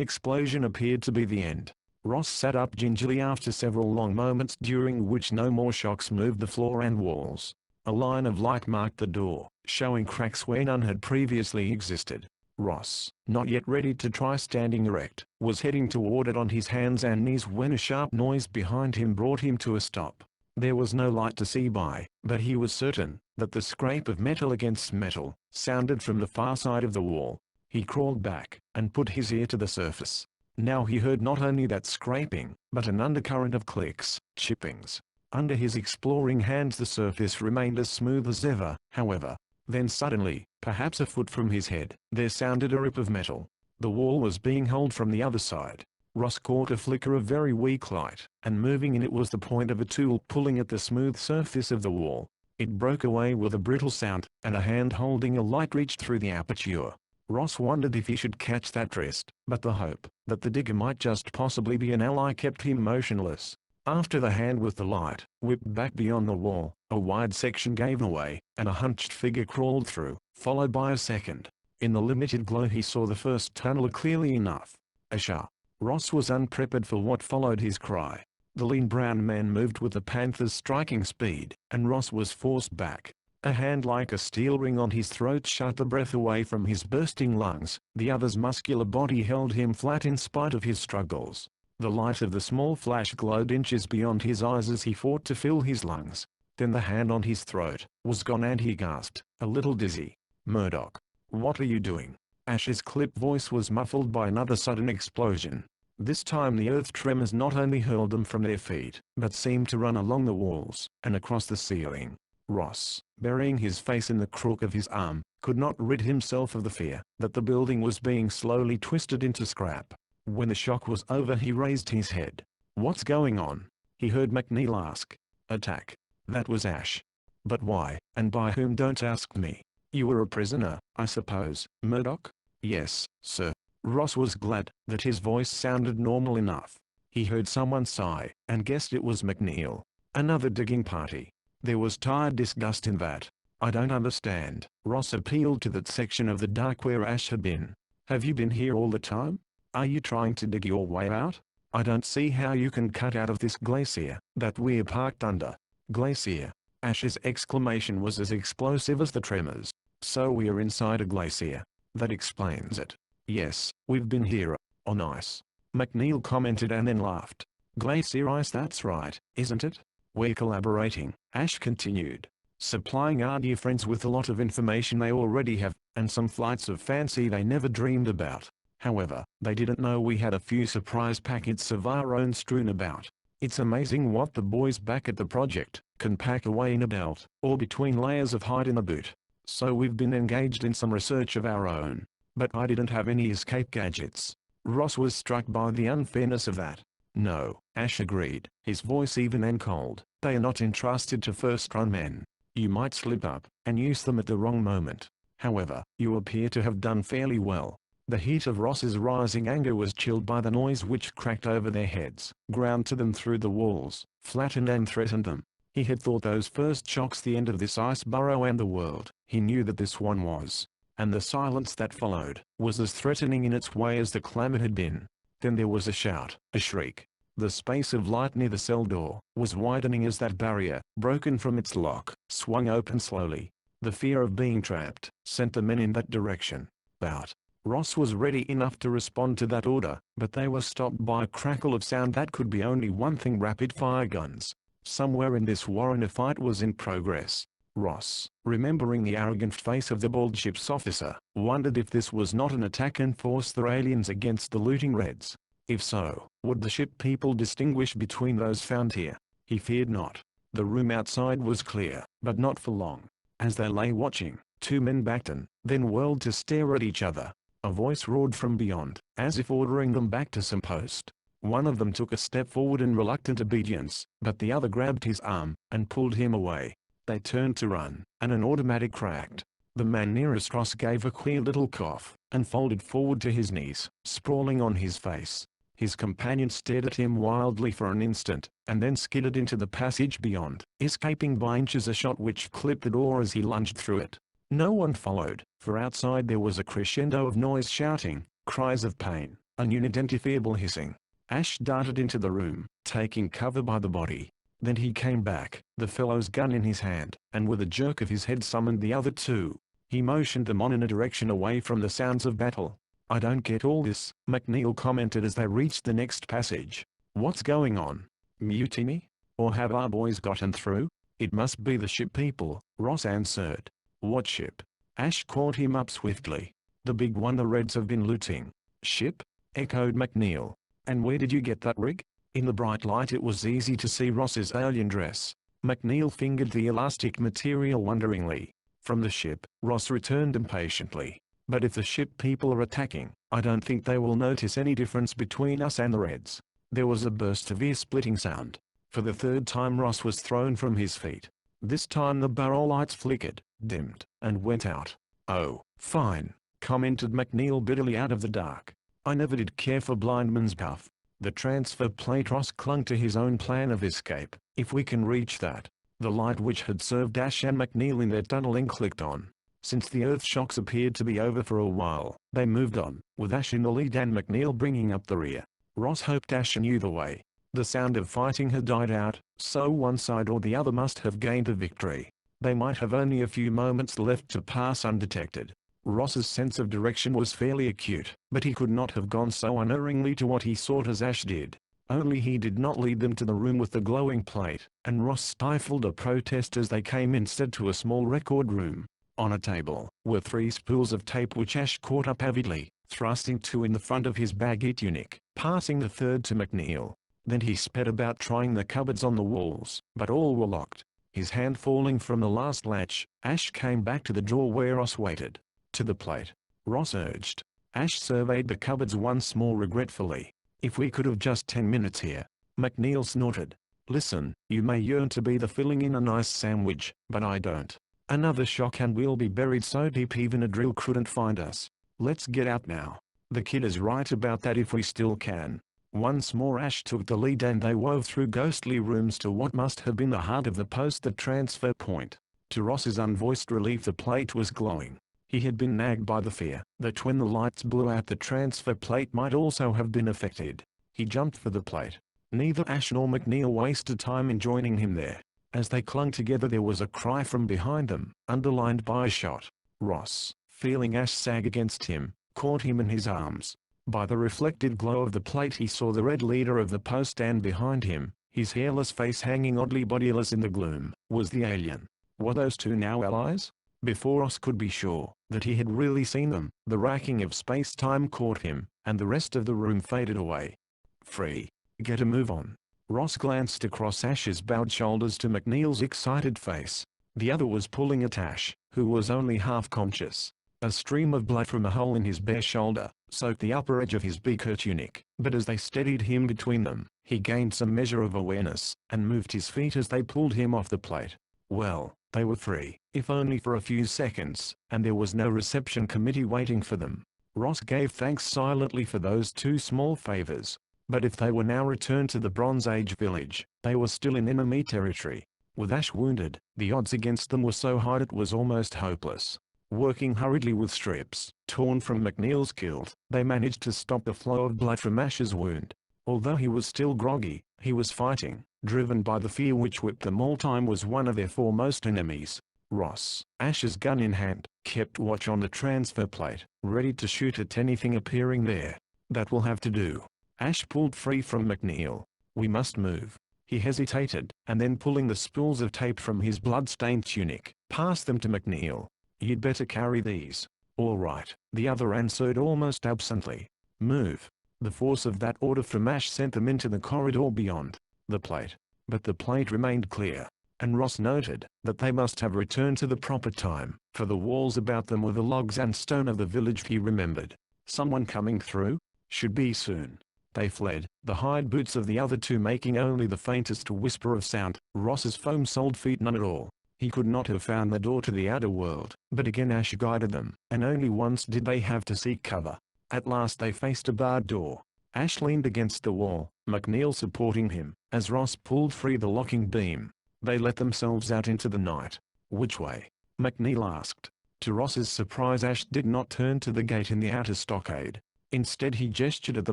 Speaker 1: explosion, appeared to be the end. Ross sat up gingerly after several long moments during which no more shocks moved the floor and walls. A line of light marked the door, showing cracks where none had previously existed. Ross, not yet ready to try standing erect, was heading toward it on his hands and knees when a sharp noise behind him brought him to a stop. There was no light to see by, but he was certain that the scrape of metal against metal sounded from the far side of the wall. He crawled back and put his ear to the surface. Now he heard not only that scraping, but an undercurrent of clicks, chippings. Under his exploring hands the surface remained as smooth as ever, however. Then suddenly, perhaps a foot from his head, there sounded a rip of metal. The wall was being held from the other side. Ross caught a flicker of very weak light, and moving in it was the point of a tool pulling at the smooth surface of the wall. It broke away with a brittle sound, and a hand holding a light reached through the aperture. Ross wondered if he should catch that wrist, but the hope that the digger might just possibly be an ally kept him motionless. After the hand with the light whipped back beyond the wall, a wide section gave away, and a hunched figure crawled through, followed by a second. In the limited glow he saw the first tunneler clearly enough. Asha. Ross was unprepared for what followed his cry. The lean brown man moved with the panther's striking speed, and Ross was forced back. A hand like a steel ring on his throat shut the breath away from his bursting lungs. The other's muscular body held him flat in spite of his struggles. The light of the small flash glowed inches beyond his eyes as he fought to fill his lungs. Then the hand on his throat was gone and he gasped, a little dizzy. Murdoch. What are you doing? Ash's clipped voice was muffled by another sudden explosion. This time the earth tremors not only hurled them from their feet, but seemed to run along the walls and across the ceiling. Ross, burying his face in the crook of his arm, could not rid himself of the fear that the building was being slowly twisted into scrap. When the shock was over he raised his head. What's going on? He heard McNeil ask. Attack. That was Ash. But why, and by whom? Don't ask me. You were a prisoner, I suppose, Murdoch? Yes, sir. Ross was glad that his voice sounded normal enough. He heard someone sigh, and guessed it was McNeil. Another digging party. There was tired disgust in that. I don't understand. Ross appealed to that section of the dark where Ash had been. Have you been here all the time? Are you trying to dig your way out? I don't see how you can cut out of this glacier that we're parked under. Glacier. Ash's exclamation was as explosive as the tremors. So we're inside a glacier. That explains it. Yes, we've been here on ice. McNeil commented and then laughed. Glacier ice, that's right, isn't it? We're collaborating, Ash continued. Supplying our dear friends with a lot of information they already have, and some flights of fancy they never dreamed about. However, they didn't know we had a few surprise packets of our own strewn about. It's amazing what the boys back at the project can pack away in a belt, or between layers of hide in a boot. So we've been engaged in some research of our own. But I didn't have any escape gadgets. Ross was struck by the unfairness of that. No, Ash agreed, his voice even and cold. They are not entrusted to first-run men. You might slip up and use them at the wrong moment. However, you appear to have done fairly well. The heat of Ross's rising anger was chilled by the noise which cracked over their heads, ground to them through the walls, flattened and threatened them. He had thought those first shocks the end of this ice burrow and the world. He knew that this one was. And the silence that followed was as threatening in its way as the clamor had been. Then there was a shout, a shriek. The space of light near the cell door was widening as that barrier, broken from its lock, swung open slowly. The fear of being trapped sent the men in that direction. Out. Ross was ready enough to respond to that order, but they were stopped by a crackle of sound that could be only one thing: rapid-fire guns. Somewhere in this warren a fight was in progress. Ross, remembering the arrogant face of the bald ship's officer, wondered if this was not an attack and force the aliens against the looting Reds. If so, would the ship people distinguish between those found here? He feared not. The room outside was clear, but not for long. As they lay watching, two men backed and then whirled to stare at each other. A voice roared from beyond, as if ordering them back to some post. One of them took a step forward in reluctant obedience, but the other grabbed his arm and pulled him away. They turned to run, and an automatic cracked. The man nearest Ross gave a queer little cough, and folded forward to his knees, sprawling on his face. His companion stared at him wildly for an instant, and then skidded into the passage beyond, escaping by inches a shot which clipped the door as he lunged through it. No one followed, for outside there was a crescendo of noise, shouting, cries of pain, an unidentifiable hissing. Ash darted into the room, taking cover by the body. Then he came back, the fellow's gun in his hand, and with a jerk of his head summoned the other two. He motioned them on in a direction away from the sounds of battle. I don't get all this, McNeil commented as they reached the next passage. What's going on? Mutiny? Or have our boys gotten through? It must be the ship people, Ross answered. What ship? Ash caught him up swiftly. The big one the Reds have been looting. Ship? Echoed McNeil. And where did you get that rig? In the bright light it was easy to see Ross's alien dress. McNeil fingered the elastic material wonderingly. From the ship, Ross returned impatiently. But if the ship people are attacking, I don't think they will notice any difference between us and the Reds. There was a burst of ear-splitting sound. For the third time Ross was thrown from his feet. This time the barrel lights flickered, dimmed, and went out. Oh, fine, commented McNeil bitterly out of the dark. I never did care for blindman's buff. The transfer plate. Ross clung to his own plan of escape. If we can reach that. The light which had served Ash and McNeil in their tunneling clicked on. Since the earth shocks appeared to be over for a while, they moved on, with Ash in the lead and McNeil bringing up the rear. Ross hoped Ash knew the way. The sound of fighting had died out, so one side or the other must have gained the victory. They might have only a few moments left to pass undetected. Ross's sense of direction was fairly acute, but he could not have gone so unerringly to what he sought as Ash did. Only he did not lead them to the room with the glowing plate, and Ross stifled a protest as they came instead to a small record room. On a table were 3 spools of tape which Ash caught up avidly, thrusting 2 in the front of his baggy tunic, passing the third to McNeil. Then he sped about trying the cupboards on the walls, but all were locked. His hand falling from the last latch, Ash came back to the drawer where Ross waited. To the plate, Ross urged. Ash surveyed the cupboards once more regretfully. If we could have just 10 minutes here. McNeil snorted. Listen, you may yearn to be the filling in a nice sandwich, but I don't. Another shock and we'll be buried so deep even a drill couldn't find us. Let's get out now. The kid is right about that if we still can. Once more Ash took the lead and they wove through ghostly rooms to what must have been the heart of the post, the transfer point. To Ross's unvoiced relief the plate was glowing. He had been nagged by the fear that when the lights blew out the transfer plate might also have been affected. He jumped for the plate. Neither Ash nor McNeil wasted time in joining him there. As they clung together there was a cry from behind them, underlined by a shot. Ross, feeling Ash sag against him, caught him in his arms. By the reflected glow of the plate he saw the red leader of the post stand behind him, his hairless face hanging oddly bodiless in the gloom. Was the alien? Were those 2 now allies? Before Ross could be sure that he had really seen them, the racking of space-time caught him, and the rest of the room faded away. Free. Get a move on. Ross glanced across Ash's bowed shoulders to McNeil's excited face. The other was pulling at Ash, who was only half conscious. A stream of blood from a hole in his bare shoulder soaked the upper edge of his beaker tunic, but as they steadied him between them, he gained some measure of awareness, and moved his feet as they pulled him off the plate. Well, they were free, if only for a few seconds, and there was no reception committee waiting for them. Ross gave thanks silently for those 2 small favors. But if they were now returned to the Bronze Age village, they were still in enemy territory. With Ash wounded, the odds against them were so hard it was almost hopeless. Working hurriedly with strips torn from McNeil's kilt, they managed to stop the flow of blood from Ash's wound. Although he was still groggy, he was fighting, driven by the fear which whipped them all. Time was one of their foremost enemies. Ross, Ash's gun in hand, kept watch on the transfer plate, ready to shoot at anything appearing there. That will have to do. Ash pulled free from McNeil. We must move. He hesitated, and then pulling the spools of tape from his blood-stained tunic, passed them to McNeil. You'd better carry these. All right, the other answered almost absently. Move. The force of that order from Ash sent them into the corridor beyond the plate. But the plate remained clear, and Ross noted that they must have returned to the proper time, for the walls about them were the logs and stone of the village. He remembered. Someone coming through? Should be soon. They fled, the hide boots of the other 2 making only the faintest whisper of sound. Ross's foam-soled feet none at all. He could not have found the door to the outer world, but again Ash guided them, and only once did they have to seek cover. At last they faced a barred door. Ash leaned against the wall, McNeil supporting him, as Ross pulled free the locking beam. They let themselves out into the night. Which way? McNeil asked. To Ross's surprise Ash did not turn to the gate in the outer stockade. Instead he gestured at the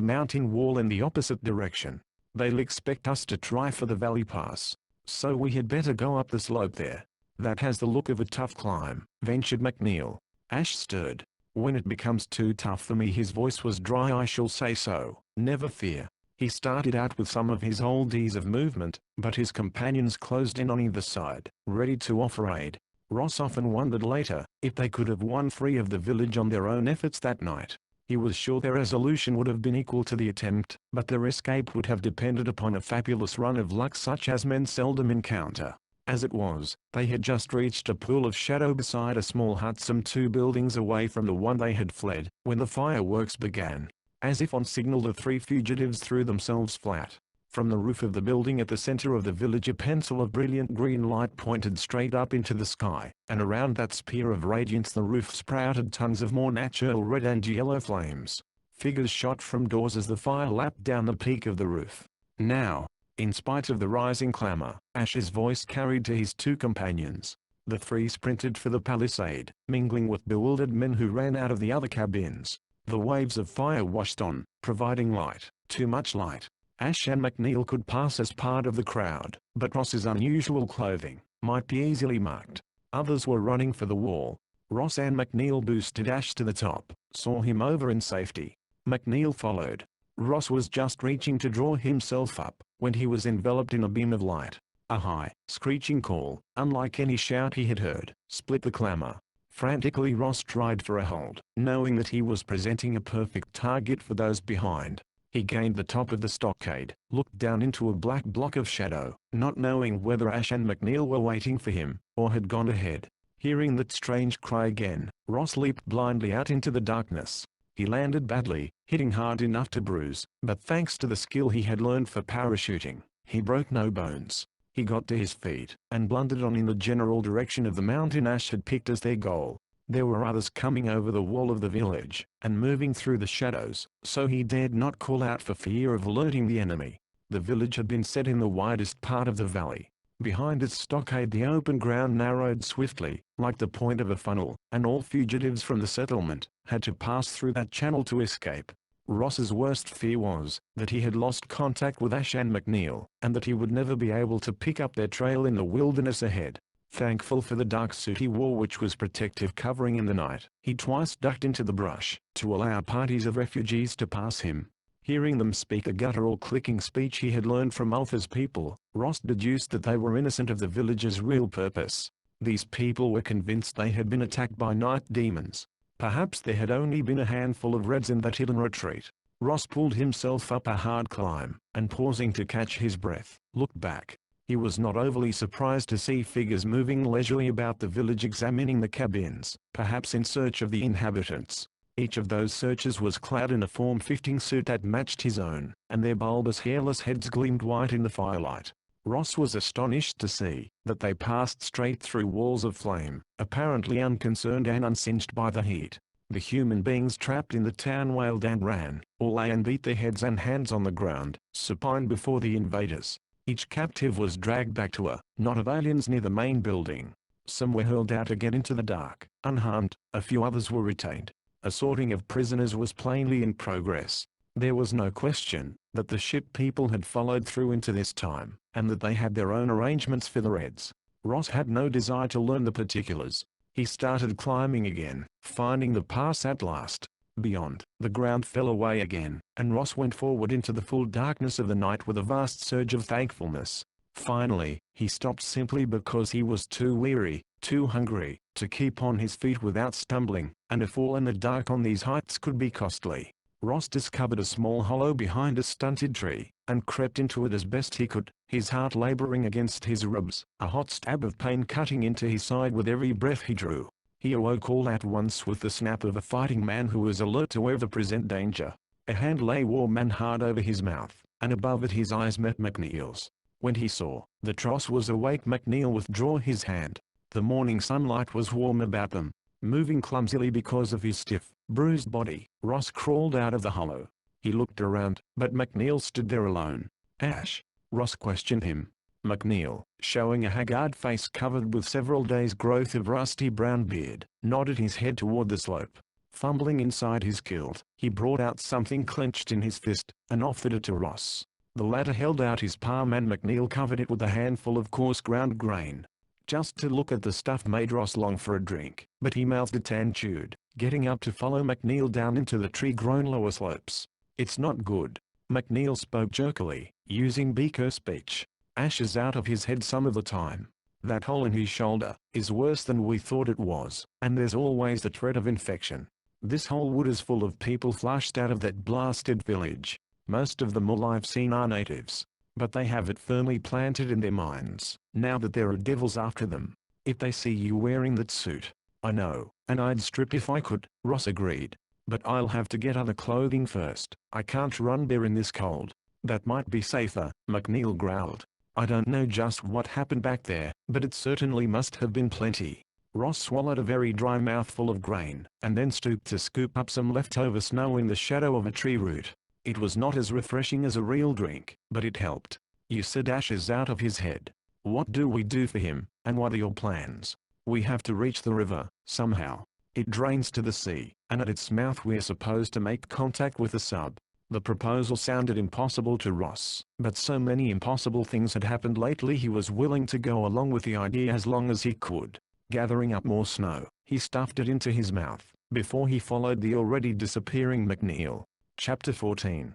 Speaker 1: mountain wall in the opposite direction. They'll expect us to try for the valley pass. So we had better go up the slope there. That has the look of a tough climb, ventured McNeil. Ash stirred. When it becomes too tough for me. His voice was dry. I shall say so. Never fear. He started out with some of his old ease of movement, but his companions closed in on either side, ready to offer aid. Ross often wondered later if they could have won free of the village on their own efforts that night. He was sure their resolution would have been equal to the attempt, but their escape would have depended upon a fabulous run of luck such as men seldom encounter. As it was, they had just reached a pool of shadow beside a small hut some 2 buildings away from the one they had fled, when the fireworks began. As if on signal the 3 fugitives threw themselves flat. From the roof of the building at the center of the village a pencil of brilliant green light pointed straight up into the sky, and around that spear of radiance the roof sprouted tons of more natural red and yellow flames. Figures shot from doors as the fire lapped down the peak of the roof. Now, in spite of the rising clamor, Ash's voice carried to his two companions. The three sprinted for the palisade, mingling with bewildered men who ran out of the other cabins. The waves of fire washed on, providing light, too much light. Ash and McNeil could pass as part of the crowd, but Ross's unusual clothing might be easily marked. Others were running for the wall. Ross and McNeil boosted Ash to the top, saw him over in safety. McNeil followed. Ross was just reaching to draw himself up, when he was enveloped in a beam of light. A high, screeching call, unlike any shout he had heard, split the clamor. Frantically Ross tried for a hold, knowing that he was presenting a perfect target for those behind. He gained the top of the stockade, looked down into a black block of shadow, not knowing whether Ash and McNeil were waiting for him, or had gone ahead. Hearing that strange cry again, Ross leaped blindly out into the darkness. He landed badly, hitting hard enough to bruise, but thanks to the skill he had learned for parachuting, he broke no bones. He got to his feet, and blundered on in the general direction of the mountain Ash had picked as their goal. There were others coming over the wall of the village, and moving through the shadows, so he dared not call out for fear of alerting the enemy. The village had been set in the widest part of the valley. Behind its stockade the open ground narrowed swiftly, like the point of a funnel, and all fugitives from the settlement had to pass through that channel to escape. Ross's worst fear was that he had lost contact with Ash and McNeil, and that he would never be able to pick up their trail in the wilderness ahead. Thankful for the dark suit he wore, which was protective covering in the night, he twice ducked into the brush to allow parties of refugees to pass him. Hearing them speak a guttural clicking speech he had learned from Alpha's people, Ross deduced that they were innocent of the village's real purpose. These people were convinced they had been attacked by night demons. Perhaps there had only been a handful of Reds in that hidden retreat. Ross pulled himself up a hard climb, and pausing to catch his breath, looked back. He was not overly surprised to see figures moving leisurely about the village, examining the cabins, perhaps in search of the inhabitants. Each of those searchers was clad in a form-fitting suit that matched his own, and their bulbous hairless heads gleamed white in the firelight. Ross was astonished to see that they passed straight through walls of flame, apparently unconcerned and unsinged by the heat. The human beings trapped in the town wailed and ran, or lay and beat their heads and hands on the ground, supine before the invaders. Each captive was dragged back to a knot of aliens near the main building. Some were hurled out again into the dark, unharmed. A few others were retained. A sorting of prisoners was plainly in progress. There was no question that the ship people had followed through into this time, and that they had their own arrangements for the Reds. Ross had no desire to learn the particulars. He started climbing again, finding the pass at last. Beyond, the ground fell away again, and Ross went forward into the full darkness of the night with a vast surge of thankfulness. Finally, he stopped simply because he was too weary, too hungry, to keep on his feet without stumbling, and a fall in the dark on these heights could be costly. Ross discovered a small hollow behind a stunted tree, and crept into it as best he could, his heart laboring against his ribs, a hot stab of pain cutting into his side with every breath he drew. He awoke all at once with the snap of a fighting man who was alert to ever present danger. A hand lay warm and hard over his mouth, and above it his eyes met McNeil's. When he saw that Ross was awake, McNeil withdrew his hand. The morning sunlight was warm about them. Moving clumsily because of his stiff, bruised body, Ross crawled out of the hollow. He looked around, but McNeil stood there alone. "Ash?" Ross questioned him. McNeil, showing a haggard face covered with several days' growth of rusty brown beard, nodded his head toward the slope. Fumbling inside his kilt, he brought out something clenched in his fist, and offered it to Ross. The latter held out his palm and McNeil covered it with a handful of coarse ground grain. Just to look at the stuff made Ross long for a drink, but he mouthed it and chewed, getting up to follow McNeil down into the tree-grown lower slopes. "It's not good." McNeil spoke jerkily, using beaker speech. "Ash is out of his head some of the time. That hole in his shoulder is worse than we thought it was, and there's always the threat of infection. This whole wood is full of people flushed out of that blasted village. Most of them all I've seen are natives, but they have it firmly planted in their minds, now that there are devils after them. If they see you wearing that suit." "I know, and I'd strip if I could," Ross agreed. "But I'll have to get other clothing first. I can't run bare in this cold." "That might be safer," McNeil growled. "I don't know just what happened back there, but it certainly must have been plenty." Ross swallowed a very dry mouthful of grain, and then stooped to scoop up some leftover snow in the shadow of a tree root. It was not as refreshing as a real drink, but it helped. "You said Ash is out of his head. What do we do for him, and what are your plans?" "We have to reach the river, somehow. It drains to the sea, and at its mouth we're supposed to make contact with the sub." The proposal sounded impossible to Ross, but so many impossible things had happened lately he was willing to go along with the idea as long as he could. Gathering up more snow, he stuffed it into his mouth, before he followed the already disappearing McNeil. Chapter 14.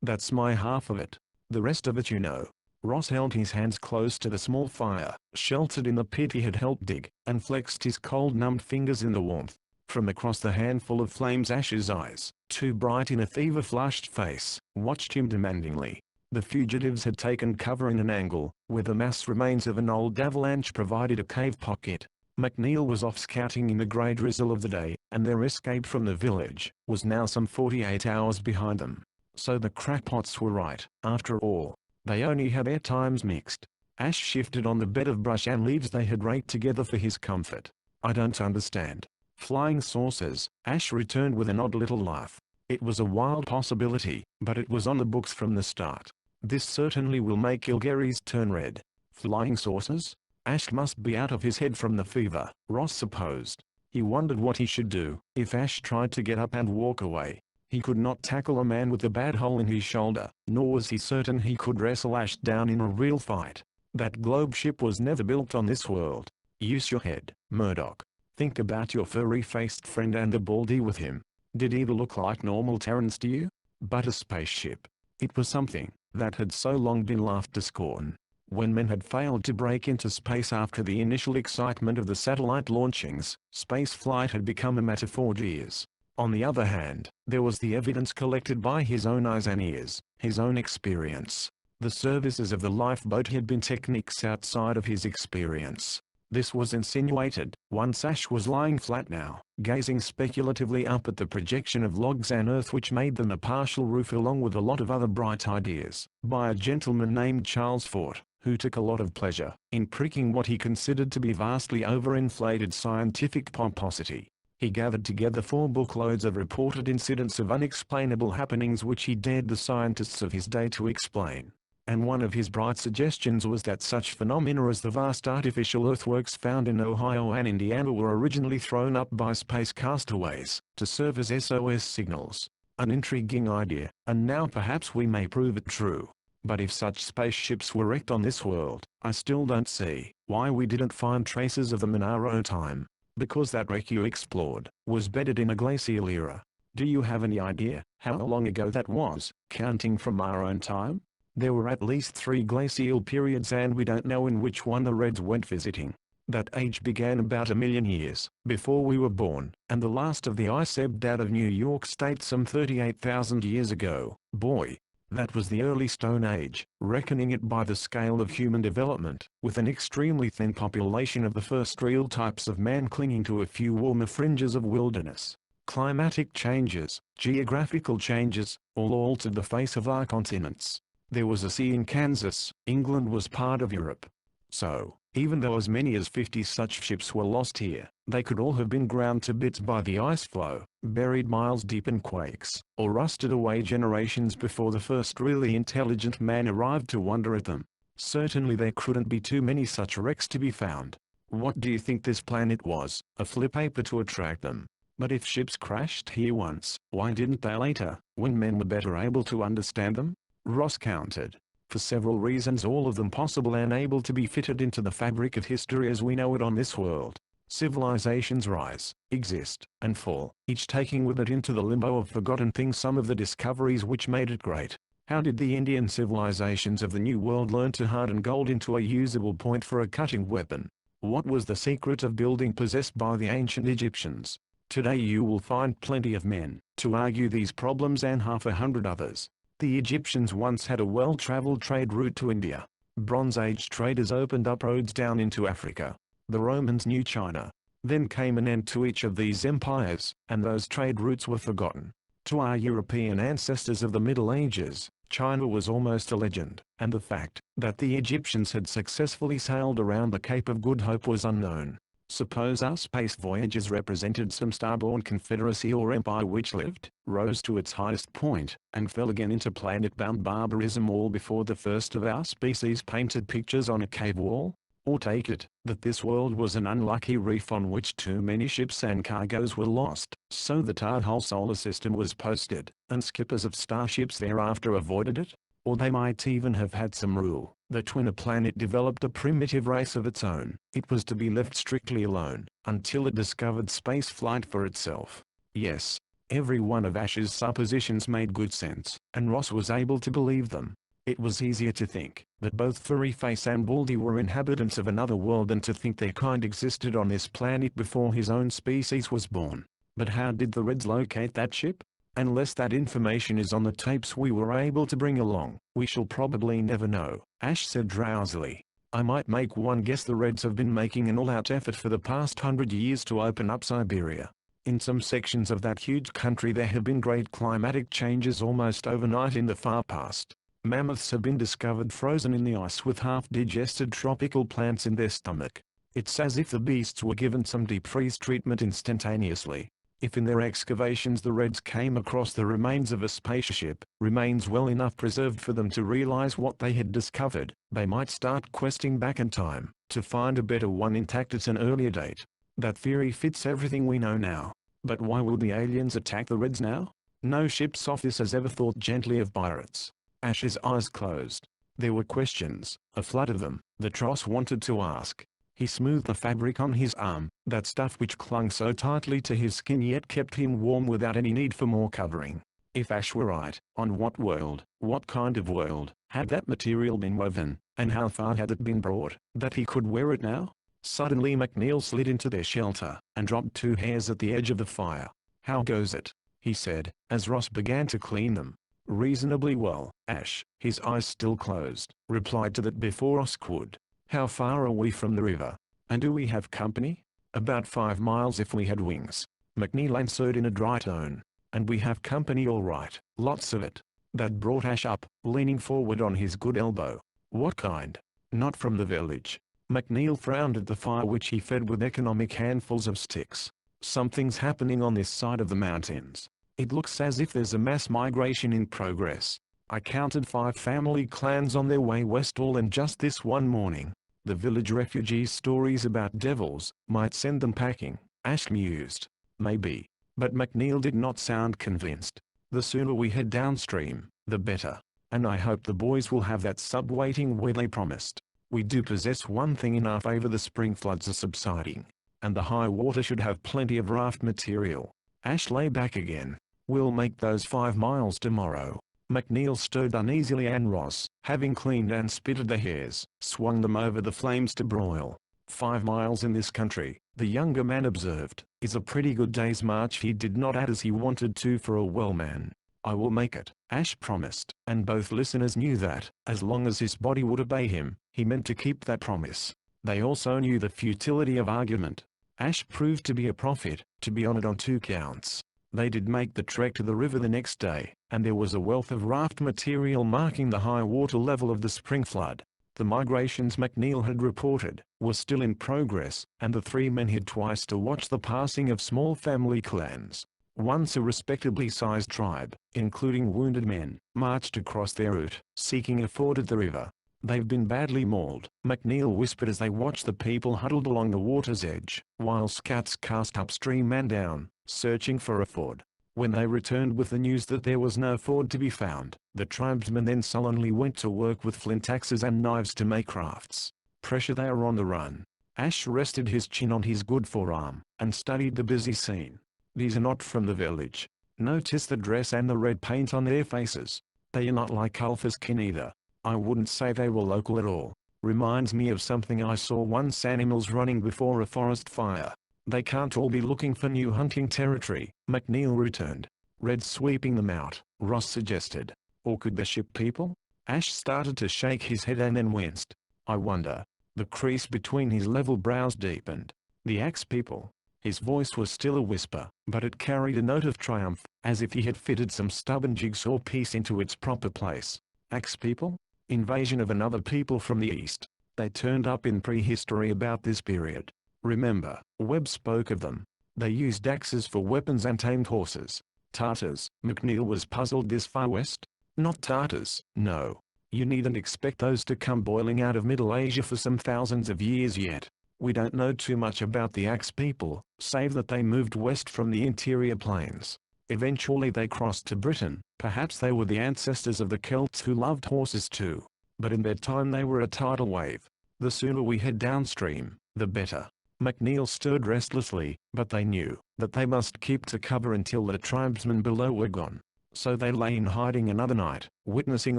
Speaker 1: "That's my half of it. The rest of it you know." Ross held his hands close to the small fire, sheltered in the pit he had helped dig, and flexed his cold numbed fingers in the warmth. From across the handful of flames Ash's eyes, too bright in a fever-flushed face, watched him demandingly. The fugitives had taken cover in an angle, where the mass remains of an old avalanche provided a cave pocket. McNeil was off scouting in the grey drizzle of the day, and their escape from the village was now some 48 hours behind them. So the crackpots were right, after all. They only had their times mixed. Ash shifted on the bed of brush and leaves they had raked together for his comfort. "I don't understand." "Flying saucers," Ash returned with an odd little laugh. It was a wild possibility, but it was on the books from the start. "This certainly will make Ilgari's turn red." "Flying saucers?" Ash must be out of his head from the fever, Ross supposed. He wondered what he should do if Ash tried to get up and walk away. He could not tackle a man with a bad hole in his shoulder, nor was he certain he could wrestle Ash down in a real fight. That globe ship was never built on this world. Use your head, Murdoch. Think about your furry-faced friend and the baldy with him. Did either look like normal Terrans to you? But a spaceship. It was something that had so long been laughed to scorn. When men had failed to break into space after the initial excitement of the satellite launchings, spaceflight had become a matter for years. On the other hand, there was the evidence collected by his own eyes and ears, his own experience. The services of the lifeboat had been techniques outside of his experience. This was insinuated, once Ash was lying flat now, gazing speculatively up at the projection of logs and earth which made them a partial roof along with a lot of other bright ideas, by a gentleman named Charles Fort, who took a lot of pleasure in pricking what he considered to be vastly overinflated scientific pomposity. He gathered together 4 bookloads of reported incidents of unexplainable happenings which he dared the scientists of his day to explain. And one of his bright suggestions was that such phenomena as the vast artificial earthworks found in Ohio and Indiana were originally thrown up by space castaways, to serve as SOS signals. An intriguing idea, and now perhaps we may prove it true. But if such spaceships were wrecked on this world, I still don't see why we didn't find traces of them in our own time. Because that wreck you explored was bedded in a glacial era. Do you have any idea how long ago that was, counting from our own time? There were at least 3 glacial periods and we don't know in which one the Reds went visiting. That age began about 1 million years before we were born, and the last of the ice ebbed out of New York State some 38,000 years ago. Boy, that was the early Stone Age, reckoning it by the scale of human development, with an extremely thin population of the first real types of man clinging to a few warmer fringes of wilderness. Climatic changes, geographical changes, all altered the face of our continents. There was a sea in Kansas, England was part of Europe. So, even though as many as 50 such ships were lost here, they could all have been ground to bits by the ice flow, buried miles deep in quakes, or rusted away generations before the first really intelligent man arrived to wonder at them. Certainly there couldn't be too many such wrecks to be found. What do you think this planet was? A flip paper to attract them. But if ships crashed here once, why didn't they later, when men were better able to understand them? Ross countered. For several reasons, all of them possible and able to be fitted into the fabric of history as we know it on this world. Civilizations rise, exist, and fall, each taking with it into the limbo of forgotten things some of the discoveries which made it great. How did the Indian civilizations of the New World learn to harden gold into a usable point for a cutting weapon? What was the secret of building possessed by the ancient Egyptians? Today you will find plenty of men to argue these problems and half a hundred others. The Egyptians once had a well-traveled trade route to India. Bronze Age traders opened up roads down into Africa. The Romans knew China. Then came an end to each of these empires, and those trade routes were forgotten. To our European ancestors of the Middle Ages, China was almost a legend, and the fact that the Egyptians had successfully sailed around the Cape of Good Hope was unknown. Suppose our space voyages represented some starborn confederacy or empire which lived, rose to its highest point, and fell again into planet-bound barbarism all before the first of our species painted pictures on a cave wall? Or take it, that this world was an unlucky reef on which too many ships and cargoes were lost, so that our whole solar system was posted, and skippers of starships thereafter avoided it? Or they might even have had some rule, that when a planet developed a primitive race of its own, it was to be left strictly alone, until it discovered space flight for itself. Yes, every one of Ash's suppositions made good sense, and Ross was able to believe them. It was easier to think that both Furryface and Baldy were inhabitants of another world than to think their kind existed on this planet before his own species was born. But how did the Reds locate that ship? Unless that information is on the tapes we were able to bring along, we shall probably never know, Ash said drowsily. I might make one guess the Reds have been making an all-out effort for the past 100 years to open up Siberia. In some sections of that huge country there have been great climatic changes almost overnight in the far past. Mammoths have been discovered frozen in the ice with half-digested tropical plants in their stomach. It's as if the beasts were given some deep freeze treatment instantaneously. If in their excavations the Reds came across the remains of a spaceship, remains well enough preserved for them to realize what they had discovered, they might start questing back in time, to find a better one intact at an earlier date. That theory fits everything we know now. But why will the aliens attack the Reds now? No ship's office has ever thought gently of pirates. Ash's eyes closed. There were questions, a flood of them, that Ross wanted to ask. He smoothed the fabric on his arm, that stuff which clung so tightly to his skin yet kept him warm without any need for more covering. If Ash were right, on what world, what kind of world, had that material been woven, and how far had it been brought, that he could wear it now? Suddenly McNeil slid into their shelter, and dropped 2 hairs at the edge of the fire. How goes it? He said, as Ross began to clean them. Reasonably well, Ash, his eyes still closed, replied to that before Ross could. How far are we from the river? And do we have company? About 5 miles if we had wings. McNeil answered in a dry tone. And we have company all right, lots of it. That brought Ash up, leaning forward on his good elbow. What kind? Not from the village. McNeil frowned at the fire which he fed with economic handfuls of sticks. Something's happening on this side of the mountains. It looks as if there's a mass migration in progress. I counted 5 family clans on their way west all in just this one morning. The village refugees' stories about devils might send them packing, Ash mused. Maybe. But McNeil did not sound convinced. The sooner we head downstream, the better. And I hope the boys will have that sub waiting where they promised. We do possess one thing in our favor: the spring floods are subsiding. And the high water should have plenty of raft material. Ash lay back again. We'll make those 5 miles tomorrow. McNeil stirred uneasily and Ross, having cleaned and spitted the hairs, swung them over the flames to broil. 5 miles in this country, the younger man observed, is a pretty good day's march. He did not add as he wanted to for a well man. I will make it, Ash promised, and both listeners knew that, as long as his body would obey him, he meant to keep that promise. They also knew the futility of argument. Ash proved to be a prophet, to be honored on 2 counts. They did make the trek to the river the next day, and there was a wealth of raft material marking the high water level of the spring flood. The migrations McNeil had reported were still in progress, and the 3 men hid twice to watch the passing of small family clans. Once a respectably sized tribe, including wounded men, marched across their route, seeking a ford at the river. They've been badly mauled, McNeil whispered as they watched the people huddled along the water's edge, while scouts cast upstream and down, searching for a ford. When they returned with the news that there was no ford to be found, the tribesmen then sullenly went to work with flint axes and knives to make rafts. Pressure they are on the run. Ash rested his chin on his good forearm, and studied the busy scene. These are not from the village. Notice the dress and the red paint on their faces. They are not like Alpha's kin either. I wouldn't say they were local at all. Reminds me of something I saw once: animals running before a forest fire. They can't all be looking for new hunting territory, McNeil returned. Reds sweeping them out, Ross suggested. Or could the ship people? Ash started to shake his head and then winced. I wonder. The crease between his level brows deepened. The axe people. His voice was still a whisper, but it carried a note of triumph, as if he had fitted some stubborn jigsaw piece into its proper place. Axe people? Invasion of another people from the east. They turned up in prehistory about this period. Remember, Webb spoke of them. They used axes for weapons and tamed horses. Tartars, McNeil was puzzled. This far west? Not Tartars, no. You needn't expect those to come boiling out of Middle Asia for some thousands of years yet. We don't know too much about the Axe people, save that they moved west from the interior plains. Eventually they crossed to Britain. Perhaps they were the ancestors of the Celts who loved horses too. But in their time they were a tidal wave. The sooner we head downstream, the better. McNeil stirred restlessly, but they knew that they must keep to cover until the tribesmen below were gone. So they lay in hiding another night, witnessing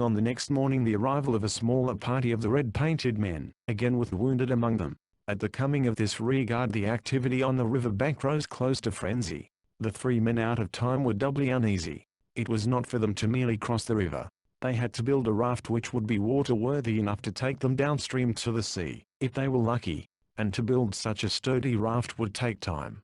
Speaker 1: on the next morning the arrival of a smaller party of the red-painted men, again with wounded among them. At the coming of this rearguard the activity on the river bank rose close to frenzy. The 3 men out of time were doubly uneasy. It was not for them to merely cross the river. They had to build a raft which would be water-worthy enough to take them downstream to the sea, if they were lucky. And to build such a sturdy raft would take time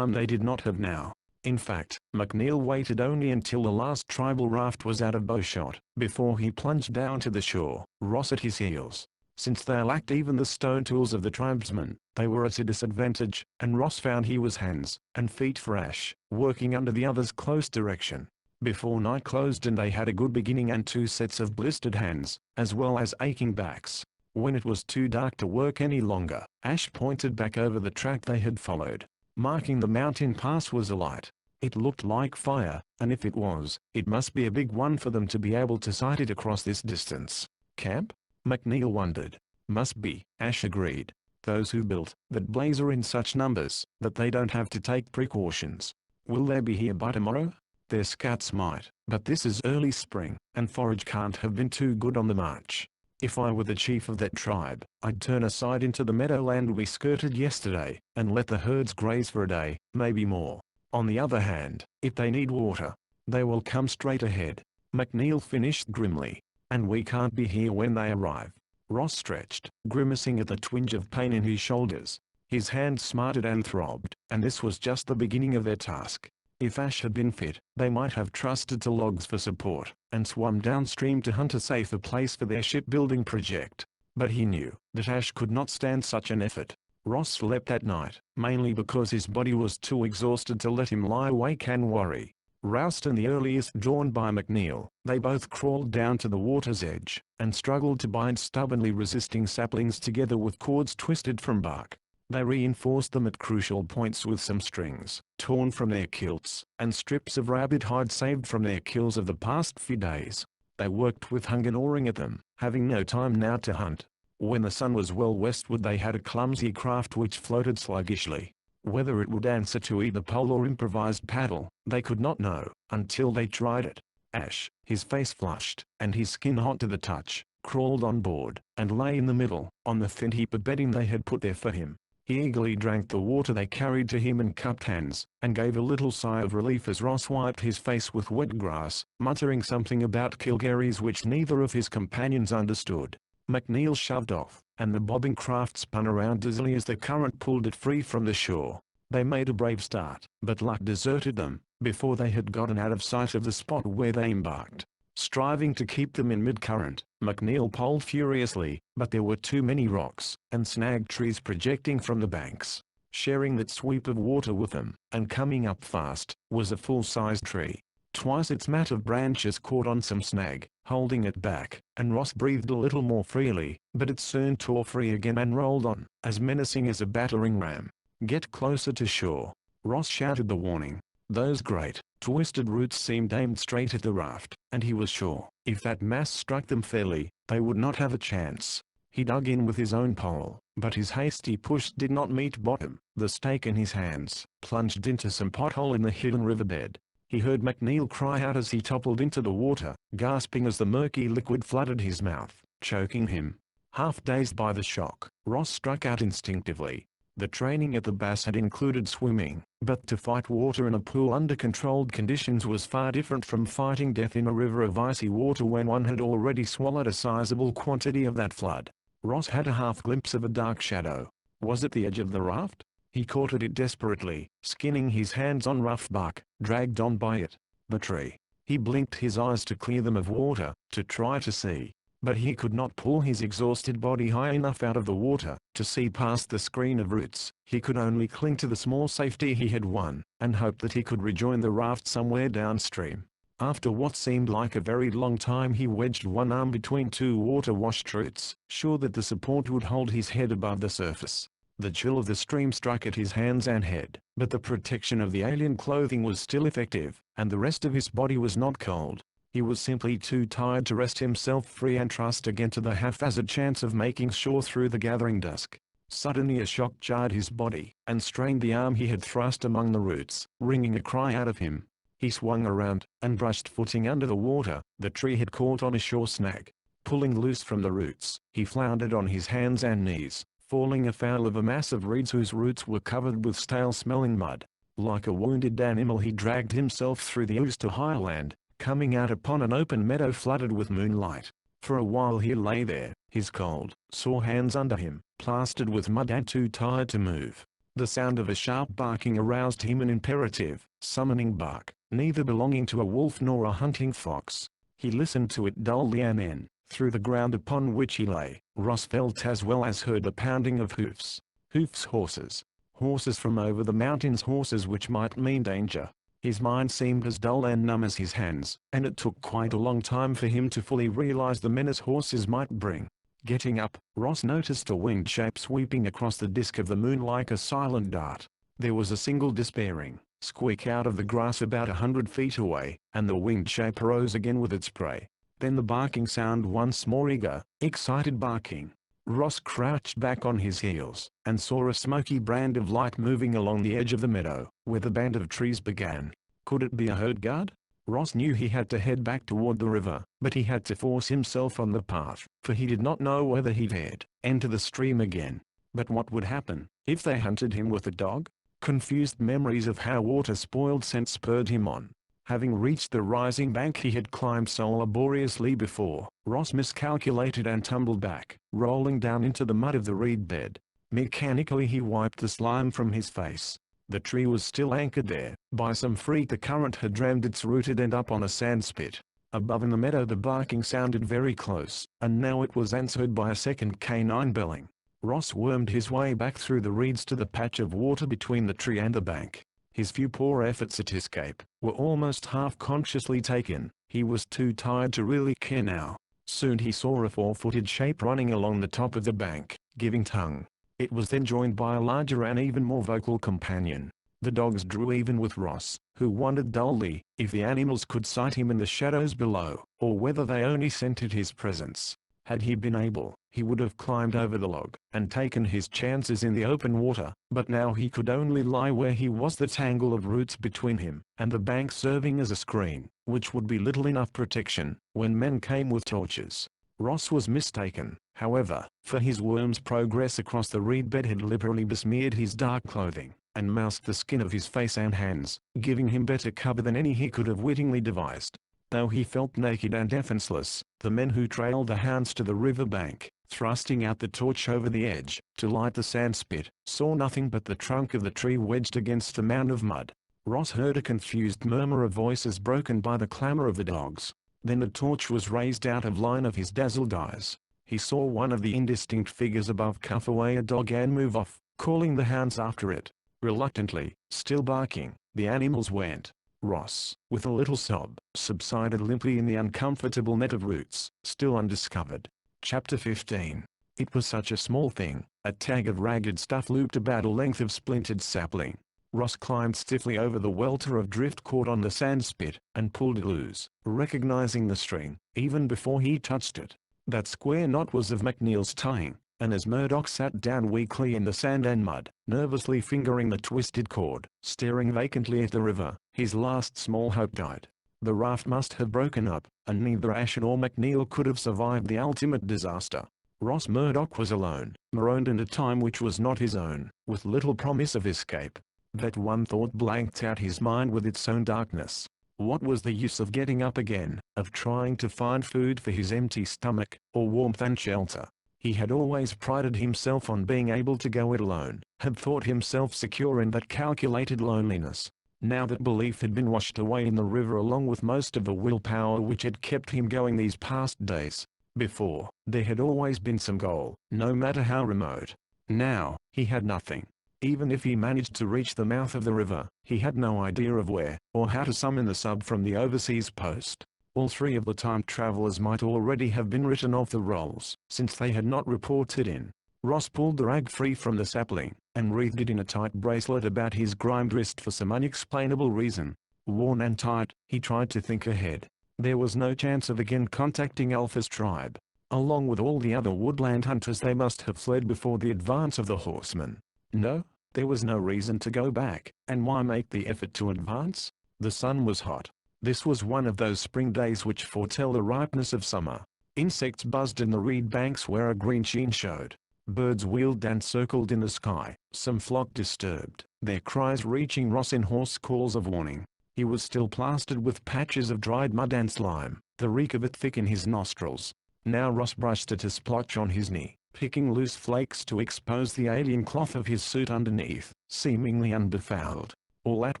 Speaker 1: they did not have now. In fact, McNeil waited only until the last tribal raft was out of bowshot, before he plunged down to the shore, Ross at his heels. Since they lacked even the stone tools of the tribesmen, they were at a disadvantage, and Ross found he was hands and feet for Ash, working under the other's close direction. Before night closed and they had a good beginning and 2 sets of blistered hands, as well as aching backs. When it was too dark to work any longer, Ash pointed back over the track they had followed. Marking the mountain pass was a light. It looked like fire, and if it was, it must be a big one for them to be able to sight it across this distance. Camp? McNeil wondered. Must be, Ash agreed. Those who built that blaze are in such numbers that they don't have to take precautions. Will they be here by tomorrow? Their scouts might, but this is early spring, and forage can't have been too good on the march. If I were the chief of that tribe, I'd turn aside into the meadowland we skirted yesterday, and let the herds graze for a day, maybe more. On the other hand, if they need water, they will come straight ahead. McNeil finished grimly. And we can't be here when they arrive. Ross stretched, grimacing at the twinge of pain in his shoulders. His hands smarted and throbbed, and this was just the beginning of their task. If Ash had been fit, they might have trusted to logs for support, and swum downstream to hunt a safer place for their shipbuilding project. But he knew that Ash could not stand such an effort. Ross slept that night, mainly because his body was too exhausted to let him lie awake and worry. Roused in the earliest dawn by McNeil, they both crawled down to the water's edge, and struggled to bind stubbornly resisting saplings together with cords twisted from bark. They reinforced them at crucial points with some strings, torn from their kilts, and strips of rabbit hide saved from their kills of the past few days. They worked with hunger gnawing at them, having no time now to hunt. When the sun was well westward they had a clumsy craft which floated sluggishly. Whether it would answer to either pole or improvised paddle, they could not know, until they tried it. Ash, his face flushed, and his skin hot to the touch, crawled on board, and lay in the middle, on the thin heap of bedding they had put there for him. He eagerly drank the water they carried to him in cupped hands, and gave a little sigh of relief as Ross wiped his face with wet grass, muttering something about Kilgaries which neither of his companions understood. McNeil shoved off, and the bobbing craft spun around dizzily as the current pulled it free from the shore. They made a brave start, but luck deserted them, before they had gotten out of sight of the spot where they embarked. Striving to keep them in mid-current, McNeil poled furiously, but there were too many rocks and snag trees projecting from the banks. Sharing that sweep of water with them, and coming up fast, was a full-sized tree. Twice its mat of branches caught on some snag, holding it back, and Ross breathed a little more freely, but it soon tore free again and rolled on, as menacing as a battering ram. "Get closer to shore," Ross shouted the warning. Those great, twisted roots seemed aimed straight at the raft, and he was sure, if that mass struck them fairly, they would not have a chance. He dug in with his own pole, but his hasty push did not meet bottom. The stake in his hands plunged into some pothole in the hidden riverbed. He heard McNeil cry out as he toppled into the water, gasping as the murky liquid flooded his mouth, choking him. Half dazed by the shock, Ross struck out instinctively. The training at the Bass had included swimming, but to fight water in a pool under controlled conditions was far different from fighting death in a river of icy water when one had already swallowed a sizable quantity of that flood. Ross had a half glimpse of a dark shadow. Was it the edge of the raft? He caught at it desperately, skinning his hands on rough bark, dragged on by it. The tree. He blinked his eyes to clear them of water, to try to see. but he could not pull his exhausted body high enough out of the water to see past the screen of roots. He could only cling to the small safety he had won, and hope that he could rejoin the raft somewhere downstream. After what seemed like a very long time, he wedged one arm between two water-washed roots, sure that the support would hold his head above the surface. The chill of the stream struck at his hands and head, but the protection of the alien clothing was still effective, and the rest of his body was not cold. He was simply too tired to rest himself free and trust again to the haphazard chance of making shore through the gathering dusk. Suddenly a shock jarred his body, and strained the arm he had thrust among the roots, wringing a cry out of him. He swung around, and brushed footing under the water. The tree had caught on a shore snag. Pulling loose from the roots, he floundered on his hands and knees, falling afoul of a mass of reeds whose roots were covered with stale-smelling mud. Like a wounded animal he dragged himself through the ooze to high land, coming out upon an open meadow flooded with moonlight. For a while he lay there, his cold, sore hands under him, plastered with mud and too tired to move. The sound of a sharp barking aroused him, an imperative, summoning bark, neither belonging to a wolf nor a hunting fox. He listened to it dully, and then, through the ground upon which he lay, Ross felt as well as heard the pounding of hoofs. Hoofs, horses. Horses from over the mountains, horses which might mean danger. His mind seemed as dull and numb as his hands, and it took quite a long time for him to fully realize the menace horses might bring. Getting up, Ross noticed a winged shape sweeping across the disk of the moon like a silent dart. There was a single despairing squeak out of the grass about 100 feet away, and the winged shape rose again with its prey. Then the barking sound once more, eager, excited barking. Ross crouched back on his heels, and saw a smoky brand of light moving along the edge of the meadow, where the band of trees began. Could it be a herd guard? Ross knew he had to head back toward the river, but he had to force himself on the path, for he did not know whether he dared enter the stream again. But what would happen if they hunted him with a dog? Confused memories of how water-spoiled scent spurred him on. Having reached the rising bank he had climbed so laboriously before, Ross miscalculated and tumbled back, rolling down into the mud of the reed bed. Mechanically he wiped the slime from his face. The tree was still anchored there. By some freak the current had rammed its rooted end up on a sand spit. Above in the meadow the barking sounded very close, and now it was answered by a second canine belling. Ross wormed his way back through the reeds to the patch of water between the tree and the bank. His few poor efforts at escape were almost half-consciously taken. He was too tired to really care now. Soon he saw a four-footed shape running along the top of the bank, giving tongue. It was then joined by a larger and even more vocal companion. The dogs drew even with Ross, who wondered dully if the animals could sight him in the shadows below, or whether they only scented his presence. Had he been able, he would have climbed over the log and taken his chances in the open water, but now he could only lie where he was, the tangle of roots between him and the bank serving as a screen, which would be little enough protection when men came with torches. Ross was mistaken, however, for his worm's progress across the reed bed had liberally besmeared his dark clothing, and moused the skin of his face and hands, giving him better cover than any he could have wittingly devised. Though he felt naked and defenseless, the men who trailed the hounds to the river bank, thrusting out the torch over the edge, to light the sand spit, saw nothing but the trunk of the tree wedged against the mound of mud. Ross heard a confused murmur of voices broken by the clamor of the dogs. Then a torch was raised out of line of his dazzled eyes. He saw one of the indistinct figures above cuff away a dog and move off, calling the hounds after it. Reluctantly, still barking, the animals went. Ross, with a little sob, subsided limply in the uncomfortable net of roots, still undiscovered. Chapter 15. It was such a small thing, a tag of ragged stuff looped about a length of splintered sapling. Ross climbed stiffly over the welter of drift caught on the sand spit, and pulled it loose, recognizing the string, even before he touched it. That square knot was of McNeil's tying, and as Murdoch sat down weakly in the sand and mud, nervously fingering the twisted cord, staring vacantly at the river, his last small hope died. The raft must have broken up, and neither Ashe nor McNeil could have survived the ultimate disaster. Ross Murdoch was alone, marooned in a time which was not his own, with little promise of escape. That one thought blanked out his mind with its own darkness. What was the use of getting up again, of trying to find food for his empty stomach, or warmth and shelter? He had always prided himself on being able to go it alone, had thought himself secure in that calculated loneliness. Now that belief had been washed away in the river along with most of the willpower which had kept him going these past days. Before, there had always been some goal, no matter how remote. Now, he had nothing. Even if he managed to reach the mouth of the river, he had no idea of where, or how to summon the sub from the overseas post. All three of the time travelers might already have been written off the rolls, since they had not reported in. Ross pulled the rag free from the sapling, and wreathed it in a tight bracelet about his grimed wrist for some unexplainable reason. Worn and tight, he tried to think ahead. There was no chance of again contacting Alpha's tribe. Along with all the other woodland hunters, they must have fled before the advance of the horsemen. No, there was no reason to go back, and why make the effort to advance? The sun was hot. This was one of those spring days which foretell the ripeness of summer. Insects buzzed in the reed banks where a green sheen showed. Birds wheeled and circled in the sky, some flock disturbed, their cries reaching Ross in hoarse calls of warning. He was still plastered with patches of dried mud and slime, the reek of it thick in his nostrils. Now Ross brushed at a splotch on his knee, picking loose flakes to expose the alien cloth of his suit underneath, seemingly unbefouled. All at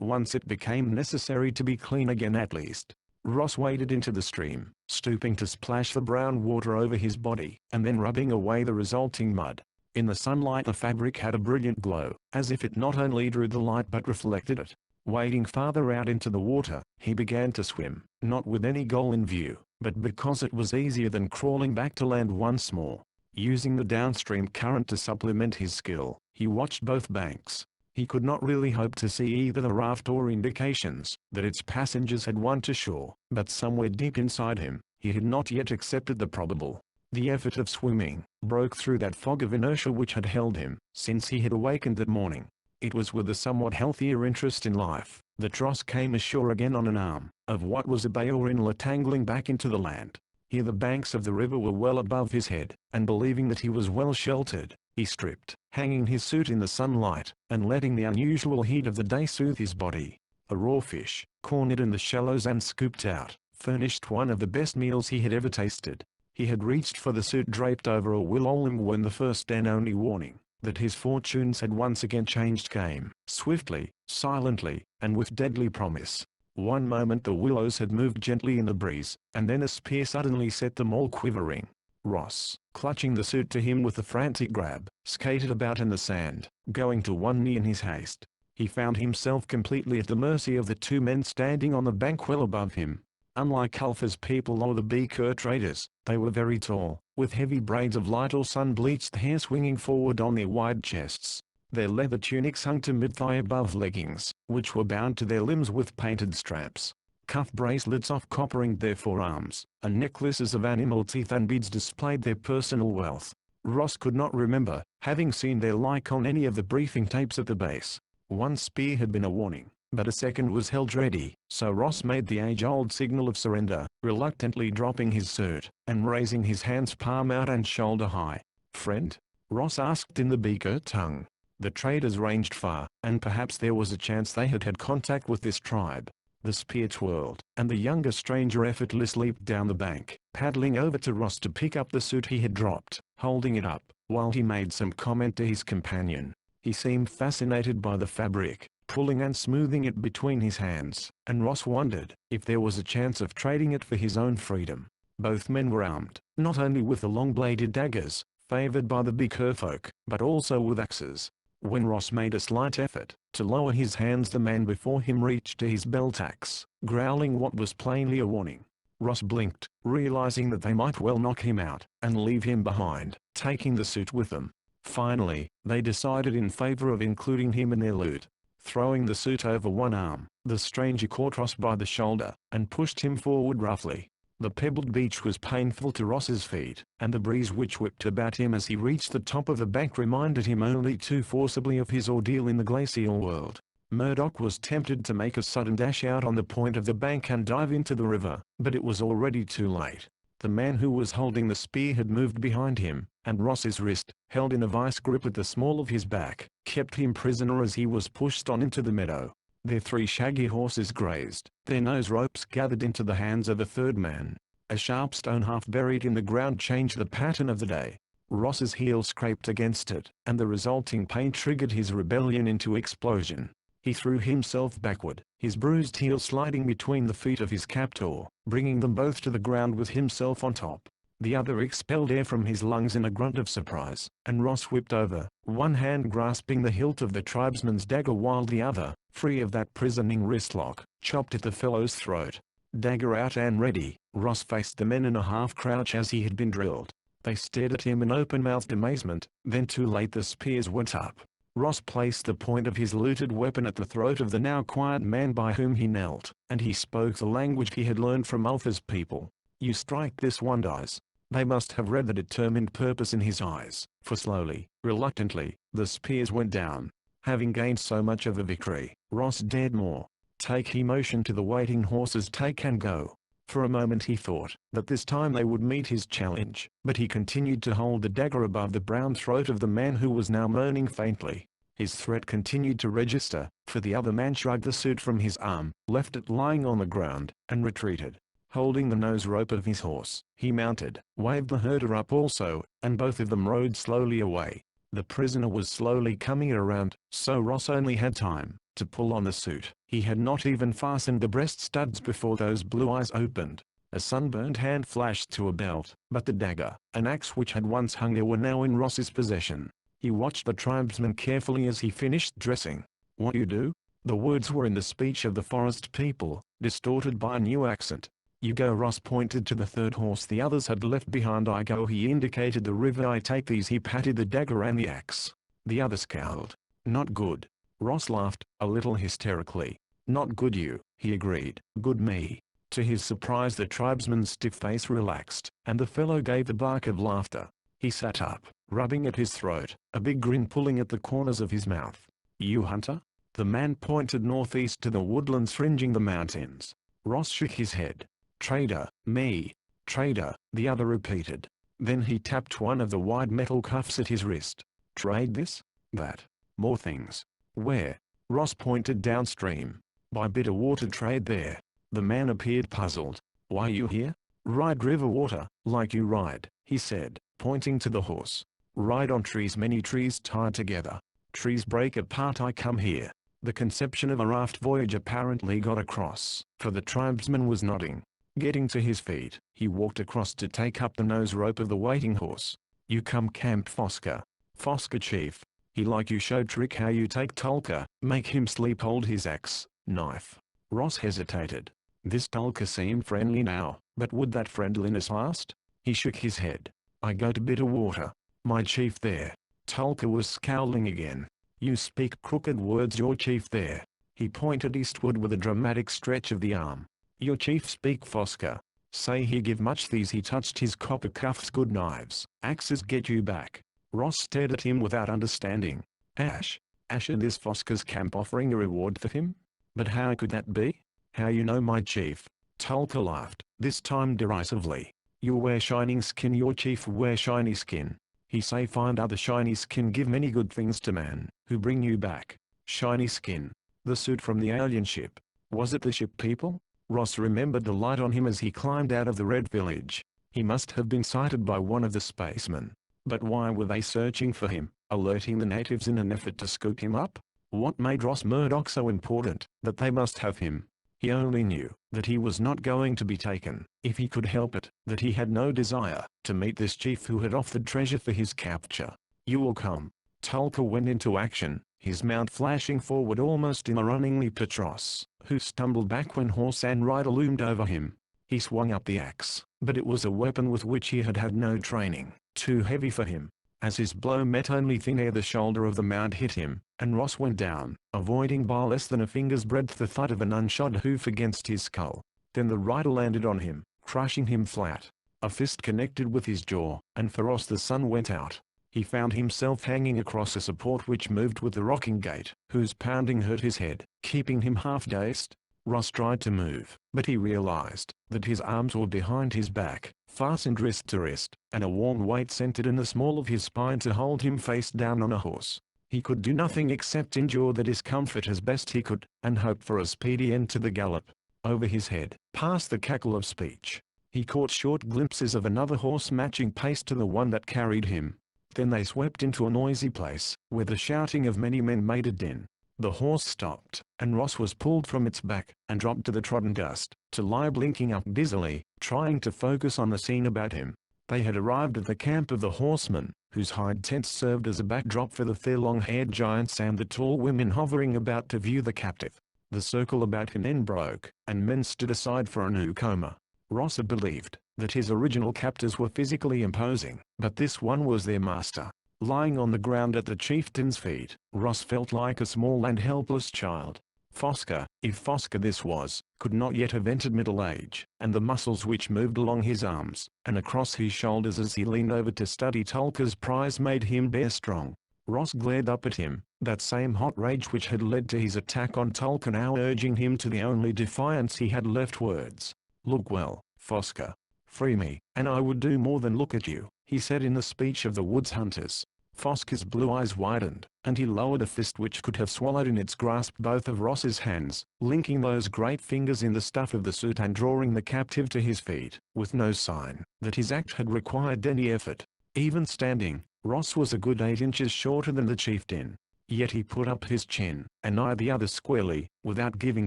Speaker 1: once it became necessary to be clean again at least. Ross waded into the stream, stooping to splash the brown water over his body, and then rubbing away the resulting mud. In the sunlight the fabric had a brilliant glow, as if it not only drew the light but reflected it. Wading farther out into the water, he began to swim, not with any goal in view, but because it was easier than crawling back to land once more. Using the downstream current to supplement his skill, he watched both banks. He could not really hope to see either the raft or indications that its passengers had won to shore, but somewhere deep inside him, he had not yet accepted the probable. The effort of swimming broke through that fog of inertia which had held him since he had awakened that morning. It was with a somewhat healthier interest in life that Ross came ashore again on an arm of what was a bay or inlet angling back into the land. Here the banks of the river were well above his head, and believing that he was well sheltered, he stripped, hanging his suit in the sunlight, and letting the unusual heat of the day soothe his body. A raw fish, cornered in the shallows and scooped out, furnished one of the best meals he had ever tasted. He had reached for the suit draped over a willow limb when the first and only warning that his fortunes had once again changed came, swiftly, silently, and with deadly promise. One moment the willows had moved gently in the breeze, and then a spear suddenly set them all quivering. Ross, clutching the suit to him with a frantic grab, skated about in the sand, going to one knee in his haste. He found himself completely at the mercy of the two men standing on the bank well above him. Unlike Alpha's people or the Beaker traders, they were very tall, with heavy braids of light or sun-bleached hair swinging forward on their wide chests. Their leather tunics hung to mid-thigh above leggings, which were bound to their limbs with painted straps. Cuff bracelets off-coppering their forearms, and necklaces of animal teeth and beads displayed their personal wealth. Ross could not remember having seen their like on any of the briefing tapes at the base. One spear had been a warning, but a second was held ready, so Ross made the age-old signal of surrender, reluctantly dropping his suit, and raising his hands palm out and shoulder high. "Friend?" Ross asked in the Beaker tongue. The traders ranged far, and perhaps there was a chance they had had contact with this tribe. The spear twirled, and the younger stranger effortlessly leaped down the bank, paddling over to Ross to pick up the suit he had dropped, holding it up, while he made some comment to his companion. He seemed fascinated by the fabric, pulling and smoothing it between his hands, and Ross wondered if there was a chance of trading it for his own freedom. Both men were armed, not only with the long-bladed daggers, favored by the Beaker folk, but also with axes. When Ross made a slight effort to lower his hands, the man before him reached to his belt axe, growling what was plainly a warning. Ross blinked, realizing that they might well knock him out and leave him behind, taking the suit with them. Finally, they decided in favor of including him in their loot. Throwing the suit over one arm, the stranger caught Ross by the shoulder and pushed him forward roughly. The pebbled beach was painful to Ross's feet, and the breeze which whipped about him as he reached the top of the bank reminded him only too forcibly of his ordeal in the glacial world. Murdoch was tempted to make a sudden dash out on the point of the bank and dive into the river, but it was already too late. The man who was holding the spear had moved behind him, and Ross's wrist, held in a vice grip at the small of his back, kept him prisoner as he was pushed on into the meadow. Their three shaggy horses grazed, their nose ropes gathered into the hands of a third man. A sharp stone half buried in the ground changed the pattern of the day. Ross's heel scraped against it, and the resulting pain triggered his rebellion into explosion. He threw himself backward, his bruised heel sliding between the feet of his captor, bringing them both to the ground with himself on top. The other expelled air from his lungs in a grunt of surprise, and Ross whipped over, one hand grasping the hilt of the tribesman's dagger while the other, free of that prisoning wristlock, chopped at the fellow's throat. Dagger out and ready, Ross faced the men in a half-crouch as he had been drilled. They stared at him in open-mouthed amazement, then too late the spears went up. Ross placed the point of his looted weapon at the throat of the now quiet man by whom he knelt, and he spoke the language he had learned from Alpha's people. "You strike, this one dies." They must have read the determined purpose in his eyes, for slowly, reluctantly, the spears went down. Having gained so much of a victory, Ross dared more. "Take," he motioned to the waiting horses, "take and go." For a moment he thought that this time they would meet his challenge, but he continued to hold the dagger above the brown throat of the man who was now moaning faintly. His threat continued to register, for the other man shrugged the suit from his arm, left it lying on the ground, and retreated. Holding the nose rope of his horse, he mounted, waved the herder up also, and both of them rode slowly away. The prisoner was slowly coming around, so Ross only had time to pull on the suit. He had not even fastened the breast studs before those blue eyes opened. A sunburned hand flashed to a belt, but the dagger, an axe which had once hung there, were now in Ross's possession. He watched the tribesman carefully as he finished dressing. "What you do?" The words were in the speech of the forest people, distorted by a new accent. "You go." Ross pointed to the third horse the others had left behind. "I go." He indicated the river. "I take these." He patted the dagger and the axe. The other scowled. "Not good." Ross laughed, a little hysterically. "Not good you," he agreed. "Good me." To his surprise the tribesman's stiff face relaxed, and the fellow gave a bark of laughter. He sat up, rubbing at his throat, a big grin pulling at the corners of his mouth. "You hunter?" The man pointed northeast to the woodlands fringing the mountains. Ross shook his head. "Trader, me." "Trader," the other repeated. Then he tapped one of the wide metal cuffs at his wrist. "Trade this? That? More things." "Where?" Ross pointed downstream. "By bitter water." "Trade there." The man appeared puzzled. "Why you here?" "Ride river water, like you ride," he said, pointing to the horse. "Ride on trees, many trees tied together. Trees break apart. I come here." The conception of a raft voyage apparently got across, for the tribesman was nodding. Getting to his feet, he walked across to take up the nose rope of the waiting horse. "You come camp Fosca." "Fosca chief." "He like you show trick how you take Tulka, make him sleep, hold his axe, knife." Ross hesitated. This Tulka seemed friendly now, but would that friendliness last? He shook his head. "I go to bitter water. My chief there." Tulka was scowling again. "You speak crooked words. Your chief there." He pointed eastward with a dramatic stretch of the arm. "Your chief speak Fosca. Say he give much these." He touched his copper cuffs. "Good knives, axes get you back." Ross stared at him without understanding. "Ash and this Fosca's camp offering a reward for him? But how could that be?" "How you know my chief?" Tulka laughed, this time derisively. "You wear shining skin. Your chief wear shiny skin. He say find other shiny skin give many good things to man, who bring you back." "Shiny skin." The suit from the alien ship. Was it the ship people? Ross remembered the light on him as he climbed out of the red village. He must have been sighted by one of the spacemen. But why were they searching for him, alerting the natives in an effort to scoop him up? What made Ross Murdoch so important, that they must have him? He only knew that he was not going to be taken, if he could help it, that he had no desire to meet this chief who had offered treasure for his capture. "You will come." Tulka went into action, his mount flashing forward almost in a running leap at Ross, who stumbled back when horse and rider loomed over him. He swung up the axe, but it was a weapon with which he had had no training, too heavy for him. As his blow met only thin air, the shoulder of the mount hit him, and Ross went down, avoiding by less than a finger's breadth the thud of an unshod hoof against his skull. Then the rider landed on him, crushing him flat. A fist connected with his jaw, and for Ross the sun went out. He found himself hanging across a support which moved with the rocking gait, whose pounding hurt his head, keeping him half-dazed. Ross tried to move, but he realized that his arms were behind his back, fastened wrist to wrist, and a warm weight centered in the small of his spine to hold him face down on a horse. He could do nothing except endure the discomfort as best he could, and hope for a speedy end to the gallop. Over his head, past the cackle of speech, he caught short glimpses of another horse matching pace to the one that carried him. Then they swept into a noisy place, where the shouting of many men made a din. The horse stopped, and Ross was pulled from its back, and dropped to the trodden dust, to lie blinking up dizzily, trying to focus on the scene about him. They had arrived at the camp of the horsemen, whose hide tents served as a backdrop for the fair long-haired giants and the tall women hovering about to view the captive. The circle about him then broke, and men stood aside for a newcomer. Ross had believed that his original captors were physically imposing, but this one was their master. Lying on the ground at the chieftain's feet, Ross felt like a small and helpless child. Fosca, if Fosca this was, could not yet have entered middle age, and the muscles which moved along his arms and across his shoulders as he leaned over to study Tulka's prize made him bear strong. Ross glared up at him, that same hot rage which had led to his attack on Tulka now urging him to the only defiance he had left: words. "Look well, Fosca. Free me, and I would do more than look at you," he said in the speech of the woods hunters. Fosca's blue eyes widened, and he lowered a fist which could have swallowed in its grasp both of Ross's hands, linking those great fingers in the stuff of the suit and drawing the captive to his feet, with no sign that his act had required any effort. Even standing, Ross was a good 8 inches shorter than the chieftain. Yet he put up his chin, and eyed the other squarely, without giving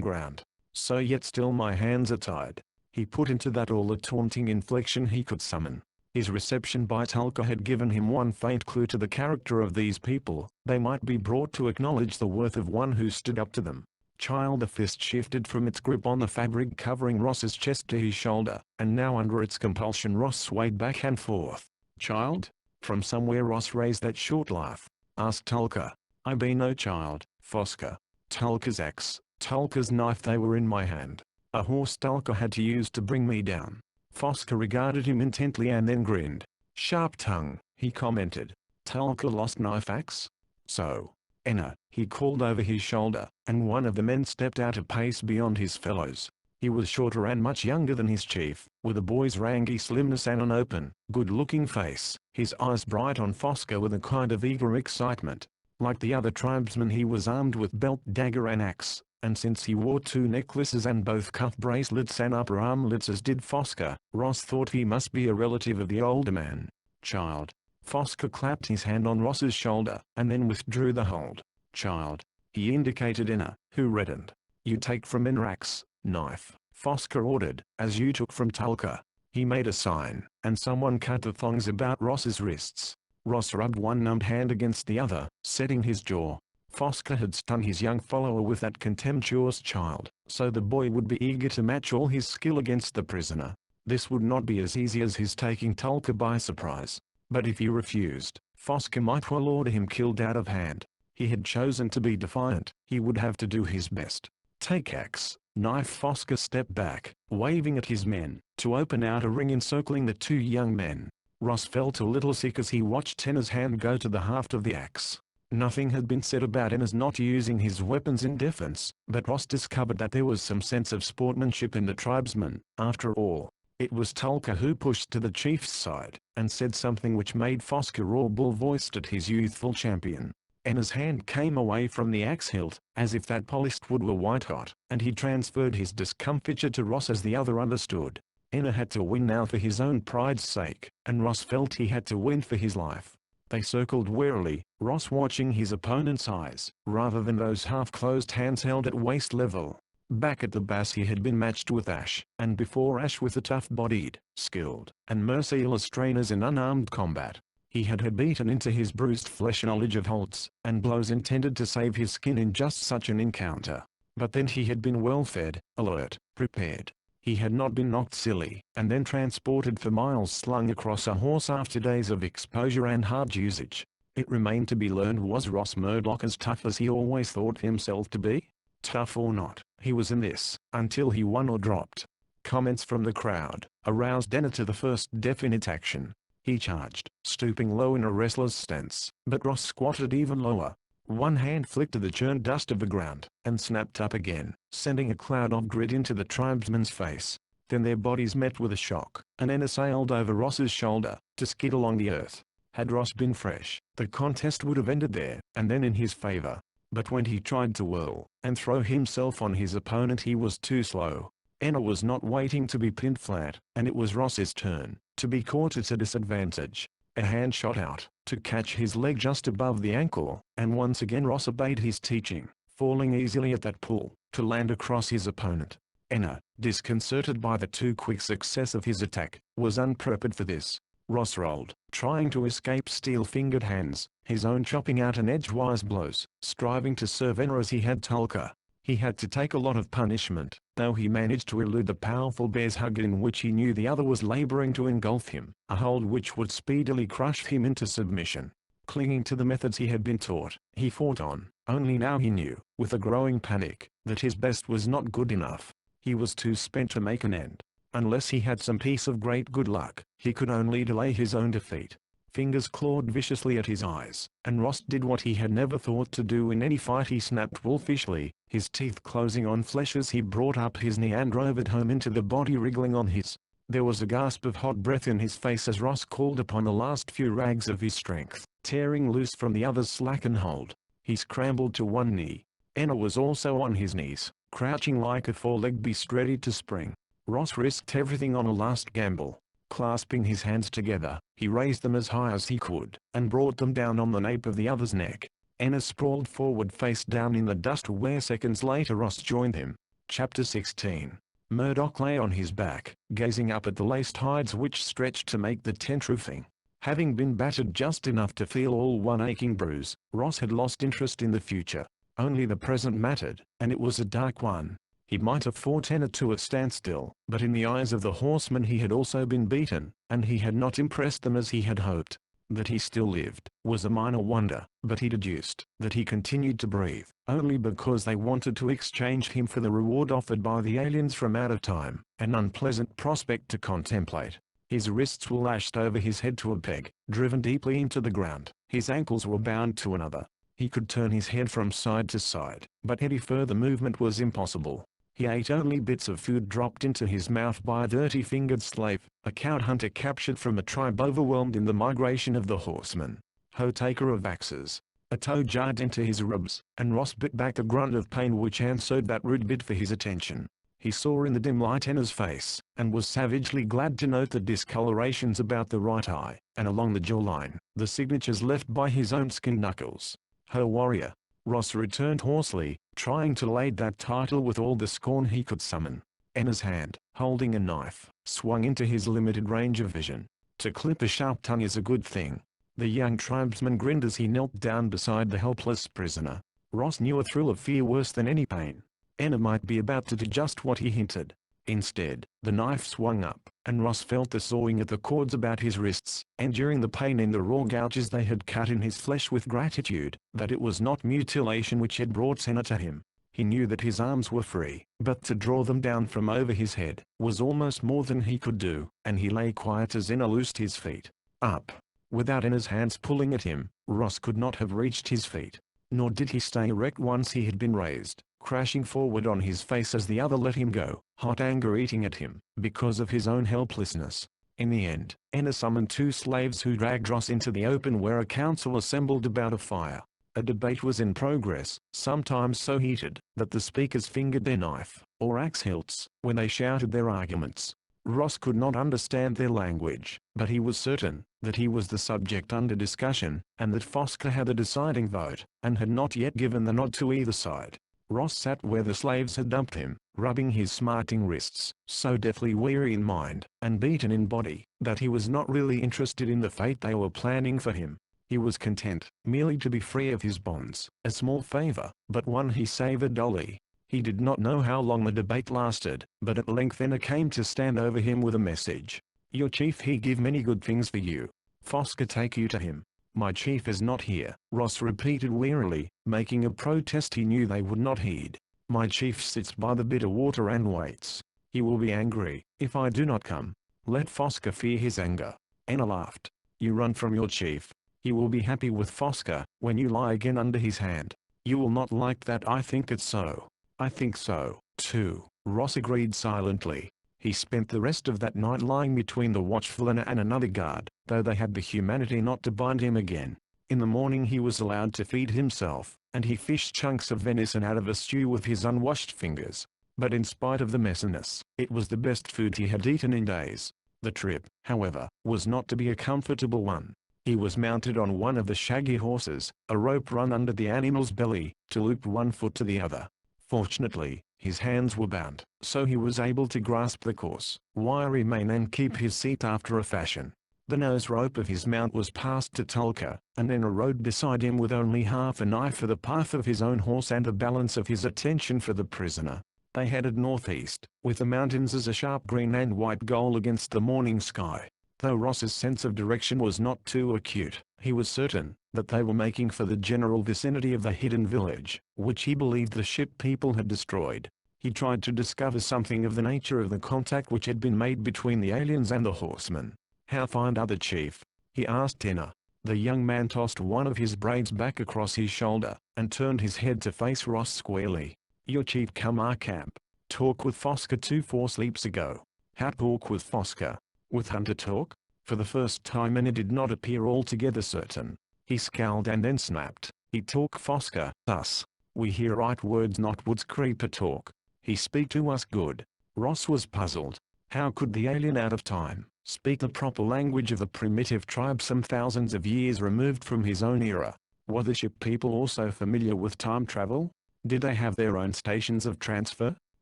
Speaker 1: ground. "So yet still my hands are tied." He put into that all the taunting inflection he could summon. His reception by Tulka had given him one faint clue to the character of these people. They might be brought to acknowledge the worth of one who stood up to them. The fist shifted from its grip on the fabric covering Ross's chest to his shoulder, and now under its compulsion Ross swayed back and forth. "Child?" From somewhere Ross raised that short laugh. Asked Tulka. "I be no child, Fosca. Tulka's axe, Tulka's knife, they were in my hand. A horse Tulka had to use to bring me down." Fosca regarded him intently and then grinned. "Sharp tongue," he commented. "Tulka lost knife axe?" "So. Enna," he called over his shoulder, and one of the men stepped out a pace beyond his fellows. He was shorter and much younger than his chief, with a boy's rangy slimness and an open, good-looking face, his eyes bright on Fosca with a kind of eager excitement. Like the other tribesmen he was armed with belt, dagger and axe, and since he wore 2 necklaces and both cuff bracelets and upper armlets as did Fosca, Ross thought he must be a relative of the older man. "Child." Fosca clapped his hand on Ross's shoulder, and then withdrew the hold. "Child." He indicated Enna, who reddened. "You take from Enna axe, knife," Fosca ordered, "as you took from Tulka." He made a sign, and someone cut the thongs about Ross's wrists. Ross rubbed one numbed hand against the other, setting his jaw. Fosca had stung his young follower with that contemptuous child, so the boy would be eager to match all his skill against the prisoner. This would not be as easy as his taking Tulka by surprise. But if he refused, Fosca might well order him killed out of hand. He had chosen to be defiant. He would have to do his best. "Take axe, knife." Fosca stepped back, waving at his men, to open out a ring encircling the 2 young men. Ross felt a little sick as he watched Enna's hand go to the haft of the axe. Nothing had been said about Enna's not using his weapons in defense, but Ross discovered that there was some sense of sportsmanship in the tribesmen. After all, it was Tulka who pushed to the chief's side, and said something which made Fosca roar bull-voiced at his youthful champion. Enna's hand came away from the axe hilt, as if that polished wood were white-hot, and he transferred his discomfiture to Ross as the other understood. Enna had to win now for his own pride's sake, and Ross felt he had to win for his life. They circled warily, Ross watching his opponent's eyes, rather than those half-closed hands held at waist level. Back at the base he had been matched with Ash, and before Ash with the tough-bodied, skilled, and merciless trainers in unarmed combat. He had beaten into his bruised flesh knowledge of holds and blows intended to save his skin in just such an encounter. But then he had been well-fed, alert, prepared. He had not been knocked silly, and then transported for miles slung across a horse after days of exposure and hard usage. It remained to be learned, was Ross Murdoch as tough as he always thought himself to be? Tough or not, he was in this, until he won or dropped. Comments from the crowd aroused Enna to the first definite action. He charged, stooping low in a wrestler's stance, but Ross squatted even lower. One hand flicked to the churned dust of the ground, and snapped up again, sending a cloud of grit into the tribesman's face. Then their bodies met with a shock, and Enna sailed over Ross's shoulder, to skid along the earth. Had Ross been fresh, the contest would have ended there, and then in his favor. But when he tried to whirl, and throw himself on his opponent, he was too slow. Enna was not waiting to be pinned flat, and it was Ross's turn, to be caught at a disadvantage. A hand shot out, to catch his leg just above the ankle, and once again Ross obeyed his teaching, falling easily at that pull, to land across his opponent. Enna, disconcerted by the too quick success of his attack, was unprepared for this. Ross rolled, trying to escape steel-fingered hands, his own chopping out an edgewise blows, striving to serve Enna as he had Tulka. He had to take a lot of punishment, though he managed to elude the powerful bear's hug in which he knew the other was laboring to engulf him, a hold which would speedily crush him into submission. Clinging to the methods he had been taught, he fought on, only now he knew, with a growing panic, that his best was not good enough. He was too spent to make an end. Unless he had some piece of great good luck, he could only delay his own defeat. Fingers clawed viciously at his eyes, and Ross did what he had never thought to do in any fight. He snapped wolfishly, his teeth closing on flesh as he brought up his knee and drove it home into the body wriggling on his. There was a gasp of hot breath in his face as Ross called upon the last few rags of his strength, tearing loose from the other's slackened hold. He scrambled to one knee. Enna was also on his knees, crouching like a four-legged beast ready to spring. Ross risked everything on a last gamble. Clasping his hands together, he raised them as high as he could, and brought them down on the nape of the other's neck. Enna sprawled forward face down in the dust where seconds later Ross joined him. Chapter 16. Murdoch lay on his back, gazing up at the laced hides which stretched to make the tent roofing. Having been battered just enough to feel all one aching bruise, Ross had lost interest in the future. Only the present mattered, and it was a dark one. He might have fought Enna to a standstill, but in the eyes of the horsemen he had also been beaten, and he had not impressed them as he had hoped. That he still lived, was a minor wonder, but he deduced that he continued to breathe, only because they wanted to exchange him for the reward offered by the aliens from out of time, an unpleasant prospect to contemplate. His wrists were lashed over his head to a peg, driven deeply into the ground. His ankles were bound to another. He could turn his head from side to side, but any further movement was impossible. He ate only bits of food dropped into his mouth by a dirty-fingered slave, a cow hunter captured from a tribe overwhelmed in the migration of the horsemen. Hoe taker of axes. A toe jarred into his ribs, and Ross bit back a grunt of pain which answered that rude bid for his attention. He saw in the dim light Enna's face, and was savagely glad to note the discolorations about the right eye, and along the jawline, the signatures left by his own skinned knuckles. Her warrior. Ross returned hoarsely, trying to lay that title with all the scorn he could summon. Enna's hand, holding a knife, swung into his limited range of vision. To clip a sharp tongue is a good thing. The young tribesman grinned as he knelt down beside the helpless prisoner. Ross knew a thrill of fear worse than any pain. Enna might be about to do just what he hinted. Instead, the knife swung up, and Ross felt the sawing at the cords about his wrists, enduring the pain in the raw gouges they had cut in his flesh with gratitude that it was not mutilation which had brought Enna to him. He knew that his arms were free, but to draw them down from over his head was almost more than he could do, and he lay quiet as Enna loosed his feet. Up. Without Enna's hands pulling at him, Ross could not have reached his feet. Nor did he stay erect once he had been raised, crashing forward on his face as the other let him go, hot anger eating at him, because of his own helplessness. In the end, Enna summoned two slaves who dragged Ross into the open where a council assembled about a fire. A debate was in progress, sometimes so heated, that the speakers fingered their knife, or axe hilts, when they shouted their arguments. Ross could not understand their language, but he was certain that he was the subject under discussion, and that Fosca had the deciding vote, and had not yet given the nod to either side. Ross sat where the slaves had dumped him, rubbing his smarting wrists, so deathly weary in mind, and beaten in body, that he was not really interested in the fate they were planning for him. He was content, merely to be free of his bonds, a small favor, but one he savored dully. He did not know how long the debate lasted, but at length Enna came to stand over him with a message. "Your chief he give many good things for you. Fosca take you to him." "My chief is not here," Ross repeated wearily, making a protest he knew they would not heed. "My chief sits by the bitter water and waits. He will be angry if I do not come. Let Fosca fear his anger." Enna laughed. "You run from your chief. He will be happy with Fosca when you lie again under his hand. You will not like that." "I think it's so." "I think so, too," Ross agreed silently. He spent the rest of that night lying between the watchful Enna and another guard, though they had the humanity not to bind him again. In the morning he was allowed to feed himself, and he fished chunks of venison out of a stew with his unwashed fingers. But in spite of the messiness, it was the best food he had eaten in days. The trip, however, was not to be a comfortable one. He was mounted on one of the shaggy horses, a rope run under the animal's belly, to loop one foot to the other. Fortunately, his hands were bound, so he was able to grasp the coarse, wiry mane and keep his seat after a fashion. The nose rope of his mount was passed to Tulka, and then rode beside him with only half an eye for the path of his own horse and a balance of his attention for the prisoner. They headed northeast, with the mountains as a sharp green and white goal against the morning sky. Though Ross's sense of direction was not too acute, he was certain that they were making for the general vicinity of the hidden village, which he believed the ship people had destroyed. He tried to discover something of the nature of the contact which had been made between the aliens and the horsemen. "How find other chief?" he asked Tenor. The young man tossed one of his braids back across his shoulder, and turned his head to face Ross squarely. "Your chief come our camp. Talk with Fosker 2-4 sleeps ago." "How talk with Fosker? With Hunter talk?" For the first time Enna did not appear altogether certain. He scowled and then snapped. "He talk Fosker, us. We hear right words not woods creeper talk. He speak to us good." Ross was puzzled. How could the alien out of time speak the proper language of a primitive tribe some thousands of years removed from his own era? Were the ship people also familiar with time travel? Did they have their own stations of transfer?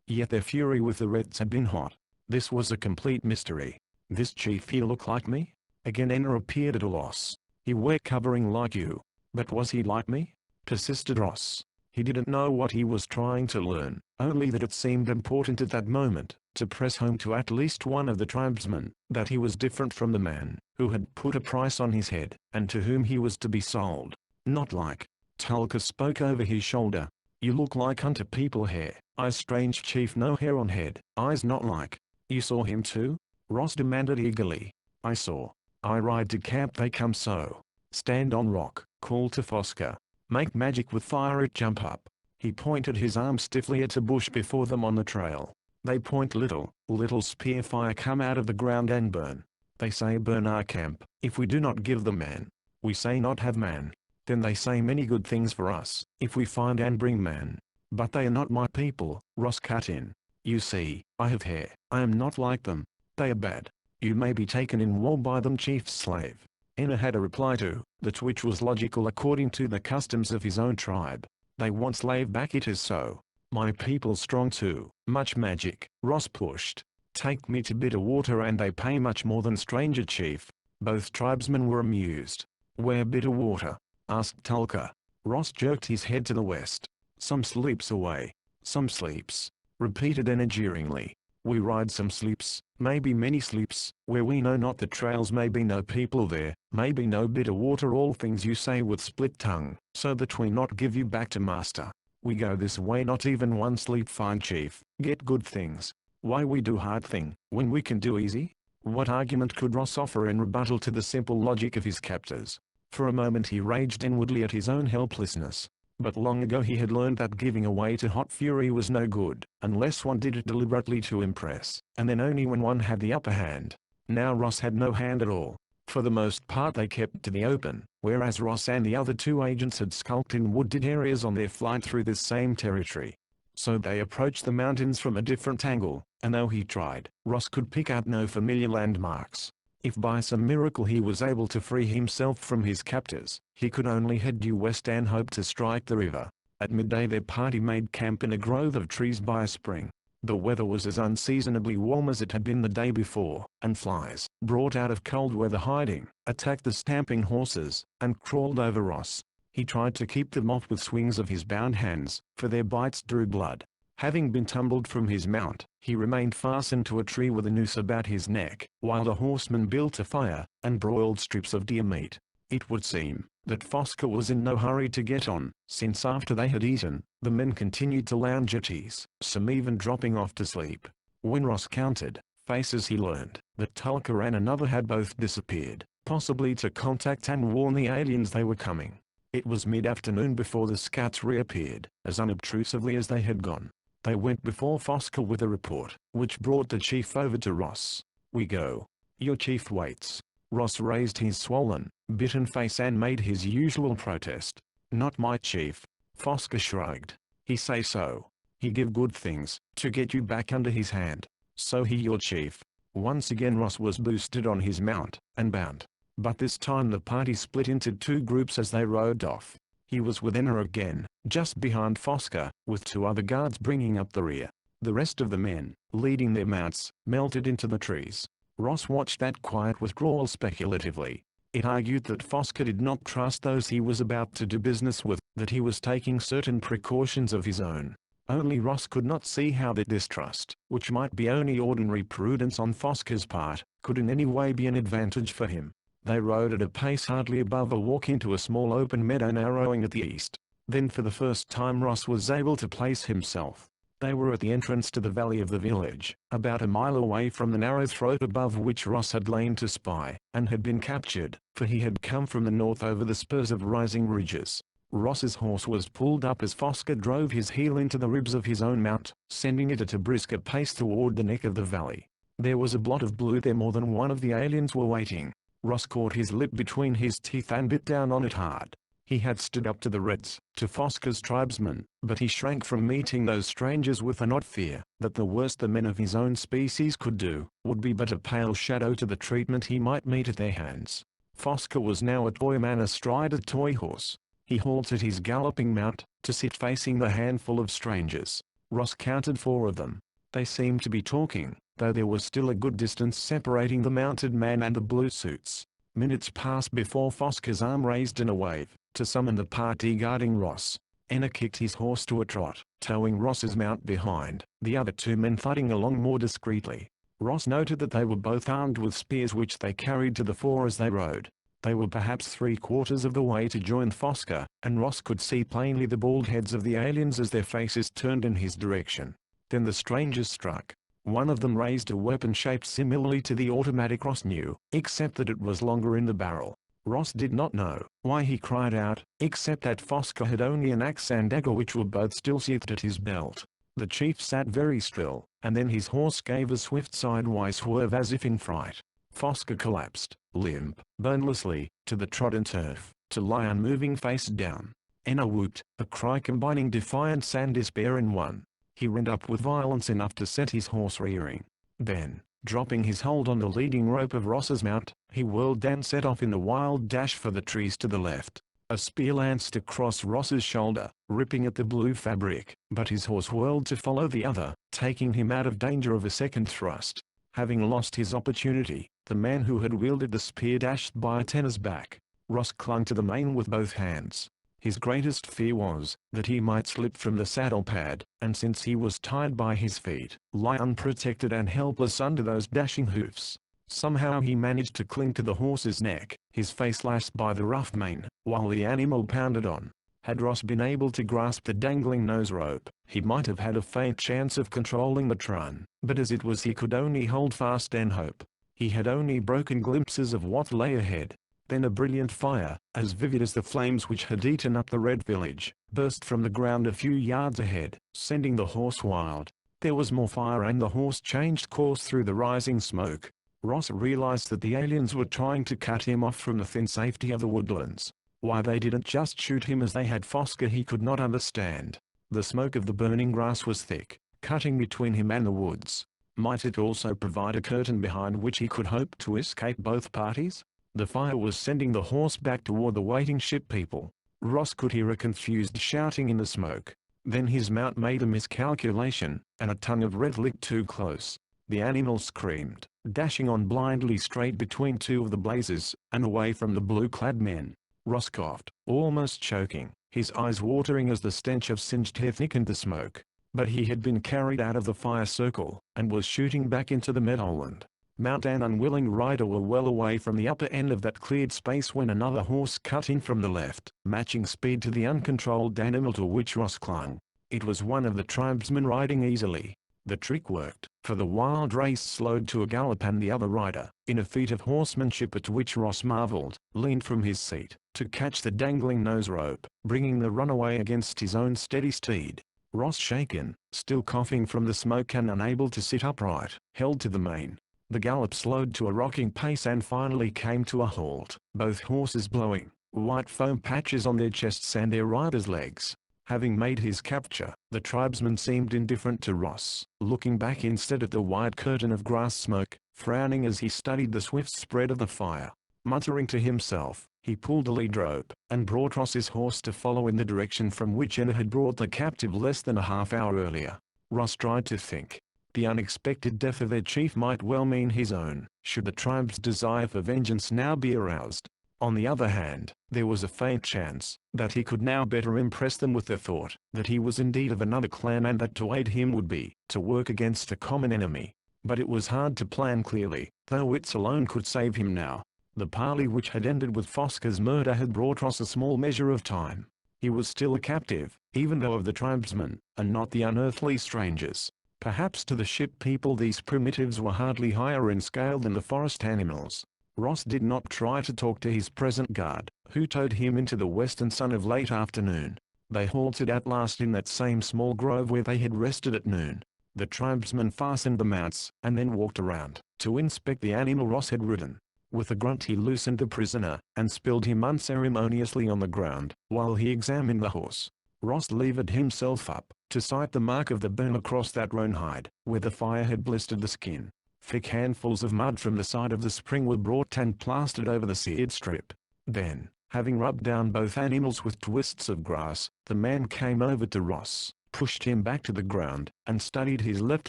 Speaker 1: Yet their fury with the Reds had been hot. This was a complete mystery. "This chief he look like me?" Again Enna appeared at a loss. "He wear covering like you. But was he like me?" persisted Ross. He didn't know what he was trying to learn, only that it seemed important at that moment to press home to at least one of the tribesmen that he was different from the man who had put a price on his head, and to whom he was to be sold. "Not like." Tulka spoke over his shoulder. "You look like Hunter people hair. Eyes strange chief no hair on head. Eyes not like." "You saw him too?" Ross demanded eagerly. "I saw. I ride to camp they come so. Stand on rock, call to Fosker. Make magic with fire it jump up." He pointed his arm stiffly at a bush before them on the trail. "They point little spear fire come out of the ground and burn. They say burn our camp, if we do not give them man. We say not have man. Then they say many good things for us, if we find and bring man. But they are not my people," Ross cut in. "You see, I have hair. I am not like them. They are bad. You may be taken in war by them chief's slave." Enna had a reply to that which was logical according to the customs of his own tribe. "They want slave back it is so. My people strong too. Much magic." Ross pushed. "Take me to bitter water and they pay much more than stranger chief." Both tribesmen were amused. "Where bitter water?" asked Tulka. Ross jerked his head to the west. "Some sleeps away." "Some sleeps," repeated Enna jeeringly. "We ride some sleeps, maybe many sleeps, where we know not the trails may be no people there, maybe no bitter water all things you say with split tongue, so that we not give you back to master. We go this way not even one sleep find chief, get good things. Why we do hard thing, when we can do easy?" What argument could Ross offer in rebuttal to the simple logic of his captors? For a moment he raged inwardly at his own helplessness. But long ago he had learned that giving away to hot fury was no good, unless one did it deliberately to impress, and then only when one had the upper hand. Now Ross had no hand at all. For the most part they kept to the open, whereas Ross and the other two agents had skulked in wooded areas on their flight through this same territory. So they approached the mountains from a different angle, and though he tried, Ross could pick out no familiar landmarks. If by some miracle he was able to free himself from his captors, he could only head due west and hope to strike the river. At midday their party made camp in a grove of trees by a spring. The weather was as unseasonably warm as it had been the day before, and flies, brought out of cold weather hiding, attacked the stamping horses, and crawled over Ross. He tried to keep them off with swings of his bound hands, for their bites drew blood. Having been tumbled from his mount, he remained fastened to a tree with a noose about his neck, while the horseman built a fire, and broiled strips of deer meat. It would seem that Fosker was in no hurry to get on, since after they had eaten, the men continued to lounge at ease, some even dropping off to sleep. When Ross counted faces he learned that Tulka and another had both disappeared, possibly to contact and warn the aliens they were coming. It was mid-afternoon before the scouts reappeared, as unobtrusively as they had gone. They went before Fosker with a report, which brought the chief over to Ross. "We go. Your chief waits." Ross raised his swollen, bitten face and made his usual protest. "Not my chief." Fosker shrugged. "He say so. He give good things, to get you back under his hand. So he your chief." Once again Ross was boosted on his mount, and bound. But this time the party split into two groups as they rode off. He was with Enna again, just behind Fosker, with two other guards bringing up the rear. The rest of the men, leading their mounts, melted into the trees. Ross watched that quiet withdrawal speculatively. It argued that Fosker did not trust those he was about to do business with, that he was taking certain precautions of his own. Only Ross could not see how that distrust, which might be only ordinary prudence on Fosker's part, could in any way be an advantage for him. They rode at a pace hardly above a walk into a small open meadow narrowing at the east. Then for the first time Ross was able to place himself. They were at the entrance to the valley of the village, about a mile away from the narrow throat above which Ross had lain to spy, and had been captured, for he had come from the north over the spurs of rising ridges. Ross's horse was pulled up as Fosker drove his heel into the ribs of his own mount, sending it at a brisker pace toward the neck of the valley. There was a blot of blue there. More than one of the aliens were waiting. Ross caught his lip between his teeth and bit down on it hard. He had stood up to the Reds, to Fosker's tribesmen, but he shrank from meeting those strangers with an odd fear that the worst the men of his own species could do would be but a pale shadow to the treatment he might meet at their hands. Fosker was now a toy man astride a toy horse. He halted his galloping mount, to sit facing the handful of strangers. Ross counted 4 of them. They seemed to be talking, though there was still a good distance separating the mounted man and the blue suits. Minutes passed before Fosker's arm raised in a wave, to summon the party guarding Ross. Enna kicked his horse to a trot, towing Ross's mount behind, the other 2 men thudding along more discreetly. Ross noted that they were both armed with spears which they carried to the fore as they rode. They were perhaps 3/4 of the way to join Fosker, and Ross could see plainly the bald heads of the aliens as their faces turned in his direction. Then the strangers struck. One of them raised a weapon shaped similarly to the automatic Ross knew, except that it was longer in the barrel. Ross did not know why he cried out, except that Fosker had only an axe and dagger which were both still sheathed at his belt. The chief sat very still, and then his horse gave a swift sidewise swerve as if in fright. Fosker collapsed, limp, bonelessly, to the trodden turf, to lie unmoving face down. Enna whooped, a cry combining defiance and despair in one. He rent up with violence enough to set his horse rearing. Then, dropping his hold on the leading rope of Ross's mount, he whirled and set off in a wild dash for the trees to the left. A spear lanced across Ross's shoulder, ripping at the blue fabric, but his horse whirled to follow the other, taking him out of danger of a second thrust. Having lost his opportunity, the man who had wielded the spear dashed by Enna's back. Ross clung to the mane with both hands. His greatest fear was that he might slip from the saddle pad, and since he was tied by his feet, lie unprotected and helpless under those dashing hoofs. Somehow he managed to cling to the horse's neck, his face lashed by the rough mane, while the animal pounded on. Had Ross been able to grasp the dangling nose rope, he might have had a faint chance of controlling the trun, but as it was he could only hold fast and hope. He had only broken glimpses of what lay ahead. Then a brilliant fire, as vivid as the flames which had eaten up the red village, burst from the ground a few yards ahead, sending the horse wild. There was more fire and the horse changed course through the rising smoke. Ross realized that the aliens were trying to cut him off from the thin safety of the woodlands. Why they didn't just shoot him as they had Fosker he could not understand. The smoke of the burning grass was thick, cutting between him and the woods. Might it also provide a curtain behind which he could hope to escape both parties? The fire was sending the horse back toward the waiting ship people. Ross could hear a confused shouting in the smoke. Then his mount made a miscalculation, and a tongue of red licked too close. The animal screamed, dashing on blindly straight between 2 of the blazes, and away from the blue-clad men. Ross coughed, almost choking, his eyes watering as the stench of singed hair thickened the smoke. But he had been carried out of the fire circle, and was shooting back into the meadowland. Mount and unwilling rider were well away from the upper end of that cleared space when another horse cut in from the left, matching speed to the uncontrolled animal to which Ross clung. It was one of the tribesmen riding easily. The trick worked, for the wild race slowed to a gallop and the other rider, in a feat of horsemanship at which Ross marveled, leaned from his seat, to catch the dangling nose rope, bringing the runaway against his own steady steed. Ross, shaken, still coughing from the smoke and unable to sit upright, held to the mane. The gallop slowed to a rocking pace and finally came to a halt, both horses blowing, white foam patches on their chests and their riders' legs. Having made his capture, the tribesman seemed indifferent to Ross, looking back instead at the wide curtain of grass smoke, frowning as he studied the swift spread of the fire. Muttering to himself, he pulled the lead rope, and brought Ross's horse to follow in the direction from which Enna had brought the captive less than a half hour earlier. Ross tried to think. The unexpected death of their chief might well mean his own, should the tribe's desire for vengeance now be aroused. On the other hand, there was a faint chance that he could now better impress them with the thought that he was indeed of another clan and that to aid him would be to work against a common enemy. But it was hard to plan clearly, though wits alone could save him now. The parley which had ended with Fosca's murder had brought Ross a small measure of time. He was still a captive, even though of the tribesmen, and not the unearthly strangers. Perhaps to the ship people these primitives were hardly higher in scale than the forest animals. Ross did not try to talk to his present guard, who towed him into the western sun of late afternoon. They halted at last in that same small grove where they had rested at noon. The tribesmen fastened the mounts, and then walked around, to inspect the animal Ross had ridden. With a grunt he loosened the prisoner, and spilled him unceremoniously on the ground, while he examined the horse. Ross levered himself up, to sight the mark of the burn across that roan hide, where the fire had blistered the skin. Thick handfuls of mud from the side of the spring were brought and plastered over the seared strip. Then, having rubbed down both animals with twists of grass, the man came over to Ross, pushed him back to the ground, and studied his left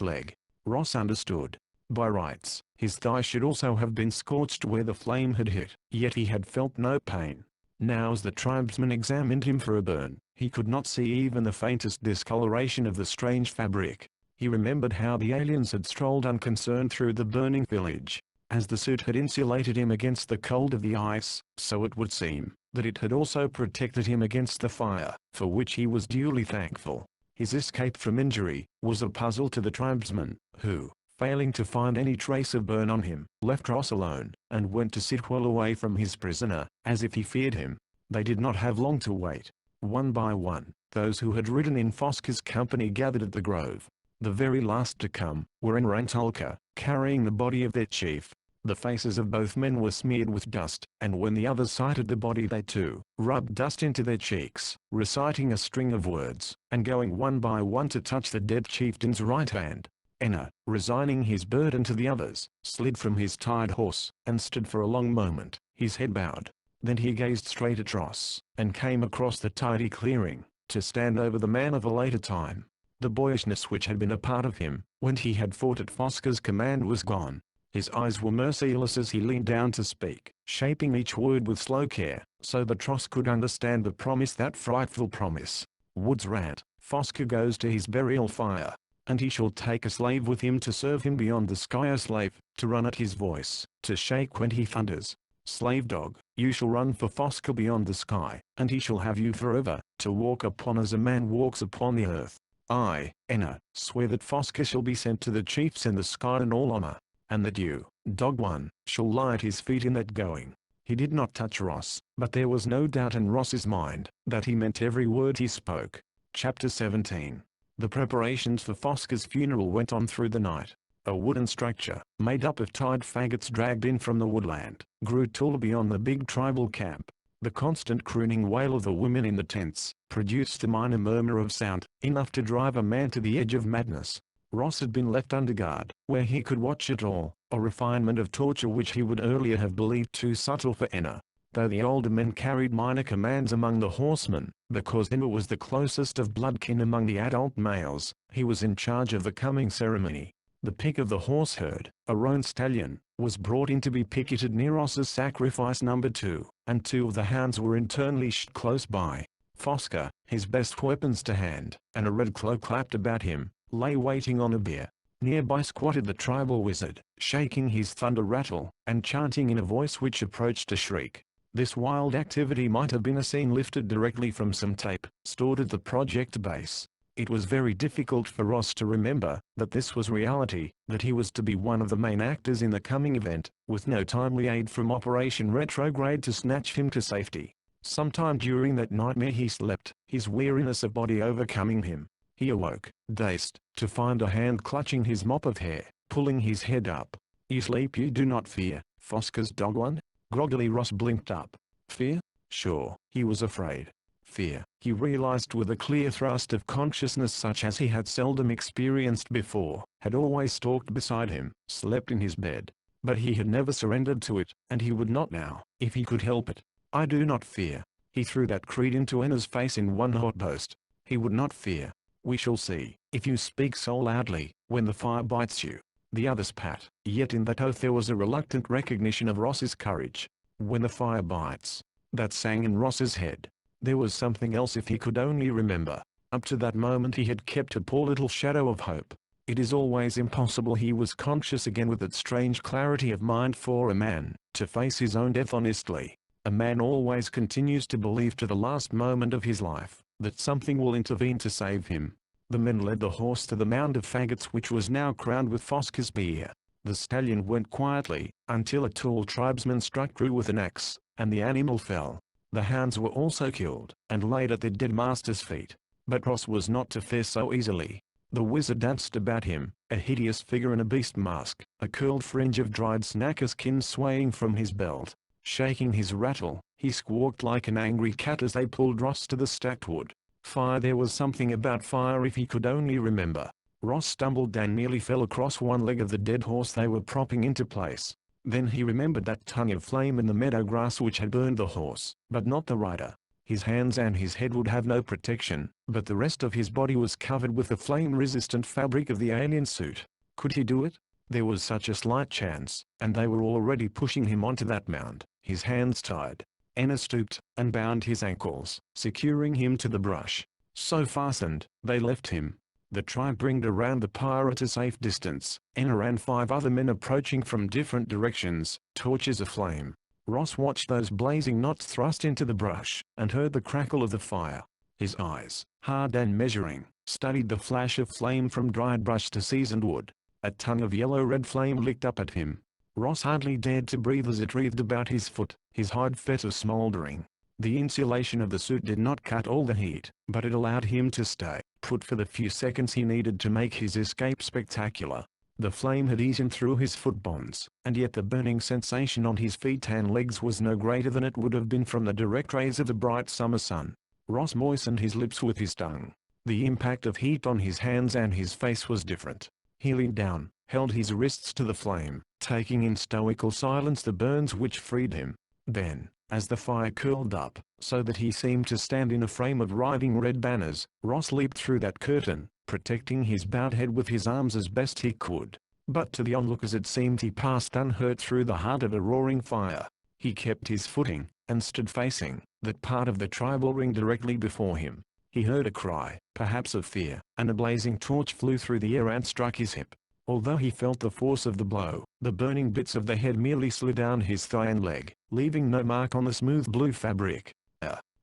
Speaker 1: leg. Ross understood. By rights, his thigh should also have been scorched where the flame had hit, yet he had felt no pain. Now as the tribesman examined him for a burn, he could not see even the faintest discoloration of the strange fabric. He remembered how the aliens had strolled unconcerned through the burning village. As the suit had insulated him against the cold of the ice, so it would seem that it had also protected him against the fire, for which he was duly thankful. His escape from injury was a puzzle to the tribesmen, who, failing to find any trace of burn on him, left Ross alone, and went to sit well away from his prisoner, as if he feared him. They did not have long to wait. One by one, those who had ridden in Fosca's company gathered at the grove. The very last to come were Enna and Tulka, carrying the body of their chief. The faces of both men were smeared with dust, and when the others sighted the body they too rubbed dust into their cheeks, reciting a string of words, and going one by one to touch the dead chieftain's right hand. Enna, resigning his burden to the others, slid from his tired horse, and stood for a long moment, his head bowed. Then he gazed straight at Ross, and came across the tidy clearing, to stand over the man of a later time. The boyishness which had been a part of him, when he had fought at Fosca's command, was gone. His eyes were merciless as he leaned down to speak, shaping each word with slow care, so that Ross could understand the promise, that frightful promise. Woods rat, Fosca goes to his burial fire, and he shall take a slave with him to serve him beyond the sky, a slave, to run at his voice, to shake when he thunders. Slave dog, you shall run for Fosca beyond the sky, and he shall have you forever, to walk upon as a man walks upon the earth. I, Enna, swear that Fosca shall be sent to the chiefs in the sky in all honor, and that you, dog one, shall lie at his feet in that going. He did not touch Ross, but there was no doubt in Ross's mind that he meant every word he spoke. Chapter 17. The preparations for Fosca's funeral went on through the night. A wooden structure, made up of tied faggots dragged in from the woodland, grew tall beyond the big tribal camp. The constant crooning wail of the women in the tents produced a minor murmur of sound, enough to drive a man to the edge of madness. Ross had been left under guard, where he could watch it all, a refinement of torture which he would earlier have believed too subtle for Enna. Though the older men carried minor commands among the horsemen, because Enna was the closest of blood kin among the adult males, he was in charge of the coming ceremony. The pick of the horse herd, a roan stallion, was brought in to be picketed near Ross's sacrifice number 2, and 2 of the hounds were in turn leashed close by. Fosca, his best weapons to hand, and a red cloak clapped about him, lay waiting on a bier. Nearby squatted the tribal wizard, shaking his thunder rattle, and chanting in a voice which approached a shriek. This wild activity might have been a scene lifted directly from some tape, stored at the project base. It was very difficult for Ross to remember that this was reality, that he was to be one of the main actors in the coming event, with no timely aid from Operation Retrograde to snatch him to safety. Sometime during that nightmare he slept, his weariness of body overcoming him. He awoke, dazed, to find a hand clutching his mop of hair, pulling his head up. "You sleep, you do not fear, Fosca's dog one?" Groggily Ross blinked up. Fear? Sure, he was afraid. Fear, he realized with a clear thrust of consciousness such as he had seldom experienced before, had always stalked beside him, slept in his bed. But he had never surrendered to it, and he would not now, if he could help it. "I do not fear." He threw that creed into Enna's face in one hot burst. He would not fear. We shall see. If you speak so loudly, when the fire bites you. The others pat. Yet in that oath there was a reluctant recognition of Ross's courage. When the fire bites. That sang in Ross's head. There was something else if he could only remember. Up to that moment he had kept a poor little shadow of hope. It is always impossible, he was conscious again with that strange clarity of mind, for a man to face his own death honestly. A man always continues to believe to the last moment of his life that something will intervene to save him. The men led the horse to the mound of faggots which was now crowned with Fosca's bier. The stallion went quietly, until a tall tribesman struck Drew with an axe, and the animal fell. The hounds were also killed, and laid at their dead master's feet. But Ross was not to fare so easily. The wizard danced about him, a hideous figure in a beast mask, a curled fringe of dried snacker skin swaying from his belt. Shaking his rattle, he squawked like an angry cat as they pulled Ross to the stacked wood. Fire, there was something about fire if he could only remember. Ross stumbled and nearly fell across one leg of the dead horse they were propping into place. Then he remembered that tongue of flame in the meadow grass which had burned the horse, but not the rider. His hands and his head would have no protection, but the rest of his body was covered with the flame-resistant fabric of the alien suit. Could he do it? There was such a slight chance, and they were already pushing him onto that mound, his hands tied. Anna stooped, and bound his ankles, securing him to the brush. So fastened, they left him. The tribe ringed around the pyre at a safe distance, Anna and 5 other men approaching from different directions, torches aflame. Ross watched those blazing knots thrust into the brush, and heard the crackle of the fire. His eyes, hard and measuring, studied the flash of flame from dried brush to seasoned wood. A tongue of yellow-red flame licked up at him. Ross hardly dared to breathe as it wreathed about his foot, his hide fetter smouldering. The insulation of the suit did not cut all the heat, but it allowed him to stay put for the few seconds he needed to make his escape spectacular. The flame had eaten through his foot bonds, and yet the burning sensation on his feet and legs was no greater than it would have been from the direct rays of the bright summer sun. Ross moistened his lips with his tongue. The impact of heat on his hands and his face was different. He leaned down, held his wrists to the flame, taking in stoical silence the burns which freed him. Then, as the fire curled up, so that he seemed to stand in a frame of writhing red banners, Ross leaped through that curtain, protecting his bowed head with his arms as best he could. But to the onlookers it seemed he passed unhurt through the heart of a roaring fire. He kept his footing, and stood facing that part of the tribal ring directly before him. He heard a cry, perhaps of fear, and a blazing torch flew through the air and struck his hip. Although he felt the force of the blow, the burning bits of the head merely slid down his thigh and leg, leaving no mark on the smooth blue fabric.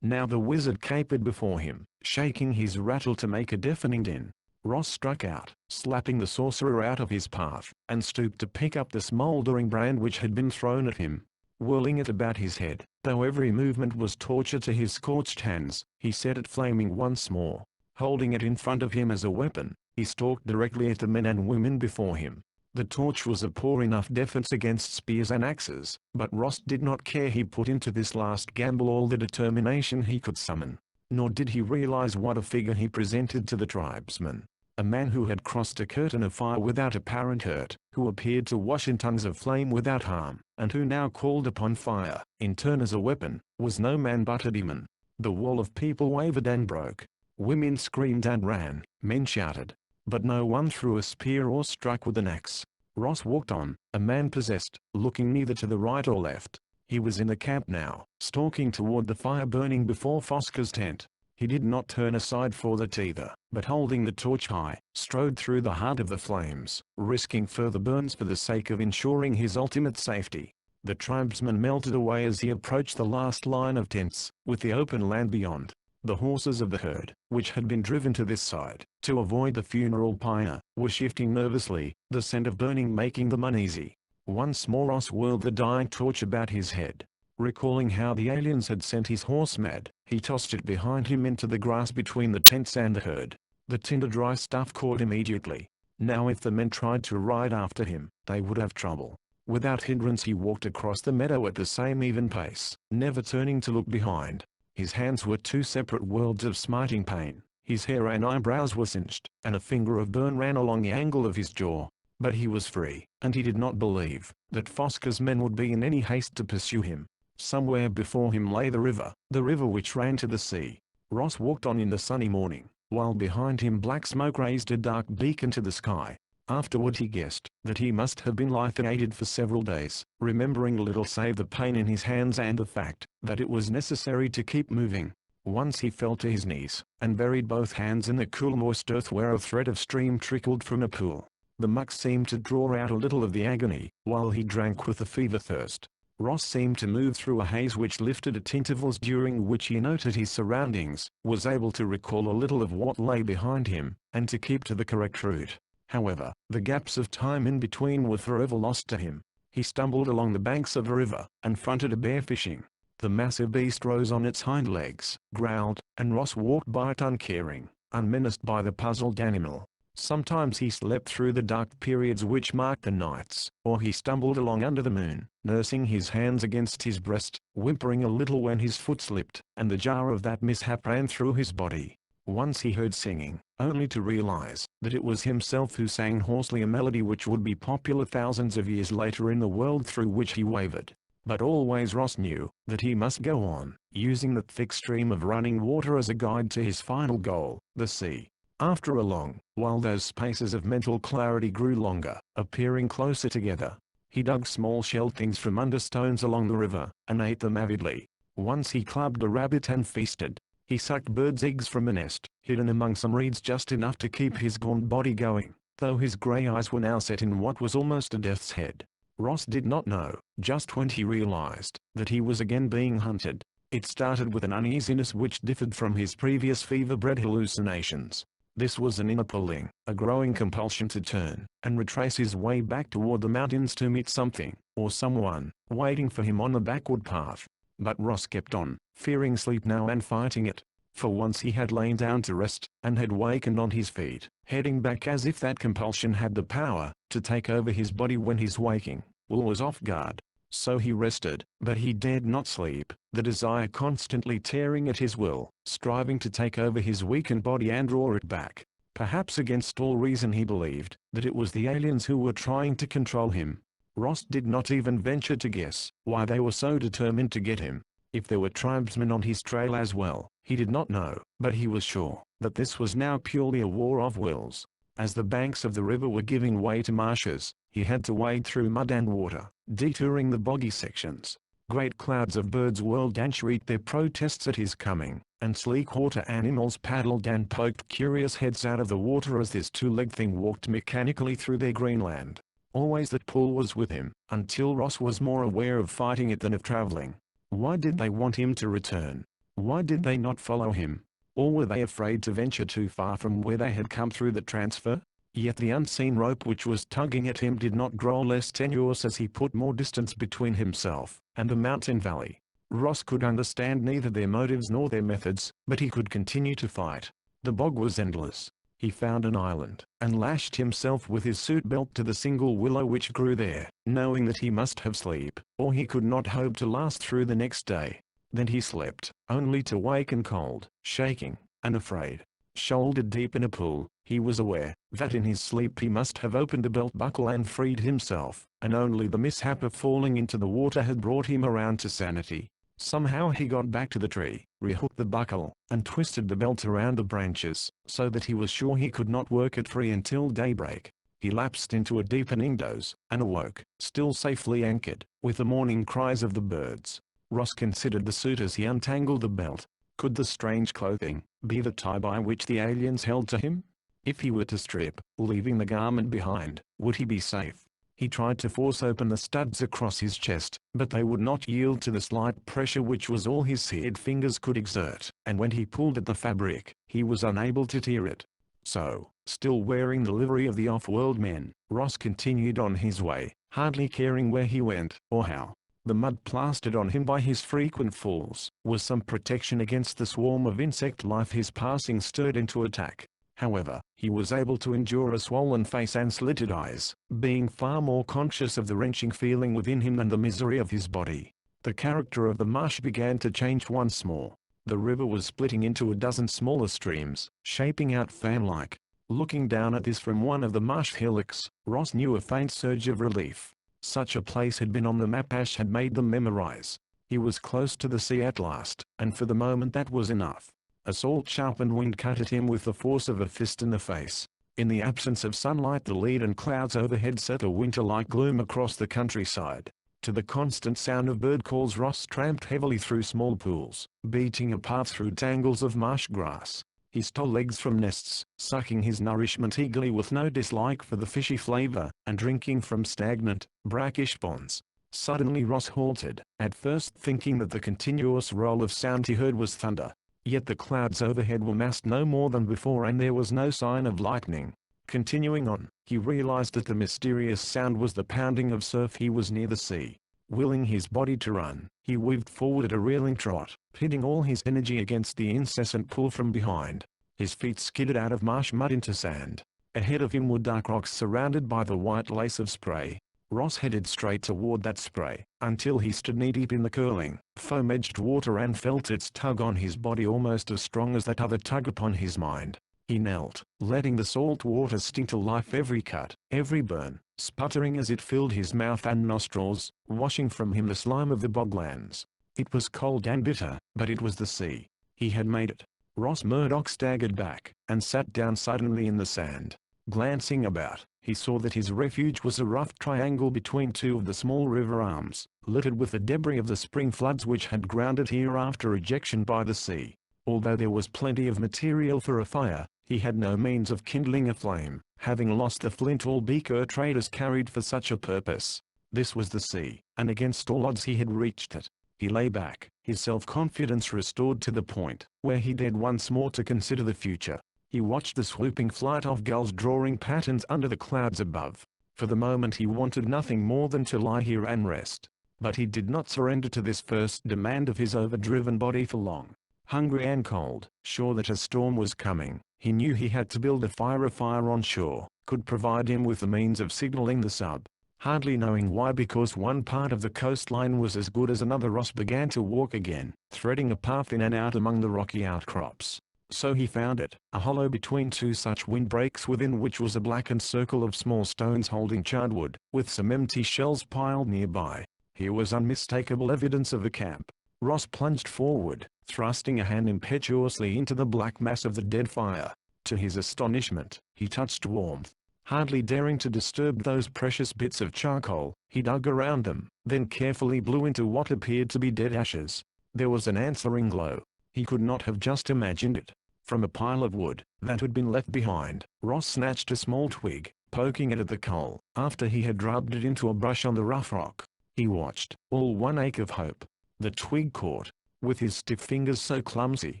Speaker 1: Now the wizard capered before him, shaking his rattle to make a deafening din. Ross struck out, slapping the sorcerer out of his path, and stooped to pick up the smouldering brand which had been thrown at him. Whirling it about his head, though every movement was torture to his scorched hands, he set it flaming once more. Holding it in front of him as a weapon, he stalked directly at the men and women before him. The torch was a poor enough defense against spears and axes, but Ross did not care. He put into this last gamble all the determination he could summon. Nor did he realize what a figure he presented to the tribesmen. A man who had crossed a curtain of fire without apparent hurt, who appeared to wash in tongues of flame without harm, and who now called upon fire, in turn as a weapon, was no man but a demon. The wall of people wavered and broke. Women screamed and ran, men shouted. But no one threw a spear or struck with an axe. Ross walked on, a man possessed, looking neither to the right or left. He was in the camp now, stalking toward the fire burning before Fosca's tent. He did not turn aside for that either, but holding the torch high, strode through the heart of the flames, risking further burns for the sake of ensuring his ultimate safety. The tribesmen melted away as he approached the last line of tents, with the open land beyond. The horses of the herd, which had been driven to this side, to avoid the funeral pyre, were shifting nervously, the scent of burning making them uneasy. Once more Ross whirled the dying torch about his head. Recalling how the aliens had sent his horse mad, he tossed it behind him into the grass between the tents and the herd. The tinder dry stuff caught immediately. Now if the men tried to ride after him, they would have trouble. Without hindrance he walked across the meadow at the same even pace, never turning to look behind. His hands were 2 separate worlds of smiting pain. His hair and eyebrows were singed, and a finger of burn ran along the angle of his jaw. But he was free, and he did not believe that Fosca's men would be in any haste to pursue him. Somewhere before him lay the river which ran to the sea. Ross walked on in the sunny morning, while behind him black smoke raised a dark beacon to the sky. Afterward he guessed that he must have been lithiated for several days, remembering little save the pain in his hands and the fact that it was necessary to keep moving. Once he fell to his knees, and buried both hands in the cool moist earth where a thread of stream trickled from a pool. The muck seemed to draw out a little of the agony, while he drank with a fever thirst. Ross seemed to move through a haze which lifted at intervals during which he noted his surroundings, was able to recall a little of what lay behind him, and to keep to the correct route. However, the gaps of time in between were forever lost to him. He stumbled along the banks of a river, and fronted a bear fishing. The massive beast rose on its hind legs, growled, and Ross walked by it uncaring, unmenaced by the puzzled animal. Sometimes he slept through the dark periods which marked the nights, or he stumbled along under the moon, nursing his hands against his breast, whimpering a little when his foot slipped, and the jar of that mishap ran through his body. Once he heard singing, only to realize that it was himself who sang hoarsely a melody which would be popular thousands of years later in the world through which he wavered. But always Ross knew that he must go on, using the thick stream of running water as a guide to his final goal, the sea. After a long while those spaces of mental clarity grew longer, appearing closer together. He dug small shelled things from under stones along the river, and ate them avidly. Once he clubbed a rabbit and feasted. He sucked birds' eggs from a nest, hidden among some reeds just enough to keep his gaunt body going, though his grey eyes were now set in what was almost a death's head. Ross did not know just when he realized that he was again being hunted. It started with an uneasiness which differed from his previous fever-bred hallucinations. This was an inner pulling, a growing compulsion to turn and retrace his way back toward the mountains to meet something, or someone, waiting for him on the backward path. But Ross kept on, fearing sleep now and fighting it. For once he had lain down to rest, and had wakened on his feet, heading back as if that compulsion had the power to take over his body when he's waking. Will was off guard. So he rested, but he dared not sleep, the desire constantly tearing at his will, striving to take over his weakened body and draw it back. Perhaps against all reason he believed that it was the aliens who were trying to control him. Ross did not even venture to guess why they were so determined to get him. If there were tribesmen on his trail as well, he did not know, but he was sure that this was now purely a war of wills. As the banks of the river were giving way to marshes, he had to wade through mud and water, detouring the boggy sections. Great clouds of birds whirled and shrieked their protests at his coming, and sleek water animals paddled and poked curious heads out of the water as this two-legged thing walked mechanically through their green land. Always that pull was with him, until Ross was more aware of fighting it than of traveling. Why did they want him to return? Why did they not follow him? Or were they afraid to venture too far from where they had come through the transfer? Yet the unseen rope which was tugging at him did not grow less tenuous as he put more distance between himself and the mountain valley. Ross could understand neither their motives nor their methods, but he could continue to fight. The bog was endless. He found an island, and lashed himself with his suit belt to the single willow which grew there, knowing that he must have sleep, or he could not hope to last through the next day. Then he slept, only to waken cold, shaking, and afraid. Shouldered deep in a pool, he was aware that in his sleep he must have opened a belt buckle and freed himself, and only the mishap of falling into the water had brought him around to sanity. Somehow he got back to the tree, rehooked the buckle, and twisted the belt around the branches, so that he was sure he could not work it free until daybreak. He lapsed into a deepening doze, and awoke, still safely anchored, with the morning cries of the birds. Ross considered the suit as he untangled the belt. Could the strange clothing be the tie by which the aliens held to him? If he were to strip, leaving the garment behind, would he be safe? He tried to force open the studs across his chest, but they would not yield to the slight pressure which was all his seared fingers could exert, and when he pulled at the fabric, he was unable to tear it. So, still wearing the livery of the off-world men, Ross continued on his way, hardly caring where he went, or how. The mud plastered on him by his frequent falls was some protection against the swarm of insect life his passing stirred into attack. However, he was able to endure a swollen face and slitted eyes, being far more conscious of the wrenching feeling within him than the misery of his body. The character of the marsh began to change once more. The river was splitting into a dozen smaller streams, shaping out fan-like. Looking down at this from one of the marsh hillocks, Ross knew a faint surge of relief. Such a place had been on the map Ash had made them memorize. He was close to the sea at last, and for the moment that was enough. A salt-sharpened wind cut at him with the force of a fist in the face. In the absence of sunlight, the leaden clouds overhead set a winter-like gloom across the countryside. To the constant sound of bird calls, Ross tramped heavily through small pools, beating a path through tangles of marsh grass. He stole eggs from nests, sucking his nourishment eagerly with no dislike for the fishy flavor, and drinking from stagnant, brackish ponds. Suddenly Ross halted, at first thinking that the continuous roll of sound he heard was thunder. Yet the clouds overhead were massed no more than before, and there was no sign of lightning. Continuing on, he realized that the mysterious sound was the pounding of surf. He was near the sea. Willing his body to run, he weaved forward at a reeling trot, pitting all his energy against the incessant pull from behind. His feet skidded out of marsh mud into sand. Ahead of him were dark rocks surrounded by the white lace of spray. Ross headed straight toward that spray, until he stood knee-deep in the curling, foam-edged water and felt its tug on his body almost as strong as that other tug upon his mind. He knelt, letting the salt water sting to life every cut, every burn, sputtering as it filled his mouth and nostrils, washing from him the slime of the boglands. It was cold and bitter, but it was the sea. He had made it. Ross Murdoch staggered back, and sat down suddenly in the sand. Glancing about, he saw that his refuge was a rough triangle between two of the small river arms, littered with the debris of the spring floods which had grounded here after ejection by the sea. Although there was plenty of material for a fire, he had no means of kindling a flame, having lost the flint all beaker traders carried for such a purpose. This was the sea, and against all odds he had reached it. He lay back, his self-confidence restored to the point where he dared once more to consider the future. He watched the swooping flight of gulls drawing patterns under the clouds above. For the moment he wanted nothing more than to lie here and rest. But he did not surrender to this first demand of his overdriven body for long. Hungry and cold, sure that a storm was coming, he knew he had to build a fire. A fire on shore could provide him with the means of signaling the sub. Hardly knowing why, because one part of the coastline was as good as another, Ross began to walk again, threading a path in and out among the rocky outcrops. So he found it, a hollow between two such windbreaks, within which was a blackened circle of small stones holding charred wood, with some empty shells piled nearby. Here was unmistakable evidence of a camp. Ross plunged forward, thrusting a hand impetuously into the black mass of the dead fire. To his astonishment, he touched warmth. Hardly daring to disturb those precious bits of charcoal, he dug around them, then carefully blew into what appeared to be dead ashes. There was an answering glow. He could not have just imagined it. From a pile of wood that had been left behind, Ross snatched a small twig, poking it at the coal. After he had rubbed it into a brush on the rough rock, he watched, all one ache of hope. The twig caught. With his stiff fingers so clumsy,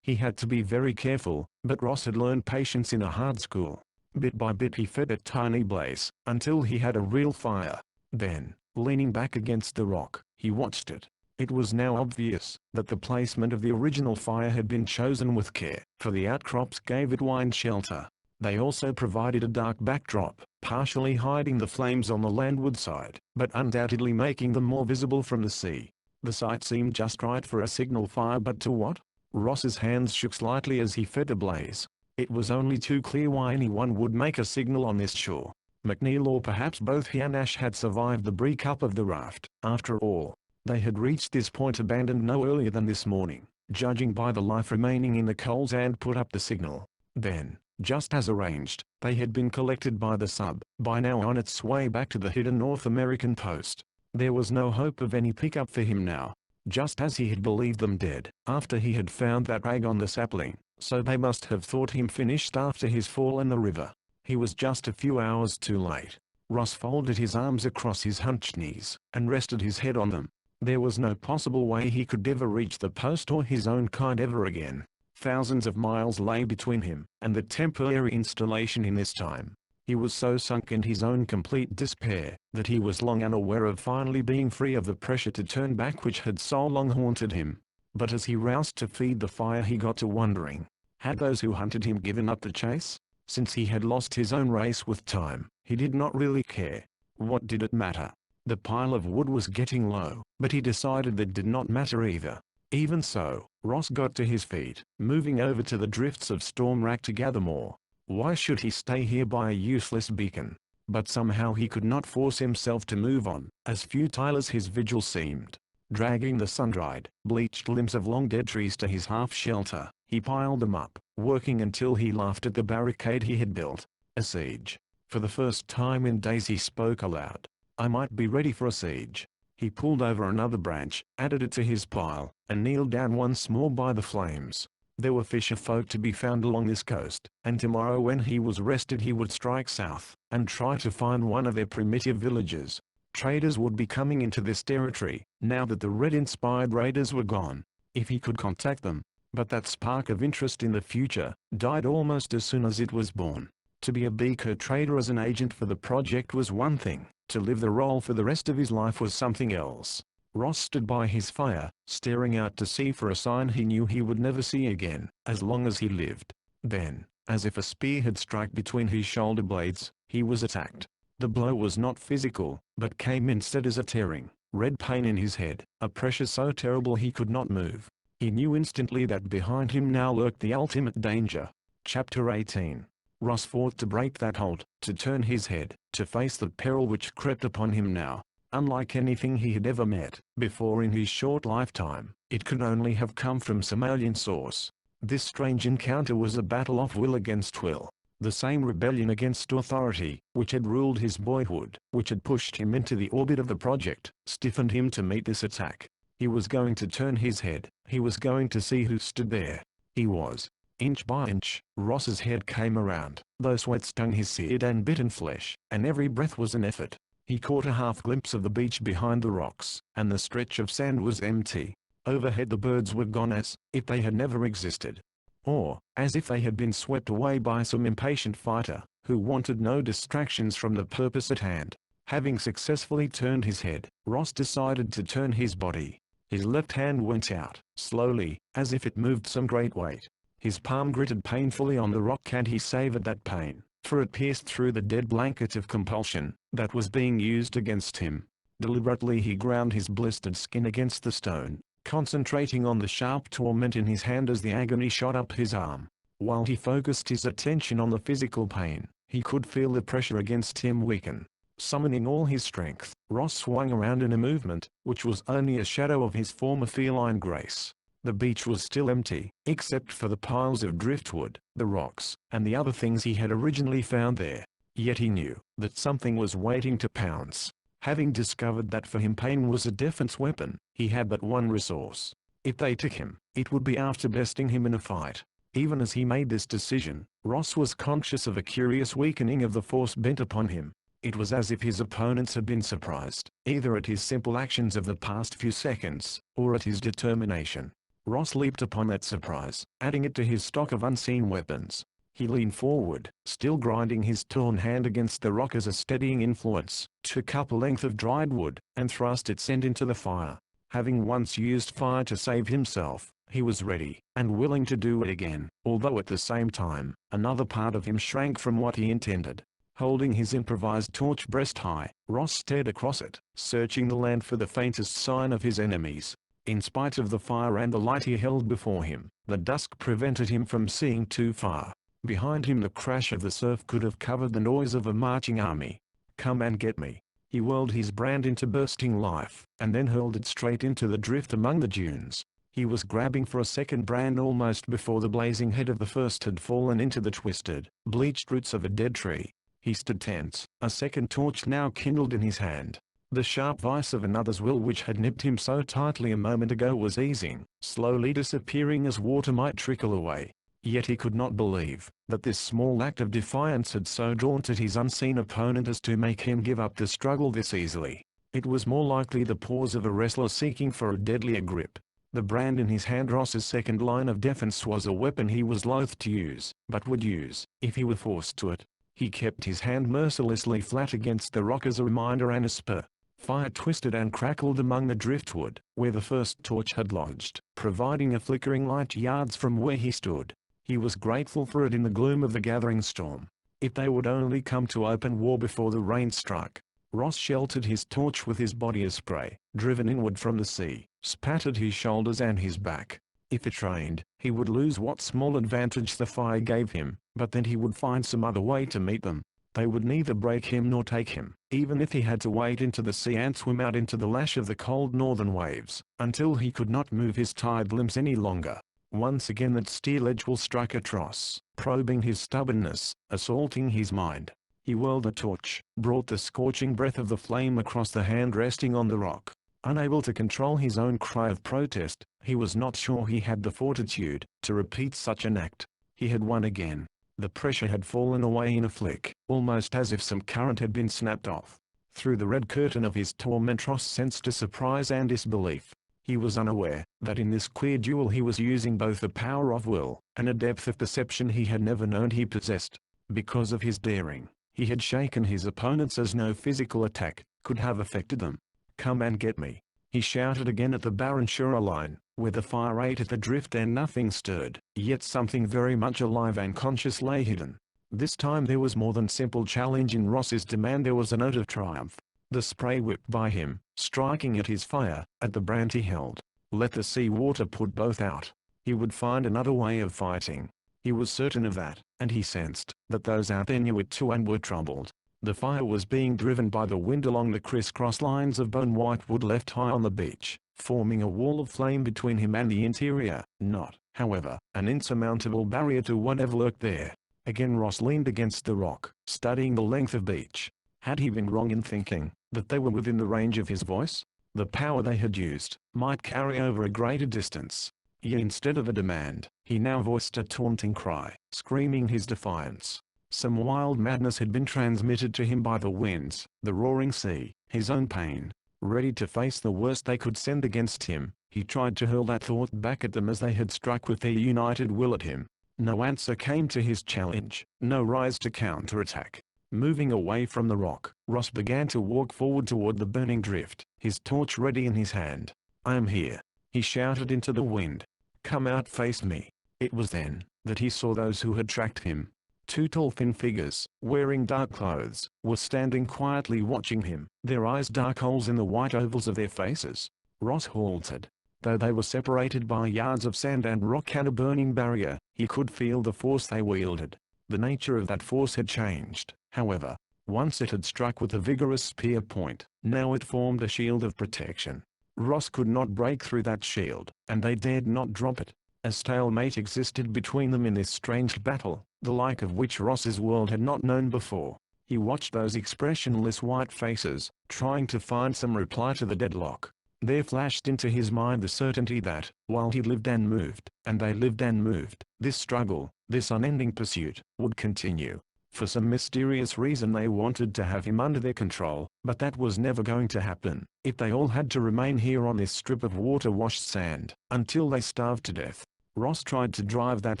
Speaker 1: he had to be very careful, but Ross had learned patience in a hard school. Bit by bit he fed a tiny blaze, until he had a real fire. Then, leaning back against the rock, he watched it. It was now obvious that the placement of the original fire had been chosen with care, for the outcrops gave it wind shelter. They also provided a dark backdrop, partially hiding the flames on the landward side, but undoubtedly making them more visible from the sea. The site seemed just right for a signal fire, but to what? Ross's hands shook slightly as he fed a blaze. It was only too clear why anyone would make a signal on this shore. McNeil, or perhaps both he and Ash, had survived the break-up of the raft. After all, they had reached this point abandoned no earlier than this morning, judging by the life remaining in the coals, and put up the signal. Then, just as arranged, they had been collected by the sub, by now on its way back to the hidden North American post. There was no hope of any pickup for him now, just as he had believed them dead after he had found that rag on the sapling, so they must have thought him finished after his fall in the river. He was just a few hours too late. Ross folded his arms across his hunched knees, and rested his head on them. There was no possible way he could ever reach the post or his own kind ever again. Thousands of miles lay between him and the temporary installation in this time. He was so sunk in his own complete despair that he was long unaware of finally being free of the pressure to turn back which had so long haunted him. But as he roused to feed the fire, he got to wondering, had those who hunted him given up the chase? Since he had lost his own race with time, he did not really care. What did it matter? The pile of wood was getting low, but he decided that did not matter either. Even so, Ross got to his feet, moving over to the drifts of storm rack to gather more. Why should he stay here by a useless beacon? But somehow he could not force himself to move on, as futile as his vigil seemed. Dragging the sun-dried, bleached limbs of long-dead trees to his half-shelter, He piled them up, working until he laughed at the barricade he had built. A siege. For the first time in days he spoke aloud. I might be ready for a siege. He pulled over another branch, added it to his pile, and kneeled down once more by the flames. There were fisher folk to be found along this coast, and tomorrow when he was rested he would strike south, and try to find one of their primitive villages. Traders would be coming into this territory, now that the red-inspired raiders were gone. If he could contact them. But that spark of interest in the future died almost as soon as it was born. To be a beaker trader as an agent for the project was one thing, to live the role for the rest of his life was something else. Ross stood by his fire, staring out to sea for a sign he knew he would never see again, as long as he lived. Then, as if a spear had struck between his shoulder blades, he was attacked. The blow was not physical, but came instead as a tearing, red pain in his head, a pressure so terrible he could not move. He knew instantly that behind him now lurked the ultimate danger. Chapter 18. Ross fought to break that hold, to turn his head, to face the peril which crept upon him now. Unlike anything he had ever met before in his short lifetime, it could only have come from some alien source. This strange encounter was a battle of will against will. The same rebellion against authority, which had ruled his boyhood, which had pushed him into the orbit of the project, stiffened him to meet this attack. He was going to turn his head, he was going to see who stood there. He was. Inch by inch, Ross's head came around, though sweat stung his seared and bitten flesh, and every breath was an effort. He caught a half glimpse of the beach behind the rocks, and the stretch of sand was empty. Overhead the birds were gone as if they had never existed. Or, as if they had been swept away by some impatient fighter, who wanted no distractions from the purpose at hand. Having successfully turned his head, Ross decided to turn his body. His left hand went out, slowly, as if it moved some great weight. His palm gritted painfully on the rock and he savored that pain, for it pierced through the dead blanket of compulsion that was being used against him. Deliberately he ground his blistered skin against the stone, concentrating on the sharp torment in his hand as the agony shot up his arm. While he focused his attention on the physical pain, he could feel the pressure against him weaken. Summoning all his strength, Ross swung around in a movement, which was only a shadow of his former feline grace. The beach was still empty, except for the piles of driftwood, the rocks, and the other things he had originally found there. Yet he knew that something was waiting to pounce. Having discovered that for him pain was a defense weapon, he had but one resource. If they took him, it would be after besting him in a fight. Even as he made this decision, Ross was conscious of a curious weakening of the force bent upon him. It was as if his opponents had been surprised, either at his simple actions of the past few seconds, or at his determination. Ross leaped upon that surprise, adding it to his stock of unseen weapons. He leaned forward, still grinding his torn hand against the rock as a steadying influence, took up a length of dried wood, and thrust its end into the fire. Having once used fire to save himself, he was ready, and willing to do it again, although at the same time, another part of him shrank from what he intended. Holding his improvised torch breast high, Ross stared across it, searching the land for the faintest sign of his enemies. In spite of the fire and the light he held before him, the dusk prevented him from seeing too far. Behind him the crash of the surf could have covered the noise of a marching army. "Come and get me." He whirled his brand into bursting life, and then hurled it straight into the drift among the dunes. He was grabbing for a second brand almost before the blazing head of the first had fallen into the twisted, bleached roots of a dead tree. He stood tense, a second torch now kindled in his hand. The sharp vice of another's will which had nipped him so tightly a moment ago was easing, slowly disappearing as water might trickle away. Yet he could not believe that this small act of defiance had so daunted his unseen opponent as to make him give up the struggle this easily. It was more likely the pause of a wrestler seeking for a deadlier grip. The brand in his hand, Ross's second line of defense, was a weapon he was loath to use, but would use, if he were forced to it. He kept his hand mercilessly flat against the rock as a reminder and a spur. Fire twisted and crackled among the driftwood, where the first torch had lodged, providing a flickering light yards from where he stood. He was grateful for it in the gloom of the gathering storm. If they would only come to open war before the rain struck. Ross sheltered his torch with his body as spray, driven inward from the sea, spattered his shoulders and his back. If it rained, he would lose what small advantage the fire gave him, but then he would find some other way to meet them. They would neither break him nor take him, even if he had to wade into the sea and swim out into the lash of the cold northern waves, until he could not move his tired limbs any longer. Once again that steel edge will strike at Ross, probing his stubbornness, assaulting his mind. He whirled a torch, brought the scorching breath of the flame across the hand resting on the rock. Unable to control his own cry of protest, he was not sure he had the fortitude to repeat such an act. He had won again. The pressure had fallen away in a flick, almost as if some current had been snapped off. Through the red curtain of his torment Ross sensed a surprise and disbelief. He was unaware that in this queer duel he was using both the power of will and a depth of perception he had never known he possessed. Because of his daring, he had shaken his opponents as no physical attack could have affected them. "Come and get me," he shouted again at the barren shoreline, where the fire ate at the drift and nothing stirred, yet something very much alive and conscious lay hidden. This time there was more than simple challenge in Ross's demand, there was a note of triumph. The spray whipped by him, striking at his fire, at the brand he held. Let the sea water put both out. He would find another way of fighting. He was certain of that, and he sensed that those out there knew it too and were troubled. The fire was being driven by the wind along the crisscross lines of bone-white wood left high on the beach, forming a wall of flame between him and the interior, not, however, an insurmountable barrier to whatever lurked there. Again Ross leaned against the rock, studying the length of beach. Had he been wrong in thinking that they were within the range of his voice? The power they had used might carry over a greater distance. Yet instead of a demand, he now voiced a taunting cry, screaming his defiance. Some wild madness had been transmitted to him by the winds, the roaring sea, his own pain. Ready to face the worst they could send against him, he tried to hurl that thought back at them as they had struck with their united will at him. No answer came to his challenge, no rise to counterattack. Moving away from the rock, Ross began to walk forward toward the burning drift, his torch ready in his hand. "I am here," he shouted into the wind. "Come out, face me." It was then that he saw those who had tracked him. Two tall thin figures, wearing dark clothes, were standing quietly watching him, their eyes dark holes in the white ovals of their faces. Ross halted. Though they were separated by yards of sand and rock and a burning barrier, he could feel the force they wielded. The nature of that force had changed, however. Once it had struck with a vigorous spear point, now it formed a shield of protection. Ross could not break through that shield, and they dared not drop it. A stalemate existed between them in this strange battle, the like of which Ross's world had not known before. He watched those expressionless white faces, trying to find some reply to the deadlock. There flashed into his mind the certainty that, while he lived and moved, and they lived and moved, this struggle, this unending pursuit, would continue. For some mysterious reason they wanted to have him under their control, but that was never going to happen. If they all had to remain here on this strip of water-washed sand, until they starved to death. Ross tried to drive that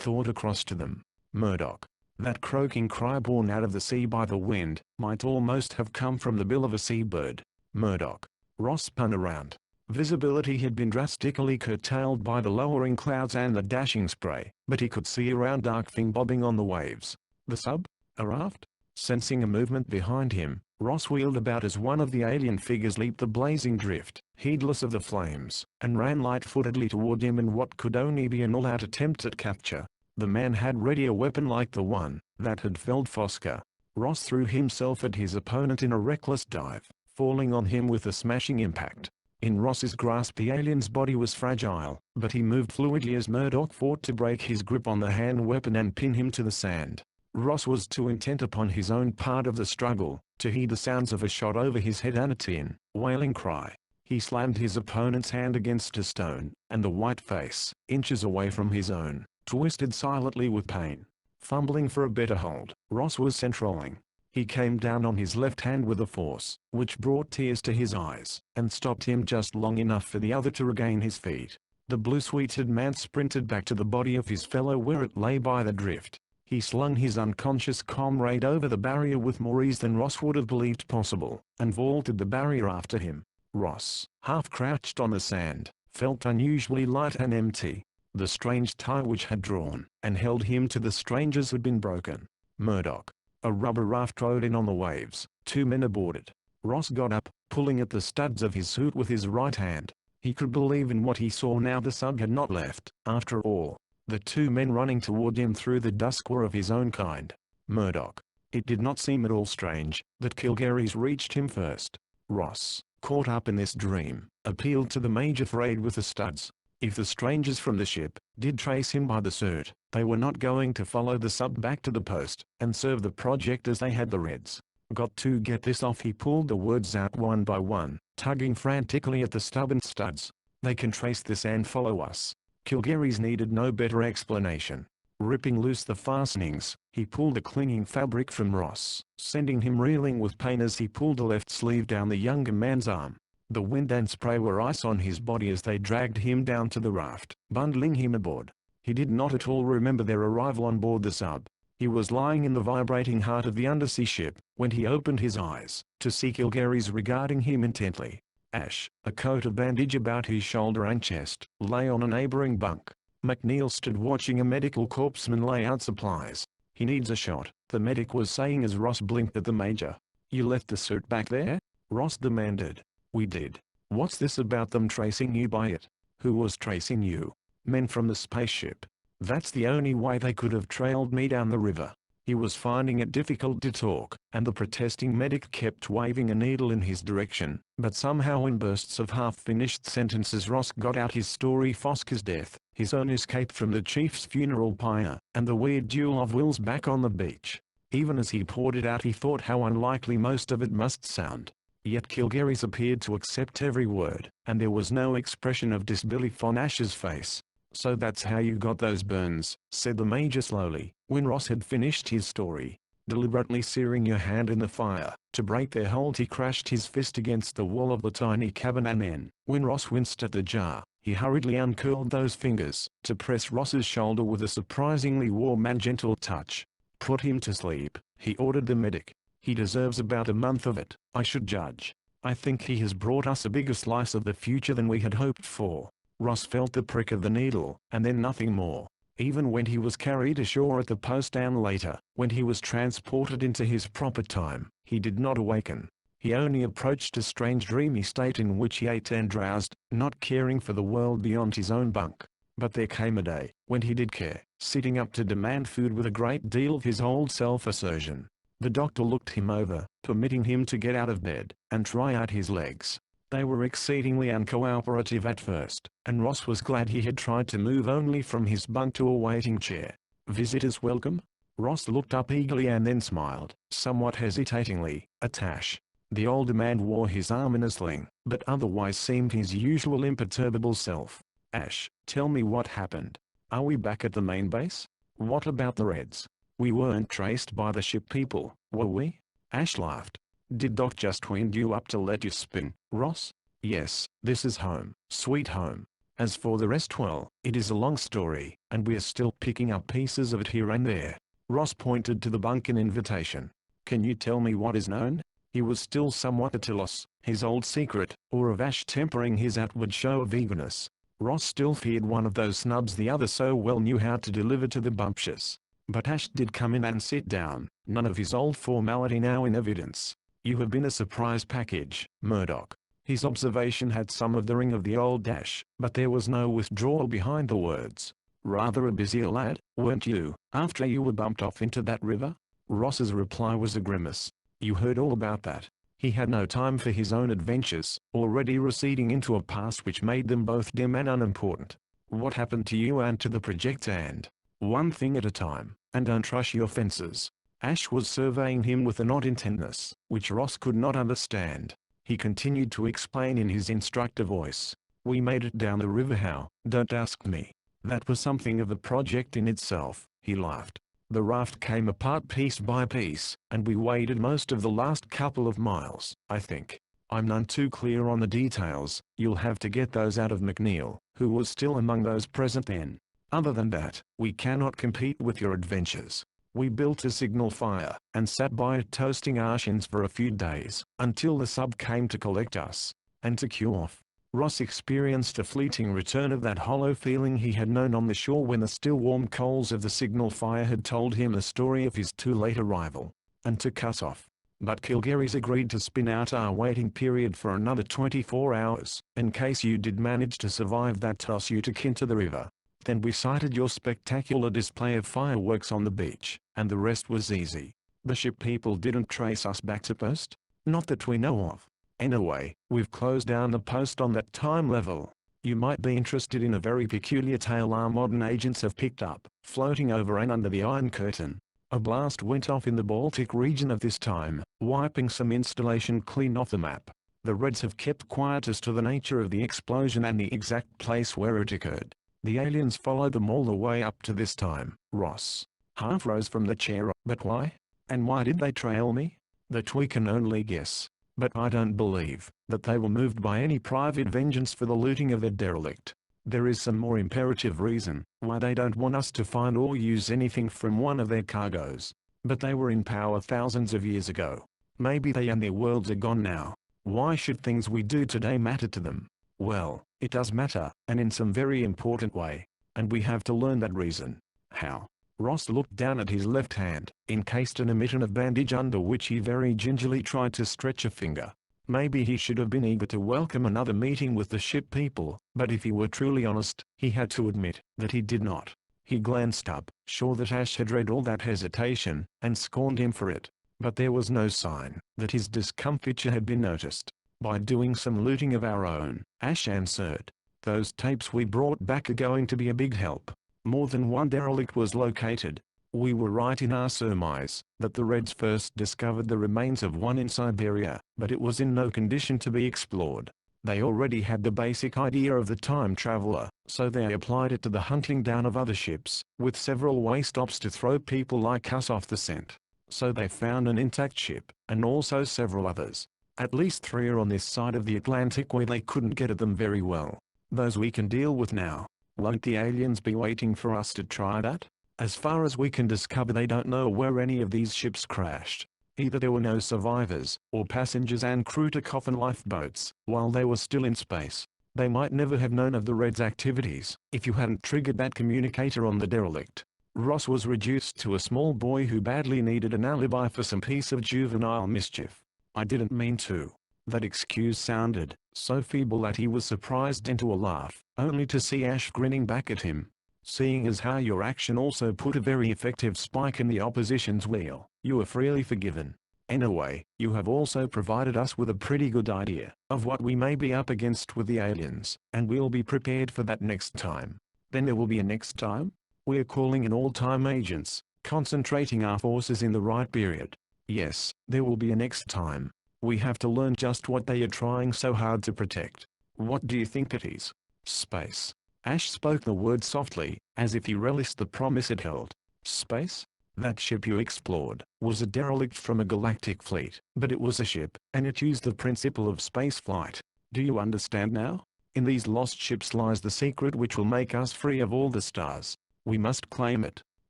Speaker 1: thought across to them. Murdoch. That croaking cry borne out of the sea by the wind, might almost have come from the bill of a seabird. Murdoch. Ross spun around. Visibility had been drastically curtailed by the lowering clouds and the dashing spray, but he could see a round dark thing bobbing on the waves. The sub? A raft? Sensing a movement behind him, Ross wheeled about as one of the alien figures leaped the blazing drift, heedless of the flames, and ran light-footedly toward him in what could only be an all-out attempt at capture. The man had ready a weapon like the one that had felled Fosker. Ross threw himself at his opponent in a reckless dive, falling on him with a smashing impact. In Ross's grasp the alien's body was fragile, but he moved fluidly as Murdoch fought to break his grip on the hand weapon and pin him to the sand. Ross was too intent upon his own part of the struggle to heed the sounds of a shot over his head and a tin, wailing cry. He slammed his opponent's hand against a stone, and the white face, inches away from his own, twisted silently with pain. Fumbling for a better hold, Ross was centraling. He came down on his left hand with a force which brought tears to his eyes, and stopped him just long enough for the other to regain his feet. The blue-suited man sprinted back to the body of his fellow where it lay by the drift. He slung his unconscious comrade over the barrier with more ease than Ross would have believed possible, and vaulted the barrier after him. Ross, half crouched on the sand, felt unusually light and empty. The strange tie which had drawn and held him to the strangers had been broken. Murdoch. A rubber raft rode in on the waves. Two men aboard it. Ross got up, pulling at the studs of his suit with his right hand. He could believe in what he saw now. The sub had not left, after all. The two men running toward him through the dusk were of his own kind. Murdoch. It did not seem at all strange that Kilgary's reached him first. Ross, caught up in this dream, appealed to the major frayed with the studs. If the strangers from the ship did trace him by the suit, they were not going to follow the sub back to the post and serve the project as they had the Reds. Got to get this off. He pulled the words out one by one, tugging frantically at the stubborn studs. They can trace this and follow us. Kilgary's needed no better explanation. Ripping loose the fastenings, he pulled the clinging fabric from Ross, sending him reeling with pain as he pulled the left sleeve down the younger man's arm. The wind and spray were ice on his body as they dragged him down to the raft, bundling him aboard. He did not at all remember their arrival on board the sub. He was lying in the vibrating heart of the undersea ship, when he opened his eyes, to see Kilgary's regarding him intently. Ash, a coat of bandage about his shoulder and chest, lay on a neighboring bunk. McNeil stood watching a medical corpsman lay out supplies. He needs a shot, the medic was saying as Ross blinked at the major. You left the suit back there? Ross demanded. We did. What's this about them tracing you by it? Who was tracing you? Men from the spaceship. That's the only way they could have trailed me down the river. He was finding it difficult to talk, and the protesting medic kept waving a needle in his direction, but somehow in bursts of half-finished sentences Ross got out his story: Fosca's death, his own escape from the chief's funeral pyre, and the weird duel of wills back on the beach. Even as he poured it out he thought how unlikely most of it must sound. Yet Kilgary's appeared to accept every word, and there was no expression of disbelief on Ash's face. So that's how you got those burns, said the major slowly, when Ross had finished his story. Deliberately searing your hand in the fire. To break their hold he crashed his fist against the wall of the tiny cabin, and then, when Ross winced at the jar, he hurriedly uncurled those fingers, to press Ross's shoulder with a surprisingly warm and gentle touch. Put him to sleep, he ordered the medic. He deserves about a month of it, I should judge. I think he has brought us a bigger slice of the future than we had hoped for. Ross felt the prick of the needle, and then nothing more. Even when he was carried ashore at the post and later, when he was transported into his proper time, he did not awaken. He only approached a strange dreamy state in which he ate and drowsed, not caring for the world beyond his own bunk. But there came a day, when he did care, sitting up to demand food with a great deal of his old self-assertion. The doctor looked him over, permitting him to get out of bed, and try out his legs. They were exceedingly uncooperative at first, and Ross was glad he had tried to move only from his bunk to a waiting chair. Visitors welcome? Ross looked up eagerly and then smiled, somewhat hesitatingly, at Ash. The older man wore his arm in a sling, but otherwise seemed his usual imperturbable self. Ash, tell me what happened. Are we back at the main base? What about the Reds? We weren't traced by the ship people, were we? Ash laughed. Did Doc just wind you up to let you spin, Ross? Yes, this is home, sweet home. As for the rest, well, it is a long story, and we're still picking up pieces of it here and there. Ross pointed to the bunk in invitation. Can you tell me what is known? He was still somewhat at a loss, his old secret, or of Ash tempering his outward show of eagerness. Ross still feared one of those snubs the other so well knew how to deliver to the bumptious. But Ash did come in and sit down, none of his old formality now in evidence. You have been a surprise package, Murdoch. His observation had some of the ring of the old Ash, but there was no withdrawal behind the words. Rather a busier lad, weren't you, after you were bumped off into that river? Ross's reply was a grimace. You heard all about that. He had no time for his own adventures, already receding into a past which made them both dim and unimportant. What happened to you and to the project? And one thing at a time, and don't rush your fences. Ash was surveying him with an odd intentness, which Ross could not understand. He continued to explain in his instructive voice. We made it down the river. How? Don't ask me. That was something of a project in itself, he laughed. The raft came apart piece by piece, and we waded most of the last couple of miles, I think. I'm none too clear on the details, you'll have to get those out of McNeil, who was still among those present then. Other than that, we cannot compete with your adventures. We built a signal fire, and sat by it toasting arshins for a few days, until the sub came to collect us. And to cue off. Ross experienced a fleeting return of that hollow feeling he had known on the shore when the still warm coals of the signal fire had told him the story of his too late arrival. And to cut off. But Kilgary's agreed to spin out our waiting period for another 24 hours, in case you did manage to survive that toss you took into the river. Then we sighted your spectacular display of fireworks on the beach, and the rest was easy. The ship people didn't trace us back to post? Not that we know of. Anyway, we've closed down the post on that time level. You might be interested in a very peculiar tale our modern agents have picked up, floating over and under the Iron Curtain. A blast went off in the Baltic region of this time, wiping some installation clean off the map. The Reds have kept quiet as to the nature of the explosion and the exact place where it occurred. The aliens followed them all the way up to this time. Ross half rose from the chair. But why? And why did they trail me? That we can only guess. But I don't believe that they were moved by any private vengeance for the looting of their derelict. There is some more imperative reason why they don't want us to find or use anything from one of their cargoes. But they were in power thousands of years ago. Maybe they and their worlds are gone now. Why should things we do today matter to them? Well, it does matter, and in some very important way. And we have to learn that reason. How? Ross looked down at his left hand, encased in a mitten of bandage under which he very gingerly tried to stretch a finger. Maybe he should have been eager to welcome another meeting with the ship people, but if he were truly honest, he had to admit that he did not. He glanced up, sure that Ash had read all that hesitation, and scorned him for it. But there was no sign that his discomfiture had been noticed. By doing some looting of our own, Ash answered. Those tapes we brought back are going to be a big help. More than one derelict was located. We were right in our surmise that the Reds first discovered the remains of one in Siberia, but it was in no condition to be explored. They already had the basic idea of the time traveler, so they applied it to the hunting down of other ships, with several way stops to throw people like us off the scent. So they found an intact ship, and also several others. At least 3 are on this side of the Atlantic where they couldn't get at them very well. Those we can deal with now. Won't the aliens be waiting for us to try that? As far as we can discover, they don't know where any of these ships crashed. Either there were no survivors, or passengers and crew to coffin lifeboats, while they were still in space. They might never have known of the Reds' activities, if you hadn't triggered that communicator on the derelict. Ross was reduced to a small boy who badly needed an alibi for some piece of juvenile mischief. I didn't mean to. That excuse sounded so feeble that he was surprised into a laugh, only to see Ash grinning back at him. Seeing as how your action also put a very effective spike in the opposition's wheel, you are freely forgiven. Anyway, you have also provided us with a pretty good idea of what we may be up against with the aliens, and we'll be prepared for that next time. Then there will be a next time? We're calling in all-time agents, concentrating our forces in the right period. Yes, there will be a next time. We have to learn just what they are trying so hard to protect. What do you think it is? Space. Ash spoke the word softly, as if he relished the promise it held. Space? That ship you explored was a derelict from a galactic fleet, but it was a ship, and it used the principle of space flight. Do you understand now? In these lost ships lies the secret which will make us free of all the stars. We must claim it.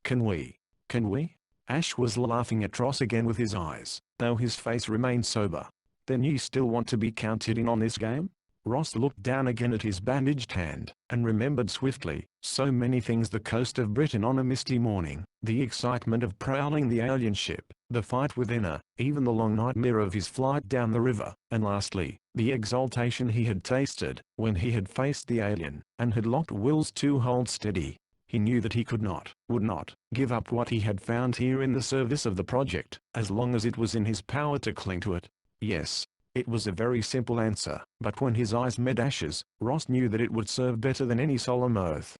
Speaker 1: Can we? Can we? Ash was laughing at Ross again with his eyes, though his face remained sober. Then you still want to be counted in on this game? Ross looked down again at his bandaged hand, and remembered swiftly so many things: the coast of Britain on a misty morning, the excitement of prowling the alien ship, the fight within her, even the long nightmare of his flight down the river, and lastly, the exultation he had tasted when he had faced the alien, and had locked wills to hold steady. He knew that he could not, would not, give up what he had found here in the service of the project, as long as it was in his power to cling to it. Yes. It was a very simple answer, but when his eyes met Ash's, Ross knew that it would serve better than any solemn oath.